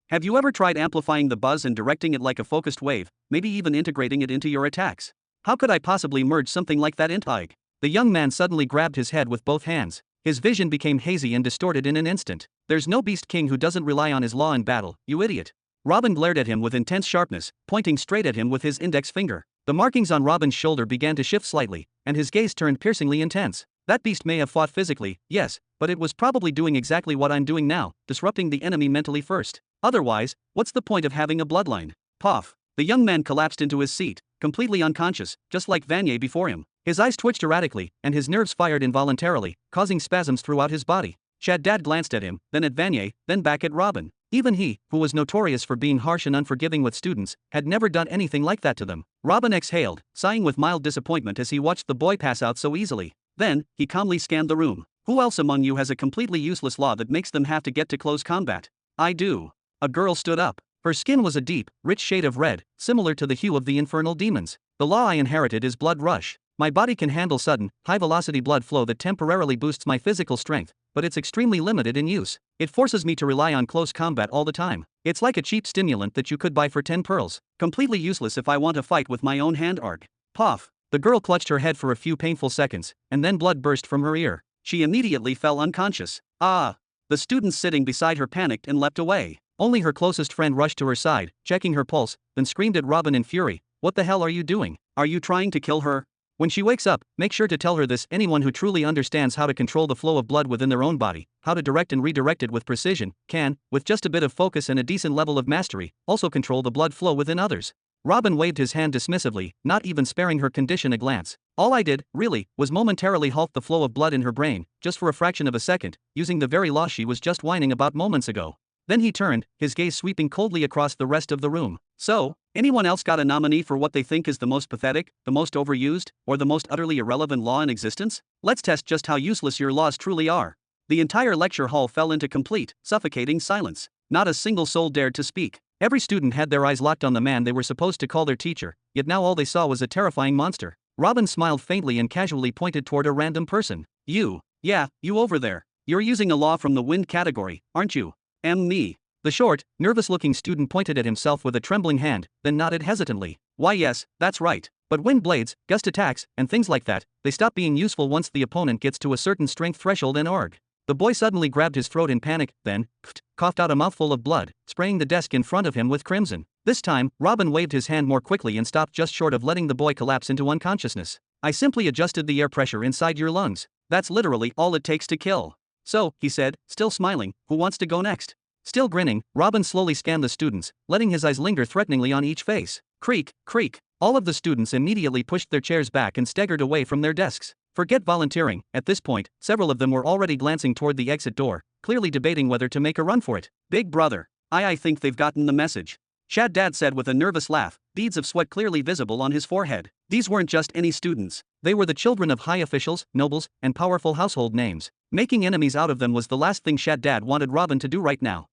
Have you ever tried amplifying the buzz and directing it like a focused wave, maybe even integrating it into your attacks? How could I possibly merge something like that into Ig?" The young man suddenly grabbed his head with both hands. His vision became hazy and distorted in an instant. "There's no Beast King who doesn't rely on his law in battle, you idiot." Robin glared at him with intense sharpness, pointing straight at him with his index finger. The markings on Robin's shoulder began to shift slightly, and his gaze turned piercingly intense. "That beast may have fought physically, yes, but it was probably doing exactly what I'm doing now, disrupting the enemy mentally first. Otherwise, what's the point of having a bloodline?" Puff. The young man collapsed into his seat, completely unconscious, just like Vanier before him. His eyes twitched erratically, and his nerves fired involuntarily, causing spasms throughout his body. Shaddad glanced at him, then at Vanier, then back at Robin. Even he, who was notorious for being harsh and unforgiving with students, had never done anything like that to them. Robin exhaled, sighing with mild disappointment as he watched the boy pass out so easily. Then, he calmly scanned the room. "Who else among you has a completely useless law that makes them have to get to close combat?" "I do." A girl stood up. Her skin was a deep, rich shade of red, similar to the hue of the infernal demons. "The law I inherited is blood rush. My body can handle sudden, high-velocity blood flow that temporarily boosts my physical strength, but it's extremely limited in use. It forces me to rely on close combat all the time. It's like a cheap stimulant that you could buy for 10 pearls. Completely useless if I want to fight with my own hand." Arg. Puff. The girl clutched her head for a few painful seconds, and then blood burst from her ear. She immediately fell unconscious. "Ah!" The students sitting beside her panicked and leapt away. Only her closest friend rushed to her side, checking her pulse, then screamed at Robin in fury. "What the hell are you doing? Are you trying to kill her? When she wakes up, make sure to tell her this. Anyone who truly understands how to control the flow of blood within their own body, how to direct and redirect it with precision, can, with just a bit of focus and a decent level of mastery, also control the blood flow within others." Robin waved his hand dismissively, not even sparing her condition a glance. "All I did, really, was momentarily halt the flow of blood in her brain, just for a fraction of a second, using the very law she was just whining about moments ago." Then he turned, his gaze sweeping coldly across the rest of the room. "So, anyone else got a nominee for what they think is the most pathetic, the most overused, or the most utterly irrelevant law in existence? Let's test just how useless your laws truly are." The entire lecture hall fell into complete, suffocating silence. Not a single soul dared to speak. Every student had their eyes locked on the man they were supposed to call their teacher, yet now all they saw was a terrifying monster. Robin smiled faintly and casually pointed toward a random person. You. Yeah, you over there. You're using a law from the wind category, aren't you? Me. The short, nervous-looking student pointed at himself with a trembling hand, then nodded hesitantly. Why yes, that's right. But wind blades, gust attacks, and things like that, they stop being useful once the opponent gets to a certain strength threshold and org. The boy suddenly grabbed his throat in panic, then, coughed out a mouthful of blood, spraying the desk in front of him with crimson. This time, Robin waved his hand more quickly and stopped just short of letting the boy collapse into unconsciousness. I simply adjusted the air pressure inside your lungs. That's literally all it takes to kill. So, he said, still smiling, who wants to go next? Still grinning, Robin slowly scanned the students, letting his eyes linger threateningly on each face. Creak, creak. All of the students immediately pushed their chairs back and staggered away from their desks. Forget volunteering. At this point, several of them were already glancing toward the exit door, clearly debating whether to make a run for it. Big brother. I think they've gotten the message. Dad said with a nervous laugh, beads of sweat clearly visible on his forehead. These weren't just any students. They were the children of high officials, nobles, and powerful household names. Making enemies out of them was the last thing Dad wanted Robin to do right now.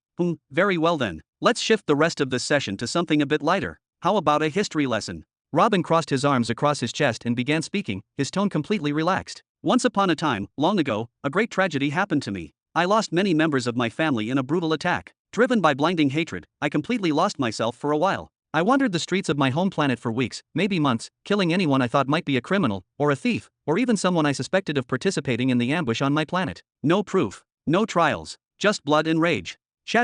Very well then. Let's shift the rest of this session to something a bit lighter. How about a history lesson? Robin crossed his arms across his chest and began speaking, his tone completely relaxed. Once upon a time, long ago, a great tragedy happened to me. I lost many members of my family in a brutal attack. Driven by blinding hatred, I completely lost myself for a while. I wandered the streets of my home planet for weeks, maybe months, killing anyone I thought might be a criminal, or a thief, or even someone I suspected of participating in the ambush on my planet. No proof, no trials, just blood and rage.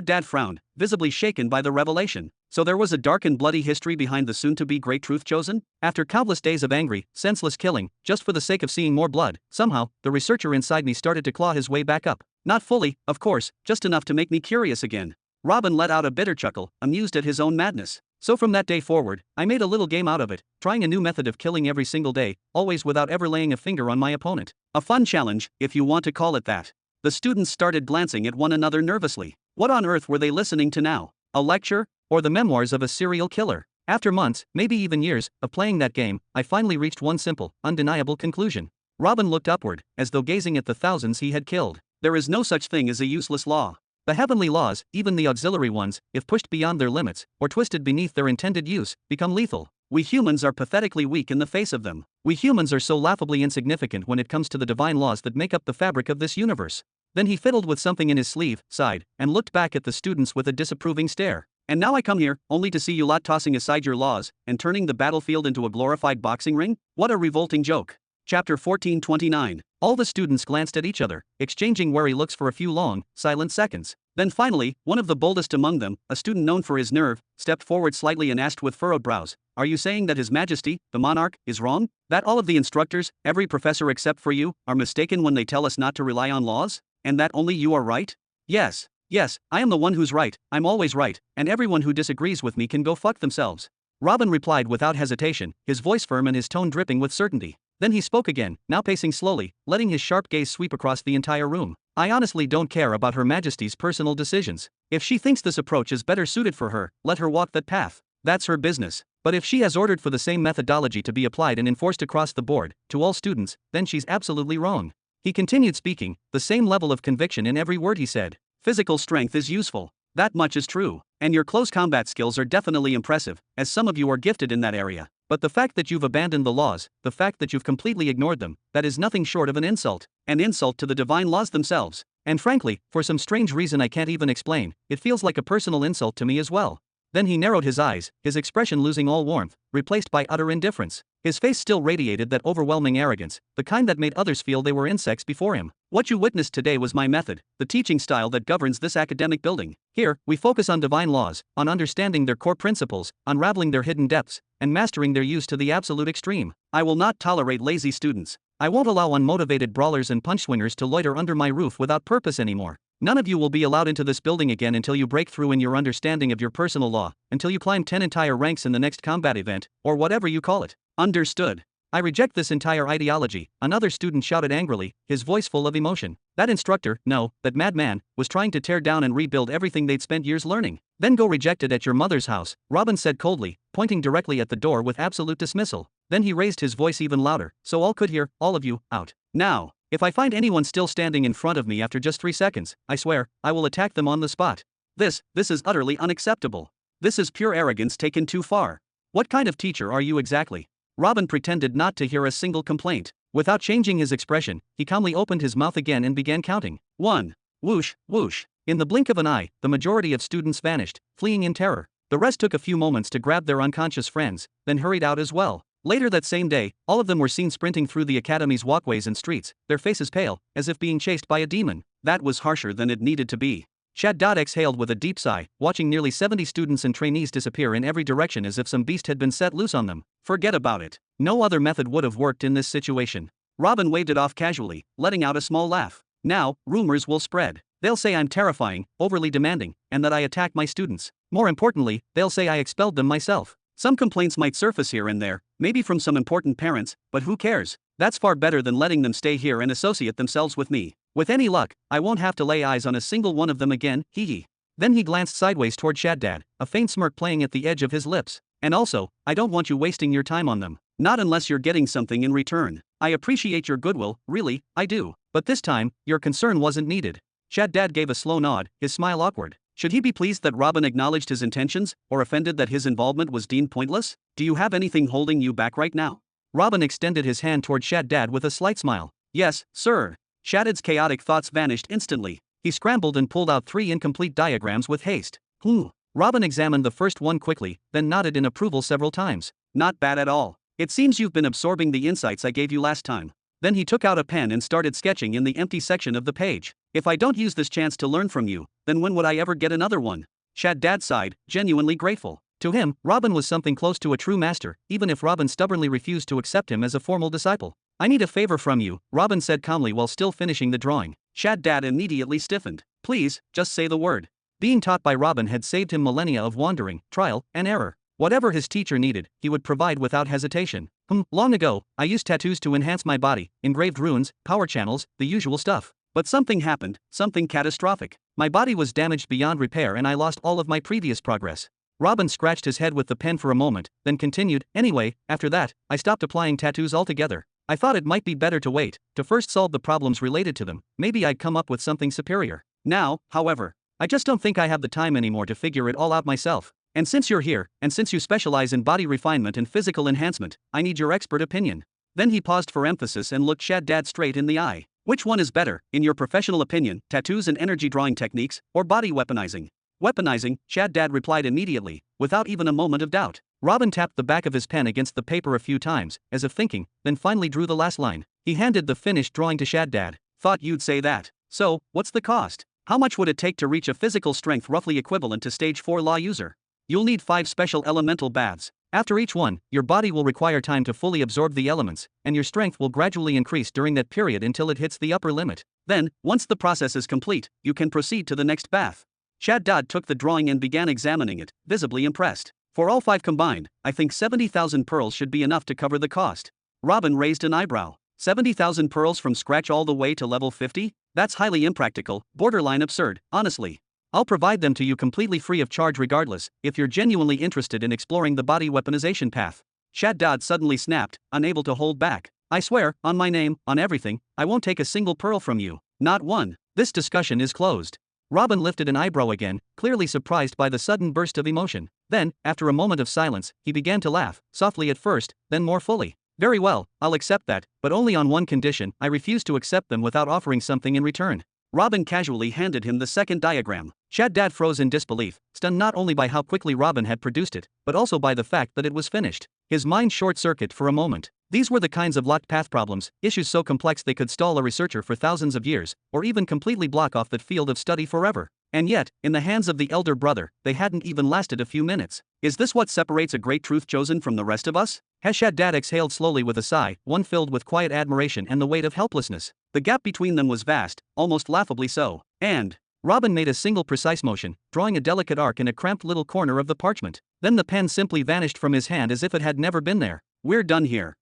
Dad frowned, visibly shaken by the revelation. So there was a dark and bloody history behind the soon-to-be great truth chosen? After countless days of angry, senseless killing, just for the sake of seeing more blood, somehow, the researcher inside me started to claw his way back up. Not fully, of course, just enough to make me curious again. Robin let out a bitter chuckle, amused at his own madness. So from that day forward, I made a little game out of it, trying a new method of killing every single day, always without ever laying a finger on my opponent. A fun challenge, if you want to call it that. The students started glancing at one another nervously. What on earth were they listening to now? A lecture? Or the memoirs of a serial killer? After months, maybe even years, of playing that game, I finally reached one simple, undeniable conclusion. Robin looked upward, as though gazing at the thousands he had killed. There is no such thing as a useless law. The heavenly laws, even the auxiliary ones, if pushed beyond their limits, or twisted beneath their intended use, become lethal. We humans are pathetically weak in the face of them. We humans are so laughably insignificant when it comes to the divine laws that make up the fabric of this universe. Then he fiddled with something in his sleeve, sighed, and looked back at the students with a disapproving stare. And now I come here, only to see you lot tossing aside your laws, and turning the battlefield into a glorified boxing ring? What a revolting joke. Chapter 1429. All the students glanced at each other, exchanging wary looks for a few long, silent seconds. Then finally, one of the boldest among them, a student known for his nerve, stepped forward slightly and asked with furrowed brows, "Are you saying that His Majesty, the monarch, is wrong? That all of the instructors, every professor except for you, are mistaken when they tell us not to rely on laws? And that only you are right?" Yes, I am the one who's right, I'm always right, and everyone who disagrees with me can go fuck themselves. Robin replied without hesitation, his voice firm and his tone dripping with certainty. Then he spoke again, now pacing slowly, letting his sharp gaze sweep across the entire room. I honestly don't care about Her Majesty's personal decisions. If she thinks this approach is better suited for her, let her walk that path. That's her business. But if she has ordered for the same methodology to be applied and enforced across the board, to all students, then she's absolutely wrong. He continued speaking, the same level of conviction in every word he said. Physical strength is useful. That much is true. And your close combat skills are definitely impressive, as some of you are gifted in that area. But the fact that you've abandoned the laws, the fact that you've completely ignored them, that is nothing short of an insult. An insult to the divine laws themselves. And frankly, for some strange reason I can't even explain, it feels like a personal insult to me as well. Then he narrowed his eyes, his expression losing all warmth, replaced by utter indifference. His face still radiated that overwhelming arrogance, the kind that made others feel they were insects before him. What you witnessed today was my method, the teaching style that governs this academic building. Here, we focus on divine laws, on understanding their core principles, unraveling their hidden depths, and mastering their use to the absolute extreme. I will not tolerate lazy students. I won't allow unmotivated brawlers and punch-swingers to loiter under my roof without purpose anymore. None of you will be allowed into this building again until you break through in your understanding of your personal law, until you climb 10 entire ranks in the next combat event, or whatever you call it. Understood. I reject this entire ideology, another student shouted angrily, his voice full of emotion. That instructor, no, that madman, was trying to tear down and rebuild everything they'd spent years learning. Then go reject it at your mother's house, Robin said coldly, pointing directly at the door with absolute dismissal. Then he raised his voice even louder, so all could hear, all of you, out. Now. If I find anyone still standing in front of me after just 3 seconds, I swear, I will attack them on the spot. This is utterly unacceptable. This is pure arrogance taken too far. What kind of teacher are you exactly? Robin pretended not to hear a single complaint. Without changing his expression, he calmly opened his mouth again and began counting. 1. Whoosh, whoosh. In the blink of an eye, the majority of students vanished, fleeing in terror. The rest took a few moments to grab their unconscious friends, then hurried out as well. Later that same day, all of them were seen sprinting through the academy's walkways and streets, their faces pale, as if being chased by a demon. That was harsher than it needed to be. Shaddad exhaled with a deep sigh, watching nearly 70 students and trainees disappear in every direction as if some beast had been set loose on them. Forget about it. No other method would have worked in this situation. Robin waved it off casually, letting out a small laugh. Now, rumors will spread. They'll say I'm terrifying, overly demanding, and that I attack my students. More importantly, they'll say I expelled them myself. Some complaints might surface here and there, maybe from some important parents, but who cares? That's far better than letting them stay here and associate themselves with me. With any luck, I won't have to lay eyes on a single one of them again, hee hee. Then he glanced sideways toward Shaddad, a faint smirk playing at the edge of his lips. And also, I don't want you wasting your time on them. Not unless you're getting something in return. I appreciate your goodwill, really, I do. But this time, your concern wasn't needed. Shaddad gave a slow nod, his smile awkward. Should he be pleased that Robin acknowledged his intentions, or offended that his involvement was deemed pointless? Do you have anything holding you back right now? Robin extended his hand toward Shaddad with a slight smile. Yes, sir. Shaddad's chaotic thoughts vanished instantly. He scrambled and pulled out 3 incomplete diagrams with haste. Robin examined the first one quickly, then nodded in approval several times. Not bad at all. It seems you've been absorbing the insights I gave you last time. Then he took out a pen and started sketching in the empty section of the page. If I don't use this chance to learn from you, then when would I ever get another one? Shaddad sighed, genuinely grateful. To him, Robin was something close to a true master, even if Robin stubbornly refused to accept him as a formal disciple. I need a favor from you, Robin said calmly while still finishing the drawing. Shaddad immediately stiffened. Please, just say the word. Being taught by Robin had saved him millennia of wandering, trial, and error. Whatever his teacher needed, he would provide without hesitation. Long ago, I used tattoos to enhance my body, engraved runes, power channels, the usual stuff. But something happened, something catastrophic. My body was damaged beyond repair and I lost all of my previous progress. Robin scratched his head with the pen for a moment, then continued, anyway, after that, I stopped applying tattoos altogether. I thought it might be better to wait, to first solve the problems related to them, maybe I'd come up with something superior. Now, however, I just don't think I have the time anymore to figure it all out myself. And since you're here, and since you specialize in body refinement and physical enhancement, I need your expert opinion. Then he paused for emphasis and looked Shaddad straight in the eye. Which one is better, in your professional opinion, tattoos and energy drawing techniques, or body weaponizing? Weaponizing, Shaddad replied immediately, without even a moment of doubt. Robin tapped the back of his pen against the paper a few times, as if thinking, then finally drew the last line. He handed the finished drawing to Shaddad. Thought you'd say that. So, what's the cost? How much would it take to reach a physical strength roughly equivalent to stage 4 law user? You'll need 5 special elemental baths. After each one, your body will require time to fully absorb the elements, and your strength will gradually increase during that period until it hits the upper limit. Then, once the process is complete, you can proceed to the next bath. Shaddad took the drawing and began examining it, visibly impressed. For all 5 combined, I think 70,000 pearls should be enough to cover the cost. Robin raised an eyebrow. 70,000 pearls from scratch all the way to level 50? That's highly impractical, borderline absurd, honestly. I'll provide them to you completely free of charge regardless, if you're genuinely interested in exploring the body weaponization path. Shaddad suddenly snapped, unable to hold back. I swear, on my name, on everything, I won't take a single pearl from you. Not one. This discussion is closed. Robin lifted an eyebrow again, clearly surprised by the sudden burst of emotion. Then, after a moment of silence, he began to laugh, softly at first, then more fully. Very well, I'll accept that, but only on one condition. I refuse to accept them without offering something in return. Robin casually handed him the second diagram. Shaddad froze in disbelief, stunned not only by how quickly Robin had produced it, but also by the fact that it was finished. His mind short-circuited for a moment. These were the kinds of locked path problems, issues so complex they could stall a researcher for thousands of years, or even completely block off that field of study forever. And yet, in the hands of the elder brother, they hadn't even lasted a few minutes. Is this what separates a great truth chosen from the rest of us? Shaddad exhaled slowly with a sigh, one filled with quiet admiration and the weight of helplessness. The gap between them was vast, almost laughably so. And Robin made a single precise motion, drawing a delicate arc in a cramped little corner of the parchment. Then the pen simply vanished from his hand as if it had never been there. We're done here.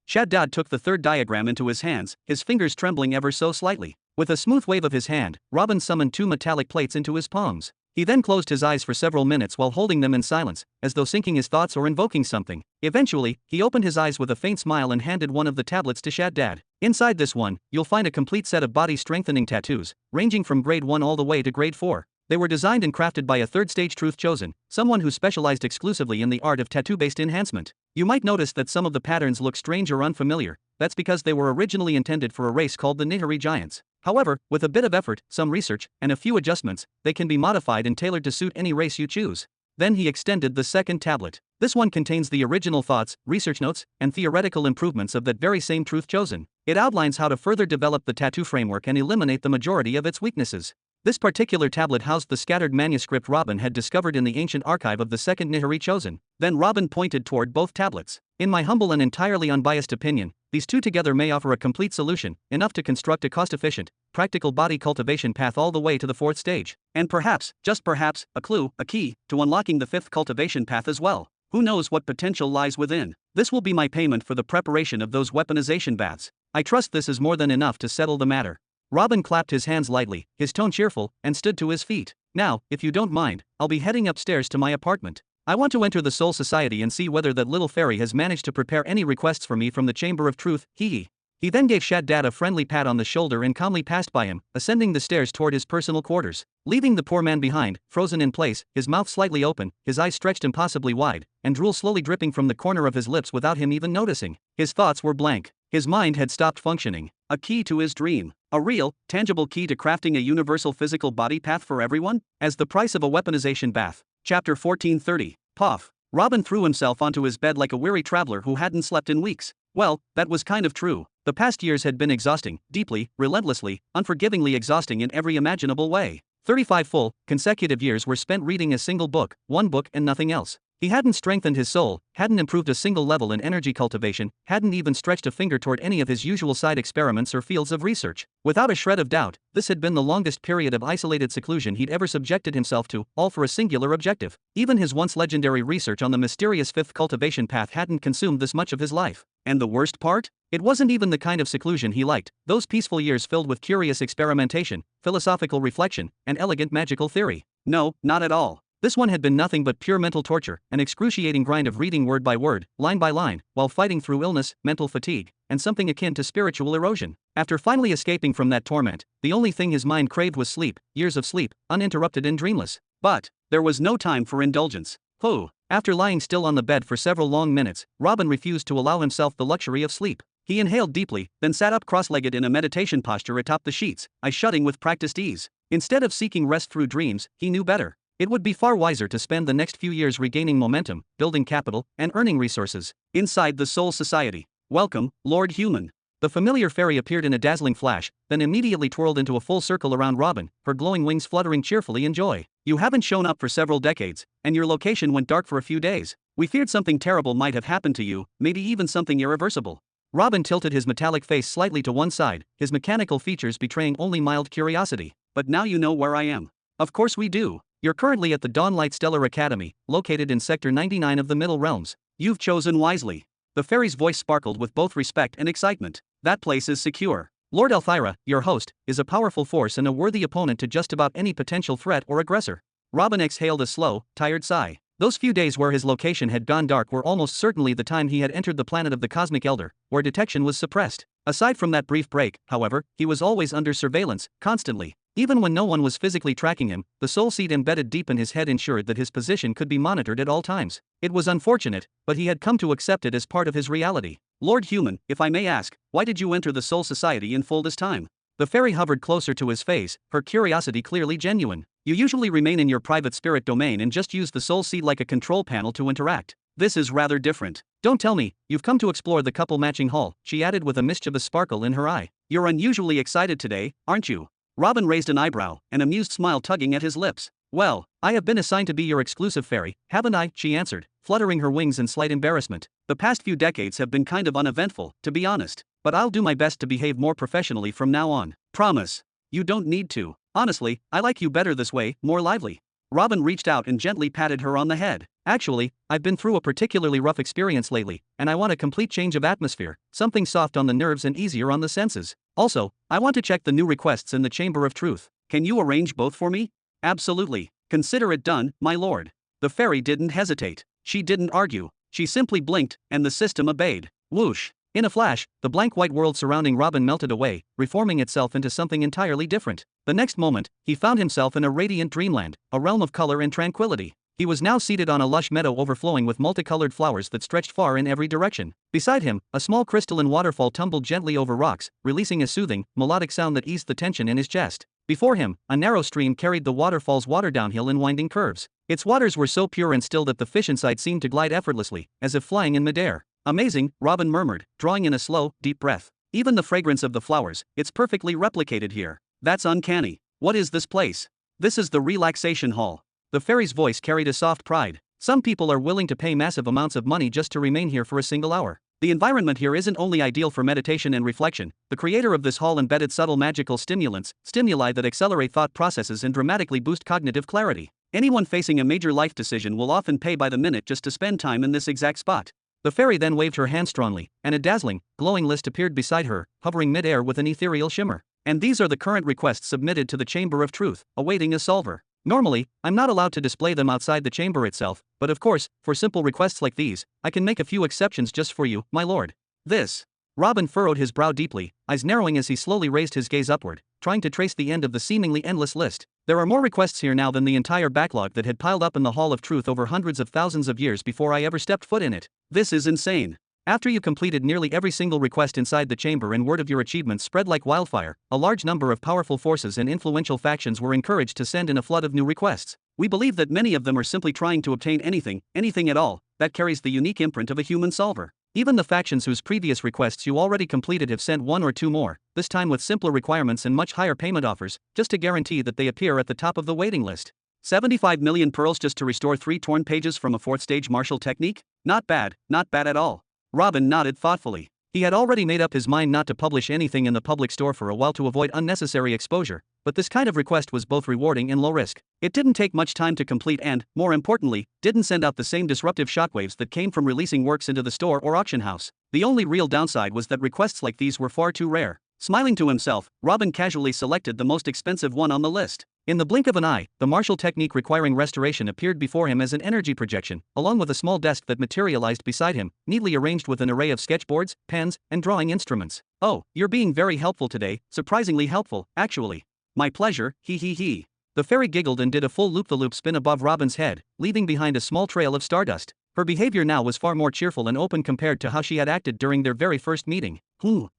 Shaddad took the third diagram into his hands, his fingers trembling ever so slightly. With a smooth wave of his hand, Robin summoned 2 metallic plates into his palms. He then closed his eyes for several minutes while holding them in silence, as though syncing his thoughts or invoking something. Eventually, he opened his eyes with a faint smile and handed one of the tablets to Shaddad. Inside this one, you'll find a complete set of body strengthening tattoos, ranging from grade 1 all the way to grade 4. They were designed and crafted by a third-stage truth chosen, someone who specialized exclusively in the art of tattoo-based enhancement. You might notice that some of the patterns look strange or unfamiliar. That's because they were originally intended for a race called the Nihiri Giants. However, with a bit of effort, some research, and a few adjustments, they can be modified and tailored to suit any race you choose. Then he extended the second tablet. This one contains the original thoughts, research notes, and theoretical improvements of that very same truth chosen. It outlines how to further develop the tattoo framework and eliminate the majority of its weaknesses. This particular tablet housed the scattered manuscript Robin had discovered in the ancient archive of the second Nihiri chosen. Then Robin pointed toward both tablets. In my humble and entirely unbiased opinion, these two together may offer a complete solution, enough to construct a cost-efficient, practical body cultivation path all the way to the fourth stage. And perhaps, just perhaps, a clue, a key, to unlocking the fifth cultivation path as well. Who knows what potential lies within? This will be my payment for the preparation of those weaponization baths. I trust this is more than enough to settle the matter. Robin clapped his hands lightly, his tone cheerful, and stood to his feet. Now, if you don't mind, I'll be heading upstairs to my apartment. I want to enter the Soul Society and see whether that little fairy has managed to prepare any requests for me from the Chamber of Truth, hee. He then gave Shaddad a friendly pat on the shoulder and calmly passed by him, ascending the stairs toward his personal quarters, leaving the poor man behind, frozen in place, his mouth slightly open, his eyes stretched impossibly wide, and drool slowly dripping from the corner of his lips without him even noticing. His thoughts were blank. His mind had stopped functioning. A key to his dream. A real, tangible key to crafting a universal physical body path for everyone? As the price of a weaponization bath. Chapter 1430. Puff. Robin threw himself onto his bed like a weary traveler who hadn't slept in weeks. Well, that was kind of true. The past years had been exhausting, deeply, relentlessly, unforgivingly exhausting in every imaginable way. 35 full, consecutive years were spent reading a single book, one book and nothing else. He hadn't strengthened his soul, hadn't improved a single level in energy cultivation, hadn't even stretched a finger toward any of his usual side experiments or fields of research. Without a shred of doubt, this had been the longest period of isolated seclusion he'd ever subjected himself to, all for a singular objective. Even his once legendary research on the mysterious fifth cultivation path hadn't consumed this much of his life. And the worst part? It wasn't even the kind of seclusion he liked, those peaceful years filled with curious experimentation, philosophical reflection, and elegant magical theory. No, not at all. This one had been nothing but pure mental torture, an excruciating grind of reading word by word, line by line, while fighting through illness, mental fatigue, and something akin to spiritual erosion. After finally escaping from that torment, the only thing his mind craved was sleep, years of sleep, uninterrupted and dreamless. But there was no time for indulgence. After lying still on the bed for several long minutes, Robin refused to allow himself the luxury of sleep. He inhaled deeply, then sat up cross-legged in a meditation posture atop the sheets, eyes shutting with practiced ease. Instead of seeking rest through dreams, he knew better. It would be far wiser to spend the next few years regaining momentum, building capital, and earning resources. Inside the Soul Society. Welcome, Lord Human. The familiar fairy appeared in a dazzling flash, then immediately twirled into a full circle around Robin, her glowing wings fluttering cheerfully in joy. You haven't shown up for several decades, and your location went dark for a few days. We feared something terrible might have happened to you, maybe even something irreversible. Robin tilted his metallic face slightly to one side, his mechanical features betraying only mild curiosity. But now you know where I am. Of course we do. You're currently at the Dawnlight Stellar Academy, located in Sector 99 of the Middle Realms. You've chosen wisely. The fairy's voice sparkled with both respect and excitement. That place is secure. Lord Elthira, your host, is a powerful force and a worthy opponent to just about any potential threat or aggressor. Robin exhaled a slow, tired sigh. Those few days where his location had gone dark were almost certainly the time he had entered the planet of the Cosmic Elder, where detection was suppressed. Aside from that brief break, however, he was always under surveillance, constantly. Even when no one was physically tracking him, the soul seed embedded deep in his head ensured that his position could be monitored at all times. It was unfortunate, but he had come to accept it as part of his reality. Lord Human, if I may ask, why did you enter the Soul Society in full this time? The fairy hovered closer to his face, her curiosity clearly genuine. You usually remain in your private spirit domain and just use the soul seed like a control panel to interact. This is rather different. Don't tell me, you've come to explore the couple matching hall, she added with a mischievous sparkle in her eye. You're unusually excited today, aren't you? Robin raised an eyebrow, an amused smile tugging at his lips. Well, I have been assigned to be your exclusive fairy, haven't I? She answered, fluttering her wings in slight embarrassment. The past few decades have been kind of uneventful, to be honest, but I'll do my best to behave more professionally from now on. Promise. You don't need to. Honestly, I like you better this way, more lively. Robin reached out and gently patted her on the head. Actually, I've been through a particularly rough experience lately, and I want a complete change of atmosphere, something soft on the nerves and easier on the senses. Also, I want to check the new requests in the Chamber of Truth. Can you arrange both for me? Absolutely. Consider it done, my lord. The fairy didn't hesitate. She didn't argue. She simply blinked, and the system obeyed. Whoosh. In a flash, the blank white world surrounding Robin melted away, reforming itself into something entirely different. The next moment, he found himself in a radiant dreamland, a realm of color and tranquility. He was now seated on a lush meadow overflowing with multicolored flowers that stretched far in every direction. Beside him, a small crystalline waterfall tumbled gently over rocks, releasing a soothing, melodic sound that eased the tension in his chest. Before him, a narrow stream carried the waterfall's water downhill in winding curves. Its waters were so pure and still that the fish inside seemed to glide effortlessly, as if flying in midair. Amazing, Robin murmured, drawing in a slow, deep breath. Even the fragrance of the flowers, it's perfectly replicated here. That's uncanny. What is this place? This is the relaxation hall. The fairy's voice carried a soft pride. Some people are willing to pay massive amounts of money just to remain here for a single hour. The environment here isn't only ideal for meditation and reflection. The creator of this hall embedded subtle magical stimuli that accelerate thought processes and dramatically boost cognitive clarity. Anyone facing a major life decision will often pay by the minute just to spend time in this exact spot. The fairy then waved her hand strongly, and a dazzling, glowing list appeared beside her, hovering mid-air with an ethereal shimmer. And these are the current requests submitted to the Chamber of Truth, awaiting a solver. Normally, I'm not allowed to display them outside the chamber itself, but of course, for simple requests like these, I can make a few exceptions just for you, my lord. This. Robin furrowed his brow deeply, eyes narrowing as he slowly raised his gaze upward, trying to trace the end of the seemingly endless list. There are more requests here now than the entire backlog that had piled up in the Hall of Truth over hundreds of thousands of years before I ever stepped foot in it. This is insane. After you completed nearly every single request inside the chamber and word of your achievements spread like wildfire, a large number of powerful forces and influential factions were encouraged to send in a flood of new requests. We believe that many of them are simply trying to obtain anything at all, that carries the unique imprint of a human solver. Even the factions whose previous requests you already completed have sent one or two more, this time with simpler requirements and much higher payment offers, just to guarantee that they appear at the top of the waiting list. 75 million pearls just to restore 3 torn pages from a 4th stage martial technique? Not bad at all. Robin nodded thoughtfully. He had already made up his mind not to publish anything in the public store for a while to avoid unnecessary exposure, but this kind of request was both rewarding and low risk. It didn't take much time to complete and, more importantly, didn't send out the same disruptive shockwaves that came from releasing works into the store or auction house. The only real downside was that requests like these were far too rare. Smiling to himself, Robin casually selected the most expensive one on the list. In the blink of an eye, the martial technique requiring restoration appeared before him as an energy projection, along with a small desk that materialized beside him, neatly arranged with an array of sketchboards, pens, and drawing instruments. Oh, you're being very helpful today, surprisingly helpful, actually. My pleasure, he. The fairy giggled and did a full loop-the-loop spin above Robin's head, leaving behind a small trail of stardust. Her behavior now was far more cheerful and open compared to how she had acted during their very first meeting.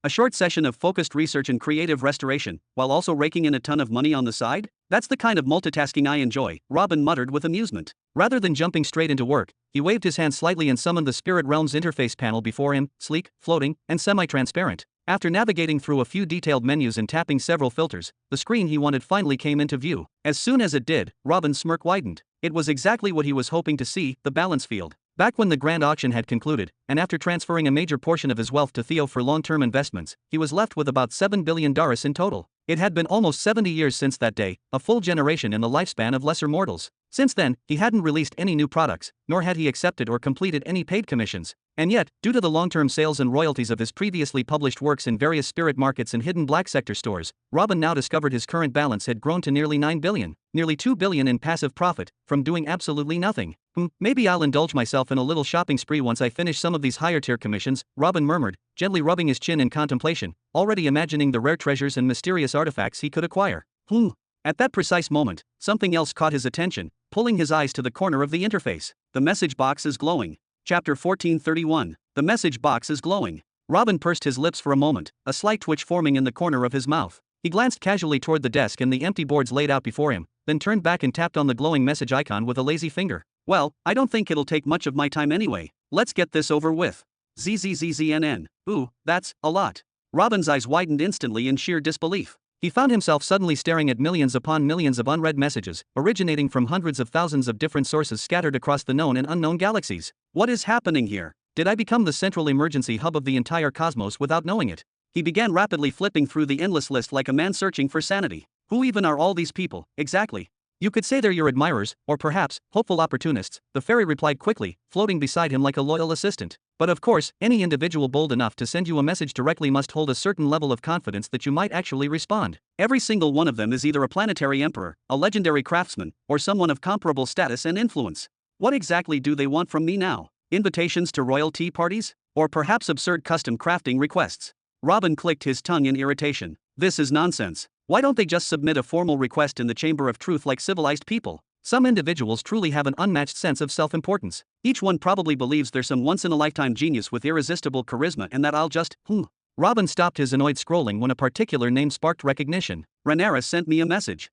A short session of focused research and creative restoration, while also raking in a ton of money on the side? That's the kind of multitasking I enjoy, Robin muttered with amusement. Rather than jumping straight into work, he waved his hand slightly and summoned the Spirit Realm's interface panel before him, sleek, floating, and semi-transparent. After navigating through a few detailed menus and tapping several filters, the screen he wanted finally came into view. As soon as it did, Robin's smirk widened. It was exactly what he was hoping to see, the balance field. Back when the grand auction had concluded, and after transferring a major portion of his wealth to Theo for long-term investments, he was left with about $7 billion in total. It had been almost 70 years since that day, a full generation in the lifespan of lesser mortals. Since then, he hadn't released any new products, nor had he accepted or completed any paid commissions. And yet, due to the long-term sales and royalties of his previously published works in various spirit markets and hidden black sector stores, Robin now discovered his current balance had grown to nearly $9 billion, nearly $2 billion in passive profit, from doing absolutely nothing. Maybe I'll indulge myself in a little shopping spree once I finish some of these higher-tier commissions, Robin murmured, gently rubbing his chin in contemplation, already imagining the rare treasures and mysterious artifacts he could acquire. At that precise moment, something else caught his attention, pulling his eyes to the corner of the interface. The message box is glowing. Chapter 1431. The message box is glowing. Robin pursed his lips for a moment, a slight twitch forming in the corner of his mouth. He glanced casually toward the desk and the empty boards laid out before him, then turned back and tapped on the glowing message icon with a lazy finger. Well, I don't think it'll take much of my time anyway. Let's get this over with. ZZZZNN. Ooh, that's a lot. Robin's eyes widened instantly in sheer disbelief. He found himself suddenly staring at millions upon millions of unread messages, originating from hundreds of thousands of different sources scattered across the known and unknown galaxies. What is happening here? Did I become the central emergency hub of the entire cosmos without knowing it? He began rapidly flipping through the endless list like a man searching for sanity. Who even are all these people, exactly? You could say they're your admirers, or perhaps, hopeful opportunists, the fairy replied quickly, floating beside him like a loyal assistant. But of course, any individual bold enough to send you a message directly must hold a certain level of confidence that you might actually respond. Every single one of them is either a planetary emperor, a legendary craftsman, or someone of comparable status and influence. What exactly do they want from me now? Invitations to royal tea parties? Or perhaps absurd custom crafting requests. Robin clicked his tongue in irritation. This is nonsense. Why don't they just submit a formal request in the Chamber of Truth like civilized people? Some individuals truly have an unmatched sense of self-importance. Each one probably believes they're some once-in-a-lifetime genius with irresistible charisma and that I'll just, Robin stopped his annoyed scrolling when a particular name sparked recognition. Rhaenyra sent me a message.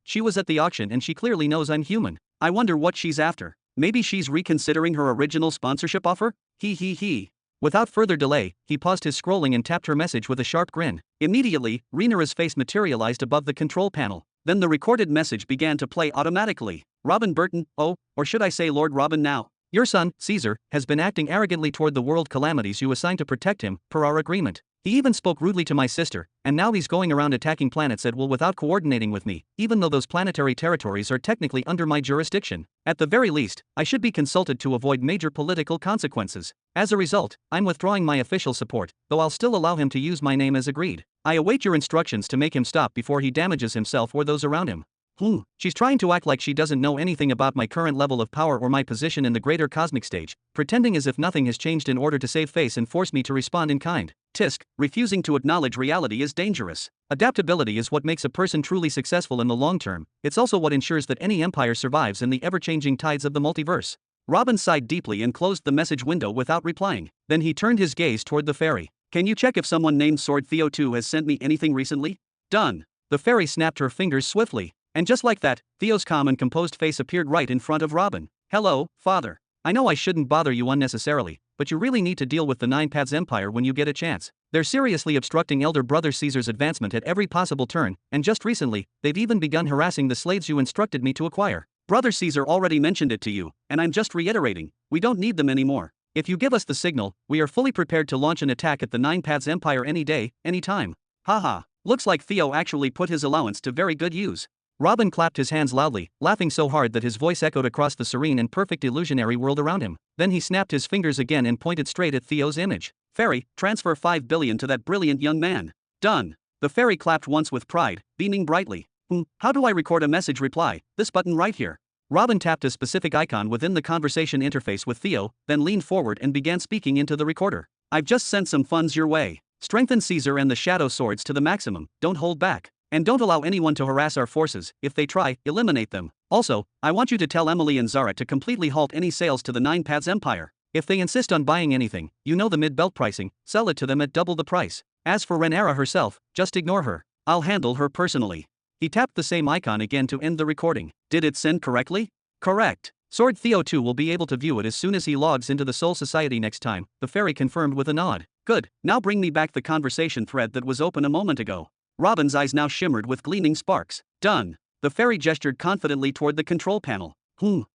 She was at the auction and she clearly knows I'm human. I wonder what she's after. Maybe she's reconsidering her original sponsorship offer? He. Without further delay, he paused his scrolling and tapped her message with a sharp grin. Immediately, Rhaenyra's face materialized above the control panel. Then the recorded message began to play automatically. Robin Burton, or should I say Lord Robin now? Your son, Caesar, has been acting arrogantly toward the world calamities you assigned to protect him, per our agreement. He even spoke rudely to my sister, and now he's going around attacking planets at will without coordinating with me, even though those planetary territories are technically under my jurisdiction. At the very least, I should be consulted to avoid major political consequences. As a result, I'm withdrawing my official support, though I'll still allow him to use my name as agreed. I await your instructions to make him stop before he damages himself or those around him. She's trying to act like she doesn't know anything about my current level of power or my position in the greater cosmic stage, pretending as if nothing has changed in order to save face and force me to respond in kind. Tisk, refusing to acknowledge reality is dangerous. Adaptability is what makes a person truly successful in the long term. It's also what ensures that any empire survives in the ever-changing tides of the multiverse. Robin sighed deeply and closed the message window without replying. Then he turned his gaze toward the fairy. Can you check if someone named Sword Theo 2 has sent me anything recently? Done. The fairy snapped her fingers swiftly. And just like that, Theo's calm and composed face appeared right in front of Robin. Hello, father. I know I shouldn't bother you unnecessarily, but you really need to deal with the Nine Paths Empire when you get a chance. They're seriously obstructing elder brother Caesar's advancement at every possible turn, and just recently, they've even begun harassing the slaves you instructed me to acquire. Brother Caesar already mentioned it to you, and I'm just reiterating, we don't need them anymore. If you give us the signal, we are fully prepared to launch an attack at the Nine Paths Empire any day, any time. Haha, looks like Theo actually put his allowance to very good use. Robin clapped his hands loudly, laughing so hard that his voice echoed across the serene and perfect illusionary world around him. Then he snapped his fingers again and pointed straight at Theo's image. Fairy, transfer 5 billion to that brilliant young man. Done. The fairy clapped once with pride, beaming brightly. How do I record a message reply? This button right here. Robin tapped a specific icon within the conversation interface with Theo, then leaned forward and began speaking into the recorder. I've just sent some funds your way. Strengthen Caesar and the Shadow Swords to the maximum, don't hold back. And don't allow anyone to harass our forces. If they try, eliminate them. Also, I want you to tell Emily and Zara to completely halt any sales to the Nine Paths Empire. If they insist on buying anything, you know the mid-belt pricing, sell it to them at double the price. As for Rhaenyra herself, just ignore her. I'll handle her personally. He tapped the same icon again to end the recording. Did it send correctly? Correct. Sword Theo 2 will be able to view it as soon as he logs into the Soul Society next time, the fairy confirmed with a nod. Good, now bring me back the conversation thread that was open a moment ago. Robin's eyes now shimmered with gleaming sparks. Done. The fairy gestured confidently toward the control panel.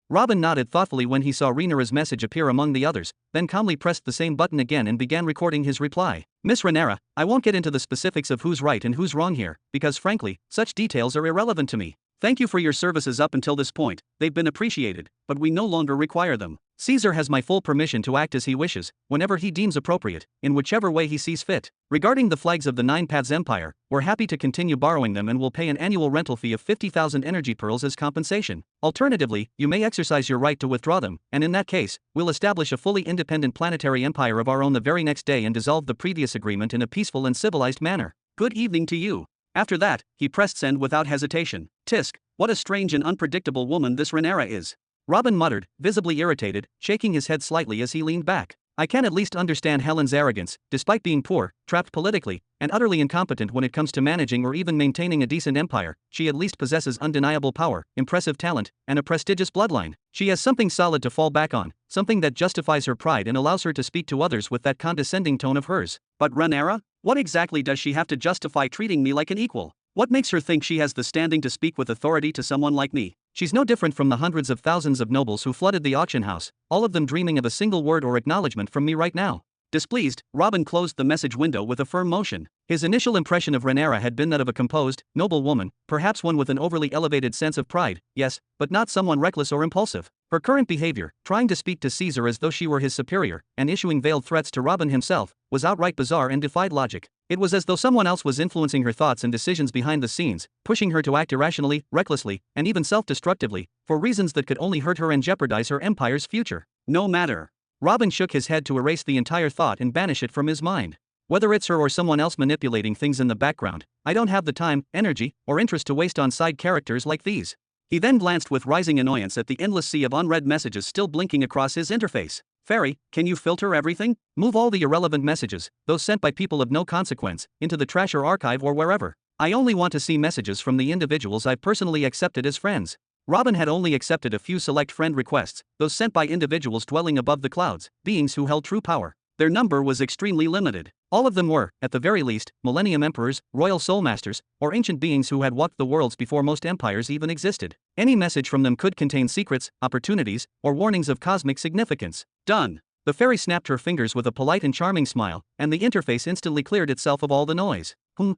Robin nodded thoughtfully when he saw Rhaenyra's message appear among the others, then calmly pressed the same button again and began recording his reply. Miss Rhaenyra, I won't get into the specifics of who's right and who's wrong here, because frankly, such details are irrelevant to me. Thank you for your services up until this point, they've been appreciated, but we no longer require them. Caesar has my full permission to act as he wishes, whenever he deems appropriate, in whichever way he sees fit. Regarding the flags of the Nine Paths Empire, we're happy to continue borrowing them and will pay an annual rental fee of 50,000 energy pearls as compensation. Alternatively, you may exercise your right to withdraw them, and in that case, we'll establish a fully independent planetary empire of our own the very next day and dissolve the previous agreement in a peaceful and civilized manner. Good evening to you. After that, he pressed send without hesitation. Tisk, what a strange and unpredictable woman this Rhaenyra is. Robin muttered, visibly irritated, shaking his head slightly as he leaned back. I can at least understand Helen's arrogance, despite being poor, trapped politically, and utterly incompetent when it comes to managing or even maintaining a decent empire. She at least possesses undeniable power, impressive talent, and a prestigious bloodline. She has something solid to fall back on, something that justifies her pride and allows her to speak to others with that condescending tone of hers. But Rhaenyra? What exactly does she have to justify treating me like an equal? What makes her think she has the standing to speak with authority to someone like me? She's no different from the hundreds of thousands of nobles who flooded the auction house, all of them dreaming of a single word or acknowledgement from me right now. Displeased, Robin closed the message window with a firm motion. His initial impression of Rhaenyra had been that of a composed, noble woman, perhaps one with an overly elevated sense of pride, yes, but not someone reckless or impulsive. Her current behavior, trying to speak to Caesar as though she were his superior, and issuing veiled threats to Robin himself, was outright bizarre and defied logic. It was as though someone else was influencing her thoughts and decisions behind the scenes, pushing her to act irrationally, recklessly, and even self-destructively, for reasons that could only hurt her and jeopardize her empire's future. No matter. Robin shook his head to erase the entire thought and banish it from his mind. Whether it's her or someone else manipulating things in the background, I don't have the time, energy, or interest to waste on side characters like these. He then glanced with rising annoyance at the endless sea of unread messages still blinking across his interface. Fairy, can you filter everything? Move all the irrelevant messages, those sent by people of no consequence, into the trash or archive or wherever. I only want to see messages from the individuals I've personally accepted as friends. Robin had only accepted a few select friend requests, those sent by individuals dwelling above the clouds, beings who held true power. Their number was extremely limited. All of them were, at the very least, Millennium Emperors, Royal Soul Masters, or ancient beings who had walked the worlds before most empires even existed. Any message from them could contain secrets, opportunities, or warnings of cosmic significance. Done. The fairy snapped her fingers with a polite and charming smile, and the interface instantly cleared itself of all the noise.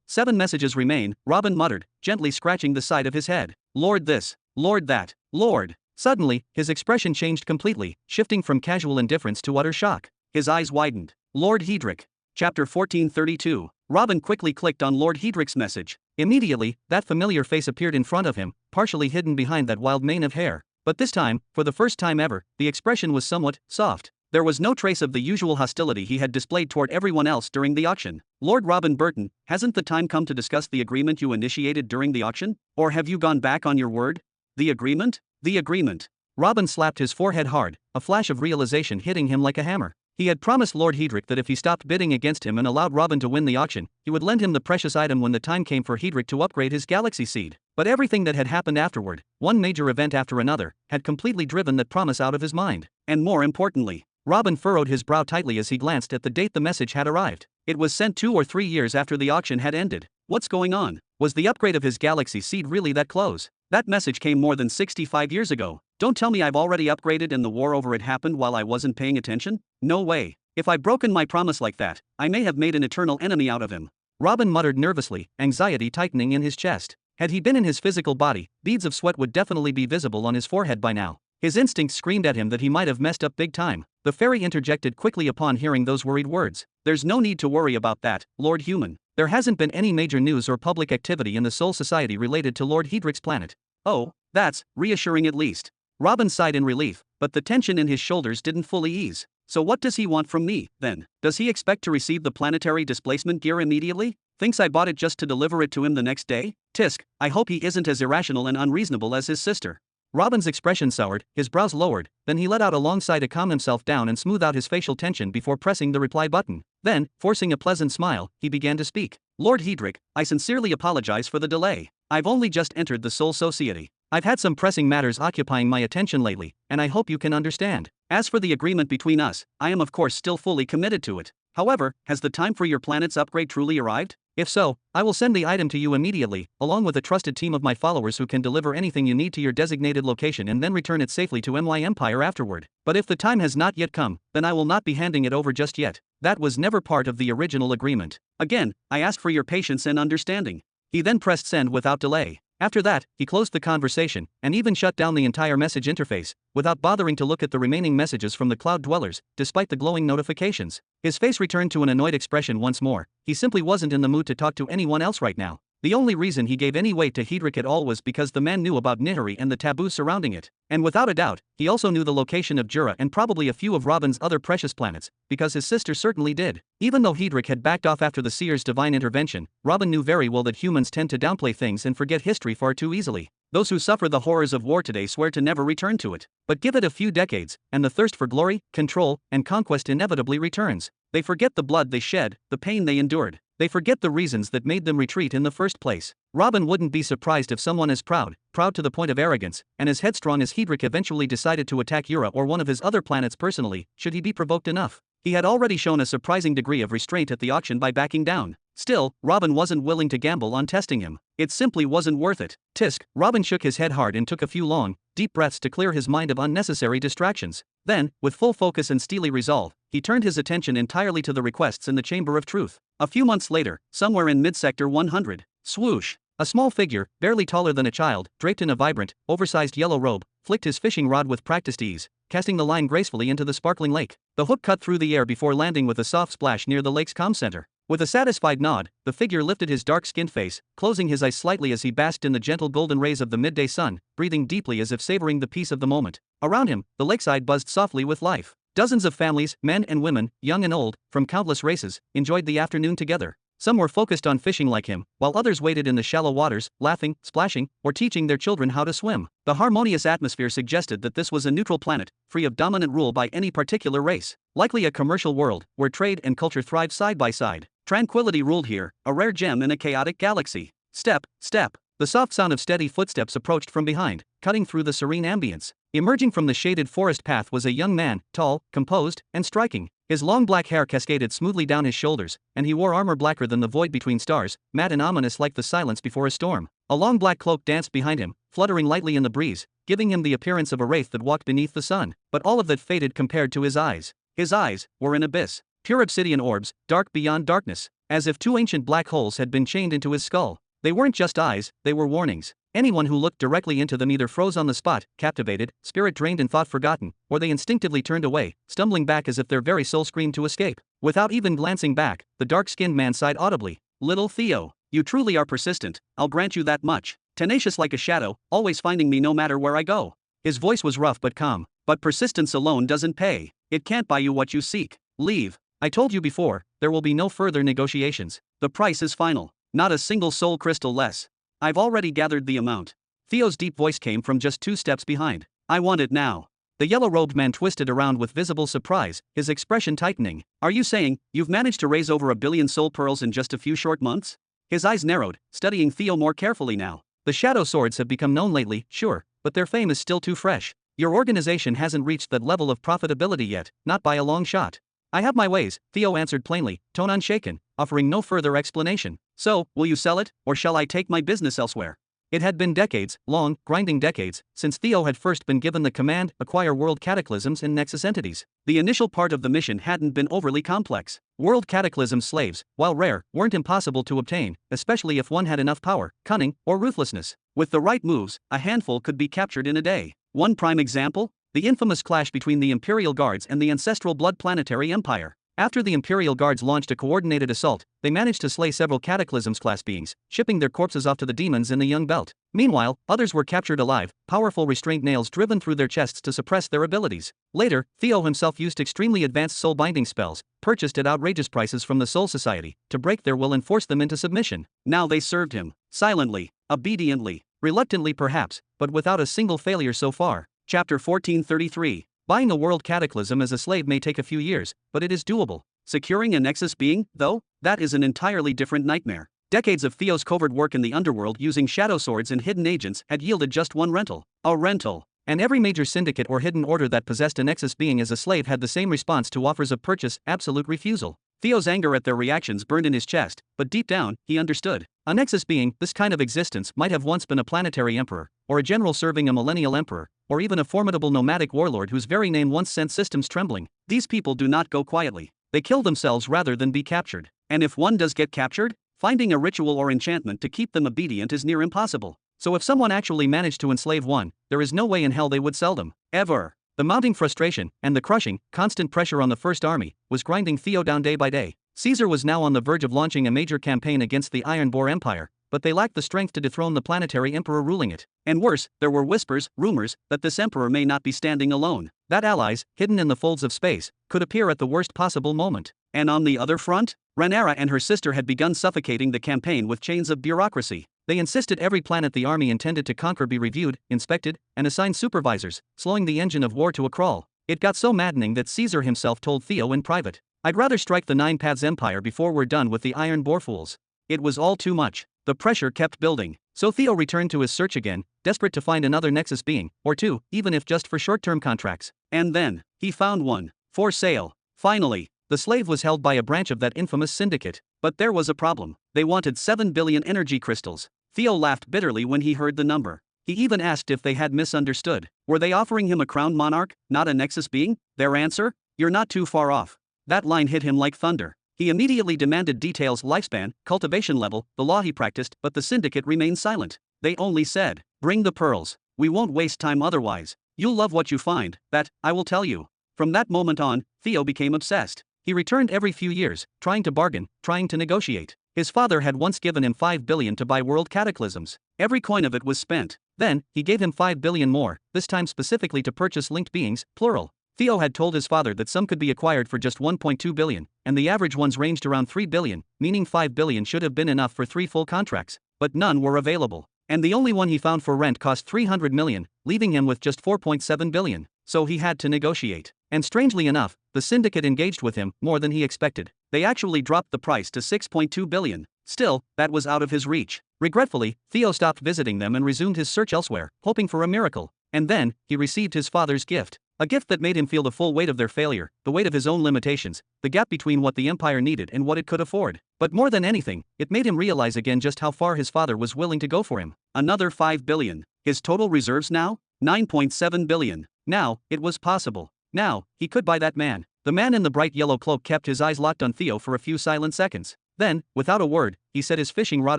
7 messages remain, Robin muttered, gently scratching the side of his head. Lord this, Lord that, Lord. Suddenly, his expression changed completely, shifting from casual indifference to utter shock. His eyes widened. Lord Hedrick. Chapter 1432. Robin quickly clicked on Lord Hedrick's message. Immediately, that familiar face appeared in front of him, partially hidden behind that wild mane of hair. But this time, for the first time ever, the expression was somewhat soft. There was no trace of the usual hostility he had displayed toward everyone else during the auction. Lord Robin Burton, hasn't the time come to discuss the agreement you initiated during the auction? Or have you gone back on your word? The agreement? The agreement. Robin slapped his forehead hard, a flash of realization hitting him like a hammer. He had promised Lord Hedrick that if he stopped bidding against him and allowed Robin to win the auction, he would lend him the precious item when the time came for Hedrick to upgrade his galaxy seed. But everything that had happened afterward, one major event after another, had completely driven that promise out of his mind. And more importantly, Robin furrowed his brow tightly as he glanced at the date the message had arrived. It was sent 2 or 3 years after the auction had ended. What's going on? Was the upgrade of his galaxy seed really that close? That message came more than 65 years ago. Don't tell me I've already upgraded and the war over it happened while I wasn't paying attention? No way. If I've broken my promise like that, I may have made an eternal enemy out of him. Robin muttered nervously, anxiety tightening in his chest. Had he been in his physical body, beads of sweat would definitely be visible on his forehead by now. His instincts screamed at him that he might have messed up big time. The fairy interjected quickly upon hearing those worried words. There's no need to worry about that, Lord Human. There hasn't been any major news or public activity in the Soul Society related to Lord Hedrick's planet. Oh, that's reassuring at least. Robin sighed in relief, but the tension in his shoulders didn't fully ease. So what does he want from me, then? Does he expect to receive the planetary displacement gear immediately? Thinks I bought it just to deliver it to him the next day? Tisk, I hope he isn't as irrational and unreasonable as his sister. Robin's expression soured, his brows lowered, then he let out a long sigh to calm himself down and smooth out his facial tension before pressing the reply button. Then, forcing a pleasant smile, he began to speak. Lord Hedrick, I sincerely apologize for the delay. I've only just entered the Soul Society. I've had some pressing matters occupying my attention lately, and I hope you can understand. As for the agreement between us, I am of course still fully committed to it. However, has the time for your planet's upgrade truly arrived? If so, I will send the item to you immediately, along with a trusted team of my followers who can deliver anything you need to your designated location and then return it safely to MY Empire afterward. But if the time has not yet come, then I will not be handing it over just yet. That was never part of the original agreement. Again, I ask for your patience and understanding. He then pressed send without delay. After that, he closed the conversation, and even shut down the entire message interface, without bothering to look at the remaining messages from the cloud dwellers, despite the glowing notifications. His face returned to an annoyed expression once more. He simply wasn't in the mood to talk to anyone else right now. The only reason he gave any weight to Hedrick at all was because the man knew about Nihari and the taboo surrounding it. And without a doubt, he also knew the location of Jura and probably a few of Robin's other precious planets, because his sister certainly did. Even though Hedrick had backed off after the Seer's divine intervention, Robin knew very well that humans tend to downplay things and forget history far too easily. Those who suffer the horrors of war today swear to never return to it. But give it a few decades, and the thirst for glory, control, and conquest inevitably returns. They forget the blood they shed, the pain they endured. They forget the reasons that made them retreat in the first place. Robin wouldn't be surprised if someone as proud to the point of arrogance, and as headstrong as Hedrick eventually decided to attack Jura or one of his other planets personally, should he be provoked enough. He had already shown a surprising degree of restraint at the auction by backing down. Still, Robin wasn't willing to gamble on testing him. It simply wasn't worth it. Tisk, Robin shook his head hard and took a few long, deep breaths to clear his mind of unnecessary distractions. Then, with full focus and steely resolve, he turned his attention entirely to the requests in the Chamber of Truth. A few months later, somewhere in mid-sector 100, swoosh, a small figure, barely taller than a child, draped in a vibrant, oversized yellow robe, flicked his fishing rod with practiced ease, casting the line gracefully into the sparkling lake. The hook cut through the air before landing with a soft splash near the lake's calm center. With a satisfied nod, the figure lifted his dark-skinned face, closing his eyes slightly as he basked in the gentle golden rays of the midday sun, breathing deeply as if savoring the peace of the moment. Around him, the lakeside buzzed softly with life. Dozens of families, men and women, young and old, from countless races, enjoyed the afternoon together. Some were focused on fishing like him, while others waded in the shallow waters, laughing, splashing, or teaching their children how to swim. The harmonious atmosphere suggested that this was a neutral planet, free of dominant rule by any particular race. Likely a commercial world, where trade and culture thrived side by side. Tranquility ruled here, a rare gem in a chaotic galaxy. Step, step. The soft sound of steady footsteps approached from behind, cutting through the serene ambience. Emerging from the shaded forest path was a young man, tall, composed, and striking. His long black hair cascaded smoothly down his shoulders, and he wore armor blacker than the void between stars, matte and ominous like the silence before a storm. A long black cloak danced behind him, fluttering lightly in the breeze, giving him the appearance of a wraith that walked beneath the sun. But all of that faded compared to his eyes. His eyes were an abyss. Pure obsidian orbs, dark beyond darkness, as if two ancient black holes had been chained into his skull. They weren't just eyes, they were warnings. Anyone who looked directly into them either froze on the spot, captivated, spirit drained and thought forgotten, or they instinctively turned away, stumbling back as if their very soul screamed to escape. Without even glancing back, the dark-skinned man sighed audibly. "Little Theo, you truly are persistent, I'll grant you that much. Tenacious like a shadow, always finding me no matter where I go." His voice was rough but calm. "But persistence alone doesn't pay. It can't buy you what you seek. Leave. I told you before, there will be no further negotiations. The price is final. Not a single soul crystal less. I've already gathered the amount." Theo's deep voice came from just 2 steps behind. "I want it now." The yellow-robed man twisted around with visible surprise, his expression tightening. "Are you saying, you've managed to raise over 1 billion soul pearls in just a few short months?" His eyes narrowed, studying Theo more carefully now. "The shadow swords have become known lately, sure, but their fame is still too fresh. Your organization hasn't reached that level of profitability yet, not by a long shot." "I have my ways," Theo answered plainly, tone unshaken, offering no further explanation. "So, will you sell it, or shall I take my business elsewhere?" It had been decades, long, grinding decades, since Theo had first been given the command, acquire world cataclysms and nexus entities. The initial part of the mission hadn't been overly complex. World cataclysm slaves, while rare, weren't impossible to obtain, especially if one had enough power, cunning, or ruthlessness. With the right moves, a handful could be captured in a day. One prime example? The infamous clash between the Imperial Guards and the ancestral Blood Planetary Empire. After the Imperial Guards launched a coordinated assault, they managed to slay several Cataclysms-class beings, shipping their corpses off to the demons in the Young Belt. Meanwhile, others were captured alive, powerful restraint nails driven through their chests to suppress their abilities. Later, Theo himself used extremely advanced soul-binding spells, purchased at outrageous prices from the Soul Society, to break their will and force them into submission. Now they served him, silently, obediently, reluctantly perhaps, but without a single failure so far. Chapter 1433. Buying a world cataclysm as a slave may take a few years, but it is doable. Securing a nexus being, though, that is an entirely different nightmare. Decades of Theo's covert work in the underworld using shadow swords and hidden agents had yielded just one rental. A rental. And every major syndicate or hidden order that possessed a nexus being as a slave had the same response to offers of purchase: absolute refusal. Theo's anger at their reactions burned in his chest, but deep down, he understood. A nexus being, this kind of existence, might have once been a planetary emperor, or a general serving a millennial emperor, or even a formidable nomadic warlord whose very name once sent systems trembling. These people do not go quietly. They kill themselves rather than be captured. And if one does get captured, finding a ritual or enchantment to keep them obedient is near impossible. So if someone actually managed to enslave one, there is no way in hell they would sell them. Ever. The mounting frustration, and the crushing, constant pressure on the First Army, was grinding Theo down day by day. Caesar was now on the verge of launching a major campaign against the Iron Boar Empire, but they lacked the strength to dethrone the planetary emperor ruling it. And worse, there were whispers, rumors, that this emperor may not be standing alone. That allies, hidden in the folds of space, could appear at the worst possible moment. And on the other front, Rhaenyra and her sister had begun suffocating the campaign with chains of bureaucracy. They insisted every planet the army intended to conquer be reviewed, inspected, and assigned supervisors, slowing the engine of war to a crawl. It got so maddening that Caesar himself told Theo in private, "I'd rather strike the Nine Paths Empire before we're done with the Iron Boar fools." It was all too much. The pressure kept building. So Theo returned to his search again, desperate to find another nexus being, or two, even if just for short-term contracts. And then, he found one. For sale. Finally. The slave was held by a branch of that infamous syndicate. But there was a problem. They wanted 7 billion energy crystals. Theo laughed bitterly when he heard the number. He even asked if they had misunderstood. Were they offering him a crowned monarch, not a nexus being? Their answer? "You're not too far off." That line hit him like thunder. He immediately demanded details: lifespan, cultivation level, the law he practiced, but the syndicate remained silent. They only said, "Bring the pearls. We won't waste time otherwise. You'll love what you find, that, I will tell you." From that moment on, Theo became obsessed. He returned every few years, trying to bargain, trying to negotiate. His father had once given him 5 billion to buy world cataclysms. Every coin of it was spent. Then, he gave him 5 billion more, this time specifically to purchase linked beings, plural. Theo had told his father that some could be acquired for just 1.2 billion, and the average ones ranged around 3 billion, meaning 5 billion should have been enough for 3 full contracts. But none were available. And the only one he found for rent cost 300 million, leaving him with just 4.7 billion. So he had to negotiate. And strangely enough, the syndicate engaged with him more than he expected. They actually dropped the price to 6.2 billion. Still, that was out of his reach. Regretfully, Theo stopped visiting them and resumed his search elsewhere, hoping for a miracle. And then, he received his father's gift. A gift that made him feel the full weight of their failure, the weight of his own limitations, the gap between what the empire needed and what it could afford. But more than anything, it made him realize again just how far his father was willing to go for him. Another 5 billion. His total reserves now? 9.7 billion. Now, it was possible. Now, he could buy that man. The man in the bright yellow cloak kept his eyes locked on Theo for a few silent seconds. Then, without a word, he set his fishing rod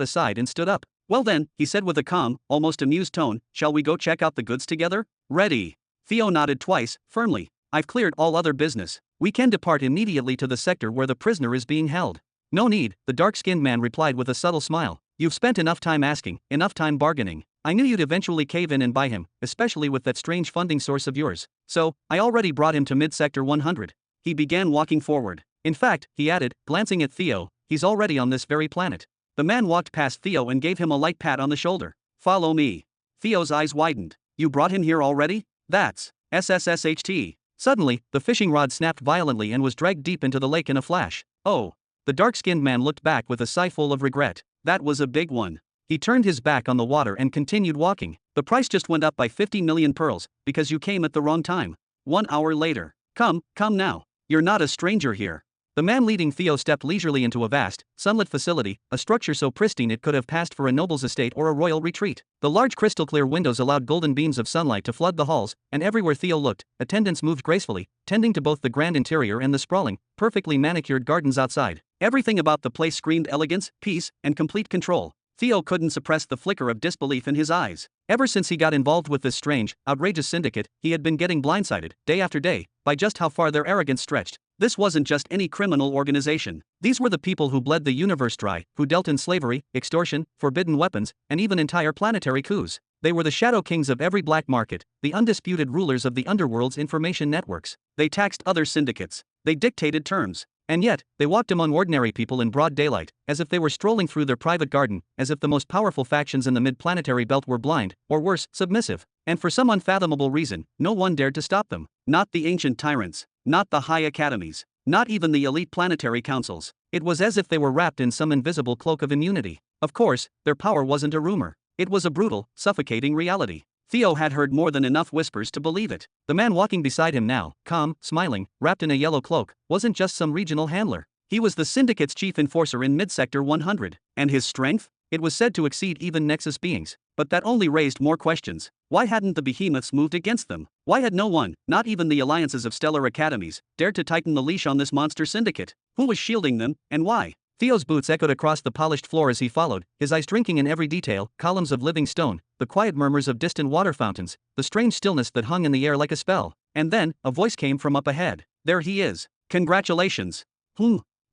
aside and stood up. Well then, he said with a calm, almost amused tone, shall we go check out the goods together? Ready. Theo nodded twice, firmly. I've cleared all other business. We can depart immediately to the sector where the prisoner is being held. No need, the dark-skinned man replied with a subtle smile. You've spent enough time asking, enough time bargaining. I knew you'd eventually cave in and buy him, especially with that strange funding source of yours. So, I already brought him to mid-sector 100. He began walking forward. In fact, he added, glancing at Theo, he's already on this very planet. The man walked past Theo and gave him a light pat on the shoulder. Follow me. Theo's eyes widened. You brought him here already? That's SSSHT. Suddenly, the fishing rod snapped violently and was dragged deep into the lake in a flash. Oh. The dark-skinned man looked back with a sigh full of regret. That was a big one. He turned his back on the water and continued walking. The price just went up by 50 million pearls, because you came at the wrong time. 1 hour later. Come now. You're not a stranger here. The man leading Theo stepped leisurely into a vast, sunlit facility, a structure so pristine it could have passed for a noble's estate or a royal retreat. The large crystal-clear windows allowed golden beams of sunlight to flood the halls, and everywhere Theo looked, attendants moved gracefully, tending to both the grand interior and the sprawling, perfectly manicured gardens outside. Everything about the place screamed elegance, peace, and complete control. Theo couldn't suppress the flicker of disbelief in his eyes. Ever since he got involved with this strange, outrageous syndicate, he had been getting blindsided, day after day, by just how far their arrogance stretched. This wasn't just any criminal organization. These were the people who bled the universe dry, who dealt in slavery, extortion, forbidden weapons, and even entire planetary coups. They were the shadow kings of every black market, the undisputed rulers of the underworld's information networks. They taxed other syndicates. They dictated terms. And yet, they walked among ordinary people in broad daylight, as if they were strolling through their private garden, as if the most powerful factions in the mid-planetary belt were blind, or worse, submissive. And for some unfathomable reason, no one dared to stop them. Not the ancient tyrants. Not the high academies. Not even the elite planetary councils. It was as if they were wrapped in some invisible cloak of immunity. Of course, their power wasn't a rumor. It was a brutal, suffocating reality. Theo had heard more than enough whispers to believe it. The man walking beside him now, calm, smiling, wrapped in a yellow cloak, wasn't just some regional handler. He was the syndicate's chief enforcer in mid-sector 100. And his strength? It was said to exceed even Nexus beings. But that only raised more questions. Why hadn't the behemoths moved against them? Why had no one, not even the alliances of stellar academies, dared to tighten the leash on this monster syndicate? Who was shielding them, and why? Theo's boots echoed across the polished floor as he followed, his eyes drinking in every detail, columns of living stone, the quiet murmurs of distant water fountains, the strange stillness that hung in the air like a spell. And then, a voice came from up ahead. There he is. Congratulations.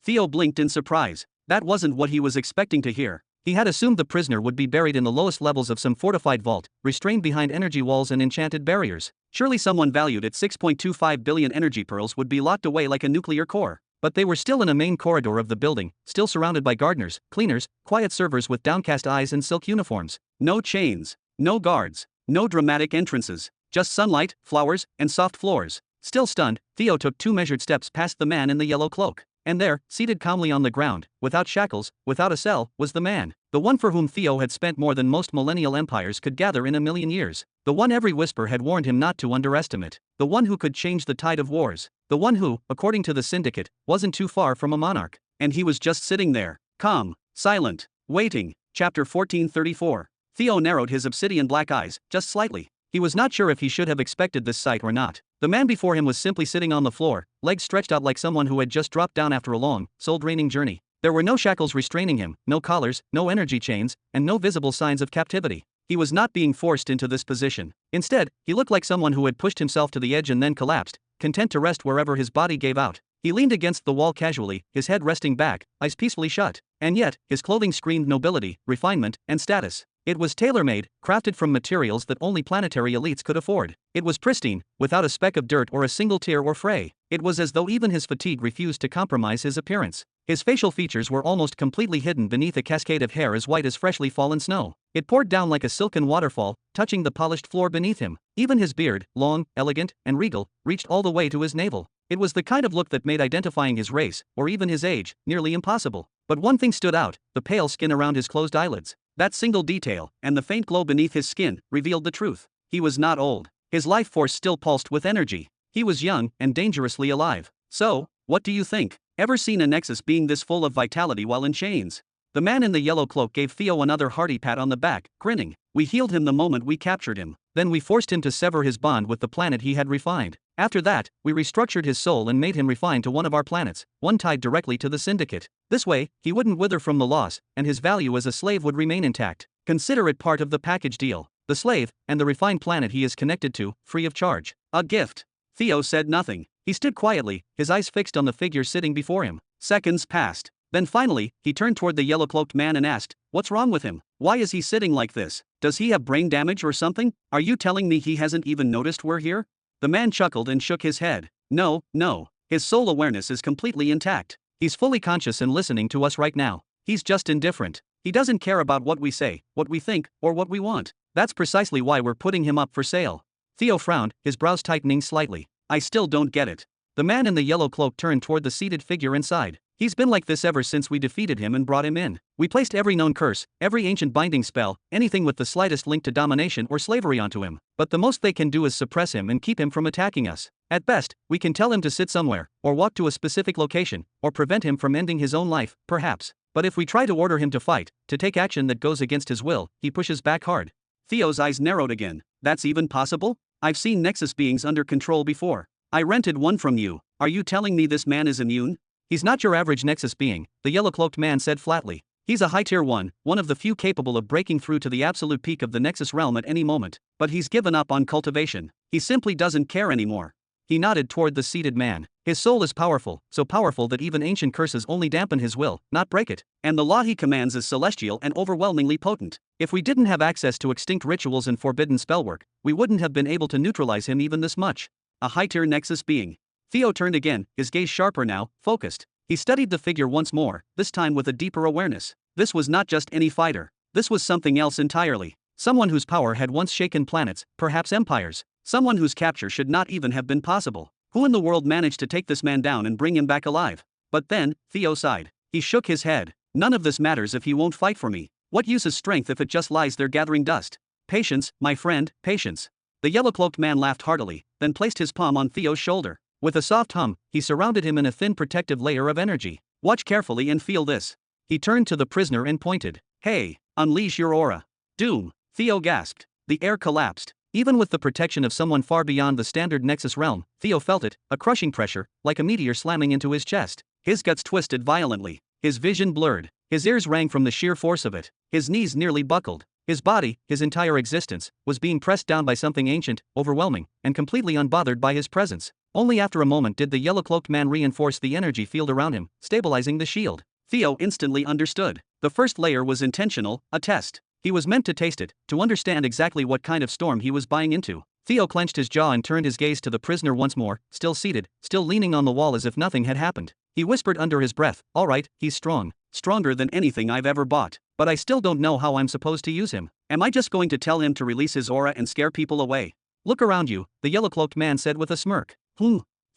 Theo blinked in surprise. That wasn't what he was expecting to hear. He had assumed the prisoner would be buried in the lowest levels of some fortified vault, restrained behind energy walls and enchanted barriers. Surely someone valued at 6.25 billion energy pearls would be locked away like a nuclear core. But they were still in a main corridor of the building, still surrounded by gardeners, cleaners, quiet servers with downcast eyes and silk uniforms. No chains, no guards, no dramatic entrances, just sunlight, flowers, and soft floors. Still stunned, Theo took 2 measured steps past the man in the yellow cloak. And there, seated calmly on the ground, without shackles, without a cell, was the man. The one for whom Theo had spent more than most millennial empires could gather in a million years. The one every whisper had warned him not to underestimate. The one who could change the tide of wars. The one who, according to the syndicate, wasn't too far from a monarch. And he was just sitting there, calm, silent, waiting. Chapter 1434. Theo narrowed his obsidian black eyes, just slightly. He was not sure if he should have expected this sight or not. The man before him was simply sitting on the floor, legs stretched out like someone who had just dropped down after a long, soul-draining journey. There were no shackles restraining him, no collars, no energy chains, and no visible signs of captivity. He was not being forced into this position. Instead, he looked like someone who had pushed himself to the edge and then collapsed, content to rest wherever his body gave out. He leaned against the wall casually, his head resting back, eyes peacefully shut. And yet, his clothing screamed nobility, refinement, and status. It was tailor-made, crafted from materials that only planetary elites could afford. It was pristine, without a speck of dirt or a single tear or fray. It was as though even his fatigue refused to compromise his appearance. His facial features were almost completely hidden beneath a cascade of hair as white as freshly fallen snow. It poured down like a silken waterfall, touching the polished floor beneath him. Even his beard, long, elegant, and regal, reached all the way to his navel. It was the kind of look that made identifying his race, or even his age, nearly impossible. But one thing stood out: the pale skin around his closed eyelids. That single detail, and the faint glow beneath his skin, revealed the truth. He was not old. His life force still pulsed with energy. He was young, and dangerously alive. So, what do you think? Ever seen a Nexus being this full of vitality while in chains? The man in the yellow cloak gave Theo another hearty pat on the back, grinning. We healed him the moment we captured him. Then we forced him to sever his bond with the planet he had refined. After that, we restructured his soul and made him refine to one of our planets, one tied directly to the Syndicate. This way, he wouldn't wither from the loss, and his value as a slave would remain intact. Consider it part of the package deal. The slave, and the refined planet he is connected to, free of charge. A gift. Theo said nothing. He stood quietly, his eyes fixed on the figure sitting before him. Seconds passed. Then finally, he turned toward the yellow-cloaked man and asked, "What's wrong with him? Why is he sitting like this? Does he have brain damage or something? Are you telling me he hasn't even noticed we're here?" The man chuckled and shook his head. No. His soul awareness is completely intact. He's fully conscious and listening to us right now. He's just indifferent. He doesn't care about what we say, what we think, or what we want. That's precisely why we're putting him up for sale. Theo frowned, his brows tightening slightly. I still don't get it. The man in the yellow cloak turned toward the seated figure inside. He's been like this ever since we defeated him and brought him in. We placed every known curse, every ancient binding spell, anything with the slightest link to domination or slavery onto him. But the most they can do is suppress him and keep him from attacking us. At best, we can tell him to sit somewhere, or walk to a specific location, or prevent him from ending his own life, perhaps. But if we try to order him to fight, to take action that goes against his will, he pushes back hard. Theo's eyes narrowed again. That's even possible? I've seen Nexus beings under control before. I rented one from you. Are you telling me this man is immune? He's not your average Nexus being, the yellow-cloaked man said flatly. He's a high-tier one of the few capable of breaking through to the absolute peak of the Nexus realm at any moment. But he's given up on cultivation. He simply doesn't care anymore. He nodded toward the seated man. His soul is powerful, so powerful that even ancient curses only dampen his will, not break it. And the law he commands is celestial and overwhelmingly potent. If we didn't have access to extinct rituals and forbidden spellwork, we wouldn't have been able to neutralize him even this much. A high-tier Nexus being. Theo turned again, his gaze sharper now, focused. He studied the figure once more, this time with a deeper awareness. This was not just any fighter. This was something else entirely. Someone whose power had once shaken planets, perhaps empires. Someone whose capture should not even have been possible. Who in the world managed to take this man down and bring him back alive? But then, Theo sighed. He shook his head. None of this matters if he won't fight for me. What use is strength if it just lies there gathering dust? Patience, my friend, patience. The yellow-cloaked man laughed heartily, then placed his palm on Theo's shoulder. With a soft hum, he surrounded him in a thin protective layer of energy. Watch carefully and feel this. He turned to the prisoner and pointed. Hey, unleash your aura. Doom. Theo gasped. The air collapsed. Even with the protection of someone far beyond the standard Nexus realm, Theo felt it, a crushing pressure, like a meteor slamming into his chest. His guts twisted violently. His vision blurred. His ears rang from the sheer force of it. His knees nearly buckled. His body, his entire existence, was being pressed down by something ancient, overwhelming, and completely unbothered by his presence. Only after a moment did the yellow-cloaked man reinforce the energy field around him, stabilizing the shield. Theo instantly understood. The first layer was intentional, a test. He was meant to taste it, to understand exactly what kind of storm he was buying into. Theo clenched his jaw and turned his gaze to the prisoner once more, still seated, still leaning on the wall as if nothing had happened. He whispered under his breath, all right, he's strong. Stronger than anything I've ever bought. But I still don't know how I'm supposed to use him. Am I just going to tell him to release his aura and scare people away? Look around you, the yellow-cloaked man said with a smirk.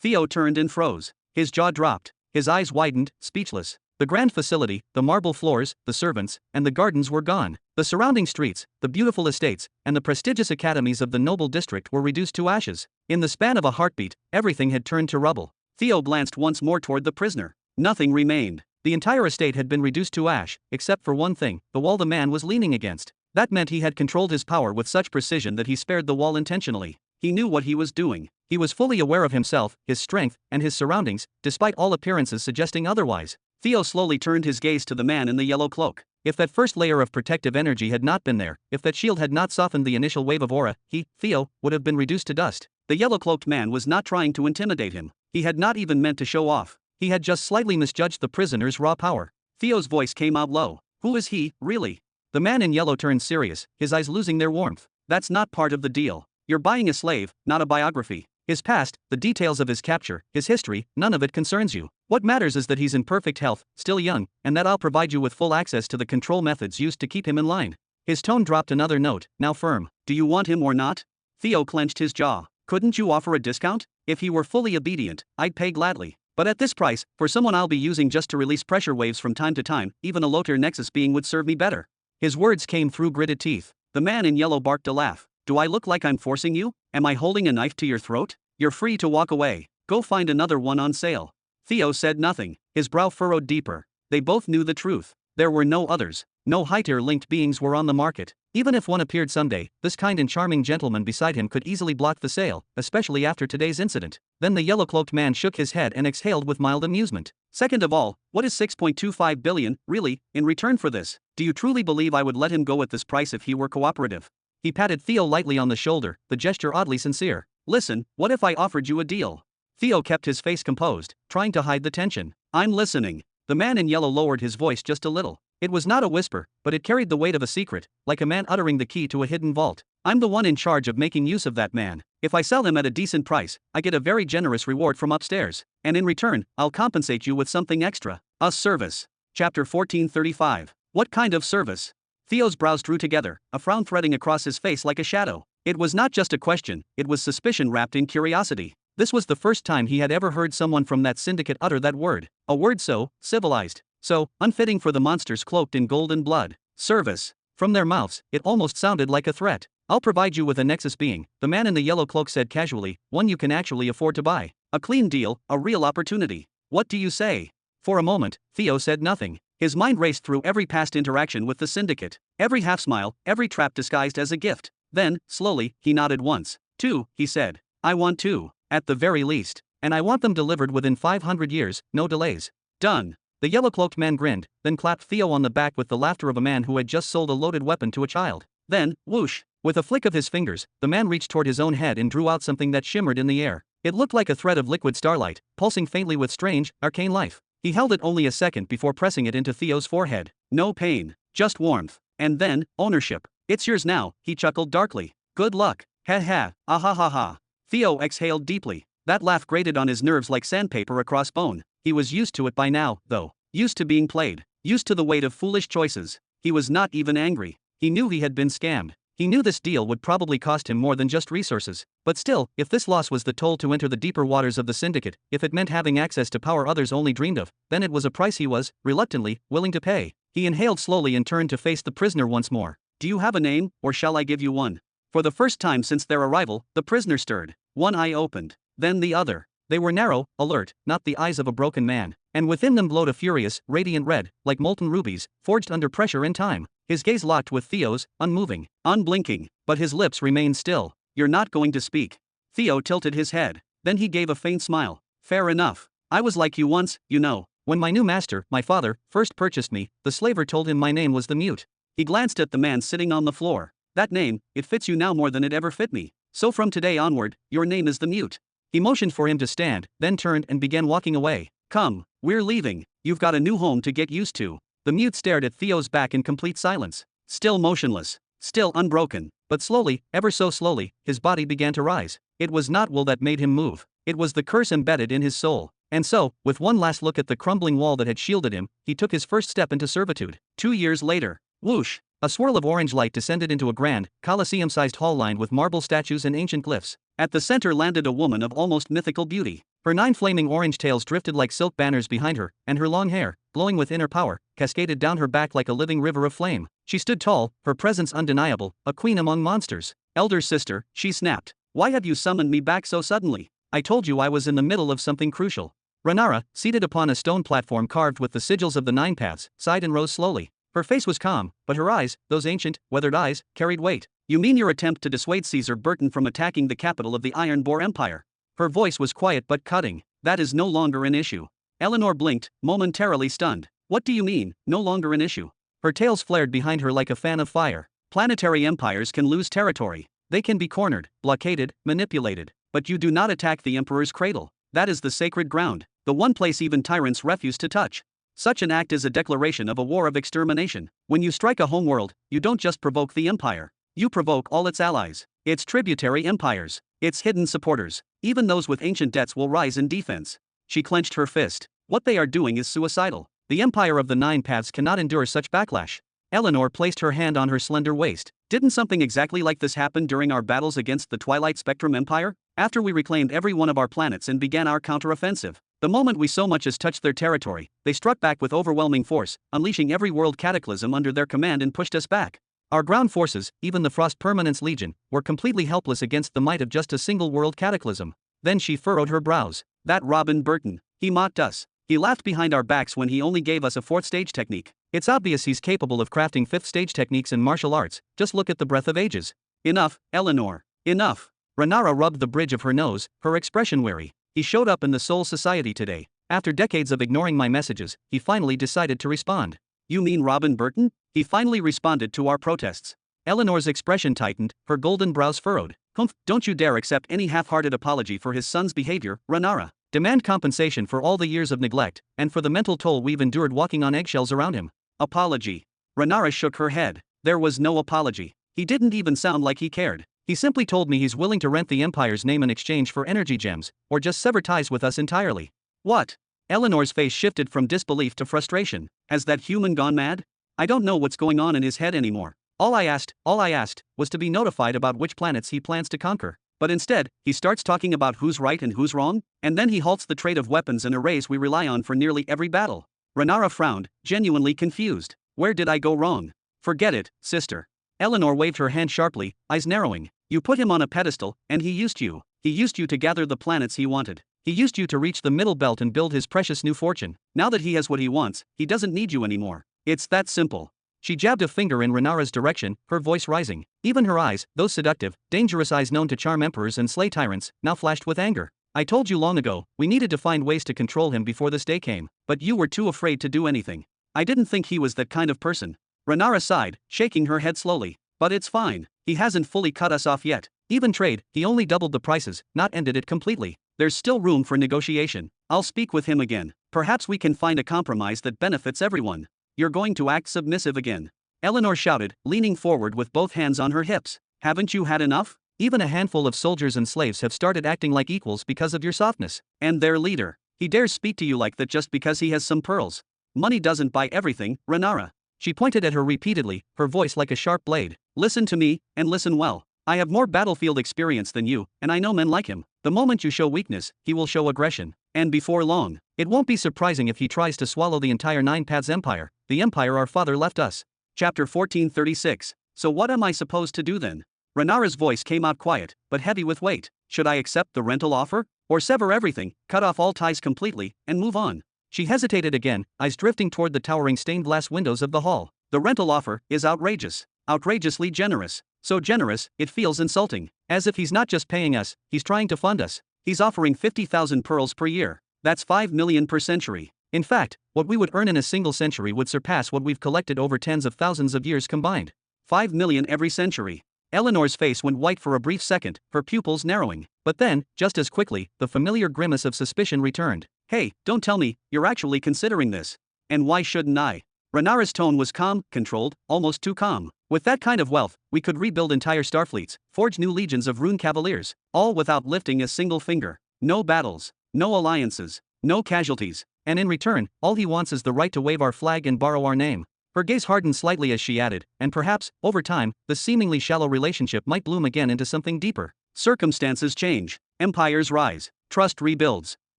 Theo turned and froze. His jaw dropped. His eyes widened, speechless. The grand facility, the marble floors, the servants, and the gardens were gone. The surrounding streets, the beautiful estates, and the prestigious academies of the noble district were reduced to ashes. In the span of a heartbeat, everything had turned to rubble. Theo glanced once more toward the prisoner. Nothing remained. The entire estate had been reduced to ash, except for one thing, the wall the man was leaning against. That meant he had controlled his power with such precision that he spared the wall intentionally. He knew what he was doing. He was fully aware of himself, his strength, and his surroundings, despite all appearances suggesting otherwise. Theo slowly turned his gaze to the man in the yellow cloak. If that first layer of protective energy had not been there, if that shield had not softened the initial wave of aura, he, Theo, would have been reduced to dust. The yellow-cloaked man was not trying to intimidate him. He had not even meant to show off. He had just slightly misjudged the prisoner's raw power. Theo's voice came out low. Who is he, really? The man in yellow turned serious, his eyes losing their warmth. That's not part of the deal. You're buying a slave, not a biography. His past, the details of his capture, his history, none of it concerns you. What matters is that he's in perfect health, still young, and that I'll provide you with full access to the control methods used to keep him in line. His tone dropped another note, now firm. Do you want him or not? Theo clenched his jaw. Couldn't you offer a discount? If he were fully obedient, I'd pay gladly. But at this price, for someone I'll be using just to release pressure waves from time to time, even a Lothar Nexus being would serve me better. His words came through gritted teeth. The man in yellow barked a laugh. Do I look like I'm forcing you? Am I holding a knife to your throat? You're free to walk away. Go find another one on sale. Theo said nothing, his brow furrowed deeper. They both knew the truth. There were no others. No high-tier-linked beings were on the market. Even if one appeared someday, this kind and charming gentleman beside him could easily block the sale, especially after today's incident. Then the yellow-cloaked man shook his head and exhaled with mild amusement. Second of all, what is 6.25 billion, really, in return for this? Do you truly believe I would let him go at this price if he were cooperative? He patted Theo lightly on the shoulder, the gesture oddly sincere. Listen, what if I offered you a deal? Theo kept his face composed, trying to hide the tension. I'm listening. The man in yellow lowered his voice just a little. It was not a whisper, but it carried the weight of a secret, like a man uttering the key to a hidden vault. I'm the one in charge of making use of that man. If I sell him at a decent price, I get a very generous reward from upstairs, and in return, I'll compensate you with something extra. A service. Chapter 1435. What kind of service? Theo's brows drew together, a frown threading across his face like a shadow. It was not just a question, it was suspicion wrapped in curiosity. This was the first time he had ever heard someone from that syndicate utter that word. A word so civilized, so unfitting for the monsters cloaked in golden blood. Service. From their mouths, it almost sounded like a threat. I'll provide you with a Nexus being, the man in the yellow cloak said casually, one you can actually afford to buy. A clean deal, a real opportunity. What do you say? For a moment, Theo said nothing. His mind raced through every past interaction with the syndicate. Every half-smile, every trap disguised as a gift. Then, slowly, he nodded once. 2, he said. I want 2, at the very least. And I want them delivered within 500 years, no delays. Done. The yellow-cloaked man grinned, then clapped Theo on the back with the laughter of a man who had just sold a loaded weapon to a child. Then, whoosh, with a flick of his fingers, the man reached toward his own head and drew out something that shimmered in the air. It looked like a thread of liquid starlight, pulsing faintly with strange, arcane life. He held it only a second before pressing it into Theo's forehead. No pain, just warmth. And then, ownership. It's yours now, he chuckled darkly. Good luck. Ha ha, ah ha ha ha. Theo exhaled deeply. That laugh grated on his nerves like sandpaper across bone. He was used to it by now, though. Used to being played. Used to the weight of foolish choices. He was not even angry. He knew he had been scammed. He knew this deal would probably cost him more than just resources. But still, if this loss was the toll to enter the deeper waters of the syndicate, if it meant having access to power others only dreamed of, then it was a price he was, reluctantly, willing to pay. He inhaled slowly and turned to face the prisoner once more. Do you have a name, or shall I give you one? For the first time since their arrival, the prisoner stirred. One eye opened. Then the other. They were narrow, alert, not the eyes of a broken man. And within them glowed a furious, radiant red, like molten rubies, forged under pressure in time. His gaze locked with Theo's, unmoving, unblinking, but his lips remained still. You're not going to speak. Theo tilted his head. Then he gave a faint smile. Fair enough. I was like you once, you know. When my new master, my father, first purchased me, the slaver told him my name was the Mute. He glanced at the man sitting on the floor. That name, it fits you now more than it ever fit me. So from today onward, your name is the Mute. He motioned for him to stand, then turned and began walking away. Come, we're leaving. You've got a new home to get used to. The Mute stared at Theo's back in complete silence. Still motionless. Still unbroken. But slowly, ever so slowly, his body began to rise. It was not will that made him move. It was the curse embedded in his soul. And so, with one last look at the crumbling wall that had shielded him, he took his first step into servitude. 2 years later. Whoosh! A swirl of orange light descended into a grand, Colosseum-sized hall lined with marble statues and ancient glyphs. At the center landed a woman of almost mythical beauty. Her 9 flaming orange tails drifted like silk banners behind her, and her long hair, glowing with inner power, cascaded down her back like a living river of flame. She stood tall, her presence undeniable, a queen among monsters. Elder sister, she snapped. Why have you summoned me back so suddenly? I told you I was in the middle of something crucial. Renara, seated upon a stone platform carved with the sigils of the 9 paths, sighed and rose slowly. Her face was calm, but her eyes, those ancient, weathered eyes, carried weight. You mean your attempt to dissuade Caesar Burton from attacking the capital of the Iron Boar Empire? Her voice was quiet but cutting. That is no longer an issue. Eleanor blinked, momentarily stunned. What do you mean, no longer an issue? Her tails flared behind her like a fan of fire. Planetary empires can lose territory. They can be cornered, blockaded, manipulated. But you do not attack the Emperor's cradle. That is the sacred ground. The one place even tyrants refuse to touch. Such an act is a declaration of a war of extermination. When you strike a homeworld, you don't just provoke the empire. You provoke all its allies, its tributary empires, its hidden supporters. Even those with ancient debts will rise in defense. She clenched her fist. What they are doing is suicidal. The empire of the Nine Paths cannot endure such backlash. Eleanor placed her hand on her slender waist. Didn't something exactly like this happen during our battles against the Twilight Spectrum Empire? After we reclaimed every one of our planets and began our counteroffensive, the moment we so much as touched their territory, they struck back with overwhelming force, unleashing every world cataclysm under their command and pushed us back. Our ground forces, even the Frost Permanence Legion, were completely helpless against the might of just a single world cataclysm. Then she furrowed her brows. That Robin Burton, he mocked us. He laughed behind our backs when he only gave us a fourth stage technique. It's obvious he's capable of crafting fifth stage techniques in martial arts, just look at the Breath of Ages. Enough, Eleanor. Enough. Renara rubbed the bridge of her nose, her expression wary. He showed up in the Soul Society today. After decades of ignoring my messages, he finally decided to respond. You mean Robin Burton? He finally responded to our protests. Eleanor's expression tightened, her golden brows furrowed. Humph, don't you dare accept any half-hearted apology for his son's behavior, Renara. Demand compensation for all the years of neglect, and for the mental toll we've endured walking on eggshells around him. Apology. Renara shook her head. There was no apology. He didn't even sound like he cared. He simply told me he's willing to rent the Empire's name in exchange for energy gems, or just sever ties with us entirely. What? Eleanor's face shifted from disbelief to frustration. Has that human gone mad? I don't know what's going on in his head anymore. All I asked, was to be notified about which planets he plans to conquer. But instead, he starts talking about who's right and who's wrong, and then he halts the trade of weapons and arrays we rely on for nearly every battle. Renara frowned, genuinely confused. Where did I go wrong? Forget it, sister. Eleanor waved her hand sharply, eyes narrowing. You put him on a pedestal, and he used you. He used you to gather the planets he wanted. He used you to reach the middle belt and build his precious new fortune. Now that he has what he wants, he doesn't need you anymore. It's that simple. She jabbed a finger in Renara's direction, her voice rising. Even her eyes, those seductive, dangerous eyes known to charm emperors and slay tyrants, now flashed with anger. I told you long ago, we needed to find ways to control him before this day came, but you were too afraid to do anything. I didn't think he was that kind of person. Renara sighed, shaking her head slowly. But it's fine, he hasn't fully cut us off yet. Even trade, he only doubled the prices, not ended it completely. There's still room for negotiation. I'll speak with him again. Perhaps we can find a compromise that benefits everyone. You're going to act submissive again. Eleanor shouted, leaning forward with both hands on her hips. Haven't you had enough? Even a handful of soldiers and slaves have started acting like equals because of your softness. And their leader. He dares speak to you like that just because he has some pearls. Money doesn't buy everything, Renara. She pointed at her repeatedly, her voice like a sharp blade. Listen to me, and listen well. I have more battlefield experience than you, and I know men like him. The moment you show weakness, he will show aggression. And before long, it won't be surprising if he tries to swallow the entire Nine Paths Empire, the empire our father left us. Chapter 1436. So what am I supposed to do then? Renara's voice came out quiet, but heavy with weight. Should I accept the rental offer? Or sever everything, cut off all ties completely, and move on? She hesitated again, eyes drifting toward the towering stained glass windows of the hall. The rental offer is outrageous. Outrageously generous. So generous, it feels insulting. As if he's not just paying us, he's trying to fund us. He's offering 50,000 pearls per year. That's 5 million per century. In fact, what we would earn in a single century would surpass what we've collected over tens of thousands of years combined. 5 million every century. Eleanor's face went white for a brief second, her pupils narrowing. But then, just as quickly, the familiar grimace of suspicion returned. Hey, don't tell me, you're actually considering this. And why shouldn't I? Renara's tone was calm, controlled, almost too calm. With that kind of wealth, we could rebuild entire starfleets, forge new legions of rune cavaliers, all without lifting a single finger. No battles, no alliances, no casualties, and in return, all he wants is the right to wave our flag and borrow our name. Her gaze hardened slightly as she added, and perhaps, over time, the seemingly shallow relationship might bloom again into something deeper. Circumstances change, empires rise, trust rebuilds.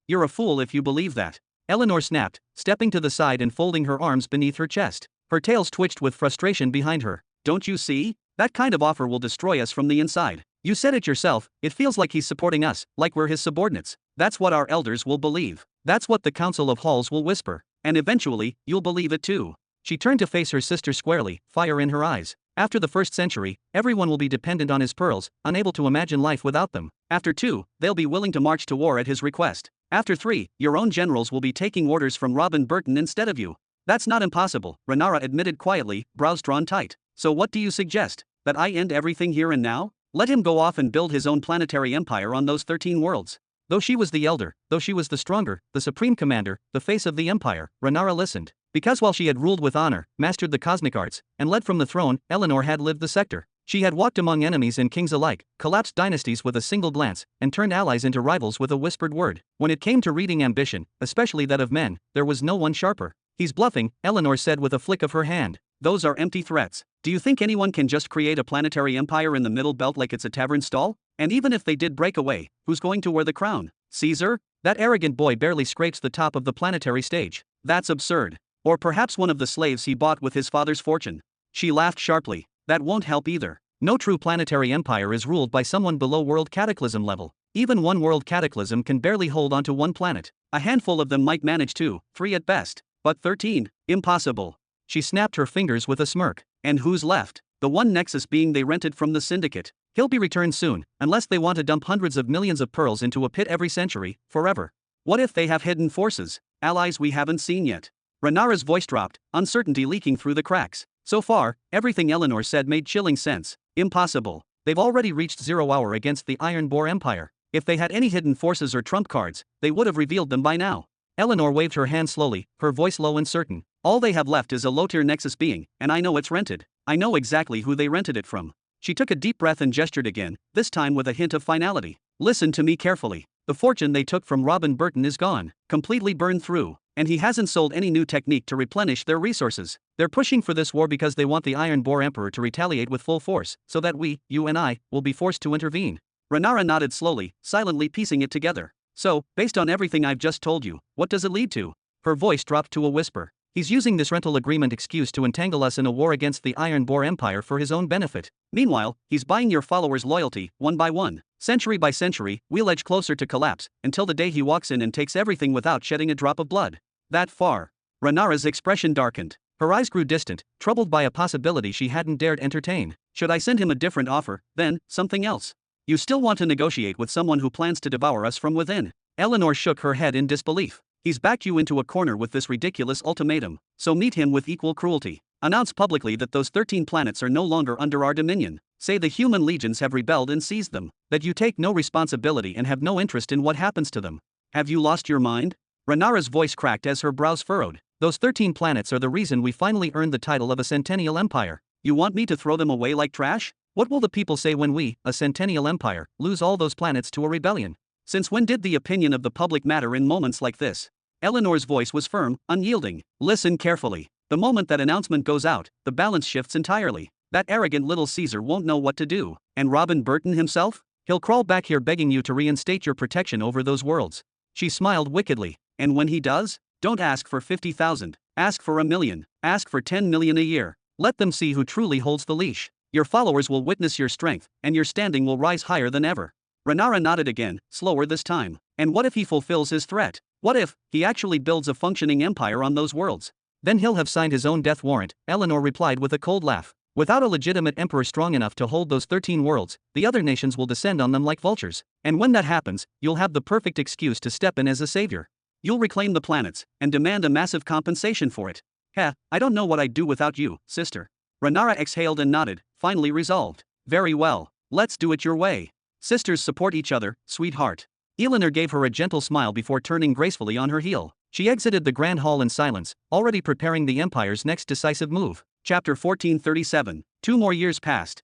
You're a fool if you believe that. Eleanor snapped, stepping to the side and folding her arms beneath her chest. Her tails twitched with frustration behind her. Don't you see? That kind of offer will destroy us from the inside. You said it yourself, it feels like he's supporting us, like we're his subordinates. That's what our elders will believe. That's what the Council of Halls will whisper. And eventually, you'll believe it too. She turned to face her sister squarely, fire in her eyes. After the first century, everyone will be dependent on his pearls, unable to imagine life without them. After 2, they'll be willing to march to war at his request. After 3, your own generals will be taking orders from Robin Burton instead of you. That's not impossible, Renara admitted quietly, brows drawn tight. So what do you suggest? That I end everything here and now? Let him go off and build his own planetary empire on those 13 worlds. Though she was the elder, though she was the stronger, the supreme commander, the face of the empire, Rhaenyra listened. Because while she had ruled with honor, mastered the cosmic arts, and led from the throne, Eleanor had lived the sector. She had walked among enemies and kings alike, collapsed dynasties with a single glance, and turned allies into rivals with a whispered word. When it came to reading ambition, especially that of men, there was no one sharper. He's bluffing, Eleanor said with a flick of her hand. Those are empty threats. Do you think anyone can just create a planetary empire in the middle belt like it's a tavern stall? And even if they did break away, who's going to wear the crown? Caesar? That arrogant boy barely scrapes the top of the planetary stage. That's absurd. Or perhaps one of the slaves he bought with his father's fortune. She laughed sharply. That won't help either. No true planetary empire is ruled by someone below world cataclysm level. Even one world cataclysm can barely hold onto one planet. A handful of them might manage 2, 3 at best. But 13? Impossible. She snapped her fingers with a smirk. And who's left? The one nexus being they rented from the syndicate. He'll be returned soon, unless they want to dump hundreds of millions of pearls into a pit every century, forever. What if they have hidden forces? Allies we haven't seen yet. Rhaenyra's voice dropped, uncertainty leaking through the cracks. So far, everything Eleanor said made chilling sense. Impossible. They've already reached 0 hour against the Iron Boar Empire. If they had any hidden forces or trump cards, they would have revealed them by now. Eleanor waved her hand slowly, her voice low and certain. All they have left is a low-tier nexus being, and I know it's rented. I know exactly who they rented it from. She took a deep breath and gestured again, this time with a hint of finality. Listen to me carefully. The fortune they took from Robin Burton is gone, completely burned through, and he hasn't sold any new technique to replenish their resources. They're pushing for this war because they want the Iron Boar Emperor to retaliate with full force, so that we, you and I, will be forced to intervene. Rhaenyra nodded slowly, silently piecing it together. So, based on everything I've just told you, what does it lead to? Her voice dropped to a whisper. He's using this rental agreement excuse to entangle us in a war against the Iron Boar Empire for his own benefit. Meanwhile, he's buying your followers' loyalty, one by one. Century by century, we'll edge closer to collapse, until the day he walks in and takes everything without shedding a drop of blood. That far. Rhaenyra's expression darkened. Her eyes grew distant, troubled by a possibility she hadn't dared entertain. Should I send him a different offer, then, something else? You still want to negotiate with someone who plans to devour us from within? Eleanor shook her head in disbelief. He's backed you into a corner with this ridiculous ultimatum, so meet him with equal cruelty. Announce publicly that those 13 planets are no longer under our dominion. Say the human legions have rebelled and seized them. That you take no responsibility and have no interest in what happens to them. Have you lost your mind? Rhaenyra's voice cracked as her brows furrowed. Those 13 planets are the reason we finally earned the title of a centennial empire. You want me to throw them away like trash? What will the people say when we, a centennial empire, lose all those planets to a rebellion? Since when did the opinion of the public matter in moments like this? Eleanor's voice was firm, unyielding. Listen carefully. The moment that announcement goes out, the balance shifts entirely. That arrogant little Caesar won't know what to do. And Robin Burton himself? He'll crawl back here begging you to reinstate your protection over those worlds. She smiled wickedly. And when he does? Don't ask for 50,000. Ask for 1 million. Ask for 10 million a year. Let them see who truly holds the leash. Your followers will witness your strength, and your standing will rise higher than ever. Rhaenyra nodded again, slower this time. And what if he fulfills his threat? What if he actually builds a functioning empire on those worlds? Then he'll have signed his own death warrant, Eleanor replied with a cold laugh. Without a legitimate emperor strong enough to hold those 13 worlds, the other nations will descend on them like vultures. And when that happens, you'll have the perfect excuse to step in as a savior. You'll reclaim the planets, and demand a massive compensation for it. I don't know what I'd do without you, sister. Rhaenyra exhaled and nodded, finally resolved. Very well, let's do it your way. Sisters support each other, sweetheart. Eleanor gave her a gentle smile before turning gracefully on her heel. She exited the grand hall in silence, already preparing the Empire's next decisive move. Chapter 1437. 2 more years passed.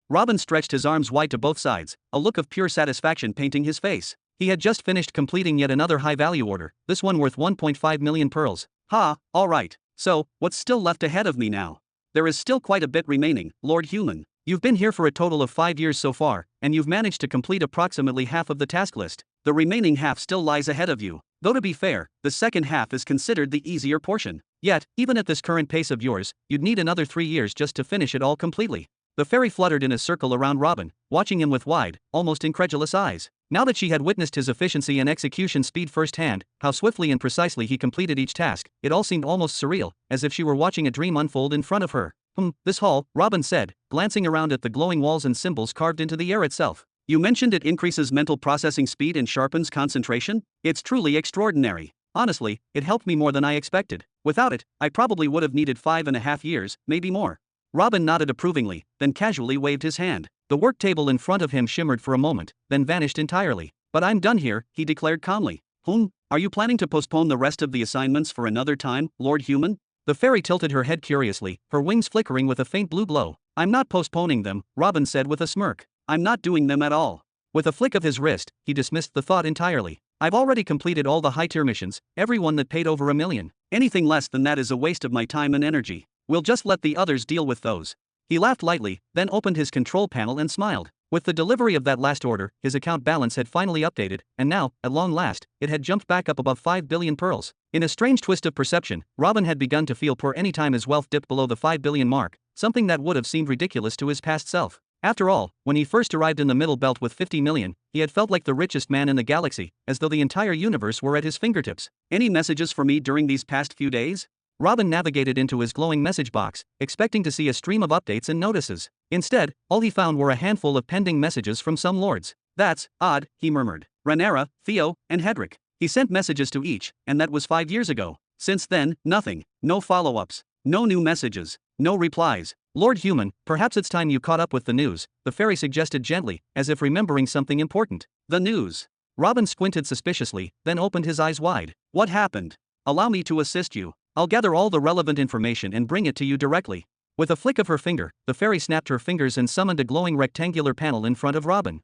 Robin stretched his arms wide to both sides, a look of pure satisfaction painting his face. He had just finished completing yet another high-value order, this one worth 1.5 million pearls. All right. So, what's still left ahead of me now? There is still quite a bit remaining, Lord Human. You've been here for a total of 5 years so far, and you've managed to complete approximately half of the task list. The remaining half still lies ahead of you. Though to be fair, the second half is considered the easier portion. Yet, even at this current pace of yours, you'd need another 3 years just to finish it all completely. The fairy fluttered in a circle around Robin, watching him with wide, almost incredulous eyes. Now that she had witnessed his efficiency and execution speed firsthand, how swiftly and precisely he completed each task, it all seemed almost surreal, as if she were watching a dream unfold in front of her. This hall, Robin said, glancing around at the glowing walls and symbols carved into the air itself. You mentioned it increases mental processing speed and sharpens concentration? It's truly extraordinary. Honestly, it helped me more than I expected. Without it, I probably would have needed 5.5 years, maybe more. Robin nodded approvingly, then casually waved his hand. The work table in front of him shimmered for a moment, then vanished entirely. But I'm done here, he declared calmly. Are you planning to postpone the rest of the assignments for another time, Lord Human? The fairy tilted her head curiously, her wings flickering with a faint blue glow. I'm not postponing them, Robin said with a smirk. I'm not doing them at all. With a flick of his wrist, he dismissed the thought entirely. I've already completed all the high-tier missions, every one that paid over $1 million. Anything less than that is a waste of my time and energy. We'll just let the others deal with those. He laughed lightly, then opened his control panel and smiled. With the delivery of that last order, his account balance had finally updated, and now, at long last, it had jumped back up above 5 billion pearls. In a strange twist of perception, Robin had begun to feel poor any time his wealth dipped below the 5 billion mark, something that would have seemed ridiculous to his past self. After all, when he first arrived in the middle belt with 50 million, he had felt like the richest man in the galaxy, as though the entire universe were at his fingertips. Any messages for me during these past few days? Robin navigated into his glowing message box, expecting to see a stream of updates and notices. Instead, all he found were a handful of pending messages from some lords. That's odd, he murmured. Rhaenyra, Theo, and Hedrick. He sent messages to each, and that was 5 years ago. Since then, nothing. No follow-ups. No new messages. No replies. Lord Human, perhaps it's time you caught up with the news, the fairy suggested gently, as if remembering something important. The news. Robin squinted suspiciously, then opened his eyes wide. What happened? Allow me to assist you. I'll gather all the relevant information and bring it to you directly. With a flick of her finger, the fairy snapped her fingers and summoned a glowing rectangular panel in front of Robin.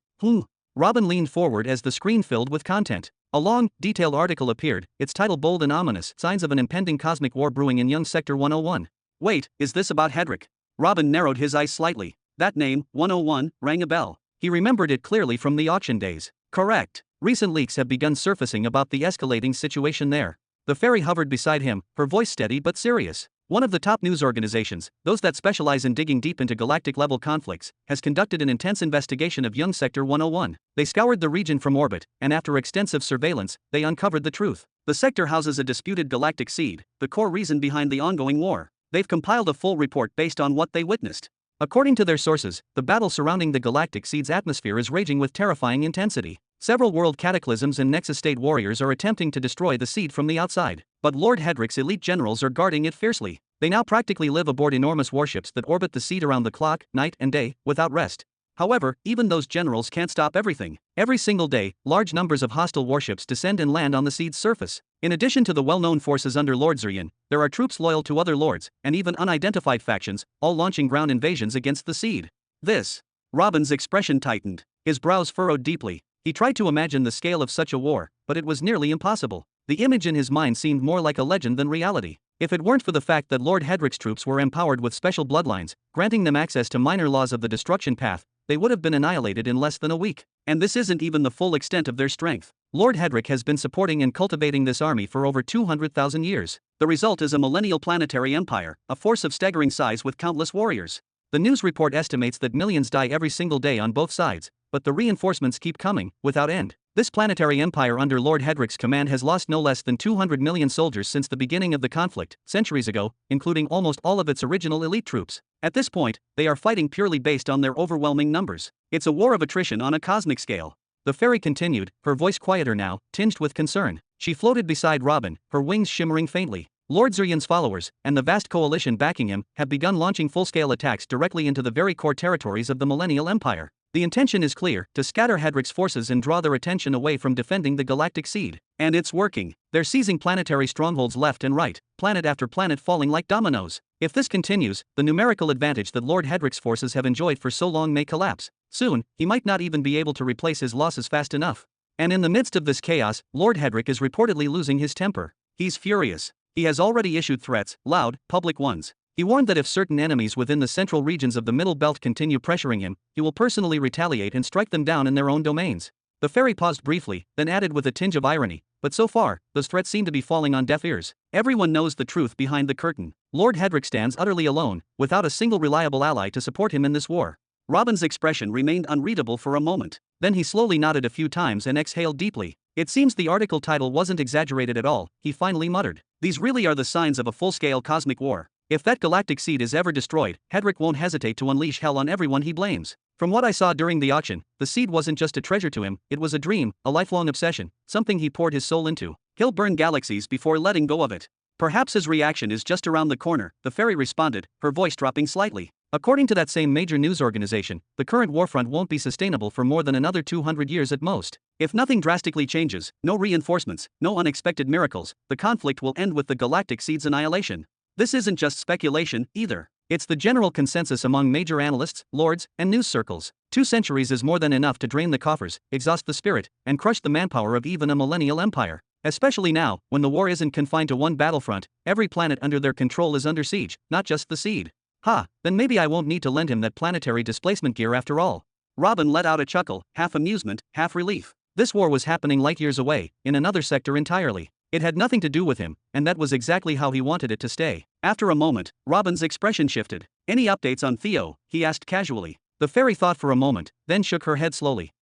Robin leaned forward as the screen filled with content. A long, detailed article appeared, its title bold and ominous, signs of an impending cosmic war brewing in Young Sector 101. Wait, is this about Hedrick? Robin narrowed his eyes slightly. That name, 101, rang a bell. He remembered it clearly from the auction days. Correct. Recent leaks have begun surfacing about the escalating situation there. The fairy hovered beside him, her voice steady but serious. One of the top news organizations, those that specialize in digging deep into galactic-level conflicts, has conducted an intense investigation of Young Sector 101. They scoured the region from orbit, and after extensive surveillance, they uncovered the truth. The sector houses a disputed galactic seed, the core reason behind the ongoing war. They've compiled a full report based on what they witnessed. According to their sources, the battle surrounding the galactic seed's atmosphere is raging with terrifying intensity. Several world cataclysms and Nexus State warriors are attempting to destroy the seed from the outside, but Lord Hedrick's elite generals are guarding it fiercely. They now practically live aboard enormous warships that orbit the seed around the clock, night and day, without rest. However, even those generals can't stop everything. Every single day, large numbers of hostile warships descend and land on the seed's surface. In addition to the well-known forces under Lord Xianxia, there are troops loyal to other lords, and even unidentified factions, all launching ground invasions against the seed. Robin's expression tightened. His brows furrowed deeply. He tried to imagine the scale of such a war, but it was nearly impossible. The image in his mind seemed more like a legend than reality. If it weren't for the fact that Lord Hedrick's troops were empowered with special bloodlines, granting them access to minor laws of the destruction path, they would have been annihilated in less than a week. And this isn't even the full extent of their strength. Lord Hedrick has been supporting and cultivating this army for over 200,000 years. The result is a millennial planetary empire, a force of staggering size with countless warriors. The news report estimates that millions die every single day on both sides, but the reinforcements keep coming, without end. This planetary empire under Lord Hedrick's command has lost no less than 200 million soldiers since the beginning of the conflict, centuries ago, including almost all of its original elite troops. At this point, they are fighting purely based on their overwhelming numbers. It's a war of attrition on a cosmic scale. The fairy continued, her voice quieter now, tinged with concern. She floated beside Robin, her wings shimmering faintly. Lord Xianxia's followers, and the vast coalition backing him, have begun launching full-scale attacks directly into the very core territories of the Millennial Empire. The intention is clear, to scatter Hedrick's forces and draw their attention away from defending the galactic seed. And it's working. They're seizing planetary strongholds left and right, planet after planet falling like dominoes. If this continues, the numerical advantage that Lord Hedrick's forces have enjoyed for so long may collapse. Soon, he might not even be able to replace his losses fast enough. And in the midst of this chaos, Lord Hedrick is reportedly losing his temper. He's furious. He has already issued threats, loud, public ones. He warned that if certain enemies within the central regions of the Middle Belt continue pressuring him, he will personally retaliate and strike them down in their own domains. The fairy paused briefly, then added with a tinge of irony, but so far, those threats seem to be falling on deaf ears. Everyone knows the truth behind the curtain. Lord Hedrick stands utterly alone, without a single reliable ally to support him in this war. Robin's expression remained unreadable for a moment. Then he slowly nodded a few times and exhaled deeply. It seems the article title wasn't exaggerated at all, he finally muttered. These really are the signs of a full-scale cosmic war. If that galactic seed is ever destroyed, Hedrick won't hesitate to unleash hell on everyone he blames. From what I saw during the auction, the seed wasn't just a treasure to him, it was a dream, a lifelong obsession, something he poured his soul into. He'll burn galaxies before letting go of it. Perhaps his reaction is just around the corner, the fairy responded, her voice dropping slightly. According to that same major news organization, the current warfront won't be sustainable for more than another 200 years at most. If nothing drastically changes, no reinforcements, no unexpected miracles, the conflict will end with the galactic seed's annihilation. This isn't just speculation, either. It's the general consensus among major analysts, lords, and news circles. 2 centuries is more than enough to drain the coffers, exhaust the spirit, and crush the manpower of even a millennial empire. Especially now, when the war isn't confined to one battlefront, every planet under their control is under siege, not just the seed. Then maybe I won't need to lend him that planetary displacement gear after all. Robin let out a chuckle, half amusement, half relief. This war was happening light years away, in another sector entirely. It had nothing to do with him, and that was exactly how he wanted it to stay. After a moment, Robin's expression shifted. Any updates on Theo? He asked casually. The fairy thought for a moment, then shook her head slowly.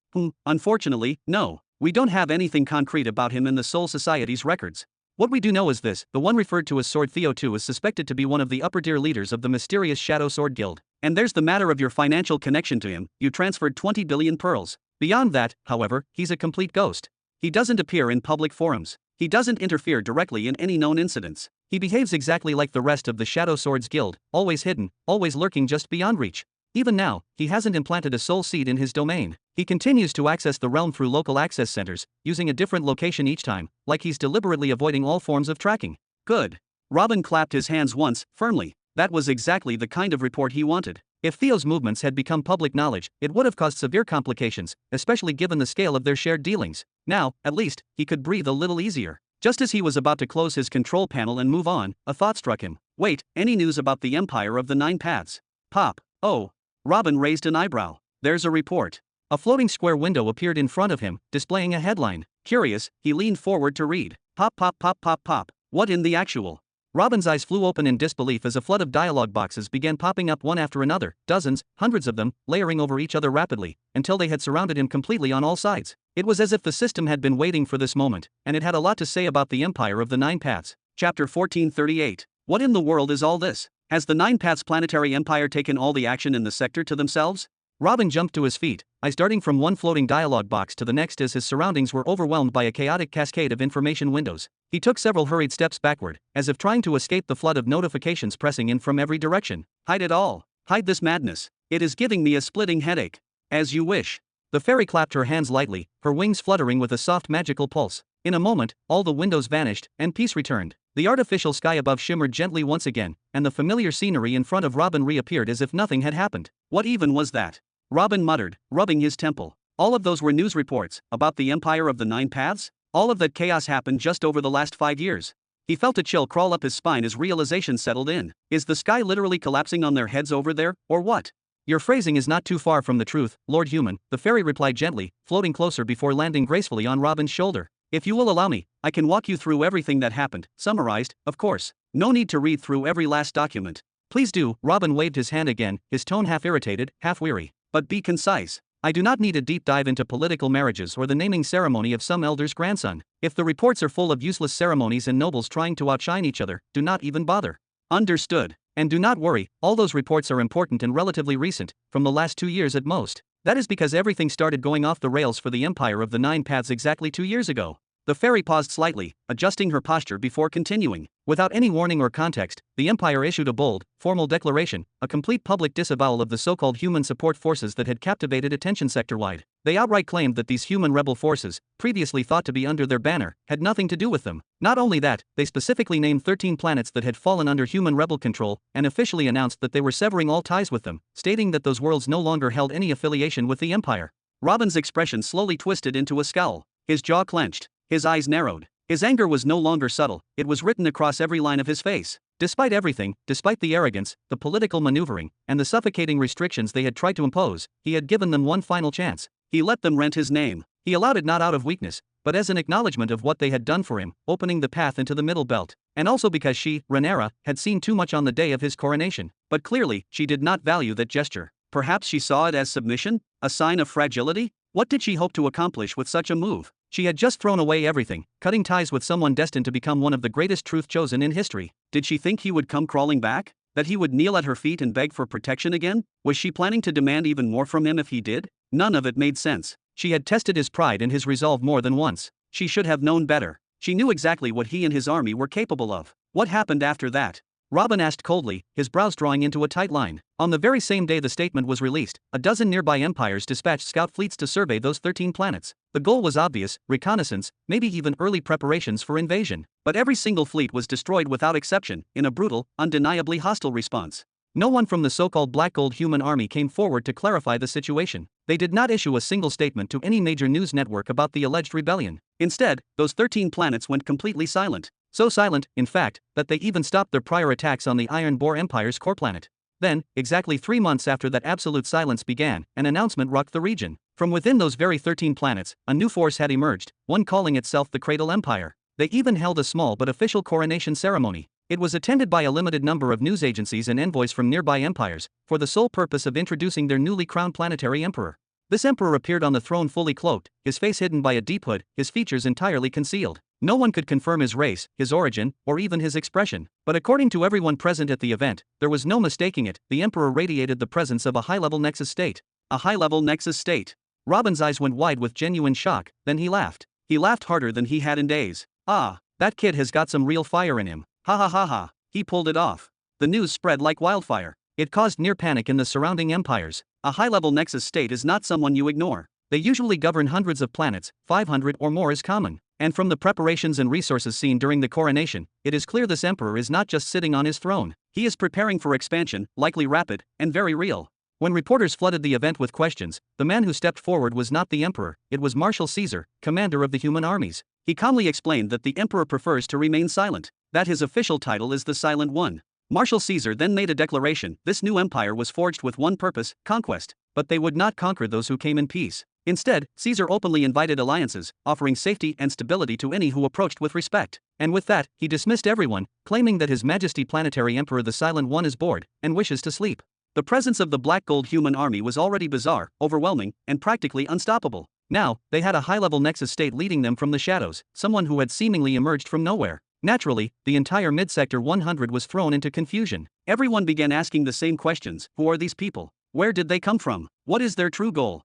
Unfortunately, no. We don't have anything concrete about him in the Soul Society's records. What we do know is this: the one referred to as Sword Theo II is suspected to be one of the upper-tier leaders of the mysterious Shadow Sword Guild. And there's the matter of your financial connection to him. You transferred 20 billion pearls. Beyond that, however, he's a complete ghost. He doesn't appear in public forums. He doesn't interfere directly in any known incidents. He behaves exactly like the rest of the Shadow Swords Guild, always hidden, always lurking just beyond reach. Even now, he hasn't implanted a soul seed in his domain. He continues to access the realm through local access centers, using a different location each time, like he's deliberately avoiding all forms of tracking. Good. Robin clapped his hands once, firmly. That was exactly the kind of report he wanted. If Theo's movements had become public knowledge, it would have caused severe complications, especially given the scale of their shared dealings. Now, at least, he could breathe a little easier. Just as he was about to close his control panel and move on, a thought struck him. Wait, any news about the Empire of the Nine Paths? Pop. Oh. Robin raised an eyebrow. There's a report. A floating square window appeared in front of him, displaying a headline. Curious, he leaned forward to read. Pop pop pop pop pop. What in the actual? Robin's eyes flew open in disbelief as a flood of dialogue boxes began popping up one after another, dozens, hundreds of them, layering over each other rapidly, until they had surrounded him completely on all sides. It was as if the system had been waiting for this moment, and it had a lot to say about the Empire of the Nine Paths. Chapter 1438. What in the world is all this? Has the Nine Paths Planetary Empire taken all the action in the sector to themselves? Robin jumped to his feet, eyes darting from one floating dialogue box to the next as his surroundings were overwhelmed by a chaotic cascade of information windows. He took several hurried steps backward, as if trying to escape the flood of notifications pressing in from every direction. Hide it all. Hide this madness. It is giving me a splitting headache. As you wish. The fairy clapped her hands lightly, her wings fluttering with a soft magical pulse. In a moment, all the windows vanished, and peace returned. The artificial sky above shimmered gently once again, and the familiar scenery in front of Robin reappeared as if nothing had happened. What even was that? Robin muttered, rubbing his temple. All of those were news reports, about the Empire of the Nine Paths? All of that chaos happened just over the last 5 years. He felt a chill crawl up his spine as realization settled in. Is the sky literally collapsing on their heads over there, or what? Your phrasing is not too far from the truth, Lord Human, the fairy replied gently, floating closer before landing gracefully on Robin's shoulder. If you will allow me, I can walk you through everything that happened, summarized, of course. No need to read through every last document. Please do. Robin waved his hand again, his tone half irritated, half weary. But be concise. I do not need a deep dive into political marriages or the naming ceremony of some elder's grandson. If the reports are full of useless ceremonies and nobles trying to outshine each other, do not even bother. Understood. And do not worry, all those reports are important and relatively recent, from the last 2 years at most. That is because everything started going off the rails for the Empire of the Nine Paths exactly 2 years ago. The fairy paused slightly, adjusting her posture before continuing. Without any warning or context, the Empire issued a bold, formal declaration, a complete public disavowal of the so-called human support forces that had captivated attention sector-wide. They outright claimed that these human rebel forces, previously thought to be under their banner, had nothing to do with them. Not only that, they specifically named 13 planets that had fallen under human rebel control, and officially announced that they were severing all ties with them, stating that those worlds no longer held any affiliation with the Empire. Robin's expression slowly twisted into a scowl. His jaw clenched. His eyes narrowed. His anger was no longer subtle, it was written across every line of his face. Despite everything, despite the arrogance, the political maneuvering, and the suffocating restrictions they had tried to impose, he had given them one final chance. He let them rent his name. He allowed it not out of weakness, but as an acknowledgement of what they had done for him, opening the path into the middle belt. And also because she, Rhaenyra, had seen too much on the day of his coronation. But clearly, she did not value that gesture. Perhaps she saw it as submission? A sign of fragility? What did she hope to accomplish with such a move? She had just thrown away everything, cutting ties with someone destined to become one of the greatest truth chosen in history. Did she think he would come crawling back? That he would kneel at her feet and beg for protection again? Was she planning to demand even more from him if he did? None of it made sense. She had tested his pride and his resolve more than once. She should have known better. She knew exactly what he and his army were capable of. What happened after that? Robin asked coldly, his brows drawing into a tight line. On the very same day the statement was released, a dozen nearby empires dispatched scout fleets to survey those 13 planets. The goal was obvious: reconnaissance, maybe even early preparations for invasion. But every single fleet was destroyed without exception, in a brutal, undeniably hostile response. No one from the so-called Black Gold human army came forward to clarify the situation. They did not issue a single statement to any major news network about the alleged rebellion. Instead, those 13 planets went completely silent. So silent, in fact, that they even stopped their prior attacks on the Iron Boar Empire's core planet. Then, exactly 3 months after that absolute silence began, an announcement rocked the region. From within those very 13 planets, a new force had emerged, one calling itself the Cradle Empire. They even held a small but official coronation ceremony. It was attended by a limited number of news agencies and envoys from nearby empires, for the sole purpose of introducing their newly crowned planetary emperor. This emperor appeared on the throne fully cloaked, his face hidden by a deep hood, his features entirely concealed. No one could confirm his race, his origin, or even his expression. But according to everyone present at the event, there was no mistaking it: the emperor radiated the presence of a high-level nexus state. A high-level nexus state. Robin's eyes went wide with genuine shock, then he laughed. He laughed harder than he had in days. Ah, that kid has got some real fire in him. Ha ha ha ha, he pulled it off. The news spread like wildfire. It caused near panic in the surrounding empires. A high-level nexus state is not someone you ignore. They usually govern hundreds of planets, 500 or more is common. And from the preparations and resources seen during the coronation, it is clear this emperor is not just sitting on his throne. He is preparing for expansion, likely rapid, and very real. When reporters flooded the event with questions, the man who stepped forward was not the emperor, it was Marshal Caesar, commander of the human armies. He calmly explained that the emperor prefers to remain silent, that his official title is the Silent One. Marshal Caesar then made a declaration: this new empire was forged with one purpose, conquest. But they would not conquer those who came in peace. Instead, Caesar openly invited alliances, offering safety and stability to any who approached with respect. And with that, he dismissed everyone, claiming that His Majesty Planetary Emperor the Silent One is bored and wishes to sleep. The presence of the Black Gold human army was already bizarre, overwhelming, and practically unstoppable. Now, they had a high-level nexus state leading them from the shadows, someone who had seemingly emerged from nowhere. Naturally, the entire Mid-Sector 100 was thrown into confusion. Everyone began asking the same questions: who are these people? Where did they come from? What is their true goal?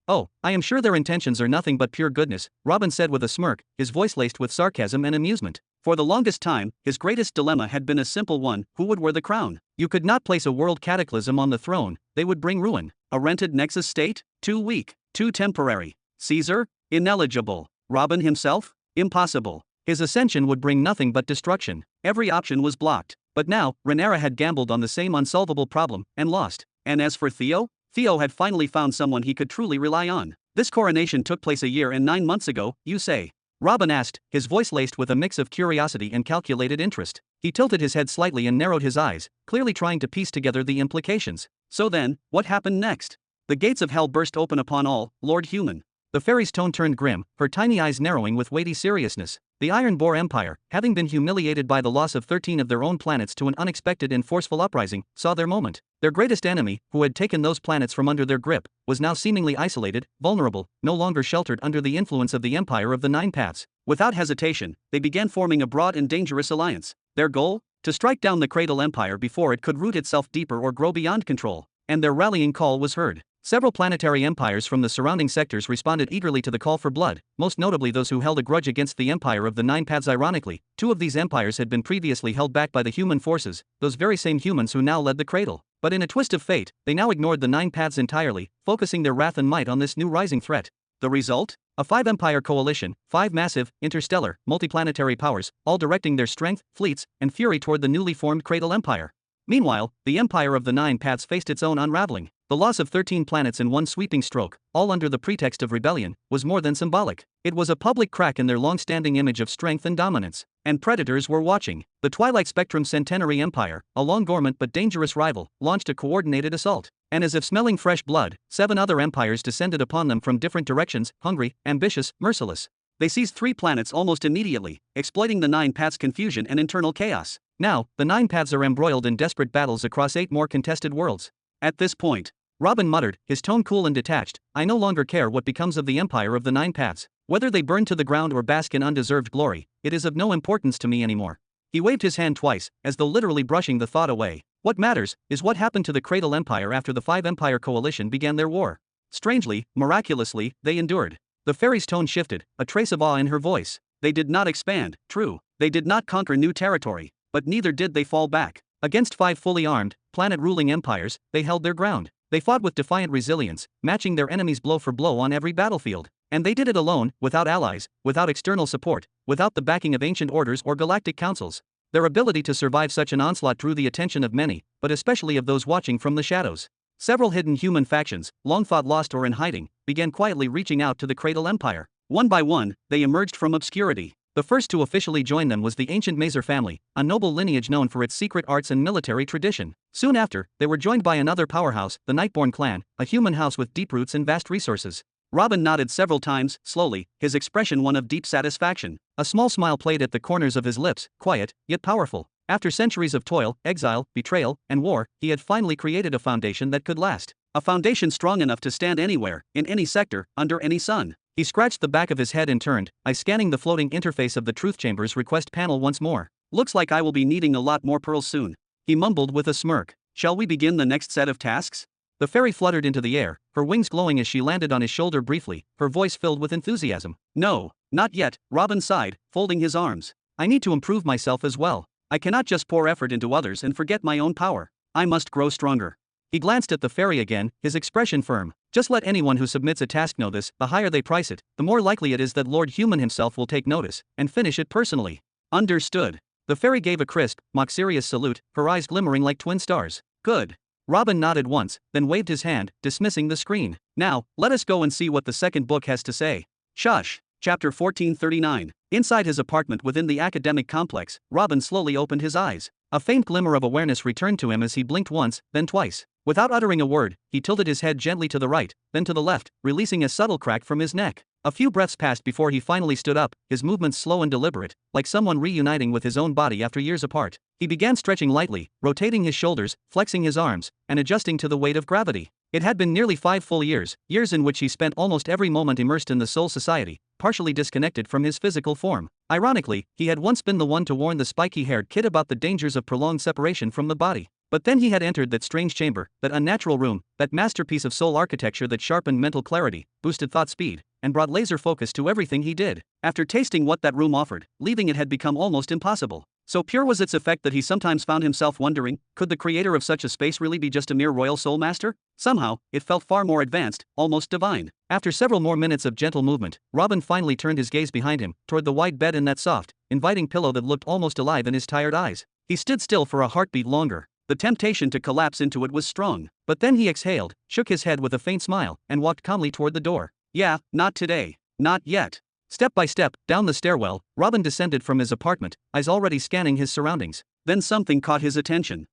Oh, I am sure their intentions are nothing but pure goodness, Robin said with a smirk, his voice laced with sarcasm and amusement. For the longest time, his greatest dilemma had been a simple one: who would wear the crown? You could not place a world cataclysm on the throne, they would bring ruin. A rented nexus state? Too weak, too temporary. Caesar? Ineligible. Robin himself? Impossible. His ascension would bring nothing but destruction. Every option was blocked. But now, Rhaenyra had gambled on the same unsolvable problem, and lost. And as for Theo? Theo had finally found someone he could truly rely on. This coronation took place a year and 9 months ago, you say? Robin asked, his voice laced with a mix of curiosity and calculated interest. He tilted his head slightly and narrowed his eyes, clearly trying to piece together the implications. So then, what happened next? The gates of hell burst open upon all, Lord Human. The fairy's tone turned grim, her tiny eyes narrowing with weighty seriousness. The Iron Boar Empire, having been humiliated by the loss of 13 of their own planets to an unexpected and forceful uprising, saw their moment. Their greatest enemy, who had taken those planets from under their grip, was now seemingly isolated, vulnerable, no longer sheltered under the influence of the Empire of the Nine Paths. Without hesitation, they began forming a broad and dangerous alliance. Their goal? To strike down the Cradle Empire before it could root itself deeper or grow beyond control. And their rallying call was heard. Several planetary empires from the surrounding sectors responded eagerly to the call for blood, most notably those who held a grudge against the Empire of the Nine Paths. Ironically, 2 of these empires had been previously held back by the human forces, those very same humans who now led the Cradle. But in a twist of fate, they now ignored the Nine Paths entirely, focusing their wrath and might on this new rising threat. The result? A 5-empire coalition, 5 massive, interstellar, multiplanetary powers, all directing their strength, fleets, and fury toward the newly formed Cradle Empire. Meanwhile, the Empire of the Nine Paths faced its own unraveling. The loss of 13 planets in one sweeping stroke, all under the pretext of rebellion, was more than symbolic. It was a public crack in their long-standing image of strength and dominance. And predators were watching. The Twilight Spectrum Centenary Empire, a long-dormant but dangerous rival, launched a coordinated assault. And as if smelling fresh blood, 7 other empires descended upon them from different directions, hungry, ambitious, merciless. They seized 3 planets almost immediately, exploiting the Nine Paths' confusion and internal chaos. Now, the Nine Paths are embroiled in desperate battles across 8 more contested worlds. At this point, Robin muttered, his tone cool and detached, I no longer care what becomes of the Empire of the Nine Paths. Whether they burn to the ground or bask in undeserved glory, it is of no importance to me anymore. He waved his hand twice, as though literally brushing the thought away. What matters is what happened to the Cradle Empire after the 5-empire coalition began their war. Strangely, miraculously, they endured. The fairy's tone shifted, a trace of awe in her voice. They did not expand, true. They did not conquer new territory. but neither did they fall back. Against 5 fully armed, planet-ruling empires, they held their ground. They fought with defiant resilience, matching their enemies blow for blow on every battlefield. And they did it alone, without allies, without external support, without the backing of ancient orders or galactic councils. Their ability to survive such an onslaught drew the attention of many, but especially of those watching from the shadows. Several hidden human factions, long thought lost or in hiding, began quietly reaching out to the Cradle Empire. One by one, they emerged from obscurity. The first to officially join them was the ancient Mazer family, a noble lineage known for its secret arts and military tradition. Soon after, they were joined by another powerhouse, the Nightborn clan, a human house with deep roots and vast resources. Robin nodded several times, slowly, his expression one of deep satisfaction. A small smile played at the corners of his lips, quiet, yet powerful. After centuries of toil, exile, betrayal, and war, he had finally created a foundation that could last. A foundation strong enough to stand anywhere, in any sector, under any sun. He scratched the back of his head and turned, eyes scanning the floating interface of the Truth Chamber's request panel once more. Looks like I will be needing a lot more pearls soon. He mumbled with a smirk. Shall we begin the next set of tasks? The fairy fluttered into the air, her wings glowing as she landed on his shoulder briefly, her voice filled with enthusiasm. No, not yet, Robin sighed, folding his arms. I need to improve myself as well. I cannot just pour effort into others and forget my own power. I must grow stronger. He glanced at the fairy again, his expression firm. Just let anyone who submits a task know this, the higher they price it, the more likely it is that Lord Human himself will take notice, and finish it personally. Understood. The fairy gave a crisp, mock-serious salute, her eyes glimmering like twin stars. Good. Robin nodded once, then waved his hand, dismissing the screen. Now, let us go and see what the second book has to say. Shush. Chapter 1439. Inside his apartment within the academic complex, Robin slowly opened his eyes. A faint glimmer of awareness returned to him as he blinked once, then twice. Without uttering a word, he tilted his head gently to the right, then to the left, releasing a subtle crack from his neck. A few breaths passed before he finally stood up, his movements slow and deliberate, like someone reuniting with his own body after years apart. He began stretching lightly, rotating his shoulders, flexing his arms, and adjusting to the weight of gravity. It had been nearly 5 full years, years in which he spent almost every moment immersed in the soul society, partially disconnected from his physical form. Ironically, he had once been the one to warn the spiky-haired kid about the dangers of prolonged separation from the body. But then he had entered that strange chamber, that unnatural room, that masterpiece of soul architecture that sharpened mental clarity, boosted thought speed, and brought laser focus to everything he did. After tasting what that room offered, leaving it had become almost impossible. So pure was its effect that he sometimes found himself wondering, could the creator of such a space really be just a mere royal soul master? Somehow, it felt far more advanced, almost divine. After several more minutes of gentle movement, Robin finally turned his gaze behind him, toward the wide bed and that soft, inviting pillow that looked almost alive in his tired eyes. He stood still for a heartbeat longer. The temptation to collapse into it was strong. But then he exhaled, shook his head with a faint smile, and walked calmly toward the door. Yeah, not today. Not yet. Step by step, down the stairwell, Robin descended from his apartment, eyes already scanning his surroundings. Then something caught his attention.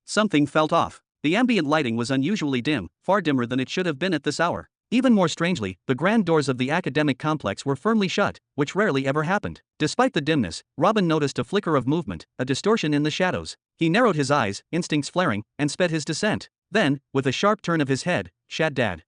Something felt off. The ambient lighting was unusually dim, far dimmer than it should have been at this hour. Even more strangely, the grand doors of the academic complex were firmly shut, which rarely ever happened. Despite the dimness, Robin noticed a flicker of movement, a distortion in the shadows. He narrowed his eyes, instincts flaring, and sped his descent. Then, with a sharp turn of his head, Shaddad.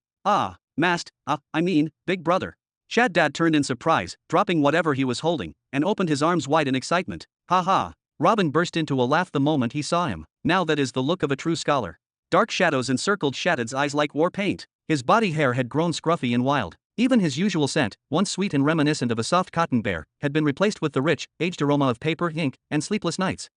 Big brother. Shaddad turned in surprise, dropping whatever he was holding, and opened his arms wide in excitement. Ha ha. Robin burst into a laugh the moment he saw him. Now that is the look of a true scholar. Dark shadows encircled Shaddad's eyes like war paint. His body hair had grown scruffy and wild. Even his usual scent, once sweet and reminiscent of a soft cotton bear, had been replaced with the rich, aged aroma of paper, ink, and sleepless nights.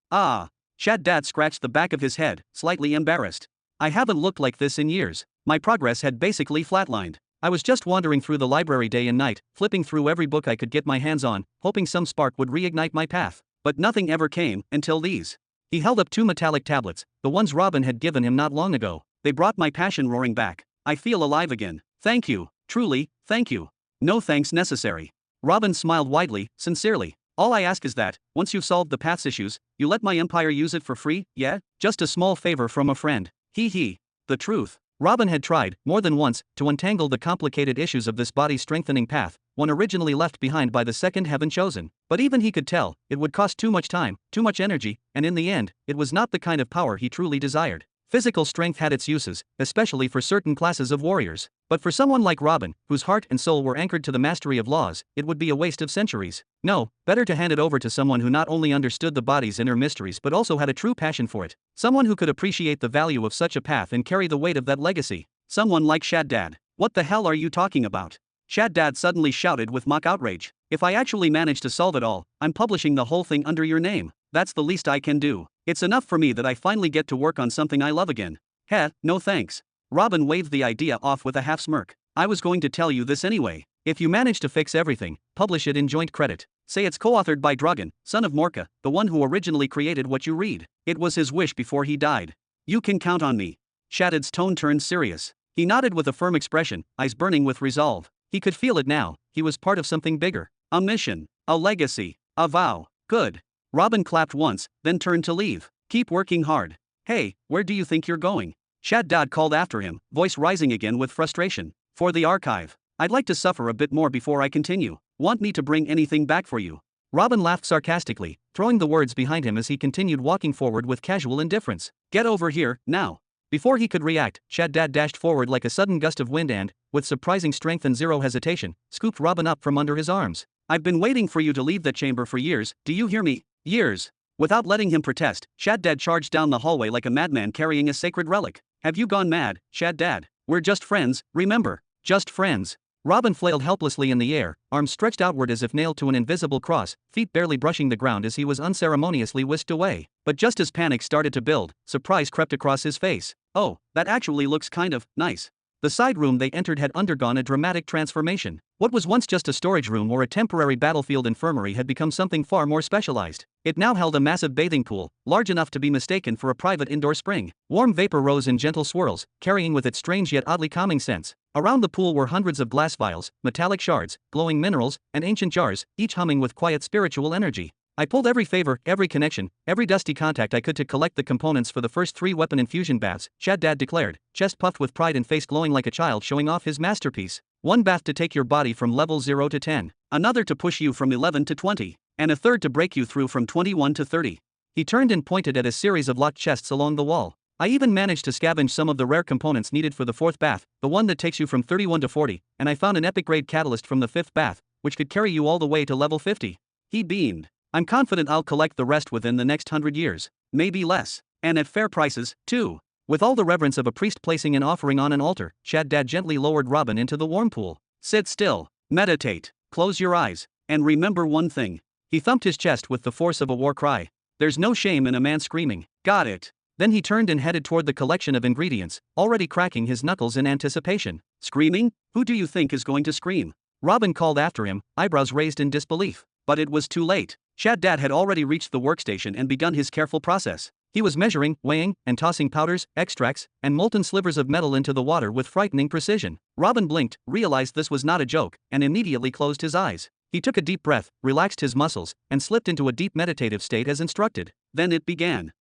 Shaddad scratched the back of his head, slightly embarrassed. I haven't looked like this in years. My progress had basically flatlined. I was just wandering through the library day and night, flipping through every book I could get my hands on, hoping some spark would reignite my path. But nothing ever came, until these. He held up 2 metallic tablets, the ones Robin had given him not long ago. They brought my passion roaring back. I feel alive again. Thank you, truly, thank you. No thanks necessary. Robin smiled widely, sincerely. All I ask is that, once you've solved the path's issues, you let my empire use it for free, yeah? Just a small favor from a friend. He. The truth. Robin had tried, more than once, to untangle the complicated issues of this body-strengthening path, one originally left behind by the second heaven chosen. But even he could tell, it would cost too much time, too much energy, and in the end, it was not the kind of power he truly desired. Physical strength had its uses, especially for certain classes of warriors. But for someone like Robin, whose heart and soul were anchored to the mastery of laws, it would be a waste of centuries. No, better to hand it over to someone who not only understood the body's inner mysteries but also had a true passion for it. Someone who could appreciate the value of such a path and carry the weight of that legacy. Someone like Shaddad. What the hell are you talking about? Shaddad suddenly shouted with mock outrage. If I actually manage to solve it all, I'm publishing the whole thing under your name. That's the least I can do. It's enough for me that I finally get to work on something I love again. Heh, no thanks. Robin waved the idea off with a half smirk. I was going to tell you this anyway. If you manage to fix everything, publish it in joint credit. Say it's co-authored by Dragan, son of Morka, the one who originally created what you read. It was his wish before he died. You can count on me. Shaddad's tone turned serious. He nodded with a firm expression, eyes burning with resolve. He could feel it now. He was part of something bigger. A mission. A legacy. A vow. Good. Robin clapped once, then turned to leave. Keep working hard. Hey, where do you think you're going? Shaddad called after him, voice rising again with frustration. For the archive. I'd like to suffer a bit more before I continue. Want me to bring anything back for you? Robin laughed sarcastically, throwing the words behind him as he continued walking forward with casual indifference. Get over here, now. Before he could react, Shaddad dashed forward like a sudden gust of wind and, with surprising strength and zero hesitation, scooped Robin up from under his arms. I've been waiting for you to leave that chamber for years, do you hear me? Years. Without letting him protest, Shaddad charged down the hallway like a madman carrying a sacred relic. Have you gone mad, Shaddad? We're just friends, remember? Just friends. Robin flailed helplessly in the air, arms stretched outward as if nailed to an invisible cross, feet barely brushing the ground as he was unceremoniously whisked away. But just as panic started to build, surprise crept across his face. Oh, that actually looks kind of nice. The side room they entered had undergone a dramatic transformation. What was once just a storage room or a temporary battlefield infirmary had become something far more specialized. It now held a massive bathing pool, large enough to be mistaken for a private indoor spring. Warm vapor rose in gentle swirls, carrying with it strange yet oddly calming scents. Around the pool were hundreds of glass vials, metallic shards, glowing minerals, and ancient jars, each humming with quiet spiritual energy. I pulled every favor, every connection, every dusty contact I could to collect the components for the first 3 weapon infusion baths, Shaddad declared, chest puffed with pride and face glowing like a child showing off his masterpiece. 1 bath to take your body from level 0 to 10, another to push you from 11 to 20, and a third to break you through from 21 to 30. He turned and pointed at a series of locked chests along the wall. I even managed to scavenge some of the rare components needed for the 4th bath, the one that takes you from 31 to 40, and I found an epic grade catalyst from the 5th bath, which could carry you all the way to level 50. He beamed. I'm confident I'll collect the rest within the next 100 years, maybe less, and at fair prices, too. With all the reverence of a priest placing an offering on an altar, Shaddad gently lowered Robin into the warm pool. Sit still, meditate, close your eyes, and remember one thing. He thumped his chest with the force of a war cry. There's no shame in a man screaming. Got it. Then he turned and headed toward the collection of ingredients, already cracking his knuckles in anticipation. Screaming? Who do you think is going to scream? Robin called after him, eyebrows raised in disbelief. But it was too late. Shaddad had already reached the workstation and begun his careful process. He was measuring, weighing, and tossing powders, extracts, and molten slivers of metal into the water with frightening precision. Robin blinked, realized this was not a joke, and immediately closed his eyes. He took a deep breath, relaxed his muscles, and slipped into a deep meditative state as instructed. Then it began.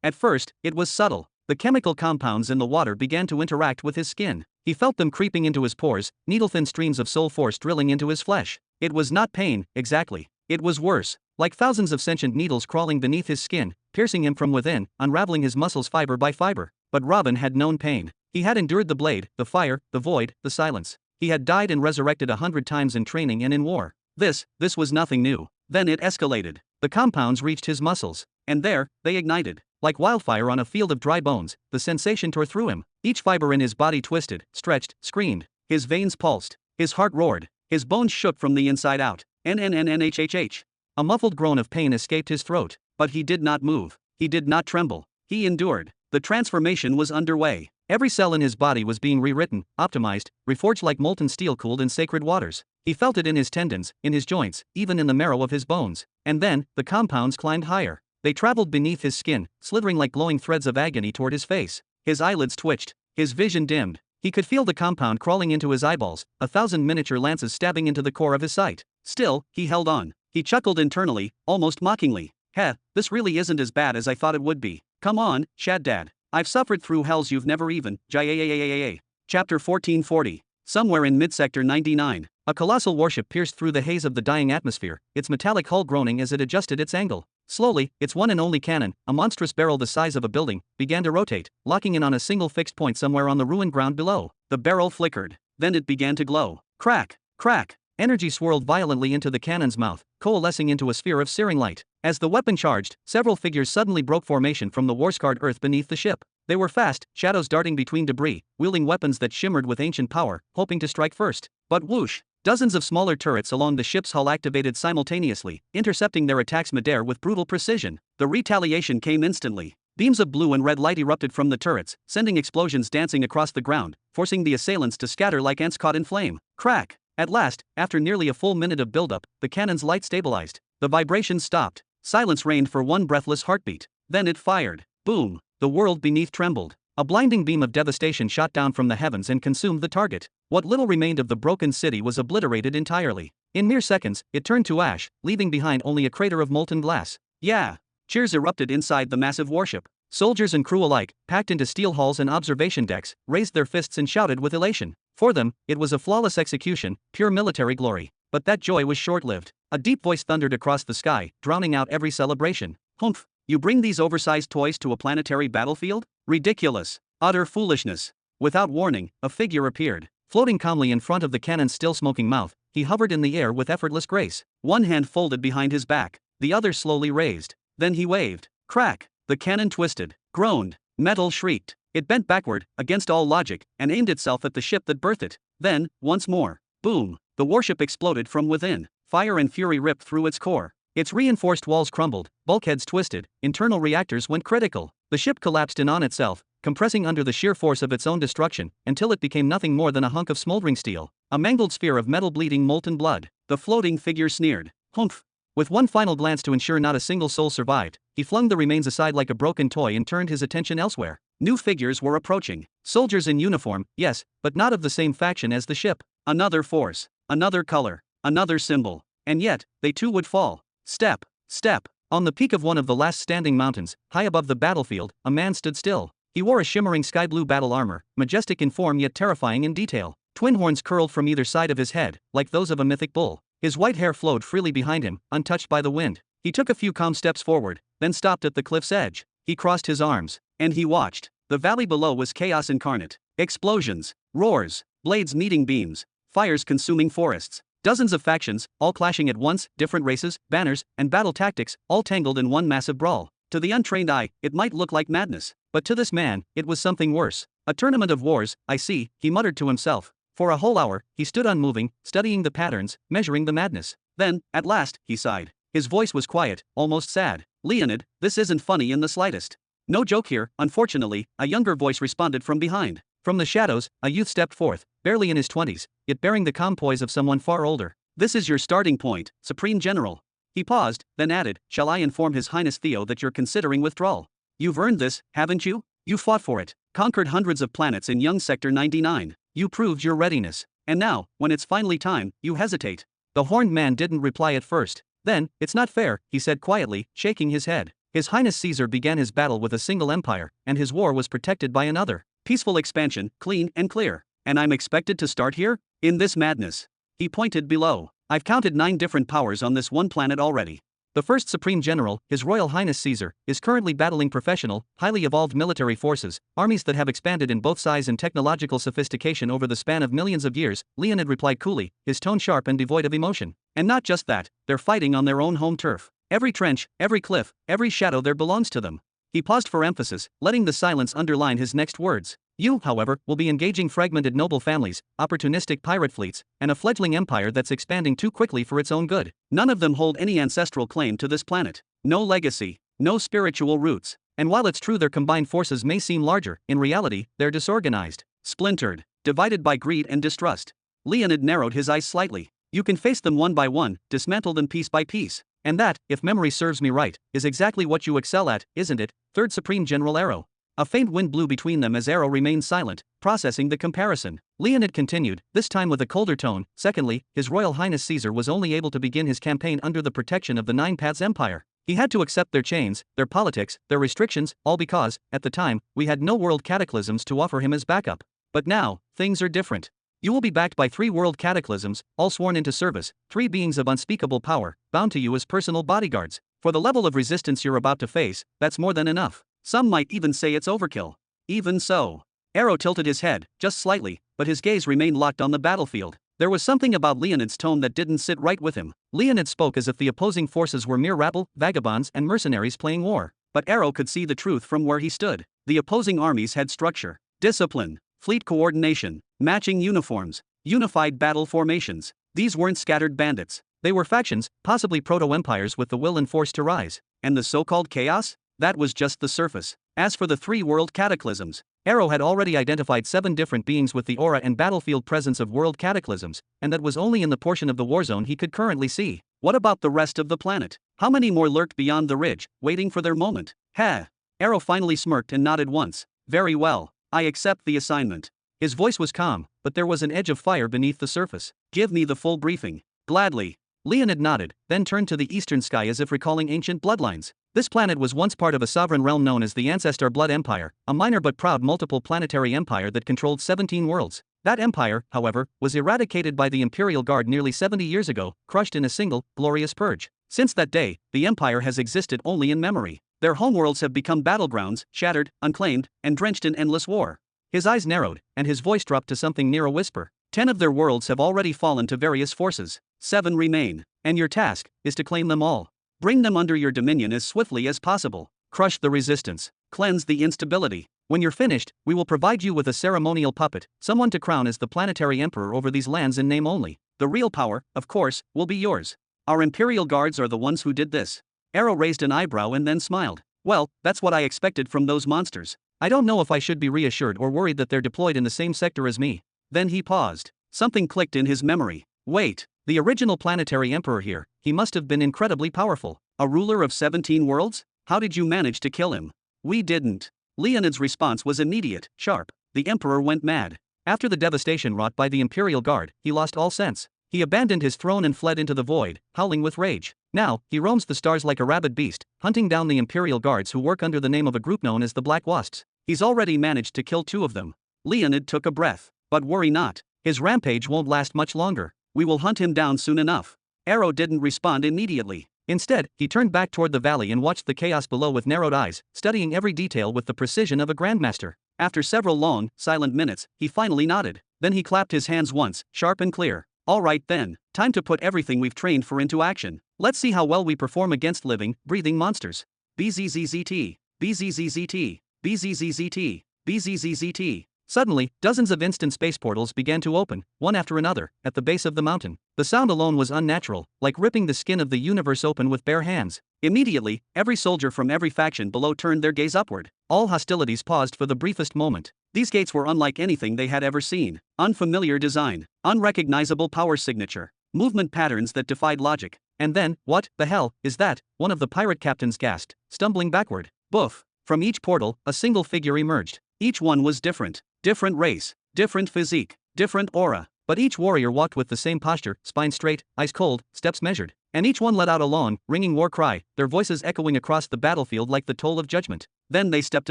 At first, it was subtle. The chemical compounds in the water began to interact with his skin. He felt them creeping into his pores, needle-thin streams of soul force drilling into his flesh. It was not pain, exactly. It was worse. Like thousands of sentient needles crawling beneath his skin, piercing him from within, unraveling his muscles fiber by fiber. But Robin had known pain. He had endured the blade, the fire, the void, the silence. He had died and resurrected 100 times in training and in war. This was nothing new. Then it escalated. The compounds reached his muscles. And there, they ignited. Like wildfire on a field of dry bones, the sensation tore through him. Each fiber in his body twisted, stretched, screamed. His veins pulsed. His heart roared. His bones shook from the inside out. NNNNHHH. A muffled groan of pain escaped his throat. But he did not move. He did not tremble. He endured. The transformation was underway. Every cell in his body was being rewritten, optimized, reforged like molten steel cooled in sacred waters. He felt it in his tendons, in his joints, even in the marrow of his bones. And then, the compounds climbed higher. They traveled beneath his skin, slithering like glowing threads of agony toward his face. His eyelids twitched. His vision dimmed. He could feel the compound crawling into his eyeballs, 1,000 miniature lances stabbing into the core of his sight. Still, he held on. He chuckled internally, almost mockingly. Heh, this really isn't as bad as I thought it would be. Come on, Shaddad. I've suffered through hells you've never even. Chapter 1440. Somewhere in Midsector 99, a colossal warship pierced through the haze of the dying atmosphere, its metallic hull groaning as it adjusted its angle. Slowly, its one and only cannon, a monstrous barrel the size of a building, began to rotate, locking in on a single fixed point somewhere on the ruined ground below. The barrel flickered. Then it began to glow. Crack! Crack! Energy swirled violently into the cannon's mouth, coalescing into a sphere of searing light. As the weapon charged, several figures suddenly broke formation from the war-scarred earth beneath the ship. They were fast, shadows darting between debris, wielding weapons that shimmered with ancient power, hoping to strike first. But whoosh! Dozens of smaller turrets along the ship's hull activated simultaneously, intercepting their attacks midair with brutal precision. The retaliation came instantly. Beams of blue and red light erupted from the turrets, sending explosions dancing across the ground, forcing the assailants to scatter like ants caught in flame. Crack! At last, after nearly a full minute of buildup, the cannon's light stabilized. The vibrations stopped. Silence reigned for one breathless heartbeat. Then it fired. Boom! The world beneath trembled. A blinding beam of devastation shot down from the heavens and consumed the target. What little remained of the broken city was obliterated entirely. In mere seconds, it turned to ash, leaving behind only a crater of molten glass. Yeah! Cheers erupted inside the massive warship. Soldiers and crew alike, packed into steel halls and observation decks, raised their fists and shouted with elation. For them, it was a flawless execution, pure military glory. But that joy was short-lived. A deep voice thundered across the sky, drowning out every celebration. Humph! You bring these oversized toys to a planetary battlefield? Ridiculous! Utter foolishness! Without warning, a figure appeared. Floating calmly in front of the cannon's still-smoking mouth, he hovered in the air with effortless grace. One hand folded behind his back, the other slowly raised. Then he waved. Crack! The cannon twisted, groaned, metal shrieked. It bent backward, against all logic, and aimed itself at the ship that birthed it. Then, once more, boom! The warship exploded from within. Fire and fury ripped through its core. Its reinforced walls crumbled, bulkheads twisted, internal reactors went critical. The ship collapsed in on itself, compressing under the sheer force of its own destruction, until it became nothing more than a hunk of smoldering steel, a mangled sphere of metal bleeding molten blood. The floating figure sneered. Humph! With one final glance to ensure not a single soul survived, he flung the remains aside like a broken toy and turned his attention elsewhere. New figures were approaching. Soldiers in uniform, yes, but not of the same faction as the ship. Another force, another color, another symbol. And yet, they too would fall. Step, step. On the peak of one of the last standing mountains, high above the battlefield, a man stood still. He wore a shimmering sky blue battle armor, majestic in form yet terrifying in detail. Twin horns curled from either side of his head, like those of a mythic bull. His white hair flowed freely behind him, untouched by the wind. He took a few calm steps forward, then stopped at the cliff's edge. He crossed his arms, and he watched. The valley below was chaos incarnate. Explosions, roars, blades meeting beams, fires consuming forests. Dozens of factions, all clashing at once, different races, banners, and battle tactics, all tangled in one massive brawl. To the untrained eye, it might look like madness. But to this man, it was something worse. A tournament of wars, I see, he muttered to himself. For a whole hour, he stood unmoving, studying the patterns, measuring the madness. Then, at last, he sighed. His voice was quiet, almost sad. Leonid, this isn't funny in the slightest. No joke here, unfortunately, a younger voice responded from behind. From the shadows, a youth stepped forth, barely in his 20s, yet bearing the calm poise of someone far older. This is your starting point, Supreme General. He paused, then added, shall I inform His Highness Theo that you're considering withdrawal? You've earned this, haven't you? You fought for it, conquered hundreds of planets in young Sector 99. You proved your readiness. And now, when it's finally time, you hesitate. The horned man didn't reply at first. Then, it's not fair, he said quietly, shaking his head. His Highness Caesar began his battle with a single empire, and his war was protected by another. Peaceful expansion, clean and clear. And I'm expected to start here? In this madness. He pointed below. I've counted 9 different powers on this one planet already. The first Supreme General, His Royal Highness Caesar, is currently battling professional, highly evolved military forces, armies that have expanded in both size and technological sophistication over the span of millions of years, Leonid replied coolly, his tone sharp and devoid of emotion. And not just that, they're fighting on their own home turf. Every trench, every cliff, every shadow there belongs to them. He paused for emphasis, letting the silence underline his next words. You, however, will be engaging fragmented noble families, opportunistic pirate fleets, and a fledgling empire that's expanding too quickly for its own good. None of them hold any ancestral claim to this planet. No legacy, no spiritual roots. And while it's true their combined forces may seem larger, in reality, they're disorganized, splintered, divided by greed and distrust. Leonid narrowed his eyes slightly. You can face them one by one, dismantle them piece by piece. And that, if memory serves me right, is exactly what you excel at, isn't it, Third Supreme General Arrow? A faint wind blew between them as Arrow remained silent, processing the comparison. Leonid continued, this time with a colder tone. Secondly, His Royal Highness Caesar was only able to begin his campaign under the protection of the Nine Paths Empire. He had to accept their chains, their politics, their restrictions, all because, at the time, we had no world cataclysms to offer him as backup. But now, things are different. You will be backed by 3 world cataclysms, all sworn into service, 3 beings of unspeakable power, bound to you as personal bodyguards. For the level of resistance you're about to face, that's more than enough. Some might even say it's overkill. Even so. Arrow tilted his head, just slightly, but his gaze remained locked on the battlefield. There was something about Leonid's tone that didn't sit right with him. Leonid spoke as if the opposing forces were mere rabble, vagabonds, and mercenaries playing war. But Arrow could see the truth from where he stood. The opposing armies had structure, discipline, fleet coordination, matching uniforms, unified battle formations. These weren't scattered bandits. They were factions, possibly proto-empires with the will and force to rise. And the so-called chaos? That was just the surface. As for the three world cataclysms, Arrow had already identified 7 different beings with the aura and battlefield presence of world cataclysms, and that was only in the portion of the warzone he could currently see. What about the rest of the planet? How many more lurked beyond the ridge, waiting for their moment? Heh. Arrow finally smirked and nodded once. Very well, I accept the assignment. His voice was calm, but there was an edge of fire beneath the surface. Give me the full briefing. Gladly. Leonid nodded, then turned to the eastern sky as if recalling ancient bloodlines. This planet was once part of a sovereign realm known as the Ancestor Blood Empire, a minor but proud multiple planetary empire that controlled 17 worlds. That empire, however, was eradicated by the Imperial Guard nearly 70 years ago, crushed in a single, glorious purge. Since that day, the empire has existed only in memory. Their homeworlds have become battlegrounds, shattered, unclaimed, and drenched in endless war. His eyes narrowed, and his voice dropped to something near a whisper. 10 of their worlds have already fallen to various forces. 7 remain, and your task is to claim them all. Bring them under your dominion as swiftly as possible. Crush the resistance. Cleanse the instability. When you're finished, we will provide you with a ceremonial puppet, someone to crown as the planetary emperor over these lands in name only. The real power, of course, will be yours. Our Imperial Guards are the ones who did this. Arrow raised an eyebrow and then smiled. Well, that's what I expected from those monsters. I don't know if I should be reassured or worried that they're deployed in the same sector as me. Then he paused. Something clicked in his memory. Wait, the original planetary emperor here, he must have been incredibly powerful. A ruler of 17 worlds? How did you manage to kill him? We didn't. Leonid's response was immediate, sharp. The emperor went mad. After the devastation wrought by the Imperial Guard, he lost all sense. He abandoned his throne and fled into the void, howling with rage. Now, he roams the stars like a rabid beast, hunting down the Imperial Guards who work under the name of a group known as the Black Wasps. He's already managed to kill 2 of them. Leonid took a breath. But worry not. His rampage won't last much longer. We will hunt him down soon enough. Arrow didn't respond immediately. Instead, he turned back toward the valley and watched the chaos below with narrowed eyes, studying every detail with the precision of a grandmaster. After several long, silent minutes, he finally nodded. Then he clapped his hands once, sharp and clear. All right then, time to put everything we've trained for into action. Let's see how well we perform against living, breathing monsters. BZZZT, BZZZT, BZZZT, BZZZT. Suddenly, dozens of instant space portals began to open, one after another, at the base of the mountain. The sound alone was unnatural, like ripping the skin of the universe open with bare hands. Immediately, every soldier from every faction below turned their gaze upward. All hostilities paused for the briefest moment. These gates were unlike anything they had ever seen. Unfamiliar design, unrecognizable power signature, movement patterns that defied logic. And then, what the hell is that? One of the pirate captains gasped, stumbling backward. Boof! From each portal, a single figure emerged. Each one was different. Different race, different physique, different aura. But each warrior walked with the same posture, spine straight, eyes cold, steps measured. And each one let out a long, ringing war cry, their voices echoing across the battlefield like the toll of judgment. Then they stepped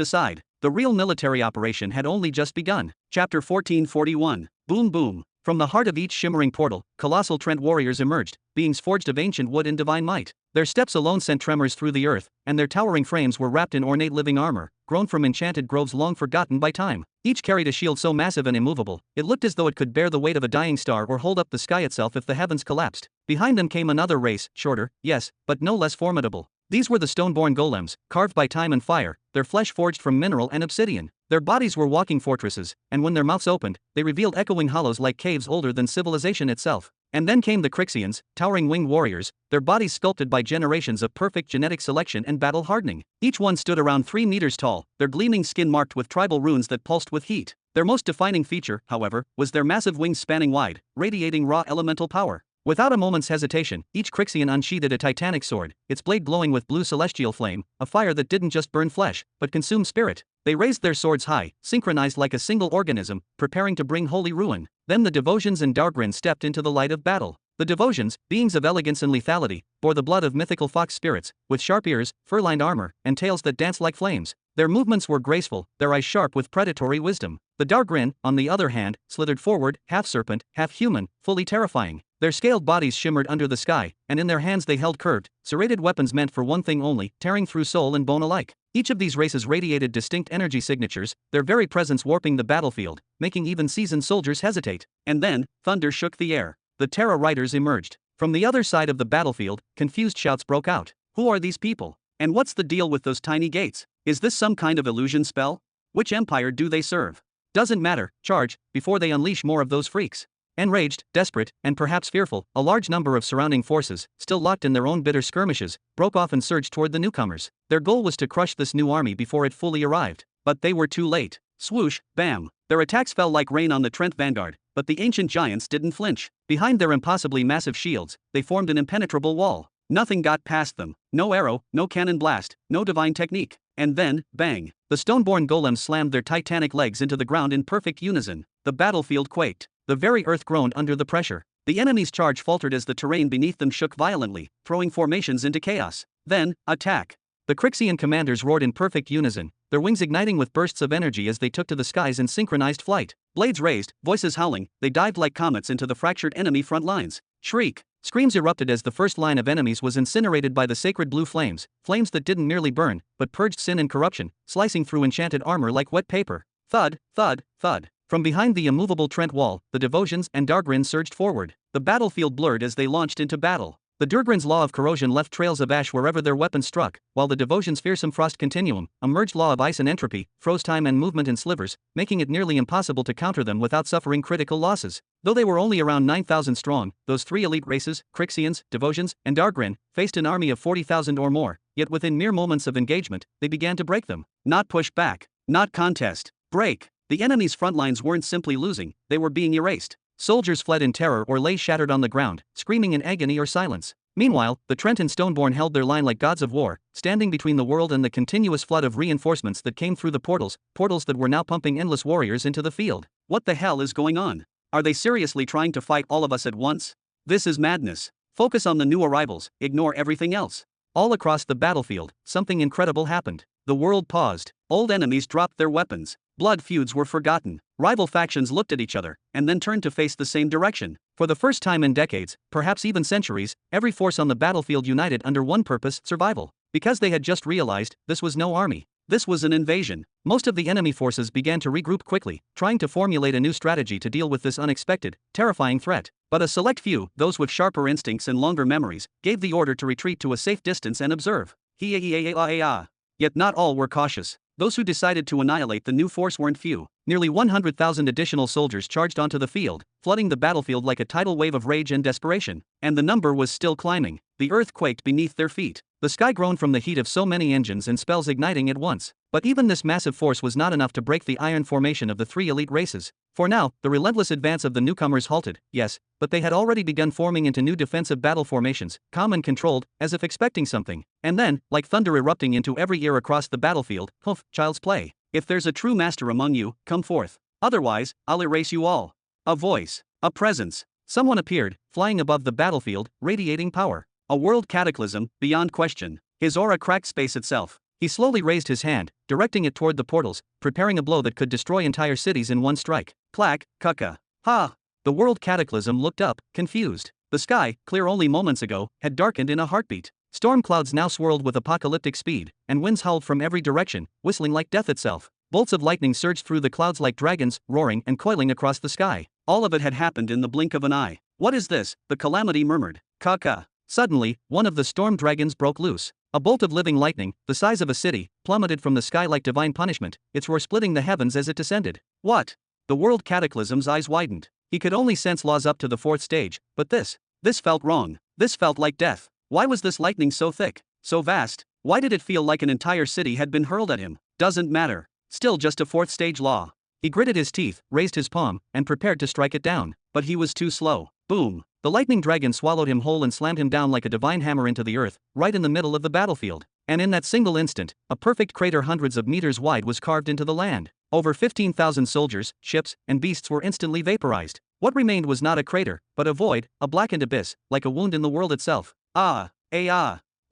aside. The real military operation had only just begun. Chapter 1441. Boom boom. From the heart of each shimmering portal, colossal Trent warriors emerged, beings forged of ancient wood and divine might. Their steps alone sent tremors through the earth, and their towering frames were wrapped in ornate living armor, grown from enchanted groves long forgotten by time. Each carried a shield so massive and immovable, it looked as though it could bear the weight of a dying star or hold up the sky itself if the heavens collapsed. Behind them came another race, shorter, yes, but no less formidable. These were the stone-born golems, carved by time and fire, their flesh forged from mineral and obsidian. Their bodies were walking fortresses, and when their mouths opened, they revealed echoing hollows like caves older than civilization itself. And then came the Crixians, towering winged warriors, their bodies sculpted by generations of perfect genetic selection and battle hardening. Each one stood around 3 meters tall, their gleaming skin marked with tribal runes that pulsed with heat. Their most defining feature, however, was their massive wings spanning wide, radiating raw elemental power. Without a moment's hesitation, each Crixian unsheathed a titanic sword, its blade glowing with blue celestial flame, a fire that didn't just burn flesh, but consumed spirit. They raised their swords high, synchronized like a single organism, preparing to bring holy ruin. Then the Devosians and Dargrin stepped into the light of battle. The Devosians, beings of elegance and lethality, bore the blood of mythical fox spirits, with sharp ears, fur-lined armor, and tails that danced like flames. Their movements were graceful, their eyes sharp with predatory wisdom. The Dargrin, on the other hand, slithered forward, half serpent, half human, fully terrifying. Their scaled bodies shimmered under the sky, and in their hands they held curved, serrated weapons meant for one thing only, tearing through soul and bone alike. Each of these races radiated distinct energy signatures, their very presence warping the battlefield, making even seasoned soldiers hesitate. And then, thunder shook the air. The Terra Riders emerged. From the other side of the battlefield, confused shouts broke out. Who are these people? And what's the deal with those tiny gates? Is this some kind of illusion spell? Which empire do they serve? Doesn't matter, charge, before they unleash more of those freaks. Enraged, desperate, and perhaps fearful, a large number of surrounding forces, still locked in their own bitter skirmishes, broke off and surged toward the newcomers. Their goal was to crush this new army before it fully arrived. But they were too late. Swoosh, bam. Their attacks fell like rain on the Trent vanguard, but the ancient giants didn't flinch. Behind their impossibly massive shields, they formed an impenetrable wall. Nothing got past them. No arrow, no cannon blast, no divine technique. And then, bang. The stone-born golems slammed their titanic legs into the ground in perfect unison. The battlefield quaked. The very earth groaned under the pressure. The enemy's charge faltered as the terrain beneath them shook violently, throwing formations into chaos. Then, attack. The Crixian commanders roared in perfect unison, their wings igniting with bursts of energy as they took to the skies in synchronized flight. Blades raised, voices howling, they dived like comets into the fractured enemy front lines. Shriek. Screams erupted as the first line of enemies was incinerated by the sacred blue flames, flames that didn't merely burn, but purged sin and corruption, slicing through enchanted armor like wet paper. Thud, thud, thud. From behind the immovable Trent wall, the Devotions and Dargrins surged forward. The battlefield blurred as they launched into battle. The Dargrins' law of corrosion left trails of ash wherever their weapons struck, while the Devotions' fearsome frost continuum, a merged law of ice and entropy, froze time and movement in slivers, making it nearly impossible to counter them without suffering critical losses. Though they were only around 9,000 strong, those three elite races, Crixians, Devotions, and Dargrin, faced an army of 40,000 or more, yet within mere moments of engagement, they began to break them. Not push back. Not contest. Break. The enemy's front lines weren't simply losing, they were being erased. Soldiers fled in terror or lay shattered on the ground, screaming in agony or silence. Meanwhile, the Trent and Stoneborn held their line like gods of war, standing between the world and the continuous flood of reinforcements that came through the portals that were now pumping endless warriors into the field. What the hell is going on? Are they seriously trying to fight all of us at once? This is madness. Focus on the new arrivals, ignore everything else. All across the battlefield, something incredible happened. The world paused. Old enemies dropped their weapons. Blood feuds were forgotten. Rival factions looked at each other, and then turned to face the same direction. For the first time in decades, perhaps even centuries, every force on the battlefield united under one purpose: survival. Because they had just realized, this was no army. This was an invasion. Most of the enemy forces began to regroup quickly, trying to formulate a new strategy to deal with this unexpected, terrifying threat. But a select few, those with sharper instincts and longer memories, gave the order to retreat to a safe distance and observe. Yet not all were cautious. Those who decided to annihilate the new force weren't few. Nearly 100,000 additional soldiers charged onto the field, flooding the battlefield like a tidal wave of rage and desperation. And the number was still climbing. The earth quaked beneath their feet. The sky groaned from the heat of so many engines and spells igniting at once. But even this massive force was not enough to break the iron formation of the three elite races. For now, the relentless advance of the newcomers halted, yes, but they had already begun forming into new defensive battle formations, calm and controlled, as if expecting something. And then, like thunder erupting into every ear across the battlefield, "Humph, child's play. If there's a true master among you, come forth. Otherwise, I'll erase you all." A voice. A presence. Someone appeared, flying above the battlefield, radiating power. A world cataclysm, beyond question. His aura cracked space itself. He slowly raised his hand, directing it toward the portals, preparing a blow that could destroy entire cities in one strike. Clack, cucka. Ha! The world cataclysm looked up, confused. The sky, clear only moments ago, had darkened in a heartbeat. Storm clouds now swirled with apocalyptic speed, and winds howled from every direction, whistling like death itself. Bolts of lightning surged through the clouds like dragons, roaring and coiling across the sky. All of it had happened in the blink of an eye. What is this? The calamity murmured. Cucka. Suddenly, one of the storm dragons broke loose. A bolt of living lightning, the size of a city, plummeted from the sky like divine punishment, its roar splitting the heavens as it descended. What? The world cataclysm's eyes widened. He could only sense laws up to the fourth stage, but this felt wrong. This felt like death. Why was this lightning so thick, so vast? Why did it feel like an entire city had been hurled at him? Doesn't matter. Still just a fourth stage law. He gritted his teeth, raised his palm, and prepared to strike it down. But he was too slow. Boom. The lightning dragon swallowed him whole and slammed him down like a divine hammer into the earth, right in the middle of the battlefield. And in that single instant, a perfect crater hundreds of meters wide was carved into the land. Over 15,000 soldiers, ships, and beasts were instantly vaporized. What remained was not a crater, but a void, a blackened abyss, like a wound in the world itself. The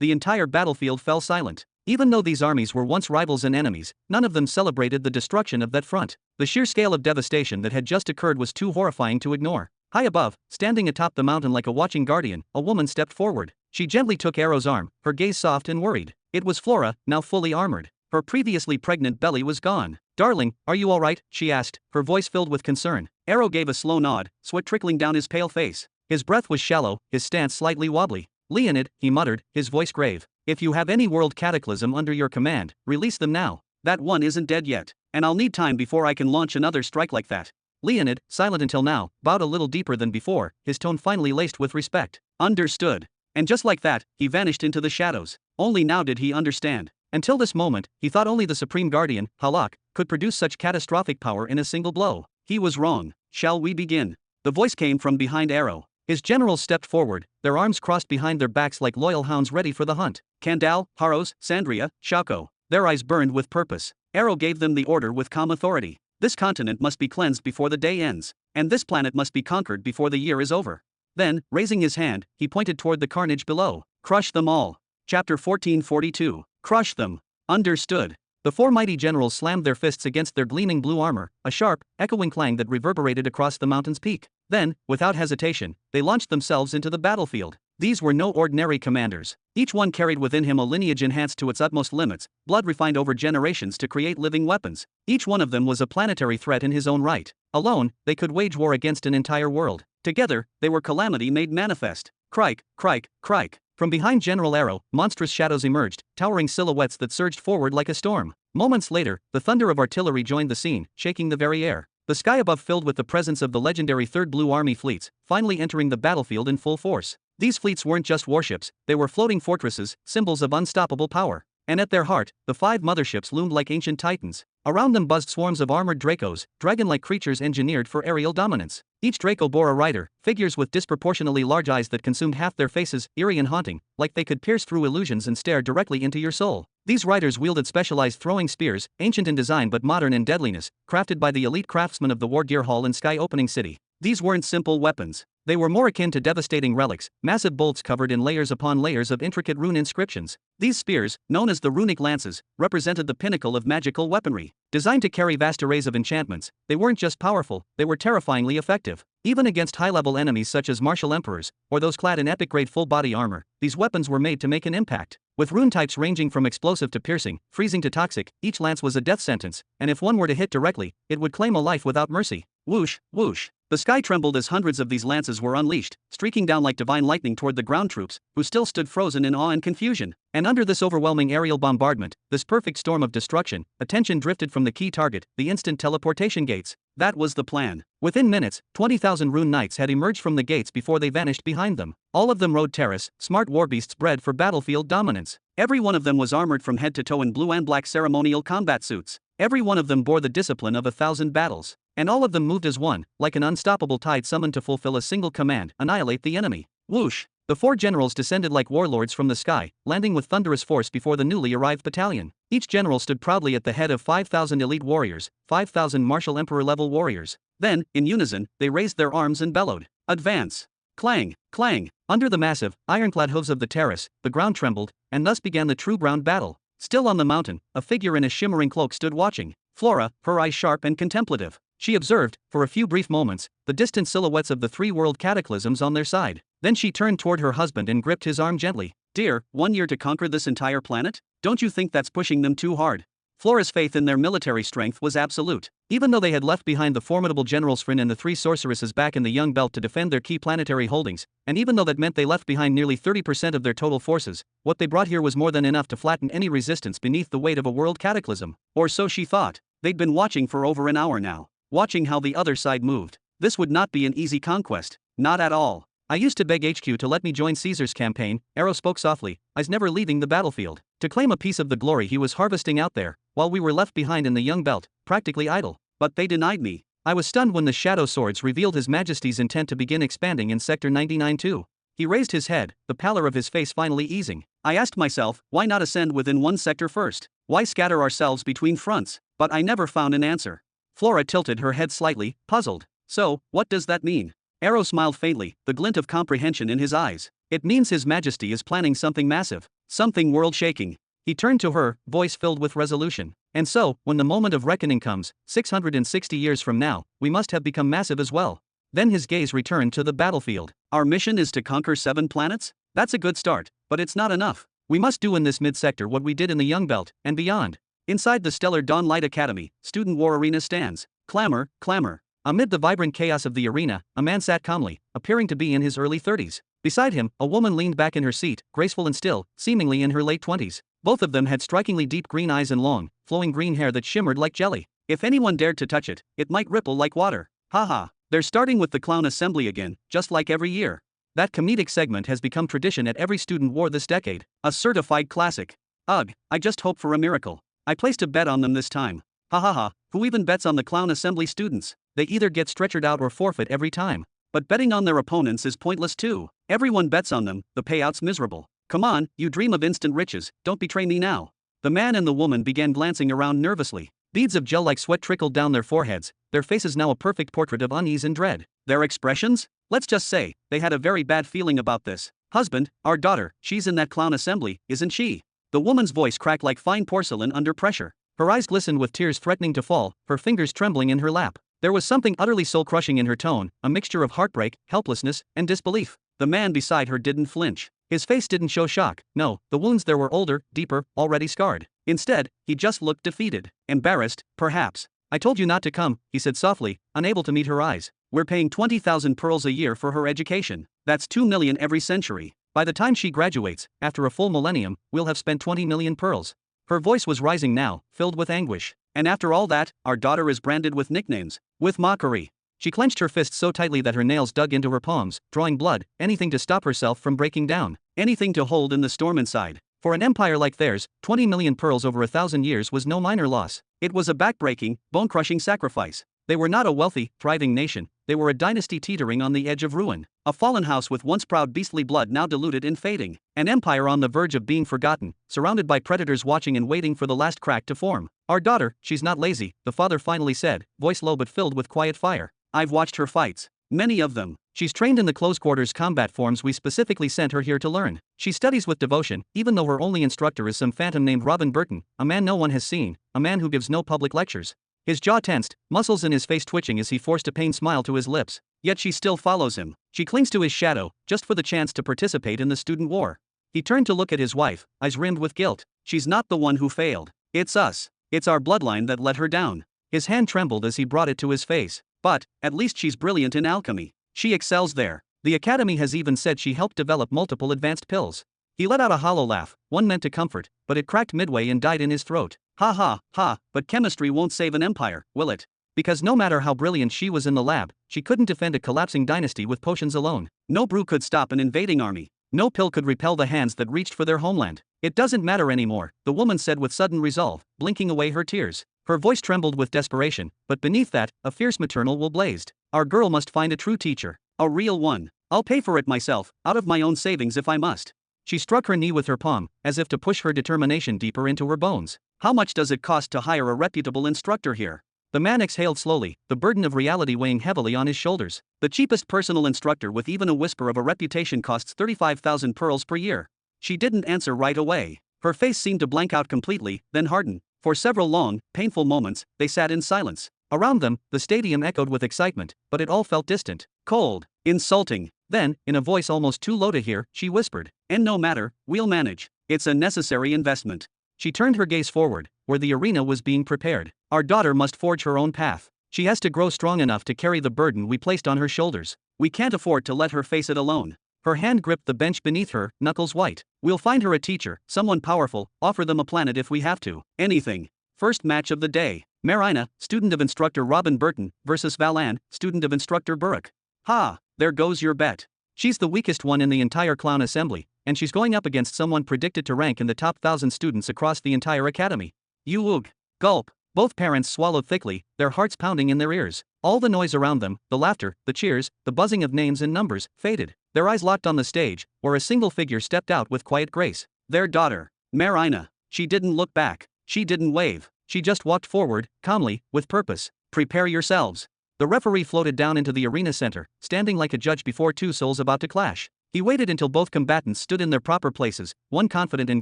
entire battlefield fell silent. Even though these armies were once rivals and enemies, none of them celebrated the destruction of that front. The sheer scale of devastation that had just occurred was too horrifying to ignore. High above, standing atop the mountain like a watching guardian, a woman stepped forward. She gently took Arrow's arm, her gaze soft and worried. It was Flora, now fully armored. Her previously pregnant belly was gone. "Darling, are you all right?" she asked, her voice filled with concern. Arrow gave a slow nod, sweat trickling down his pale face. His breath was shallow, his stance slightly wobbly. "Leonid," he muttered, his voice grave. "If you have any world cataclysm under your command, release them now. That one isn't dead yet. and I'll need time before I can launch another strike like that. Leonid, silent until now, bowed a little deeper than before, his tone finally laced with respect. Understood. And just like that, he vanished into the shadows. Only now did he understand. Until this moment, he thought only the Supreme Guardian, Halak, could produce such catastrophic power in a single blow. He was wrong. Shall we begin? The voice came from behind Arrow. His generals stepped forward, their arms crossed behind their backs like loyal hounds ready for the hunt. Kandal, Haros, Sandria, Shako. Their eyes burned with purpose. Arrow gave them the order with calm authority. This continent must be cleansed before the day ends, and this planet must be conquered before the year is over. Then, raising his hand, he pointed toward the carnage below. Crush them all. Chapter 1442. Crush them. Understood. The four mighty generals slammed their fists against their gleaming blue armor, a sharp, echoing clang that reverberated across the mountain's peak. Then, without hesitation, they launched themselves into the battlefield. These were no ordinary commanders. Each one carried within him a lineage enhanced to its utmost limits, blood refined over generations to create living weapons. Each one of them was a planetary threat in his own right. Alone, they could wage war against an entire world. Together, they were calamity made manifest. Crike, crike, crike. From behind General Arrow, monstrous shadows emerged, towering silhouettes that surged forward like a storm. Moments later, the thunder of artillery joined the scene, shaking the very air. The sky above filled with the presence of the legendary 3rd Blue Army fleets, finally entering the battlefield in full force. These fleets weren't just warships, they were floating fortresses, symbols of unstoppable power. And at their heart, the 5 motherships loomed like ancient titans. Around them buzzed swarms of armored Dracos, dragon-like creatures engineered for aerial dominance. Each Draco bore a rider, figures with disproportionately large eyes that consumed half their faces, eerie and haunting, like they could pierce through illusions and stare directly into your soul. These riders wielded specialized throwing spears, ancient in design but modern in deadliness, crafted by the elite craftsmen of the War Gear Hall in Sky Opening City. These weren't simple weapons. They were more akin to devastating relics, massive bolts covered in layers upon layers of intricate rune inscriptions. These spears, known as the runic lances, represented the pinnacle of magical weaponry. Designed to carry vast arrays of enchantments, they weren't just powerful, they were terrifyingly effective. Even against high-level enemies such as martial emperors, or those clad in epic-grade full-body armor, these weapons were made to make an impact. With rune types ranging from explosive to piercing, freezing to toxic, each lance was a death sentence, and if one were to hit directly, it would claim a life without mercy. Whoosh, whoosh. The sky trembled as hundreds of these lances were unleashed, streaking down like divine lightning toward the ground troops, who still stood frozen in awe and confusion. And under this overwhelming aerial bombardment, this perfect storm of destruction, attention drifted from the key target, the instant teleportation gates. That was the plan. Within minutes, 20,000 rune knights had emerged from the gates before they vanished behind them. All of them rode Terrace, smart warbeasts bred for battlefield dominance. Every one of them was armored from head to toe in blue and black ceremonial combat suits. Every one of them bore the discipline of 1,000 battles. And all of them moved as one, like an unstoppable tide summoned to fulfill a single command: annihilate the enemy. Whoosh! The 4 generals descended like warlords from the sky, landing with thunderous force before the newly arrived battalion. Each general stood proudly at the head of 5,000 elite warriors, 5,000 martial emperor-level warriors. Then, in unison, they raised their arms and bellowed, "Advance!" Clang, clang! Under the massive, ironclad hooves of the terrace, the ground trembled, and thus began the true ground battle. Still on the mountain, a figure in a shimmering cloak stood watching. Flora, her eyes sharp and contemplative. She observed, for a few brief moments, the distant silhouettes of the 3 world cataclysms on their side. Then she turned toward her husband and gripped his arm gently. "Dear, 1 year to conquer this entire planet? Don't you think that's pushing them too hard?" Flora's faith in their military strength was absolute. Even though they had left behind the formidable generals Fryn and the 3 sorceresses back in the Young Belt to defend their key planetary holdings, and even though that meant they left behind nearly 30% of their total forces, what they brought here was more than enough to flatten any resistance beneath the weight of a world cataclysm. Or so she thought. They'd been watching for over an hour now. Watching how the other side moved. This would not be an easy conquest. Not at all. "I used to beg HQ to let me join Caesar's campaign," Arrow spoke softly, eyes never leaving the battlefield, "to claim a piece of the glory he was harvesting out there, while we were left behind in the Young Belt, practically idle. But they denied me. I was stunned when the Shadow Swords revealed His Majesty's intent to begin expanding in Sector 99-2. He raised his head, the pallor of his face finally easing. "I asked myself, why not ascend within one sector first? Why scatter ourselves between fronts? But I never found an answer." Flora tilted her head slightly, puzzled. "So, what does that mean?" Arrow smiled faintly, the glint of comprehension in his eyes. "It means His Majesty is planning something massive. Something world-shaking." He turned to her, voice filled with resolution. "And so, when the moment of reckoning comes, 660 years from now, we must have become massive as well." Then his gaze returned to the battlefield. "Our mission is to conquer 7 planets? That's a good start, but it's not enough. We must do in this mid-sector what we did in the Young Belt, and beyond." Inside the stellar Dawn Light Academy, Student War Arena stands. Clamor, clamor. Amid the vibrant chaos of the arena, a man sat calmly, appearing to be in his early 30s. Beside him, a woman leaned back in her seat, graceful and still, seemingly in her late 20s. Both of them had strikingly deep green eyes and long, flowing green hair that shimmered like jelly. If anyone dared to touch it, it might ripple like water. Haha. They're starting with the clown assembly again, just like every year. That comedic segment has become tradition at every student war this decade. A certified classic. Ugh, I just hope for a miracle. I placed a bet on them this time. Ha ha ha, who even bets on the clown assembly students? They either get stretchered out or forfeit every time. But betting on their opponents is pointless too. Everyone bets on them, the payout's miserable. Come on, you dream of instant riches, don't betray me now. The man and the woman began glancing around nervously. Beads of gel-like sweat trickled down their foreheads, their faces now a perfect portrait of unease and dread. Their expressions? Let's just say, they had a very bad feeling about this. Husband, our daughter, she's in that clown assembly, isn't she? The woman's voice cracked like fine porcelain under pressure. Her eyes glistened with tears threatening to fall, her fingers trembling in her lap. There was something utterly soul-crushing in her tone, a mixture of heartbreak, helplessness, and disbelief. The man beside her didn't flinch. His face didn't show shock, no, the wounds there were older, deeper, already scarred. Instead, he just looked defeated. Embarrassed, perhaps. I told you not to come, he said softly, unable to meet her eyes. We're paying 20,000 pearls a year for her education. That's 2 million every century. By the time she graduates, after a full millennium, we'll have spent 20 million pearls. Her voice was rising now, filled with anguish. And after all that, our daughter is branded with nicknames, with mockery. She clenched her fists so tightly that her nails dug into her palms, drawing blood, anything to stop herself from breaking down, anything to hold in the storm inside. For an empire like theirs, 20 million pearls over 1,000 years was no minor loss. It was a back-breaking, bone-crushing sacrifice. They were not a wealthy, thriving nation, they were a dynasty teetering on the edge of ruin. A fallen house with once proud beastly blood now diluted and fading. An empire on the verge of being forgotten, surrounded by predators watching and waiting for the last crack to form. Our daughter, she's not lazy, the father finally said, voice low but filled with quiet fire. I've watched her fights. Many of them. She's trained in the close-quarters combat forms we specifically sent her here to learn. She studies with devotion, even though her only instructor is some phantom named Robin Burton, a man no one has seen, a man who gives no public lectures. His jaw tensed, muscles in his face twitching as he forced a pained smile to his lips. Yet she still follows him. She clings to his shadow, just for the chance to participate in the student war. He turned to look at his wife, eyes rimmed with guilt. She's not the one who failed. It's us. It's our bloodline that let her down. His hand trembled as he brought it to his face. But, at least she's brilliant in alchemy. She excels there. The academy has even said she helped develop multiple advanced pills. He let out a hollow laugh, one meant to comfort, but it cracked midway and died in his throat. Ha ha, ha, but chemistry won't save an empire, will it? Because no matter how brilliant she was in the lab, she couldn't defend a collapsing dynasty with potions alone. No brew could stop an invading army. No pill could repel the hands that reached for their homeland. It doesn't matter anymore, the woman said with sudden resolve, blinking away her tears. Her voice trembled with desperation, but beneath that, a fierce maternal will blazed. Our girl must find a true teacher. A real one. I'll pay for it myself, out of my own savings if I must. She struck her knee with her palm, as if to push her determination deeper into her bones. How much does it cost to hire a reputable instructor here? The man exhaled slowly, the burden of reality weighing heavily on his shoulders. The cheapest personal instructor with even a whisper of a reputation costs 35,000 pearls per year. She didn't answer right away. Her face seemed to blank out completely, then harden. For several long, painful moments, they sat in silence. Around them, the stadium echoed with excitement, but it all felt distant, cold, insulting. Then, in a voice almost too low to hear, she whispered, "And no matter, we'll manage. It's a necessary investment." She turned her gaze forward, where the arena was being prepared. Our daughter must forge her own path. She has to grow strong enough to carry the burden we placed on her shoulders. We can't afford to let her face it alone. Her hand gripped the bench beneath her, knuckles white. We'll find her a teacher, someone powerful, offer them a planet if we have to. Anything. First match of the day. Marina, student of instructor Robin Burton, versus Valan, student of instructor Burke. Ha, there goes your bet. She's the weakest one in the entire clown assembly, and she's going up against someone predicted to rank in the top 1,000 students across the entire academy. You gulp. Both parents swallowed thickly, their hearts pounding in their ears. All the noise around them, the laughter, the cheers, the buzzing of names and numbers, faded. Their eyes locked on the stage, where a single figure stepped out with quiet grace. Their daughter, Marina. She didn't look back. She didn't wave. She just walked forward, calmly, with purpose. Prepare yourselves. The referee floated down into the arena center, standing like a judge before two souls about to clash. He waited until both combatants stood in their proper places, one confident and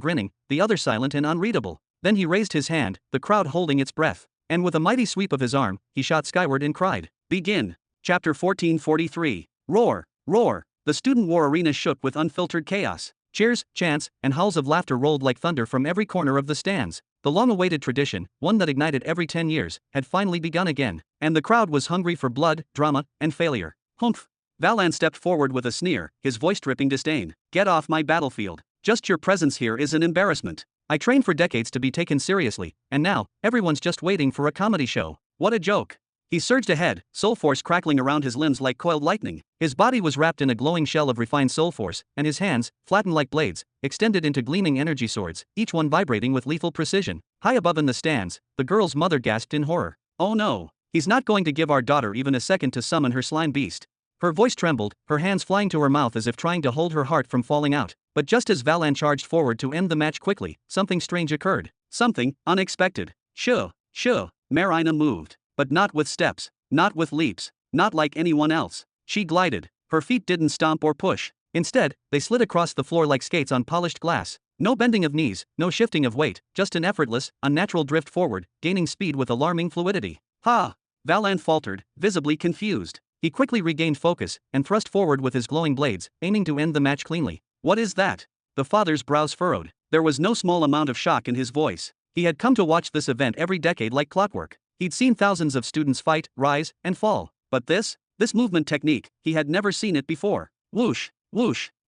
grinning, the other silent and unreadable. Then he raised his hand, the crowd holding its breath. And with a mighty sweep of his arm, he shot skyward and cried, "Begin." Chapter 1443. Roar, roar. The student war arena shook with unfiltered chaos. Cheers, chants, and howls of laughter rolled like thunder from every corner of the stands. The long-awaited tradition, one that ignited every 10 years, had finally begun again. And the crowd was hungry for blood, drama, and failure. Humph. Valan stepped forward with a sneer, his voice dripping disdain. Get off my battlefield. Just your presence here is an embarrassment. I trained for decades to be taken seriously, and now, everyone's just waiting for a comedy show. What a joke. He surged ahead, soul force crackling around his limbs like coiled lightning. His body was wrapped in a glowing shell of refined soul force, and his hands, flattened like blades, extended into gleaming energy swords, each one vibrating with lethal precision. High above in the stands, the girl's mother gasped in horror. Oh no, he's not going to give our daughter even a second to summon her slime beast. Her voice trembled, her hands flying to her mouth as if trying to hold her heart from falling out. But just as Valan charged forward to end the match quickly, something strange occurred. Something unexpected. Shoo. Marina moved. But not with steps, not with leaps, not like anyone else. She glided. Her feet didn't stomp or push. Instead, they slid across the floor like skates on polished glass. No bending of knees, no shifting of weight, just an effortless, unnatural drift forward, gaining speed with alarming fluidity. Ha! Valan faltered, visibly confused. He quickly regained focus, and thrust forward with his glowing blades, aiming to end the match cleanly. What is that? The father's brows furrowed. There was no small amount of shock in his voice. He had come to watch this event every decade like clockwork. He'd seen thousands of students fight, rise, and fall. But this movement technique, he had never seen it before. Whoosh.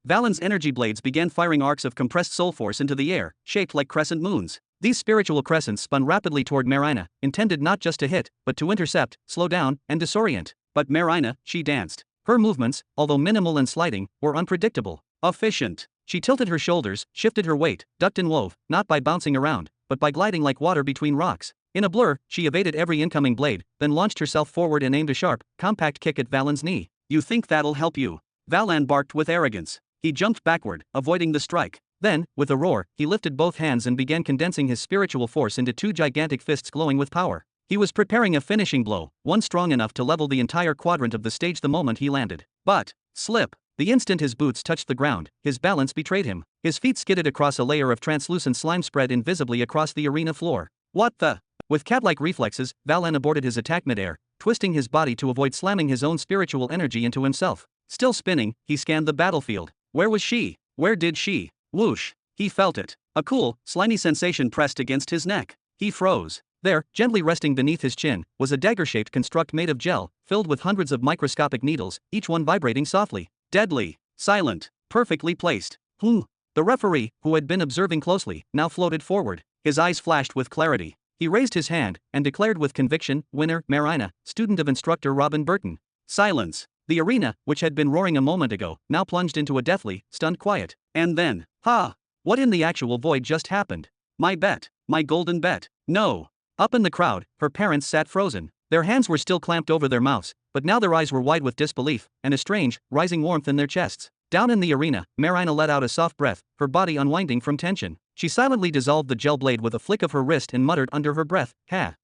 Valan's energy blades began firing arcs of compressed soul force into the air, shaped like crescent moons. These spiritual crescents spun rapidly toward Marina, intended not just to hit, but to intercept, slow down, and disorient. But Marina, she danced. Her movements, although minimal and sliding, were unpredictable. Efficient. She tilted her shoulders, shifted her weight, ducked and wove, not by bouncing around, but by gliding like water between rocks. In a blur, she evaded every incoming blade, then launched herself forward and aimed a sharp, compact kick at Valan's knee. You think that'll help you? Valan barked with arrogance. He jumped backward, avoiding the strike. Then, with a roar, he lifted both hands and began condensing his spiritual force into two gigantic fists glowing with power. He was preparing a finishing blow, one strong enough to level the entire quadrant of the stage the moment he landed. But, slip. The instant his boots touched the ground, his balance betrayed him. His feet skidded across a layer of translucent slime spread invisibly across the arena floor. What the? With cat-like reflexes, Valan aborted his attack midair, twisting his body to avoid slamming his own spiritual energy into himself. Still spinning, he scanned the battlefield. Where was she? Where did she? Whoosh. He felt it. A cool, slimy sensation pressed against his neck. He froze. There, gently resting beneath his chin, was a dagger-shaped construct made of gel, filled with hundreds of microscopic needles, each one vibrating softly. Deadly. Silent. Perfectly placed. The referee, who had been observing closely, now floated forward. His eyes flashed with clarity. He raised his hand, and declared with conviction, winner, Marina, student of instructor Robin Burton. Silence. The arena, which had been roaring a moment ago, now plunged into a deathly, stunned quiet. And then, what in the actual void just happened? My bet. My golden bet. No. Up in the crowd, her parents sat frozen. Their hands were still clamped over their mouths, but now their eyes were wide with disbelief, and a strange, rising warmth in their chests. Down in the arena, Marina let out a soft breath, her body unwinding from tension. She silently dissolved the gel blade with a flick of her wrist and muttered under her breath,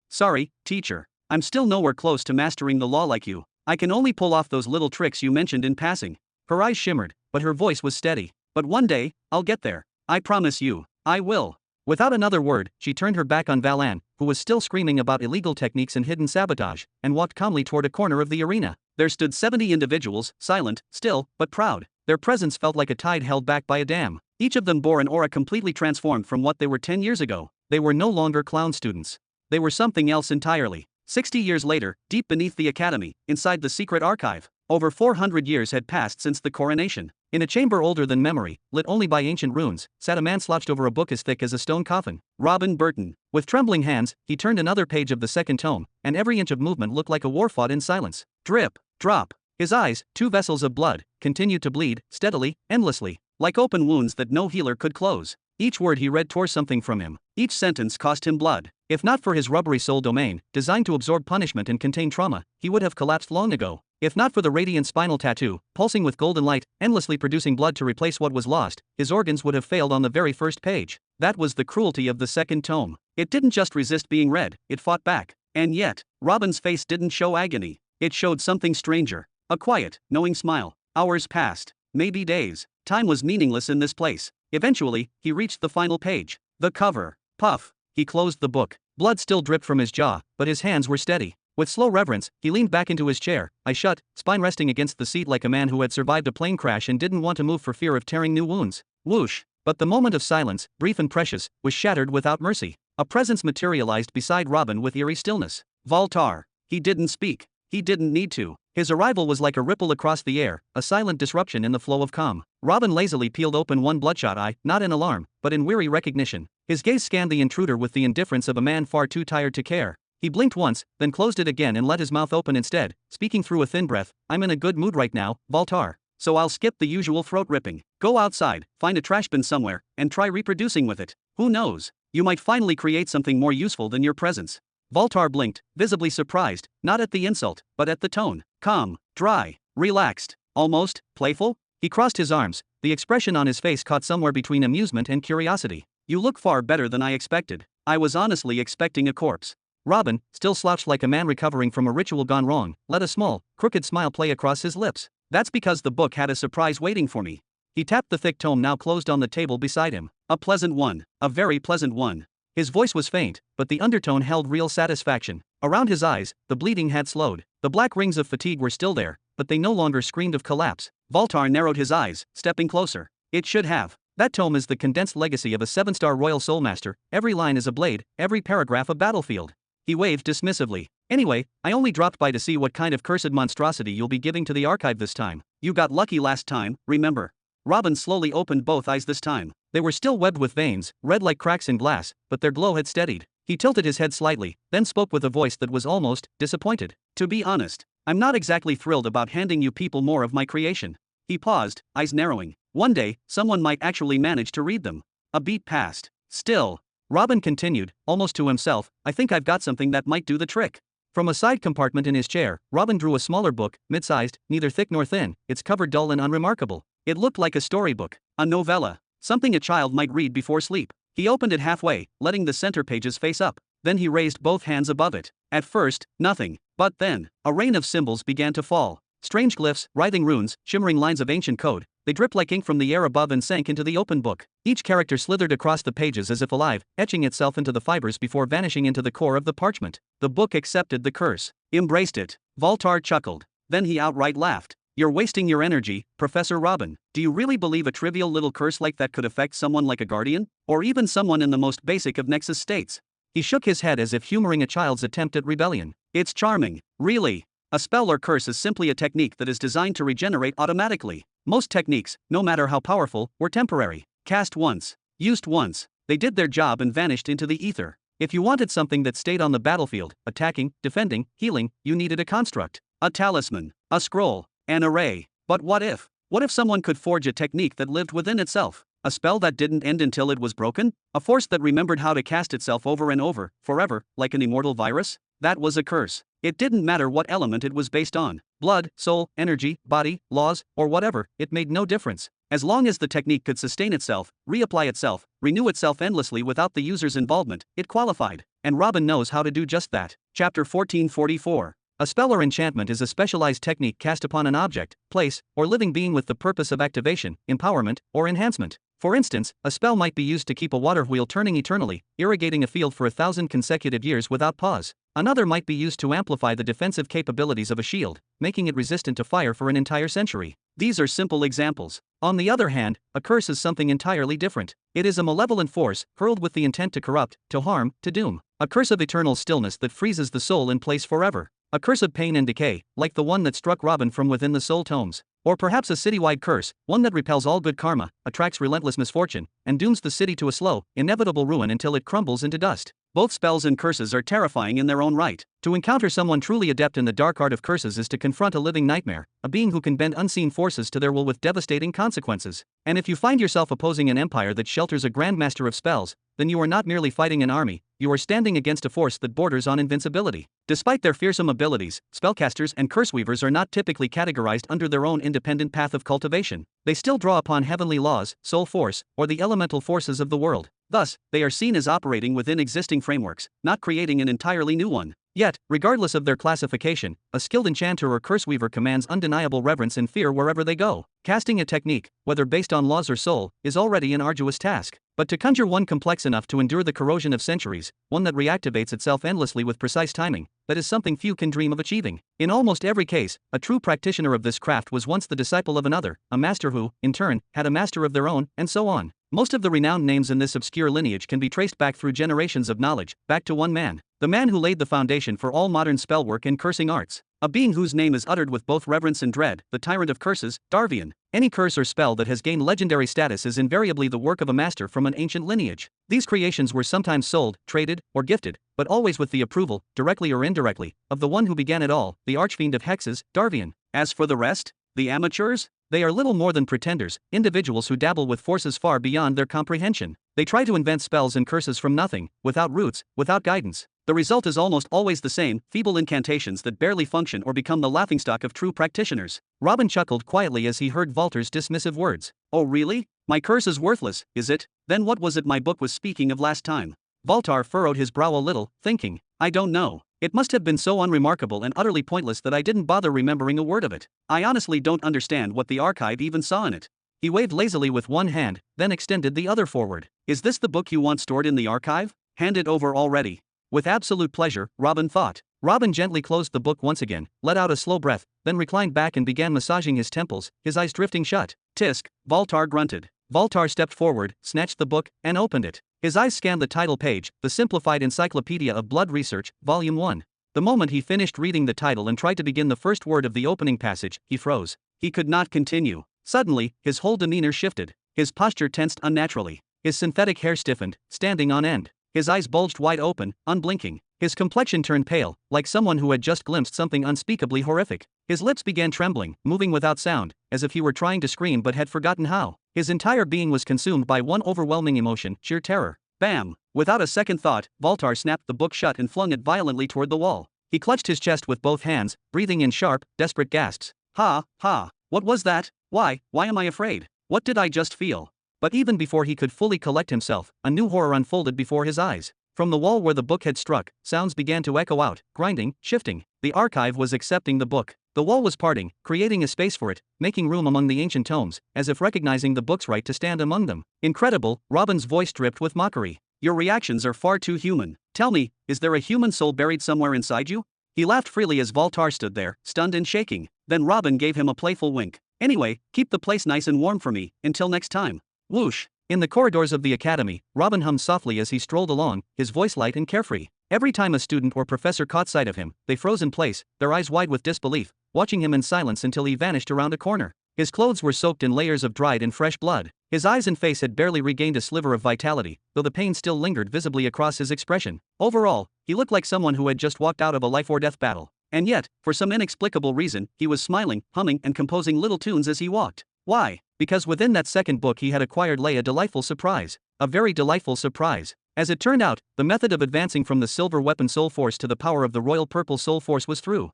Sorry, teacher. I'm still nowhere close to mastering the law like you. I can only pull off those little tricks you mentioned in passing. Her eyes shimmered, but her voice was steady. But one day, I'll get there. I promise you, I will. Without another word, she turned her back on Valan, who was still screaming about illegal techniques and hidden sabotage, and walked calmly toward a corner of the arena. There stood 70 individuals, silent, still, but proud. Their presence felt like a tide held back by a dam. Each of them bore an aura completely transformed from what they were 10 years ago. They were no longer clown students. They were something else entirely. 60 years later, deep beneath the academy, inside the secret archive, over 400 years had passed since the coronation. In a chamber older than memory, lit only by ancient runes, sat a man slouched over a book as thick as a stone coffin. Robin Burton. With trembling hands, he turned another page of the second tome, and every inch of movement looked like a war fought in silence. Drip, drop. His eyes, two vessels of blood, continued to bleed, steadily, endlessly, like open wounds that no healer could close. Each word he read tore something from him. Each sentence cost him blood. If not for his rubbery soul domain, designed to absorb punishment and contain trauma, he would have collapsed long ago. If not for the radiant spinal tattoo, pulsing with golden light, endlessly producing blood to replace what was lost, his organs would have failed on the very first page. That was the cruelty of the second tome. It didn't just resist being read, it fought back. And yet, Robin's face didn't show agony. It showed something stranger. A quiet, knowing smile. Hours passed. Maybe days. Time was meaningless in this place. Eventually, he reached the final page. The cover. Puff. He closed the book. Blood still dripped from his jaw, but his hands were steady. With slow reverence, he leaned back into his chair, eyes shut, spine resting against the seat like a man who had survived a plane crash and didn't want to move for fear of tearing new wounds. Whoosh. But the moment of silence, brief and precious, was shattered without mercy. A presence materialized beside Robin with eerie stillness. Voltar. He didn't speak. He didn't need to. His arrival was like a ripple across the air, a silent disruption in the flow of calm. Robin lazily peeled open one bloodshot eye, not in alarm, but in weary recognition. His gaze scanned the intruder with the indifference of a man far too tired to care. He blinked once, then closed it again and let his mouth open instead, speaking through a thin breath. I'm in a good mood right now, Voltar. So I'll skip the usual throat ripping. Go outside, find a trash bin somewhere, and try reproducing with it. Who knows? You might finally create something more useful than your presence. Voltar blinked, visibly surprised, not at the insult, but at the tone. Calm, dry, relaxed, almost playful. He crossed his arms, the expression on his face caught somewhere between amusement and curiosity. You look far better than I expected. I was honestly expecting a corpse. Robin, still slouched like a man recovering from a ritual gone wrong, let a small, crooked smile play across his lips. That's because the book had a surprise waiting for me. He tapped the thick tome now closed on the table beside him. A pleasant one, a very pleasant one. His voice was faint, but the undertone held real satisfaction. Around his eyes, the bleeding had slowed. The black rings of fatigue were still there, but they no longer screamed of collapse. Voltar narrowed his eyes, stepping closer. It should have. That tome is the condensed legacy of a 7-star royal soulmaster. Every line is a blade, every paragraph a battlefield. He waved dismissively. Anyway, I only dropped by to see what kind of cursed monstrosity you'll be giving to the archive this time. You got lucky last time, remember? Robin slowly opened both eyes this time. They were still webbed with veins, red like cracks in glass, but their glow had steadied. He tilted his head slightly, then spoke with a voice that was almost disappointed. To be honest, I'm not exactly thrilled about handing you people more of my creation. He paused, eyes narrowing. One day, someone might actually manage to read them. A beat passed. Still, Robin continued, almost to himself, I think I've got something that might do the trick. From a side compartment in his chair, Robin drew a smaller book, mid-sized, neither thick nor thin, its cover dull and unremarkable. It looked like a storybook, a novella, something a child might read before sleep. He opened it halfway, letting the center pages face up. Then he raised both hands above it. At first, nothing. But then, a rain of symbols began to fall. Strange glyphs, writhing runes, shimmering lines of ancient code. They dripped like ink from the air above and sank into the open book. Each character slithered across the pages as if alive, etching itself into the fibers before vanishing into the core of the parchment. The book accepted the curse. Embraced it. Voltar chuckled. Then he outright laughed. You're wasting your energy, Professor Robin. Do you really believe a trivial little curse like that could affect someone like a guardian? Or even someone in the most basic of Nexus states? He shook his head as if humoring a child's attempt at rebellion. It's charming, really. A spell or curse is simply a technique that is designed to regenerate automatically. Most techniques, no matter how powerful, were temporary. Cast once, used once, they did their job and vanished into the ether. If you wanted something that stayed on the battlefield, attacking, defending, healing, you needed a construct, a talisman, a scroll, an array. But what if? What if someone could forge a technique that lived within itself? A spell that didn't end until it was broken? A force that remembered how to cast itself over and over, forever, like an immortal virus? That was a curse. It didn't matter what element it was based on. Blood, soul, energy, body, laws, or whatever, it made no difference. As long as the technique could sustain itself, reapply itself, renew itself endlessly without the user's involvement, it qualified. And Robin knows how to do just that. Chapter 1444. A spell or enchantment is a specialized technique cast upon an object, place, or living being with the purpose of activation, empowerment, or enhancement. For instance, a spell might be used to keep a water wheel turning eternally, irrigating a field for 1,000 consecutive years without pause. Another might be used to amplify the defensive capabilities of a shield, making it resistant to fire for an entire century. These are simple examples. On the other hand, a curse is something entirely different. It is a malevolent force, hurled with the intent to corrupt, to harm, to doom. A curse of eternal stillness that freezes the soul in place forever. A curse of pain and decay, like the one that struck Robin from within the soul tomes. Or perhaps a citywide curse, one that repels all good karma, attracts relentless misfortune, and dooms the city to a slow, inevitable ruin until it crumbles into dust. Both spells and curses are terrifying in their own right. To encounter someone truly adept in the dark art of curses is to confront a living nightmare, a being who can bend unseen forces to their will with devastating consequences. And if you find yourself opposing an empire that shelters a grandmaster of spells, then you are not merely fighting an army, you are standing against a force that borders on invincibility. Despite their fearsome abilities, spellcasters and curseweavers are not typically categorized under their own independent path of cultivation. They still draw upon heavenly laws, soul force, or the elemental forces of the world. Thus, they are seen as operating within existing frameworks, not creating an entirely new one. Yet, regardless of their classification, a skilled enchanter or curseweaver commands undeniable reverence and fear wherever they go. Casting a technique, whether based on laws or soul, is already an arduous task. But to conjure one complex enough to endure the corrosion of centuries, one that reactivates itself endlessly with precise timing, that is something few can dream of achieving. In almost every case, a true practitioner of this craft was once the disciple of another, a master who, in turn, had a master of their own, and so on. Most of the renowned names in this obscure lineage can be traced back through generations of knowledge, back to one man. The man who laid the foundation for all modern spellwork and cursing arts. A being whose name is uttered with both reverence and dread, the tyrant of curses, Darvian. Any curse or spell that has gained legendary status is invariably the work of a master from an ancient lineage. These creations were sometimes sold, traded, or gifted, but always with the approval, directly or indirectly, of the one who began it all, the archfiend of hexes, Darvian. As for the rest, the amateurs? They are little more than pretenders, individuals who dabble with forces far beyond their comprehension. They try to invent spells and curses from nothing, without roots, without guidance. The result is almost always the same, feeble incantations that barely function or become the laughingstock of true practitioners. Robin chuckled quietly as he heard Walter's dismissive words. Oh really? My curse is worthless, is it? Then what was it my book was speaking of last time? Walter furrowed his brow a little, thinking. I don't know. It must have been so unremarkable and utterly pointless that I didn't bother remembering a word of it. I honestly don't understand what the archive even saw in it. He waved lazily with one hand, then extended the other forward. Is this the book you want stored in the archive? Hand it over already. With absolute pleasure, Robin thought. Robin gently closed the book once again, let out a slow breath, then reclined back and began massaging his temples, his eyes drifting shut. Tisk, Walter grunted. Walter stepped forward, snatched the book, and opened it. His eyes scanned the title page, The Simplified Encyclopedia of Blood Research, Volume 1. The moment he finished reading the title and tried to begin the first word of the opening passage, he froze. He could not continue. Suddenly, his whole demeanor shifted. His posture tensed unnaturally. His synthetic hair stiffened, standing on end. His eyes bulged wide open, unblinking. His complexion turned pale, like someone who had just glimpsed something unspeakably horrific. His lips began trembling, moving without sound, as if he were trying to scream but had forgotten how. His entire being was consumed by one overwhelming emotion, sheer terror. Bam! Without a second thought, Walter snapped the book shut and flung it violently toward the wall. He clutched his chest with both hands, breathing in sharp, desperate gasps. Ha, ha! What was that? Why am I afraid? What did I just feel? But even before he could fully collect himself, a new horror unfolded before his eyes. From the wall where the book had struck, sounds began to echo out, grinding, shifting. The archive was accepting the book. The wall was parting, creating a space for it, making room among the ancient tomes, as if recognizing the book's right to stand among them. Incredible, Robin's voice dripped with mockery. Your reactions are far too human. Tell me, is there a human soul buried somewhere inside you? He laughed freely as Walter stood there, stunned and shaking. Then Robin gave him a playful wink. Anyway, keep the place nice and warm for me, until next time. Whoosh! In the corridors of the academy, Robin hummed softly as he strolled along, his voice light and carefree. Every time a student or professor caught sight of him, they froze in place, their eyes wide with disbelief, watching him in silence until he vanished around a corner. His clothes were soaked in layers of dried and fresh blood. His eyes and face had barely regained a sliver of vitality, though the pain still lingered visibly across his expression. Overall, he looked like someone who had just walked out of a life-or-death battle. And yet, for some inexplicable reason, he was smiling, humming, and composing little tunes as he walked. Why? Because within that second book he had acquired lay a delightful surprise. A very delightful surprise. As it turned out, the method of advancing from the silver weapon soul force to the power of the royal purple soul force was through.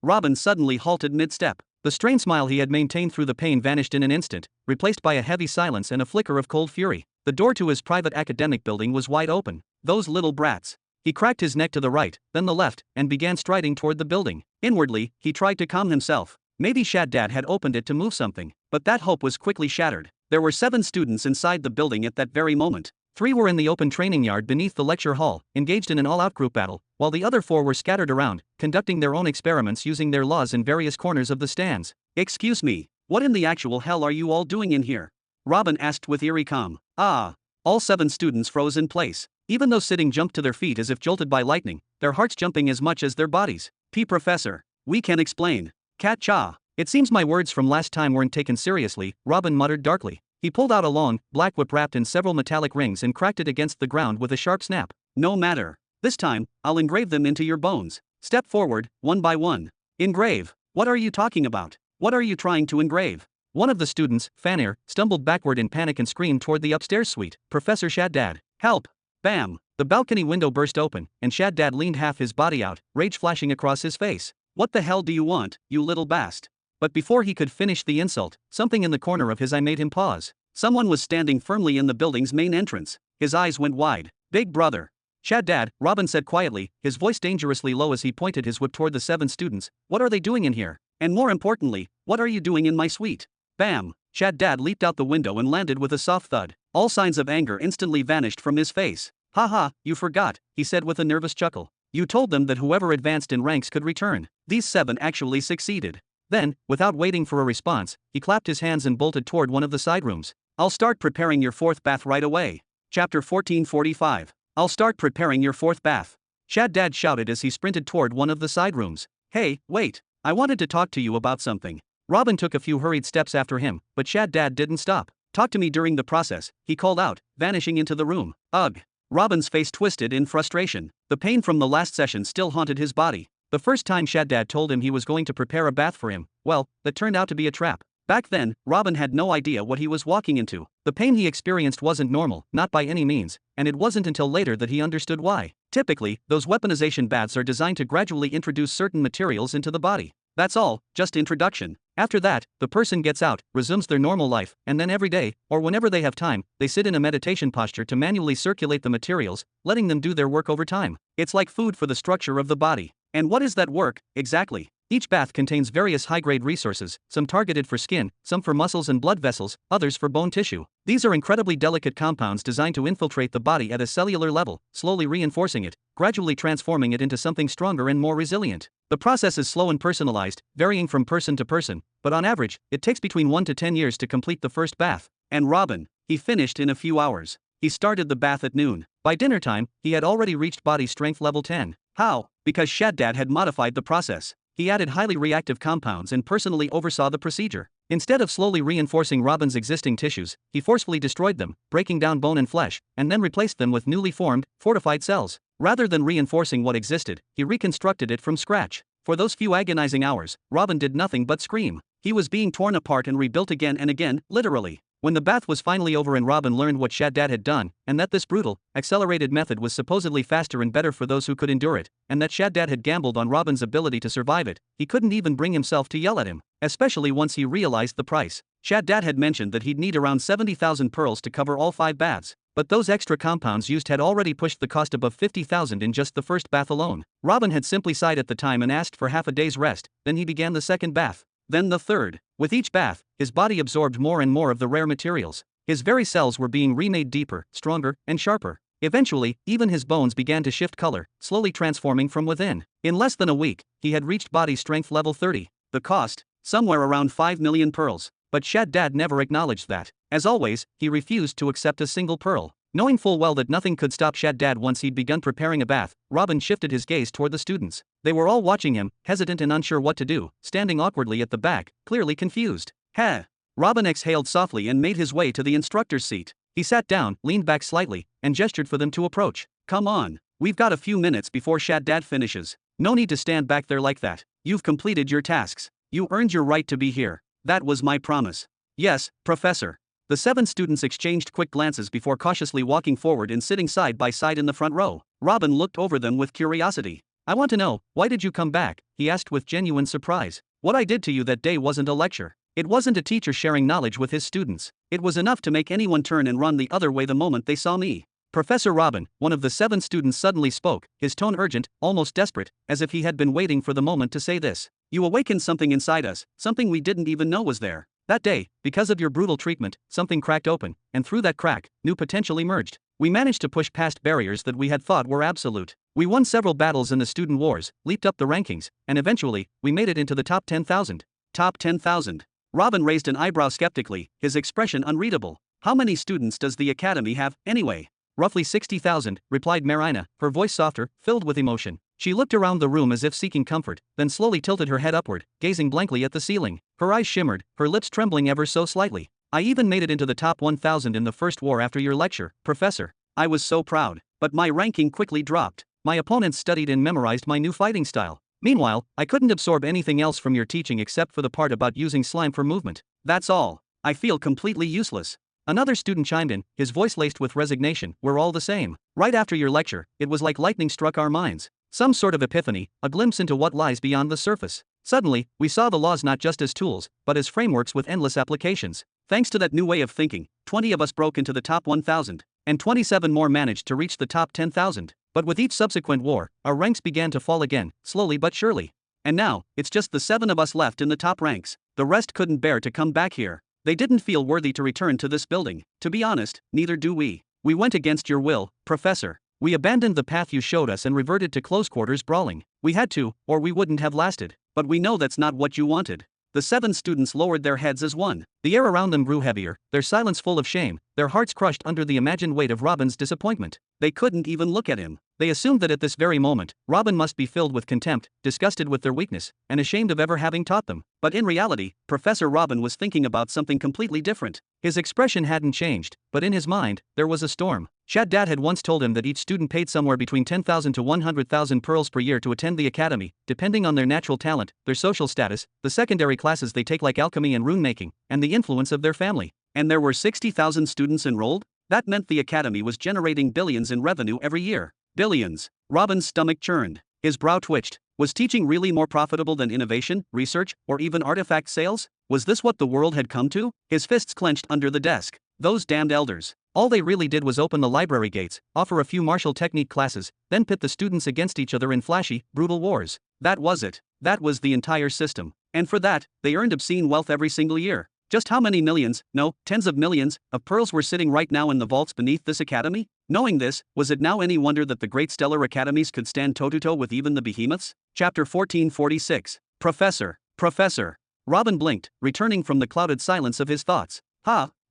Robin suddenly halted mid-step. The strained smile he had maintained through the pain vanished in an instant, replaced by a heavy silence and a flicker of cold fury. The door to his private academic building was wide open. Those little brats. He cracked his neck to the right, then the left, and began striding toward the building. Inwardly, he tried to calm himself. Maybe Shaddad had opened it to move something, but that hope was quickly shattered. There were 7 students inside the building at that very moment. 3 were in the open training yard beneath the lecture hall, engaged in an all-out group battle, while the other 4 were scattered around, conducting their own experiments using their laws in various corners of the stands. Excuse me, what in the actual hell are you all doing in here? Robin asked with eerie calm. All 7 students froze in place. Even though sitting jumped to their feet as if jolted by lightning, their hearts jumping as much as their bodies. Professor, we can explain. Cat cha. It seems my words from last time weren't taken seriously, Robin muttered darkly. He pulled out a long, black whip wrapped in several metallic rings and cracked it against the ground with a sharp snap. No matter. This time, I'll engrave them into your bones. Step forward, one by one. Engrave? What are you talking about? What are you trying to engrave? One of the students, Fanir, stumbled backward in panic and screamed toward the upstairs suite. Professor Shaddad, help! Bam! The balcony window burst open, and Shaddad leaned half his body out, rage flashing across his face. What the hell do you want, you little bast? But before he could finish the insult, something in the corner of his eye made him pause. Someone was standing firmly in the building's main entrance. His eyes went wide. Big brother. Shaddad, Robin said quietly, his voice dangerously low as he pointed his whip toward the 7 students. What are they doing in here? And more importantly, what are you doing in my suite? Bam! Shaddad leaped out the window and landed with a soft thud. All signs of anger instantly vanished from his face. Ha, you forgot, he said with a nervous chuckle. You told them that whoever advanced in ranks could return. These 7 actually succeeded. Then, without waiting for a response, he clapped his hands and bolted toward one of the side rooms. I'll start preparing your 4th bath right away. Chapter 1445. I'll start preparing your 4th bath. Shaddad shouted as he sprinted toward one of the side rooms. Hey, wait. I wanted to talk to you about something. Robin took a few hurried steps after him, but Shaddad didn't stop. Talk to me during the process, he called out, vanishing into the room. Ugh. Robin's face twisted in frustration. The pain from the last session still haunted his body. The first time Shaddad told him he was going to prepare a bath for him, well, that turned out to be a trap. Back then, Robin had no idea what he was walking into. The pain he experienced wasn't normal, not by any means, and it wasn't until later that he understood why. Typically, those weaponization baths are designed to gradually introduce certain materials into the body. That's all, just introduction. After that, the person gets out, resumes their normal life, and then every day, or whenever they have time, they sit in a meditation posture to manually circulate the materials, letting them do their work over time. It's like food for the structure of the body. And what is that work, exactly? Each bath contains various high-grade resources, some targeted for skin, some for muscles and blood vessels, others for bone tissue. These are incredibly delicate compounds designed to infiltrate the body at a cellular level, slowly reinforcing it, gradually transforming it into something stronger and more resilient. The process is slow and personalized, varying from person to person, but on average, it takes between 1 to 10 years to complete the first bath. And Robin, he finished in a few hours. He started the bath at noon. By dinner time, he had already reached body strength level 10. How? Because Shaddad had modified the process. He added highly reactive compounds and personally oversaw the procedure. Instead of slowly reinforcing Robin's existing tissues, he forcefully destroyed them, breaking down bone and flesh, and then replaced them with newly formed, fortified cells. Rather than reinforcing what existed, he reconstructed it from scratch. For those few agonizing hours, Robin did nothing but scream. He was being torn apart and rebuilt again and again, literally. When the bath was finally over and Robin learned what Shaddad had done, and that this brutal, accelerated method was supposedly faster and better for those who could endure it, and that Shaddad had gambled on Robin's ability to survive it, he couldn't even bring himself to yell at him, especially once he realized the price. Shaddad had mentioned that he'd need around 70,000 pearls to cover all 5 baths, but those extra compounds used had already pushed the cost above 50,000 in just the first bath alone. Robin had simply sighed at the time and asked for half a day's rest, then he began the second bath. Then the third. With each bath, his body absorbed more and more of the rare materials. His very cells were being remade deeper, stronger, and sharper. Eventually, even his bones began to shift color, slowly transforming from within. In less than a week, he had reached body strength level 30. The cost? Somewhere around 5 million pearls. But Shaddad never acknowledged that. As always, he refused to accept a single pearl. Knowing full well that nothing could stop Shaddad once he'd begun preparing a bath, Robin shifted his gaze toward the students. They were all watching him, hesitant and unsure what to do, standing awkwardly at the back, clearly confused. Heh! Robin exhaled softly and made his way to the instructor's seat. He sat down, leaned back slightly, and gestured for them to approach. Come on, we've got a few minutes before Shaddad finishes. No need to stand back there like that. You've completed your tasks. You earned your right to be here. That was my promise. Yes, Professor. The 7 students exchanged quick glances before cautiously walking forward and sitting side by side in the front row. Robin looked over them with curiosity. I want to know, why did you come back? He asked with genuine surprise. What I did to you that day wasn't a lecture. It wasn't a teacher sharing knowledge with his students. It was enough to make anyone turn and run the other way the moment they saw me. Professor Robin, one of the 7 students, suddenly spoke, his tone urgent, almost desperate, as if he had been waiting for the moment to say this. You awakened something inside us, something we didn't even know was there. That day, because of your brutal treatment, something cracked open, and through that crack, new potential emerged. We managed to push past barriers that we had thought were absolute. We won several battles in the student wars, leaped up the rankings, and eventually, we made it into the top 10,000. Top 10,000. Robin raised an eyebrow skeptically, his expression unreadable. How many students does the academy have, anyway? Roughly 60,000, replied Marina, her voice softer, filled with emotion. She looked around the room as if seeking comfort, then slowly tilted her head upward, gazing blankly at the ceiling. Her eyes shimmered, her lips trembling ever so slightly. I even made it into the top 1,000 in the first war after your lecture, Professor. I was so proud. But my ranking quickly dropped. My opponents studied and memorized my new fighting style. Meanwhile, I couldn't absorb anything else from your teaching except for the part about using slime for movement. That's all. I feel completely useless. Another student chimed in, his voice laced with resignation. We're all the same. Right after your lecture, it was like lightning struck our minds. Some sort of epiphany, a glimpse into what lies beyond the surface. Suddenly, we saw the laws not just as tools, but as frameworks with endless applications. Thanks to that new way of thinking, 20 of us broke into the top 1,000, and 27 more managed to reach the top 10,000. But with each subsequent war, our ranks began to fall again, slowly but surely. And now, it's just the 7 of us left in the top ranks. The rest couldn't bear to come back here. They didn't feel worthy to return to this building. To be honest, neither do we. We went against your will, Professor. We abandoned the path you showed us and reverted to close quarters brawling. We had to, or we wouldn't have lasted. But we know that's not what you wanted. The 7 students lowered their heads as one. The air around them grew heavier, their silence full of shame, their hearts crushed under the imagined weight of Robin's disappointment. They couldn't even look at him. They assumed that at this very moment, Robin must be filled with contempt, disgusted with their weakness, and ashamed of ever having taught them. But in reality, Professor Robin was thinking about something completely different. His expression hadn't changed, but in his mind, there was a storm. Chad Dad had once told him that each student paid somewhere between 10,000 to 100,000 pearls per year to attend the academy, depending on their natural talent, their social status, the secondary classes they take like alchemy and rune making, and the influence of their family. And there were 60,000 students enrolled? That meant the academy was generating billions in revenue every year. Billions. Robin's stomach churned. His brow twitched. Was teaching really more profitable than innovation, research, or even artifact sales? Was this what the world had come to? His fists clenched under the desk. Those damned elders. All they really did was open the library gates, offer a few martial technique classes, then pit the students against each other in flashy, brutal wars. That was it. That was the entire system. And for that, they earned obscene wealth every single year. Just how many millions, no, tens of millions, of pearls were sitting right now in the vaults beneath this academy? Knowing this, was it now any wonder that the great stellar academies could stand toe-to-toe with even the behemoths? Chapter 1446. Professor. Robin blinked, returning from the clouded silence of his thoughts.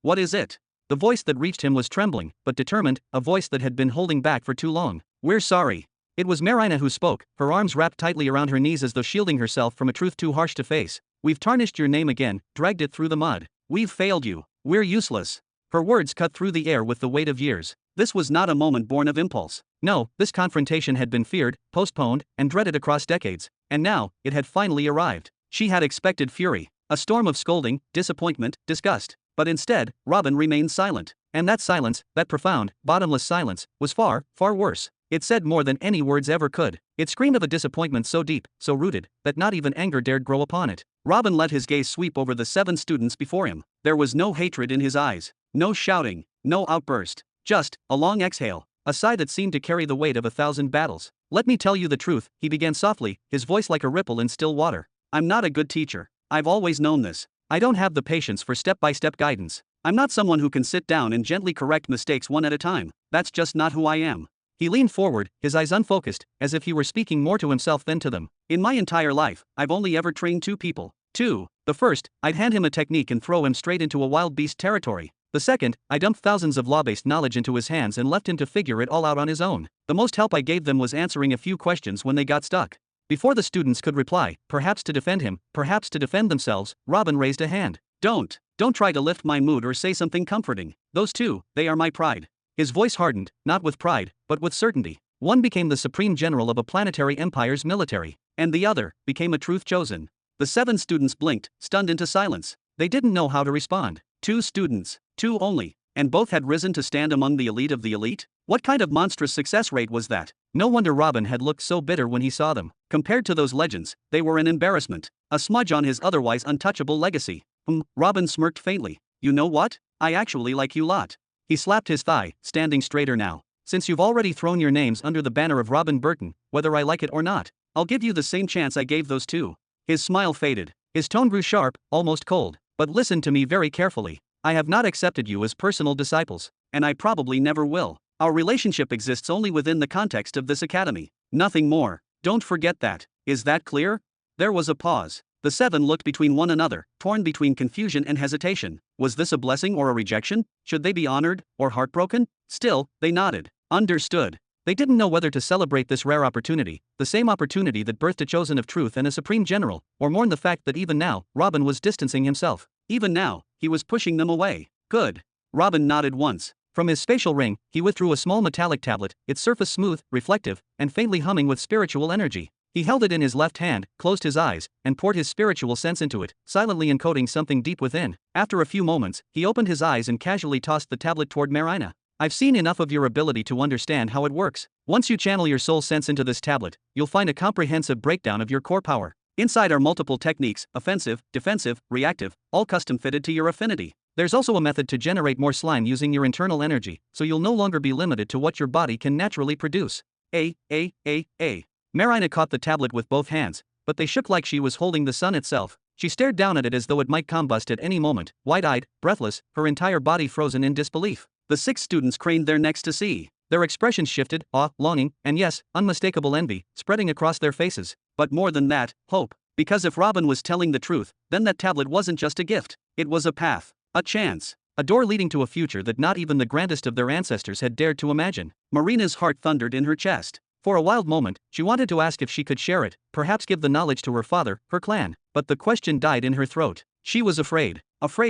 What is it? The voice that reached him was trembling, but determined, a voice that had been holding back for too long. We're sorry. It was Marina who spoke, her arms wrapped tightly around her knees as though shielding herself from a truth too harsh to face. We've tarnished your name again, dragged it through the mud. We've failed you. We're useless. Her words cut through the air with the weight of years. This was not a moment born of impulse. No, this confrontation had been feared, postponed, and dreaded across decades, and now, it had finally arrived. She had expected fury, a storm of scolding, disappointment, disgust. But instead, Robin remained silent. And that silence, that profound, bottomless silence, was far, far worse. It said more than any words ever could. It screamed of a disappointment so deep, so rooted, that not even anger dared grow upon it. Robin let his gaze sweep over the 7 students before him. There was no hatred in his eyes, no shouting, no outburst, just a long exhale, a sigh that seemed to carry the weight of 1,000 battles. Let me tell you the truth, he began softly, his voice like a ripple in still water. I'm not a good teacher. I've always known this. I don't have the patience for step-by-step guidance. I'm not someone who can sit down and gently correct mistakes one at a time. That's just not who I am. He leaned forward, his eyes unfocused, as if he were speaking more to himself than to them. In my entire life, I've only ever trained 2 people. 2. The first, I'd hand him a technique and throw him straight into a wild beast territory. The second, I dumped thousands of law-based knowledge into his hands and left him to figure it all out on his own. The most help I gave them was answering a few questions when they got stuck. Before the students could reply, perhaps to defend him, perhaps to defend themselves, Robin raised a hand. Don't try to lift my mood or say something comforting. Those 2, they are my pride. His voice hardened, not with pride, but with certainty. One became the supreme general of a planetary empire's military, and the other became a truth chosen. The 7 students blinked, stunned into silence. They didn't know how to respond. 2 students, 2 only, and both had risen to stand among the elite of the elite? What kind of monstrous success rate was that? No wonder Robin had looked so bitter when he saw them. Compared to those legends, they were an embarrassment, a smudge on his otherwise untouchable legacy. Robin smirked faintly. You know what? I actually like you lot. He slapped his thigh, standing straighter now. Since you've already thrown your names under the banner of Robin Burton, whether I like it or not, I'll give you the same chance I gave those 2. His smile faded. His tone grew sharp, almost cold. But listen to me very carefully. I have not accepted you as personal disciples, and I probably never will. Our relationship exists only within the context of this academy. Nothing more. Don't forget that. Is that clear? There was a pause. The 7 looked between one another, torn between confusion and hesitation. Was this a blessing or a rejection? Should they be honored, or heartbroken? Still, they nodded. Understood. They didn't know whether to celebrate this rare opportunity, the same opportunity that birthed a chosen of truth and a supreme general, or mourn the fact that even now, Robin was distancing himself. Even now, he was pushing them away. Good. Robin nodded once. From his spatial ring, he withdrew a small metallic tablet, its surface smooth, reflective, and faintly humming with spiritual energy. He held it in his left hand, closed his eyes, and poured his spiritual sense into it, silently encoding something deep within. After a few moments, he opened his eyes and casually tossed the tablet toward Marina. I've seen enough of your ability to understand how it works. Once you channel your soul sense into this tablet, you'll find a comprehensive breakdown of your core power. Inside are multiple techniques, offensive, defensive, reactive, all custom fitted to your affinity. There's also a method to generate more slime using your internal energy, so you'll no longer be limited to what your body can naturally produce. Marina caught the tablet with both hands, but they shook like she was holding the sun itself. She stared down at it as though it might combust at any moment, wide-eyed, breathless, her entire body frozen in disbelief. The 6 students craned their necks to see. Their expressions shifted, awe, longing, and yes, unmistakable envy, spreading across their faces. But more than that, hope. Because if Robin was telling the truth, then that tablet wasn't just a gift, it was a path, a chance, a door leading to a future that not even the grandest of their ancestors had dared to imagine. Marina's heart thundered in her chest. For a wild moment, she wanted to ask if she could share it, perhaps give the knowledge to her father, her clan, but the question died in her throat. She was afraid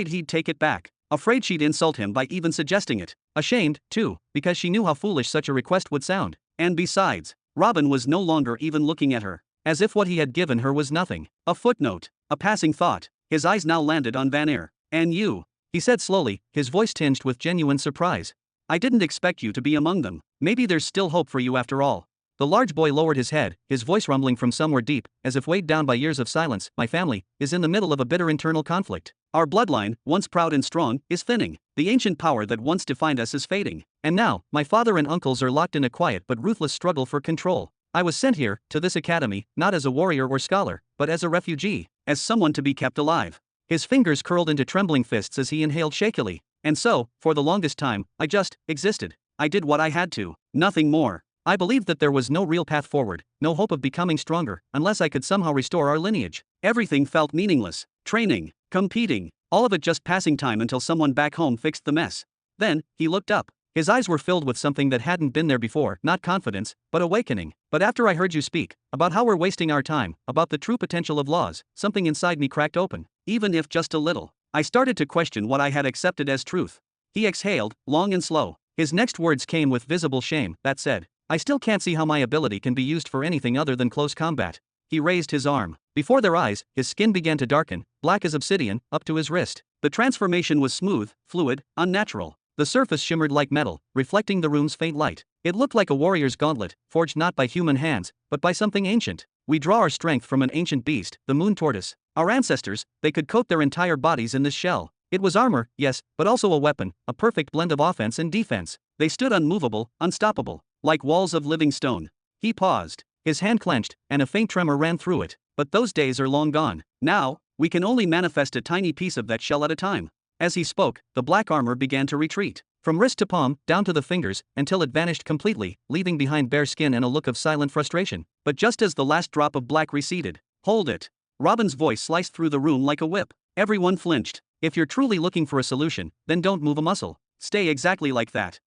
he'd take it back, afraid she'd insult him by even suggesting it, ashamed, too, because she knew how foolish such a request would sound, and besides, Robin was no longer even looking at her, as if what he had given her was nothing, a footnote, a passing thought. His eyes now landed on Vanir. "And you," he said slowly, his voice tinged with genuine surprise. "I didn't expect you to be among them. Maybe there's still hope for you after all." The large boy lowered his head, his voice rumbling from somewhere deep, as if weighed down by years of silence. "My family is in the middle of a bitter internal conflict. Our bloodline, once proud and strong, is thinning. The ancient power that once defined us is fading. And now, my father and uncles are locked in a quiet but ruthless struggle for control. I was sent here, to this academy, not as a warrior or scholar, but as a refugee, as someone to be kept alive." His fingers curled into trembling fists as he inhaled shakily. "And so, for the longest time, I just existed. I did what I had to, nothing more. I believed that there was no real path forward, no hope of becoming stronger, unless I could somehow restore our lineage. Everything felt meaningless. Training, competing, all of it just passing time until someone back home fixed the mess." Then, he looked up. His eyes were filled with something that hadn't been there before, not confidence, but awakening. "But after I heard you speak, about how we're wasting our time, about the true potential of laws, something inside me cracked open, even if just a little. I started to question what I had accepted as truth." He exhaled, long and slow. His next words came with visible shame. "That said, I still can't see how my ability can be used for anything other than close combat." He raised his arm. Before their eyes, his skin began to darken, black as obsidian, up to his wrist. The transformation was smooth, fluid, unnatural. The surface shimmered like metal, reflecting the room's faint light. It looked like a warrior's gauntlet, forged not by human hands, but by something ancient. "We draw our strength from an ancient beast, the moon tortoise. Our ancestors, they could coat their entire bodies in this shell. It was armor, yes, but also a weapon, a perfect blend of offense and defense. They stood unmovable, unstoppable, like walls of living stone." He paused. His hand clenched, and a faint tremor ran through it. "But those days are long gone. Now, we can only manifest a tiny piece of that shell at a time." As he spoke, the black armor began to retreat. From wrist to palm, down to the fingers, until it vanished completely, leaving behind bare skin and a look of silent frustration. But just as the last drop of black receded, "Hold it." Robin's voice sliced through the room like a whip. Everyone flinched. "If you're truly looking for a solution, then don't move a muscle. Stay exactly like that."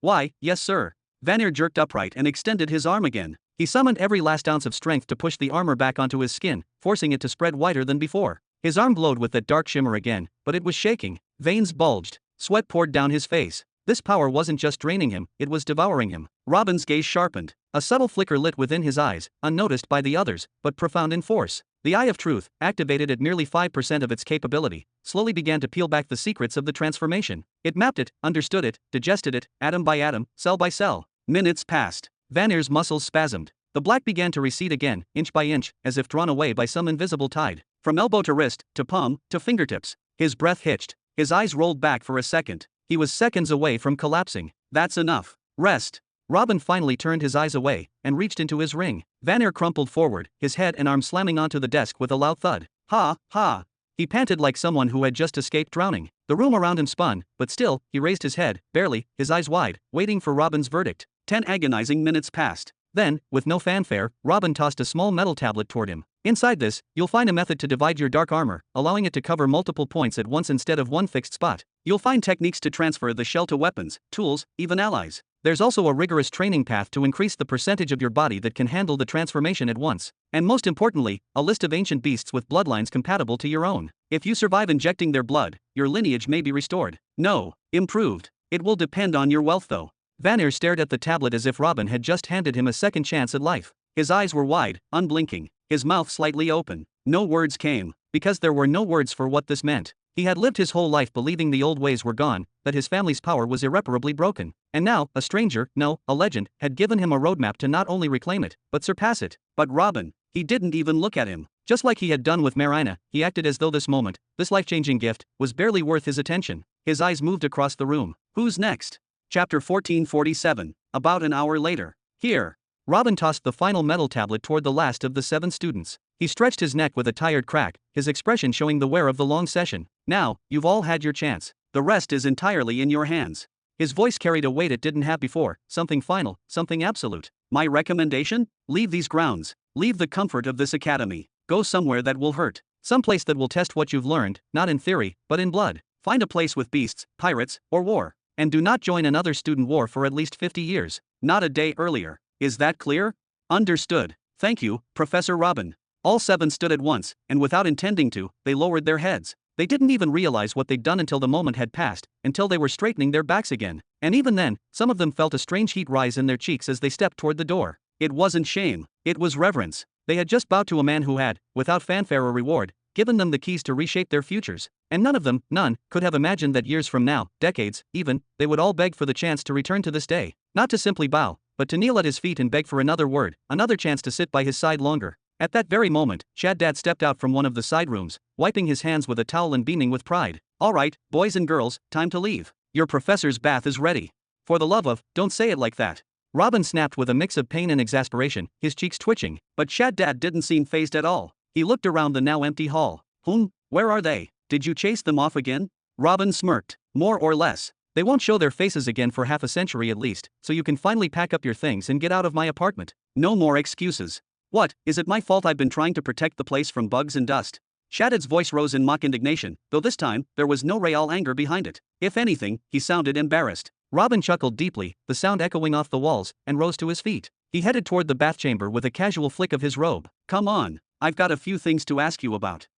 Why, yes sir." Vanir jerked upright and extended his arm again. He summoned every last ounce of strength to push the armor back onto his skin, forcing it to spread wider than before. His arm glowed with that dark shimmer again, but it was shaking. Veins bulged. Sweat poured down his face. This power wasn't just draining him, it was devouring him. Robin's gaze sharpened. A subtle flicker lit within his eyes, unnoticed by the others, but profound in force. The Eye of Truth, activated at nearly 5% of its capability, slowly began to peel back the secrets of the transformation. It mapped it, understood it, digested it, atom by atom, cell by cell. Minutes passed. Vanir's muscles spasmed. The black began to recede again, inch by inch, as if drawn away by some invisible tide. From elbow to wrist, to palm, to fingertips. His breath hitched. His eyes rolled back for a second. He was seconds away from collapsing. "That's enough. Rest." Robin finally turned his eyes away, and reached into his ring. Vanir crumpled forward, his head and arm slamming onto the desk with a loud thud. "Ha, ha." He panted like someone who had just escaped drowning. The room around him spun, but still, he raised his head, barely, his eyes wide, waiting for Robin's verdict. 10 agonizing minutes passed. Then, with no fanfare, Robin tossed a small metal tablet toward him. "Inside this, you'll find a method to divide your dark armor, allowing it to cover multiple points at once instead of one fixed spot. You'll find techniques to transfer the shell to weapons, tools, even allies. There's also a rigorous training path to increase the percentage of your body that can handle the transformation at once. And most importantly, a list of ancient beasts with bloodlines compatible to your own. If you survive injecting their blood, your lineage may be restored. No, improved. It will depend on your wealth though." Vanir stared at the tablet as if Robin had just handed him a second chance at life. His eyes were wide, unblinking, his mouth slightly open. No words came, because there were no words for what this meant. He had lived his whole life believing the old ways were gone, that his family's power was irreparably broken. And now, a stranger, no, a legend, had given him a roadmap to not only reclaim it, but surpass it. But Robin, he didn't even look at him. Just like he had done with Marina, he acted as though this moment, this life-changing gift, was barely worth his attention. His eyes moved across the room. Who's next? Chapter 1447. About an hour later. "Here." Robin tossed the final metal tablet toward the last of the 7 students. He stretched his neck with a tired crack, his expression showing the wear of the long session. "Now, you've all had your chance. The rest is entirely in your hands." His voice carried a weight it didn't have before, something final, something absolute. "My recommendation? Leave these grounds. Leave the comfort of this academy. Go somewhere that will hurt. Some place that will test what you've learned, not in theory, but in blood. Find a place with beasts, pirates, or war. And do not join another student war for at least 50 years, not a day earlier. Is that clear? Understood. Thank you, Professor Robin. All 7 stood at once, and without intending to, they lowered their heads. They didn't even realize what they'd done until the moment had passed, until they were straightening their backs again. And even then, some of them felt a strange heat rise in their cheeks as they stepped toward the door. It wasn't shame, it was reverence. They had just bowed to a man who had, without fanfare or reward, given them the keys to reshape their futures. And none of them, could have imagined that years from now, decades, even, they would all beg for the chance to return to this day. Not to simply bow, but to kneel at his feet and beg for another word, another chance to sit by his side longer. At that very moment, Shaddad stepped out from one of the side rooms, wiping his hands with a towel and beaming with pride. All right, boys and girls, time to leave. Your professor's bath is ready. For the love of, don't say it like that. Robin snapped with a mix of pain and exasperation, his cheeks twitching, but Shaddad didn't seem fazed at all. He looked around the now empty hall. Where are they? Did you chase them off again? Robin smirked. More or less. They won't show their faces again for half a century at least, so you can finally pack up your things and get out of my apartment. No more excuses. What, is it my fault I've been trying to protect the place from bugs and dust? Shaddad's voice rose in mock indignation, though this time, there was no real anger behind it. If anything, he sounded embarrassed. Robin chuckled deeply, the sound echoing off the walls, and rose to his feet. He headed toward the bath chamber with a casual flick of his robe. Come on, I've got a few things to ask you about.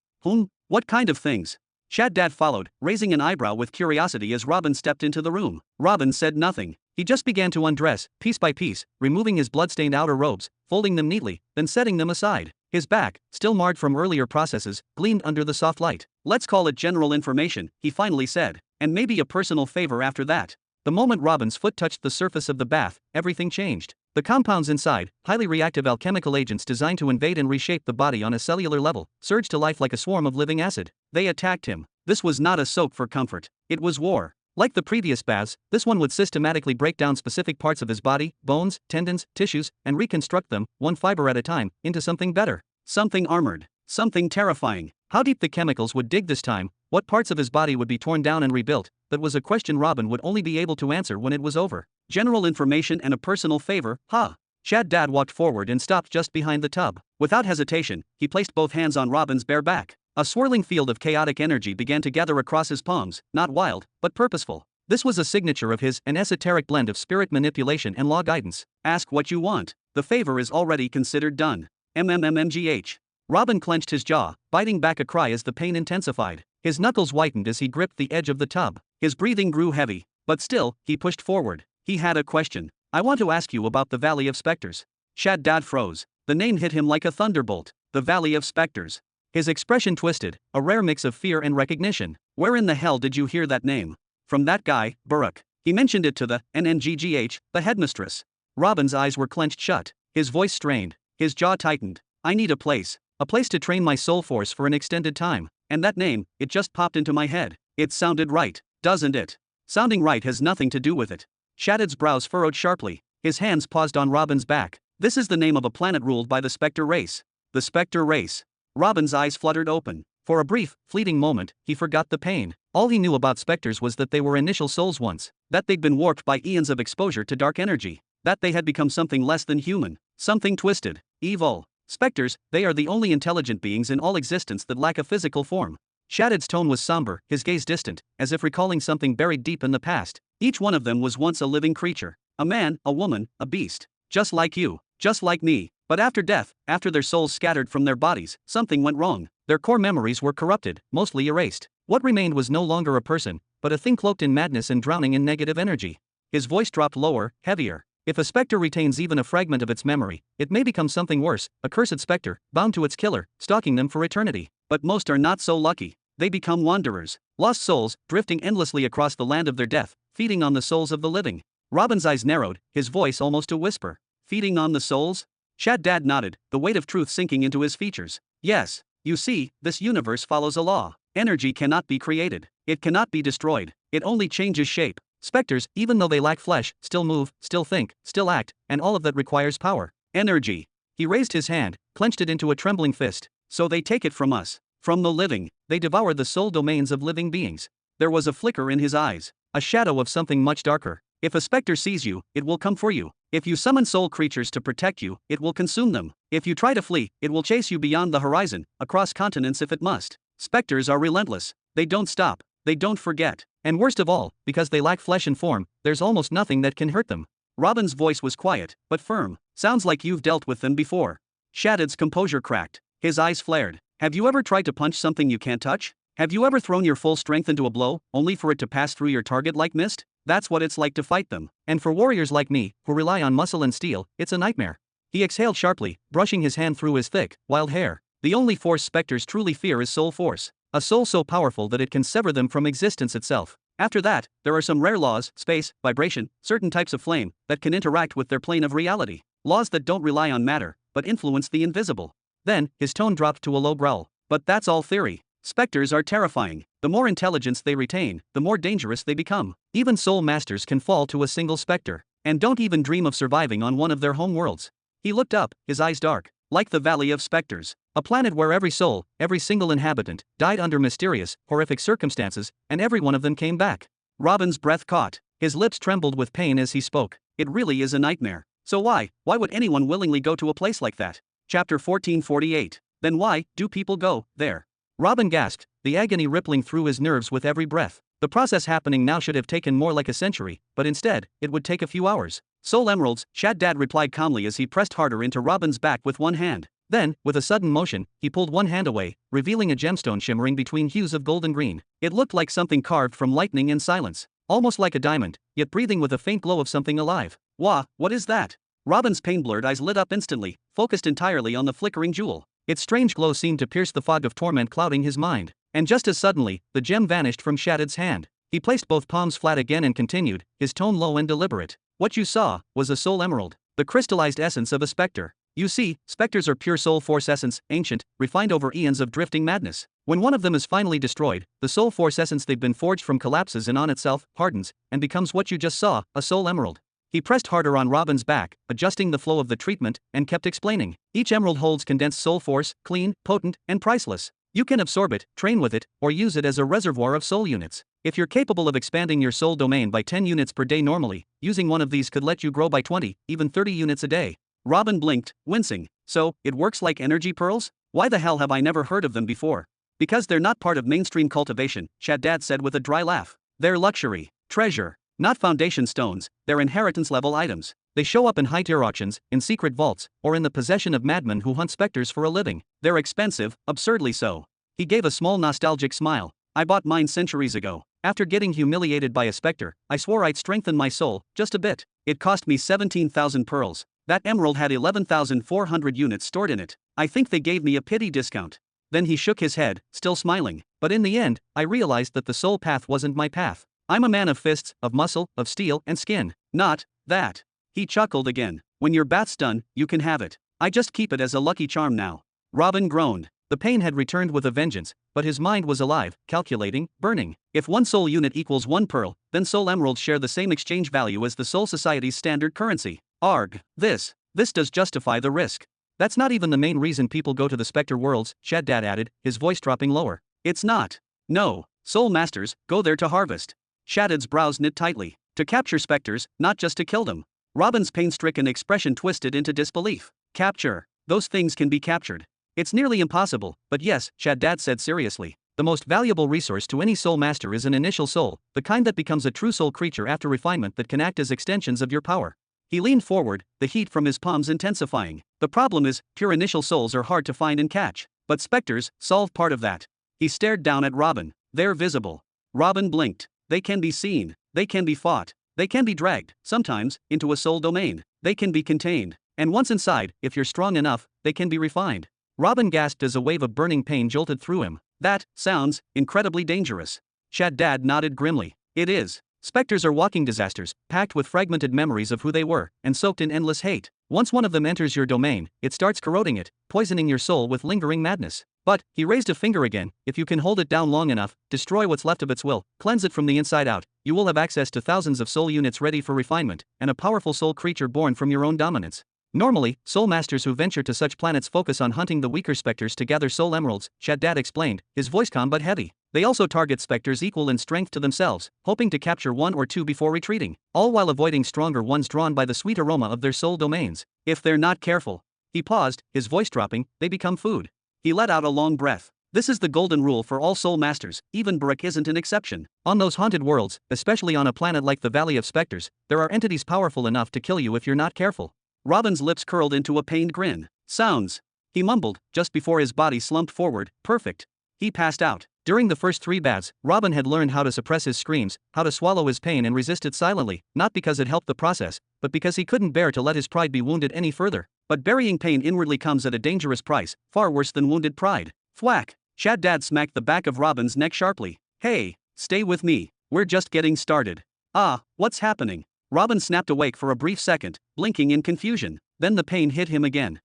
What kind of things? Shaddad followed, raising an eyebrow with curiosity as Robin stepped into the room. Robin said nothing. He just began to undress, piece by piece, removing his blood-stained outer robes, folding them neatly, then setting them aside. His back, still marred from earlier processes, gleamed under the soft light. Let's call it general information, he finally said, and maybe a personal favor after that. The moment Robin's foot touched the surface of the bath, everything changed. The compounds inside, highly reactive alchemical agents designed to invade and reshape the body on a cellular level, surged to life like a swarm of living acid. They attacked him. This was not a soak for comfort. It was war. Like the previous baths, this one would systematically break down specific parts of his body, bones, tendons, tissues, and reconstruct them, one fiber at a time, into something better. Something armored. Something terrifying. How deep the chemicals would dig this time, what parts of his body would be torn down and rebuilt, that was a question Robin would only be able to answer when it was over. General information and a personal favor, huh? Shaddad walked forward and stopped just behind the tub. Without hesitation, he placed both hands on Robin's bare back. A swirling field of chaotic energy began to gather across his palms, not wild, but purposeful. This was a signature of his, an esoteric blend of spirit manipulation and law guidance. Ask what you want. The favor is already considered done. MMMGH. Robin clenched his jaw, biting back a cry as the pain intensified. His knuckles whitened as he gripped the edge of the tub. His breathing grew heavy, but still, he pushed forward. He had a question. I want to ask you about the Valley of Spectres. Shaddad froze. The name hit him like a thunderbolt. The Valley of Spectres. His expression twisted, a rare mix of fear and recognition. Where in the hell did you hear that name? From that guy, Baruch. He mentioned it to the NNGGH, the headmistress. Robin's eyes were clenched shut. His voice strained. His jaw tightened. I need a place to train my soul force for an extended time. And that name, it just popped into my head. It sounded right, doesn't it? Sounding right has nothing to do with it. Shaddad's brows furrowed sharply. His hands paused on Robin's back. This is the name of a planet ruled by the Spectre race. The Spectre race. Robin's eyes fluttered open. For a brief, fleeting moment, he forgot the pain. All he knew about specters was that they were initial souls once, that they'd been warped by eons of exposure to dark energy, that they had become something less than human, something twisted, evil. Specters, they are the only intelligent beings in all existence that lack a physical form. Shaddad's tone was somber, his gaze distant, as if recalling something buried deep in the past. Each one of them was once a living creature. A man, a woman, a beast. Just like you, just like me. But after death, after their souls scattered from their bodies, something went wrong. Their core memories were corrupted, mostly erased. What remained was no longer a person, but a thing cloaked in madness and drowning in negative energy. His voice dropped lower, heavier. If a specter retains even a fragment of its memory, it may become something worse, a cursed specter, bound to its killer, stalking them for eternity. But most are not so lucky. They become wanderers, lost souls, drifting endlessly across the land of their death, feeding on the souls of the living. Robin's eyes narrowed, his voice almost a whisper. Feeding on the souls? Shaddad nodded, the weight of truth sinking into his features. Yes, you see, this universe follows a law. Energy cannot be created. It cannot be destroyed. It only changes shape. Specters, even though they lack flesh, still move, still think, still act, and all of that requires power. Energy. He raised his hand, clenched it into a trembling fist. So they take it from us. From the living. They devour the soul domains of living beings. There was a flicker in his eyes. A shadow of something much darker. If a specter sees you, it will come for you. If you summon soul creatures to protect you, it will consume them. If you try to flee, it will chase you beyond the horizon, across continents if it must. Specters are relentless. They don't stop. They don't forget. And worst of all, because they lack flesh and form, there's almost nothing that can hurt them. Robin's voice was quiet, but firm. Sounds like you've dealt with them before. Shaddad's composure cracked. His eyes flared. Have you ever tried to punch something you can't touch? Have you ever thrown your full strength into a blow, only for it to pass through your target like mist? That's what it's like to fight them. And for warriors like me, who rely on muscle and steel, it's a nightmare. He exhaled sharply, brushing his hand through his thick, wild hair. The only force specters truly fear is soul force. A soul so powerful that it can sever them from existence itself. After that, there are some rare laws, space, vibration, certain types of flame, that can interact with their plane of reality. Laws that don't rely on matter, but influence the invisible. Then, his tone dropped to a low growl. But that's all theory. Specters are terrifying. The more intelligence they retain, the more dangerous they become. Even soul masters can fall to a single specter. And don't even dream of surviving on one of their home worlds. He looked up, his eyes dark. Like the Valley of Specters. A planet where every soul, every single inhabitant, died under mysterious, horrific circumstances, and every one of them came back. Robin's breath caught. His lips trembled with pain as he spoke. It really is a nightmare. So why would anyone willingly go to a place like that? Chapter 1448. Then why do people go there? Robin gasped, the agony rippling through his nerves with every breath. The process happening now should have taken more like a century, but instead, it would take a few hours. Soul emeralds, Shaddad replied calmly as he pressed harder into Robin's back with one hand. Then, with a sudden motion, he pulled one hand away, revealing a gemstone shimmering between hues of gold and green. It looked like something carved from lightning and silence. Almost like a diamond, yet breathing with a faint glow of something alive. Wah, what is that? Robin's pain-blurred eyes lit up instantly, focused entirely on the flickering jewel. Its strange glow seemed to pierce the fog of torment clouding his mind. And just as suddenly, the gem vanished from Shaddad's hand. He placed both palms flat again and continued, his tone low and deliberate. What you saw was a soul emerald, the crystallized essence of a specter. You see, specters are pure soul force essence, ancient, refined over eons of drifting madness. When one of them is finally destroyed, the soul force essence they've been forged from collapses in on itself, hardens, and becomes what you just saw, a soul emerald. He pressed harder on Robin's back, adjusting the flow of the treatment, and kept explaining. Each emerald holds condensed soul force, clean, potent, and priceless. You can absorb it, train with it, or use it as a reservoir of soul units. If you're capable of expanding your soul domain by 10 units per day normally, using one of these could let you grow by 20, even 30 units a day. Robin blinked, wincing. So, it works like energy pearls? Why the hell have I never heard of them before? Because they're not part of mainstream cultivation, Shaddad said with a dry laugh. They're luxury, treasure. Not foundation stones, they're inheritance-level items. They show up in high-tier auctions, in secret vaults, or in the possession of madmen who hunt specters for a living. They're expensive, absurdly so. He gave a small nostalgic smile. I bought mine centuries ago. After getting humiliated by a specter, I swore I'd strengthen my soul, just a bit. It cost me 17,000 pearls. That emerald had 11,400 units stored in it. I think they gave me a pity discount. Then he shook his head, still smiling. But in the end, I realized that the soul path wasn't my path. I'm a man of fists, of muscle, of steel and skin. Not that. He chuckled again. When your bath's done, you can have it. I just keep it as a lucky charm now. Robin groaned. The pain had returned with a vengeance, but his mind was alive, calculating, burning. If one soul unit equals one pearl, then soul emeralds share the same exchange value as the Soul Society's standard currency. Arg. This does justify the risk. That's not even the main reason people go to the Spectre worlds, Shaddad added, his voice dropping lower. It's not. No. Soul masters go there to harvest. Shaddad's brows knit tightly. To capture specters, not just to kill them. Robin's pain-stricken expression twisted into disbelief. Capture. Those things can be captured. It's nearly impossible, but yes, Shaddad said seriously. The most valuable resource to any soul master is an initial soul, the kind that becomes a true soul creature after refinement that can act as extensions of your power. He leaned forward, the heat from his palms intensifying. The problem is, pure initial souls are hard to find and catch. But specters solve part of that. He stared down at Robin. They're visible. Robin blinked. They can be seen. They can be fought. They can be dragged, sometimes, into a soul domain. They can be contained. And once inside, if you're strong enough, they can be refined. Robin gasped as a wave of burning pain jolted through him. That sounds incredibly dangerous. Shaddad nodded grimly. It is. Specters are walking disasters, packed with fragmented memories of who they were, and soaked in endless hate. Once one of them enters your domain, it starts corroding it, poisoning your soul with lingering madness. But, he raised a finger again, if you can hold it down long enough, destroy what's left of its will, cleanse it from the inside out, you will have access to thousands of soul units ready for refinement, and a powerful soul creature born from your own dominance. Normally, soul masters who venture to such planets focus on hunting the weaker specters to gather soul emeralds, Shaddad explained, his voice calm but heavy. They also target specters equal in strength to themselves, hoping to capture one or two before retreating, all while avoiding stronger ones drawn by the sweet aroma of their soul domains. If they're not careful. He paused, his voice dropping, they become food. He let out a long breath. This is the golden rule for all soul masters, even Barak isn't an exception. On those haunted worlds, especially on a planet like the Valley of Specters, there are entities powerful enough to kill you if you're not careful. Robin's lips curled into a pained grin. Sounds. He mumbled, just before his body slumped forward. Perfect. He passed out. During the first 3 baths, Robin had learned how to suppress his screams, how to swallow his pain and resist it silently, not because it helped the process, but because he couldn't bear to let his pride be wounded any further. But burying pain inwardly comes at a dangerous price, far worse than wounded pride. Thwack! Shaddad smacked the back of Robin's neck sharply. Hey, stay with me, we're just getting started. Ah, what's happening? Robin snapped awake for a brief second, blinking in confusion. Then the pain hit him again.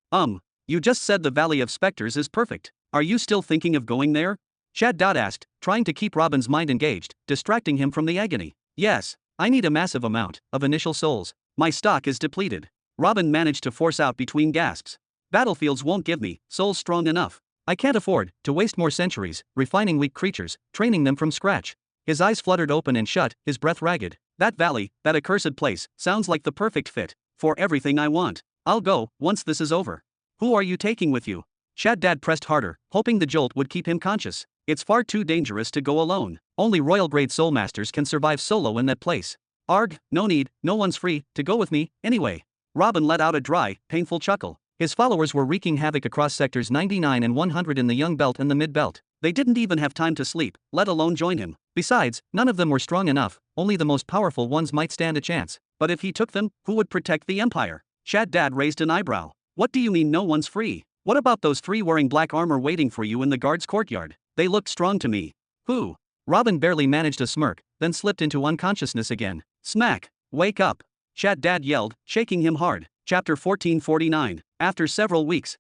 You just said the Valley of Specters is perfect. Are you still thinking of going there? Shaddad asked, trying to keep Robin's mind engaged, distracting him from the agony. Yes, I need a massive amount of initial souls. My stock is depleted. Robin managed to force out between gasps. Battlefields won't give me souls strong enough. I can't afford to waste more centuries refining weak creatures, training them from scratch. His eyes fluttered open and shut, his breath ragged. That valley, that accursed place, sounds like the perfect fit for everything I want. I'll go once this is over. Who are you taking with you? Shaddad pressed harder, hoping the jolt would keep him conscious. It's far too dangerous to go alone. Only royal-grade soul masters can survive solo in that place. Arg, no need, no one's free to go with me, anyway. Robin let out a dry, painful chuckle. His followers were wreaking havoc across sectors 99 and 100 in the Young Belt and the Mid Belt. They didn't even have time to sleep, let alone join him. Besides, none of them were strong enough, only the most powerful ones might stand a chance. But if he took them, who would protect the Empire? Shaddad raised an eyebrow. What do you mean no one's free? What about those 3 wearing black armor waiting for you in the guard's courtyard? They looked strong to me. Who? Robin barely managed a smirk, then slipped into unconsciousness again. Smack! Wake up! Shaddad yelled, shaking him hard. Chapter 1449. After several weeks,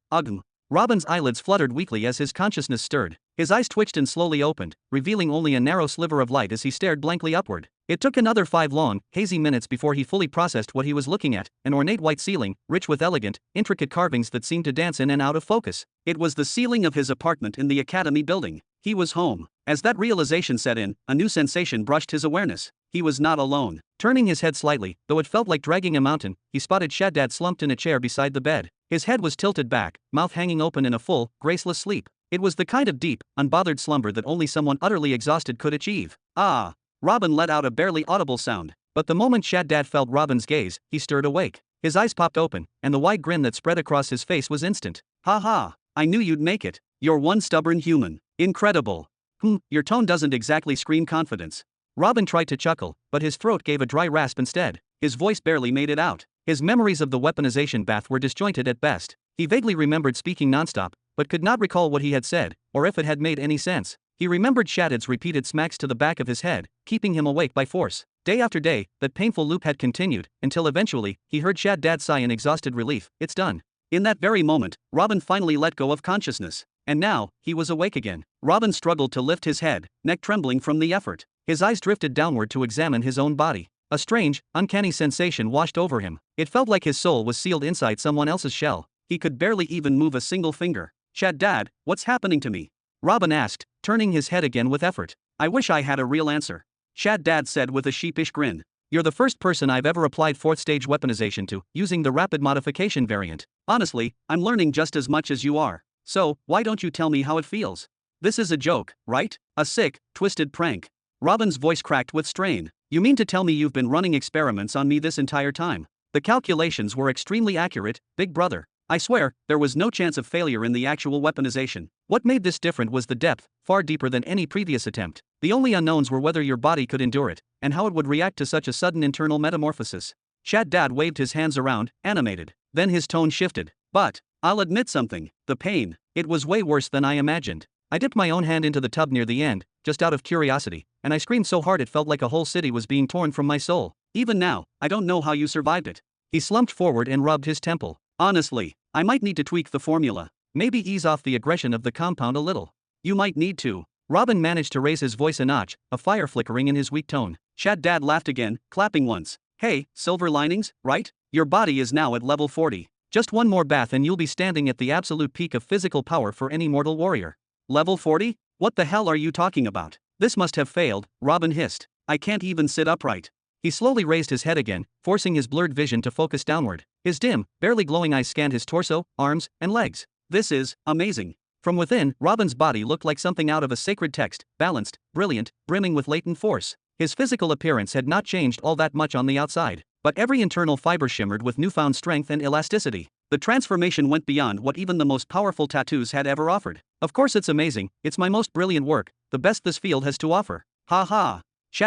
Robin's eyelids fluttered weakly as his consciousness stirred. His eyes twitched and slowly opened, revealing only a narrow sliver of light as he stared blankly upward. It took another 5 long, hazy minutes before he fully processed what he was looking at, an ornate white ceiling, rich with elegant, intricate carvings that seemed to dance in and out of focus. It was the ceiling of his apartment in the Academy building. He was home. As that realization set in, a new sensation brushed his awareness. He was not alone. Turning his head slightly, though it felt like dragging a mountain, he spotted Shaddad slumped in a chair beside the bed. His head was tilted back, mouth hanging open in a full, graceless sleep. It was the kind of deep, unbothered slumber that only someone utterly exhausted could achieve. Ah! Robin let out a barely audible sound. But the moment Shaddad felt Robin's gaze, he stirred awake. His eyes popped open, and the wide grin that spread across his face was instant. Ha ha! I knew you'd make it. You're one stubborn human. Incredible. Your tone doesn't exactly scream confidence. Robin tried to chuckle, but his throat gave a dry rasp instead. His voice barely made it out. His memories of the weaponization bath were disjointed at best. He vaguely remembered speaking nonstop, but could not recall what he had said, or if it had made any sense. He remembered Shaddad's repeated smacks to the back of his head, keeping him awake by force. Day after day, that painful loop had continued, until eventually, he heard Shaddad sigh in exhausted relief. It's done. In that very moment, Robin finally let go of consciousness. And now, he was awake again. Robin struggled to lift his head, neck trembling from the effort. His eyes drifted downward to examine his own body. A strange, uncanny sensation washed over him. It felt like his soul was sealed inside someone else's shell. He could barely even move a single finger. Shaddad, what's happening to me? Robin asked, turning his head again with effort. I wish I had a real answer. Shaddad said with a sheepish grin. You're the first person I've ever applied 4th stage weaponization to, using the rapid modification variant. Honestly, I'm learning just as much as you are. So, why don't you tell me how it feels? This is a joke, right? A sick, twisted prank. Robin's voice cracked with strain. You mean to tell me you've been running experiments on me this entire time? The calculations were extremely accurate, big brother. I swear, there was no chance of failure in the actual weaponization. What made this different was the depth, far deeper than any previous attempt. The only unknowns were whether your body could endure it, and how it would react to such a sudden internal metamorphosis. Shaddad waved his hands around, animated. Then his tone shifted. But, I'll admit something, the pain, it was way worse than I imagined. I dipped my own hand into the tub near the end, just out of curiosity, and I screamed so hard it felt like a whole city was being torn from my soul. Even now, I don't know how you survived it. He slumped forward and rubbed his temple. Honestly, I might need to tweak the formula. Maybe ease off the aggression of the compound a little. You might need to. Robin managed to raise his voice a notch, a fire flickering in his weak tone. Shaddad laughed again, clapping once. Hey, silver linings, right? Your body is now at level 40. Just one more bath and you'll be standing at the absolute peak of physical power for any mortal warrior. Level 40? What the hell are you talking about? This must have failed, Robin hissed. I can't even sit upright. He slowly raised his head again, forcing his blurred vision to focus downward. His dim, barely glowing eyes scanned his torso, arms, and legs. This is amazing. From within, Robin's body looked like something out of a sacred text, balanced, brilliant, brimming with latent force. His physical appearance had not changed all that much on the outside, but every internal fiber shimmered with newfound strength and elasticity. The transformation went beyond what even the most powerful tattoos had ever offered. Of course it's amazing, it's my most brilliant work, the best this field has to offer. Ha ha.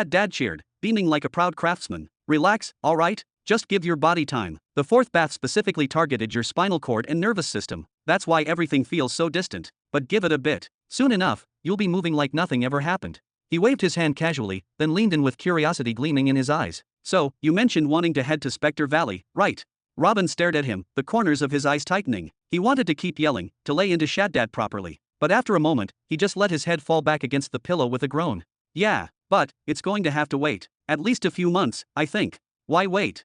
Dad cheered, beaming like a proud craftsman. Relax, alright? Just give your body time. The fourth bath specifically targeted your spinal cord and nervous system. That's why everything feels so distant. But give it a bit. Soon enough, you'll be moving like nothing ever happened. He waved his hand casually, then leaned in with curiosity gleaming in his eyes. So, you mentioned wanting to head to Spectre Valley, right? Robin stared at him, the corners of his eyes tightening. He wanted to keep yelling, to lay into Dad properly. But after a moment, he just let his head fall back against the pillow with a groan. Yeah, but it's going to have to wait. At least a few months, I think. Why wait?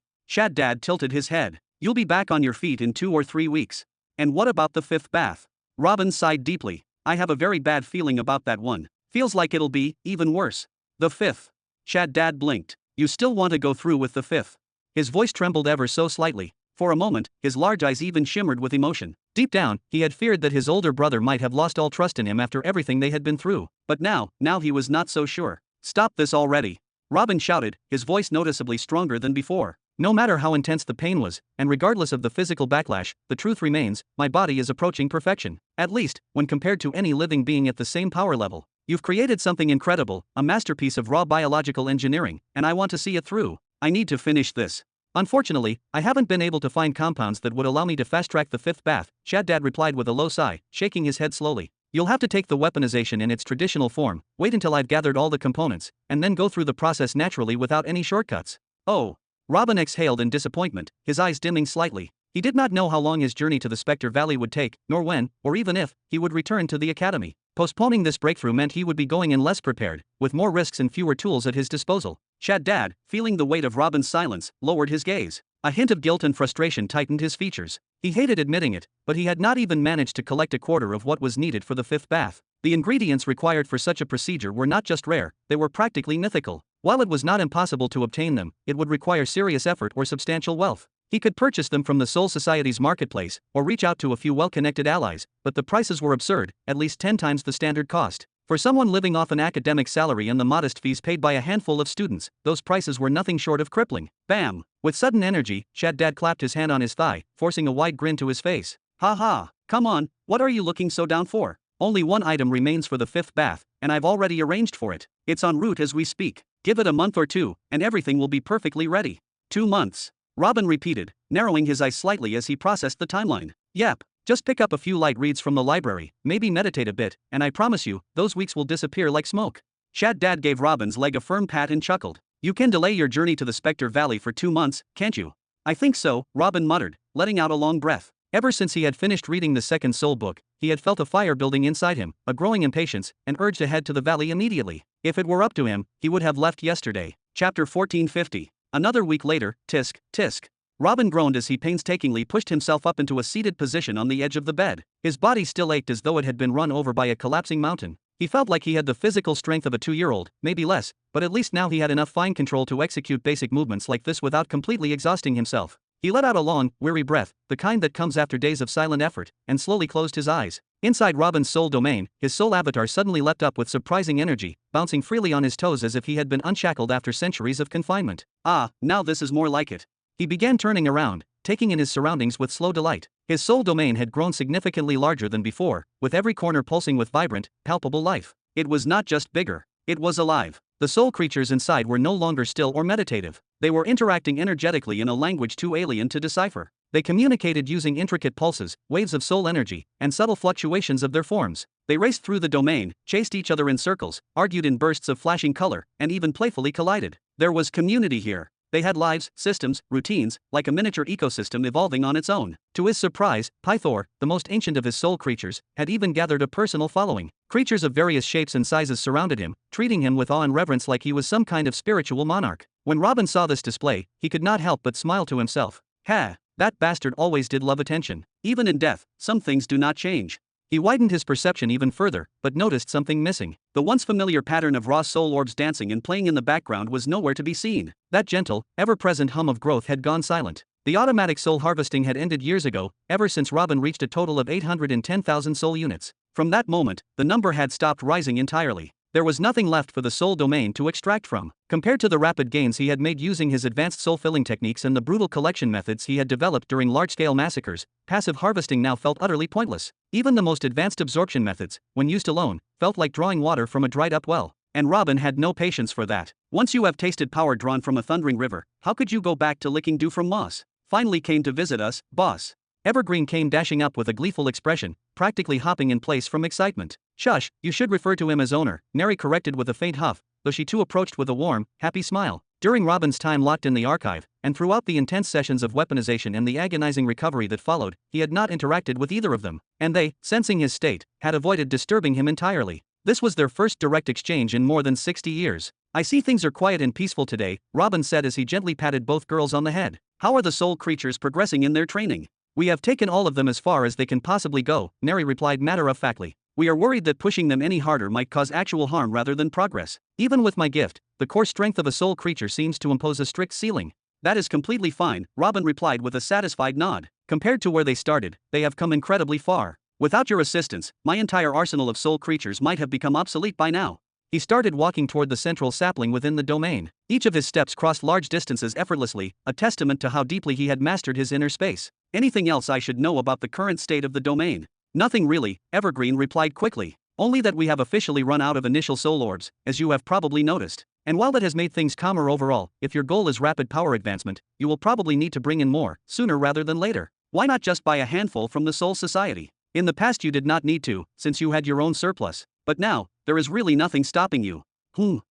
Dad tilted his head. You'll be back on your feet in 2 or 3 weeks. And what about the fifth bath? Robin sighed deeply. I have a very bad feeling about that one. Feels like it'll be even worse. The fifth. Dad blinked. You still want to go through with the fifth? His voice trembled ever so slightly. For a moment, his large eyes even shimmered with emotion. Deep down, he had feared that his older brother might have lost all trust in him after everything they had been through. But now he was not so sure. Stop this already. Robin shouted, his voice noticeably stronger than before. No matter how intense the pain was, and regardless of the physical backlash, the truth remains, my body is approaching perfection. At least, when compared to any living being at the same power level. You've created something incredible, a masterpiece of raw biological engineering, and I want to see it through. I need to finish this. Unfortunately, I haven't been able to find compounds that would allow me to fast-track the fifth bath, Dad replied with a low sigh, shaking his head slowly. You'll have to take the weaponization in its traditional form, wait until I've gathered all the components, and then go through the process naturally without any shortcuts. Oh. Robin exhaled in disappointment, his eyes dimming slightly. He did not know how long his journey to the Spectre Valley would take, nor when, or even if, he would return to the academy. Postponing this breakthrough meant he would be going in less prepared, with more risks and fewer tools at his disposal. Dad, feeling the weight of Robin's silence, lowered his gaze. A hint of guilt and frustration tightened his features. He hated admitting it, but he had not even managed to collect a quarter of what was needed for the fifth bath. The ingredients required for such a procedure were not just rare, they were practically mythical. While it was not impossible to obtain them, it would require serious effort or substantial wealth. He could purchase them from the Soul Society's marketplace, or reach out to a few well-connected allies, but the prices were absurd, at least 10 times the standard cost. For someone living off an academic salary and the modest fees paid by a handful of students, those prices were nothing short of crippling. Bam! With sudden energy, Dad clapped his hand on his thigh, forcing a wide grin to his face. Ha ha! Come on, what are you looking so down for? Only one item remains for the fifth bath, and I've already arranged for it. It's en route as we speak. Give it a month or two, and everything will be perfectly ready. 2 months. Robin repeated, narrowing his eyes slightly as he processed the timeline. Yep, just pick up a few light reads from the library, maybe meditate a bit, and I promise you, those weeks will disappear like smoke. Dad gave Robin's leg a firm pat and chuckled. You can delay your journey to the Spectre Valley for 2 months, can't you? I think so, Robin muttered, letting out a long breath. Ever since he had finished reading the second soul book, he had felt a fire building inside him, a growing impatience, and urge to head to the valley immediately. If it were up to him, he would have left yesterday. Chapter 1450. Another week later, tisk, tisk. Robin groaned as he painstakingly pushed himself up into a seated position on the edge of the bed. His body still ached as though it had been run over by a collapsing mountain. He felt like he had the physical strength of a 2-year-old, maybe less, but at least now he had enough fine control to execute basic movements like this without completely exhausting himself. He let out a long, weary breath, the kind that comes after days of silent effort, and slowly closed his eyes. Inside Robin's soul domain, his soul avatar suddenly leapt up with surprising energy, bouncing freely on his toes as if he had been unshackled after centuries of confinement. Ah, now this is more like it. He began turning around, taking in his surroundings with slow delight. His soul domain had grown significantly larger than before, with every corner pulsing with vibrant, palpable life. It was not just bigger, it was alive. The soul creatures inside were no longer still or meditative. They were interacting energetically in a language too alien to decipher. They communicated using intricate pulses, waves of soul energy, and subtle fluctuations of their forms. They raced through the domain, chased each other in circles, argued in bursts of flashing color, and even playfully collided. There was community here. They had lives, systems, routines, like a miniature ecosystem evolving on its own. To his surprise, Pythor, the most ancient of his soul creatures, had even gathered a personal following. Creatures of various shapes and sizes surrounded him, treating him with awe and reverence like he was some kind of spiritual monarch. When Robin saw this display, he could not help but smile to himself. Ha! That bastard always did love attention. Even in death, some things do not change. He widened his perception even further, but noticed something missing. The once familiar pattern of raw soul orbs dancing and playing in the background was nowhere to be seen. That gentle, ever-present hum of growth had gone silent. The automatic soul harvesting had ended years ago, ever since Robin reached a total of 810,000 soul units. From that moment, the number had stopped rising entirely. There was nothing left for the soul domain to extract from. Compared to the rapid gains he had made using his advanced soul-filling techniques and the brutal collection methods he had developed during large-scale massacres, passive harvesting now felt utterly pointless. Even the most advanced absorption methods, when used alone, felt like drawing water from a dried-up well. And Robin had no patience for that. Once you have tasted power drawn from a thundering river, how could you go back to licking dew from moss? Finally came to visit us, boss. Evergreen came dashing up with a gleeful expression, practically hopping in place from excitement. Shush, you should refer to him as owner, Neri corrected with a faint huff, though she too approached with a warm, happy smile. During Robin's time locked in the archive, and throughout the intense sessions of weaponization and the agonizing recovery that followed, he had not interacted with either of them, and they, sensing his state, had avoided disturbing him entirely. This was their first direct exchange in more than 60 years. I see things are quiet and peaceful today, Robin said as he gently patted both girls on the head. How are the soul creatures progressing in their training? We have taken all of them as far as they can possibly go, Neri replied matter-of-factly. We are worried that pushing them any harder might cause actual harm rather than progress. Even with my gift, the core strength of a soul creature seems to impose a strict ceiling. That is completely fine, Robin replied with a satisfied nod. Compared to where they started, they have come incredibly far. Without your assistance, my entire arsenal of soul creatures might have become obsolete by now. He started walking toward the central sapling within the domain. Each of his steps crossed large distances effortlessly, a testament to how deeply he had mastered his inner space. Anything else I should know about the current state of the domain? Nothing really, Evergreen replied quickly. Only that we have officially run out of initial soul orbs, as you have probably noticed. And while that has made things calmer overall, if your goal is rapid power advancement, you will probably need to bring in more, sooner rather than later. Why not just buy a handful from the Soul Society? In the past you did not need to, since you had your own surplus. But now, there is really nothing stopping you.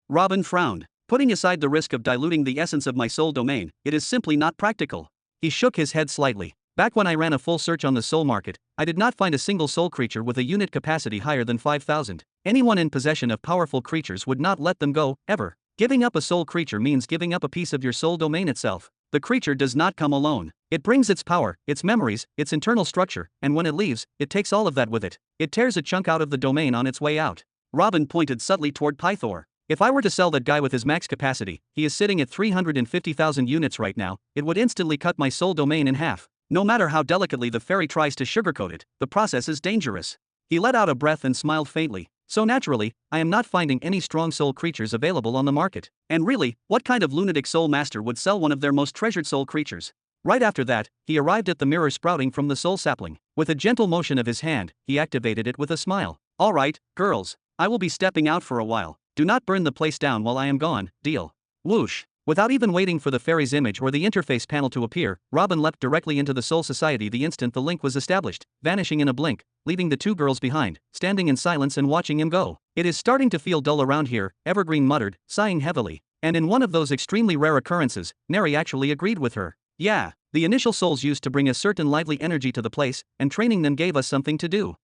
Robin frowned. Putting aside the risk of diluting the essence of my soul domain, it is simply not practical. He shook his head slightly. Back when I ran a full search on the soul market, I did not find a single soul creature with a unit capacity higher than 5,000. Anyone in possession of powerful creatures would not let them go, ever. Giving up a soul creature means giving up a piece of your soul domain itself. The creature does not come alone. It brings its power, its memories, its internal structure, and when it leaves, it takes all of that with it. It tears a chunk out of the domain on its way out. Robin pointed subtly toward Pythor. If I were to sell that guy with his max capacity, he is sitting at 350,000 units right now, it would instantly cut my soul domain in half. No matter how delicately the fairy tries to sugarcoat it, the process is dangerous. He let out a breath and smiled faintly. So naturally, I am not finding any strong soul creatures available on the market. And really, what kind of lunatic soul master would sell one of their most treasured soul creatures? Right after that, he arrived at the mirror sprouting from the soul sapling. With a gentle motion of his hand, he activated it with a smile. All right, girls, I will be stepping out for a while. Do not burn the place down while I am gone, deal. Whoosh. Without even waiting for the fairy's image or the interface panel to appear, Robin leapt directly into the Soul Society the instant the link was established, vanishing in a blink, leaving the two girls behind, standing in silence and watching him go. It is starting to feel dull around here, Evergreen muttered, sighing heavily. And in one of those extremely rare occurrences, Neri actually agreed with her. Yeah, the initial souls used to bring a certain lively energy to the place, and training them gave us something to do.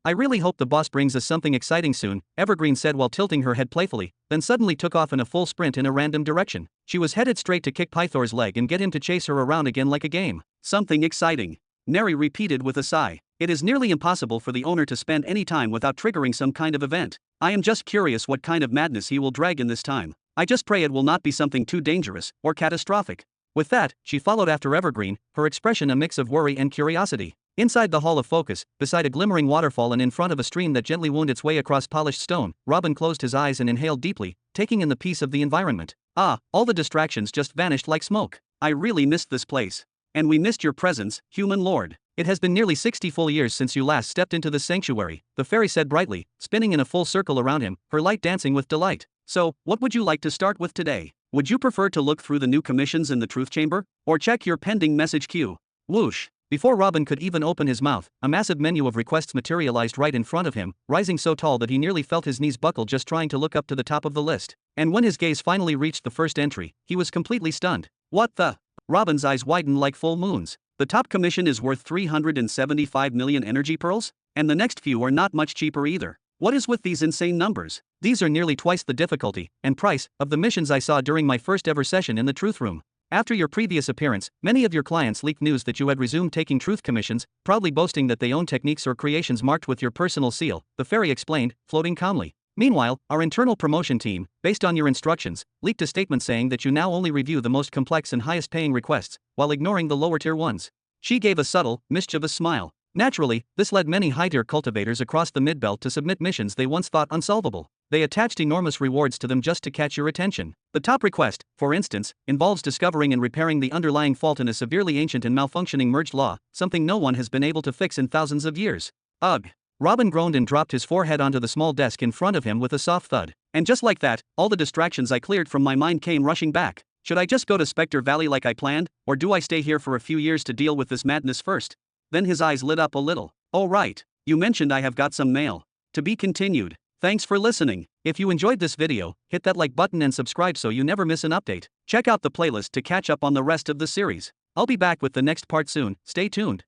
I really hope the boss brings us something exciting soon, Evergreen said while tilting her head playfully, then suddenly took off in a full sprint in a random direction. She was headed straight to kick Pythor's leg and get him to chase her around again like a game. Something exciting, Neri repeated with a sigh. It is nearly impossible for the owner to spend any time without triggering some kind of event. I am just curious what kind of madness he will drag in this time. I just pray it will not be something too dangerous or catastrophic. With that, she followed after Evergreen, her expression a mix of worry and curiosity. Inside the Hall of Focus, beside a glimmering waterfall and in front of a stream that gently wound its way across polished stone, Robin closed his eyes and inhaled deeply, taking in the peace of the environment. All the distractions just vanished like smoke. I really missed this place. And we missed your presence, human lord. It has been nearly 60 full years since you last stepped into this sanctuary, the fairy said brightly, spinning in a full circle around him, her light dancing with delight. So, what would you like to start with today? Would you prefer to look through the new commissions in the truth chamber? Or check your pending message queue? Whoosh. Before Robin could even open his mouth, a massive menu of requests materialized right in front of him, rising so tall that he nearly felt his knees buckle just trying to look up to the top of the list. And when his gaze finally reached the first entry, he was completely stunned. What the? Robin's eyes widened like full moons. The top commission is worth 375 million energy pearls? And the next few are not much cheaper either. What is with these insane numbers? These are nearly twice the difficulty and price of the missions I saw during my first ever session in the truth room. After your previous appearance, many of your clients leaked news that you had resumed taking truth commissions, proudly boasting that they own techniques or creations marked with your personal seal, the fairy explained, floating calmly. Meanwhile, our internal promotion team, based on your instructions, leaked a statement saying that you now only review the most complex and highest paying requests, while ignoring the lower tier ones. She gave a subtle, mischievous smile. Naturally, this led many high-tier cultivators across the mid-belt to submit missions they once thought unsolvable. They attached enormous rewards to them just to catch your attention. The top request, for instance, involves discovering and repairing the underlying fault in a severely ancient and malfunctioning merged law, something no one has been able to fix in thousands of years. Ugh. Robin groaned and dropped his forehead onto the small desk in front of him with a soft thud. And just like that, all the distractions I cleared from my mind came rushing back. Should I just go to Spectre Valley like I planned, or do I stay here for a few years to deal with this madness first? Then his eyes lit up a little. Oh right, you mentioned I have got some mail. To be continued. Thanks for listening. If you enjoyed this video, hit that like button and subscribe so you never miss an update. Check out the playlist to catch up on the rest of the series. I'll be back with the next part soon, stay tuned.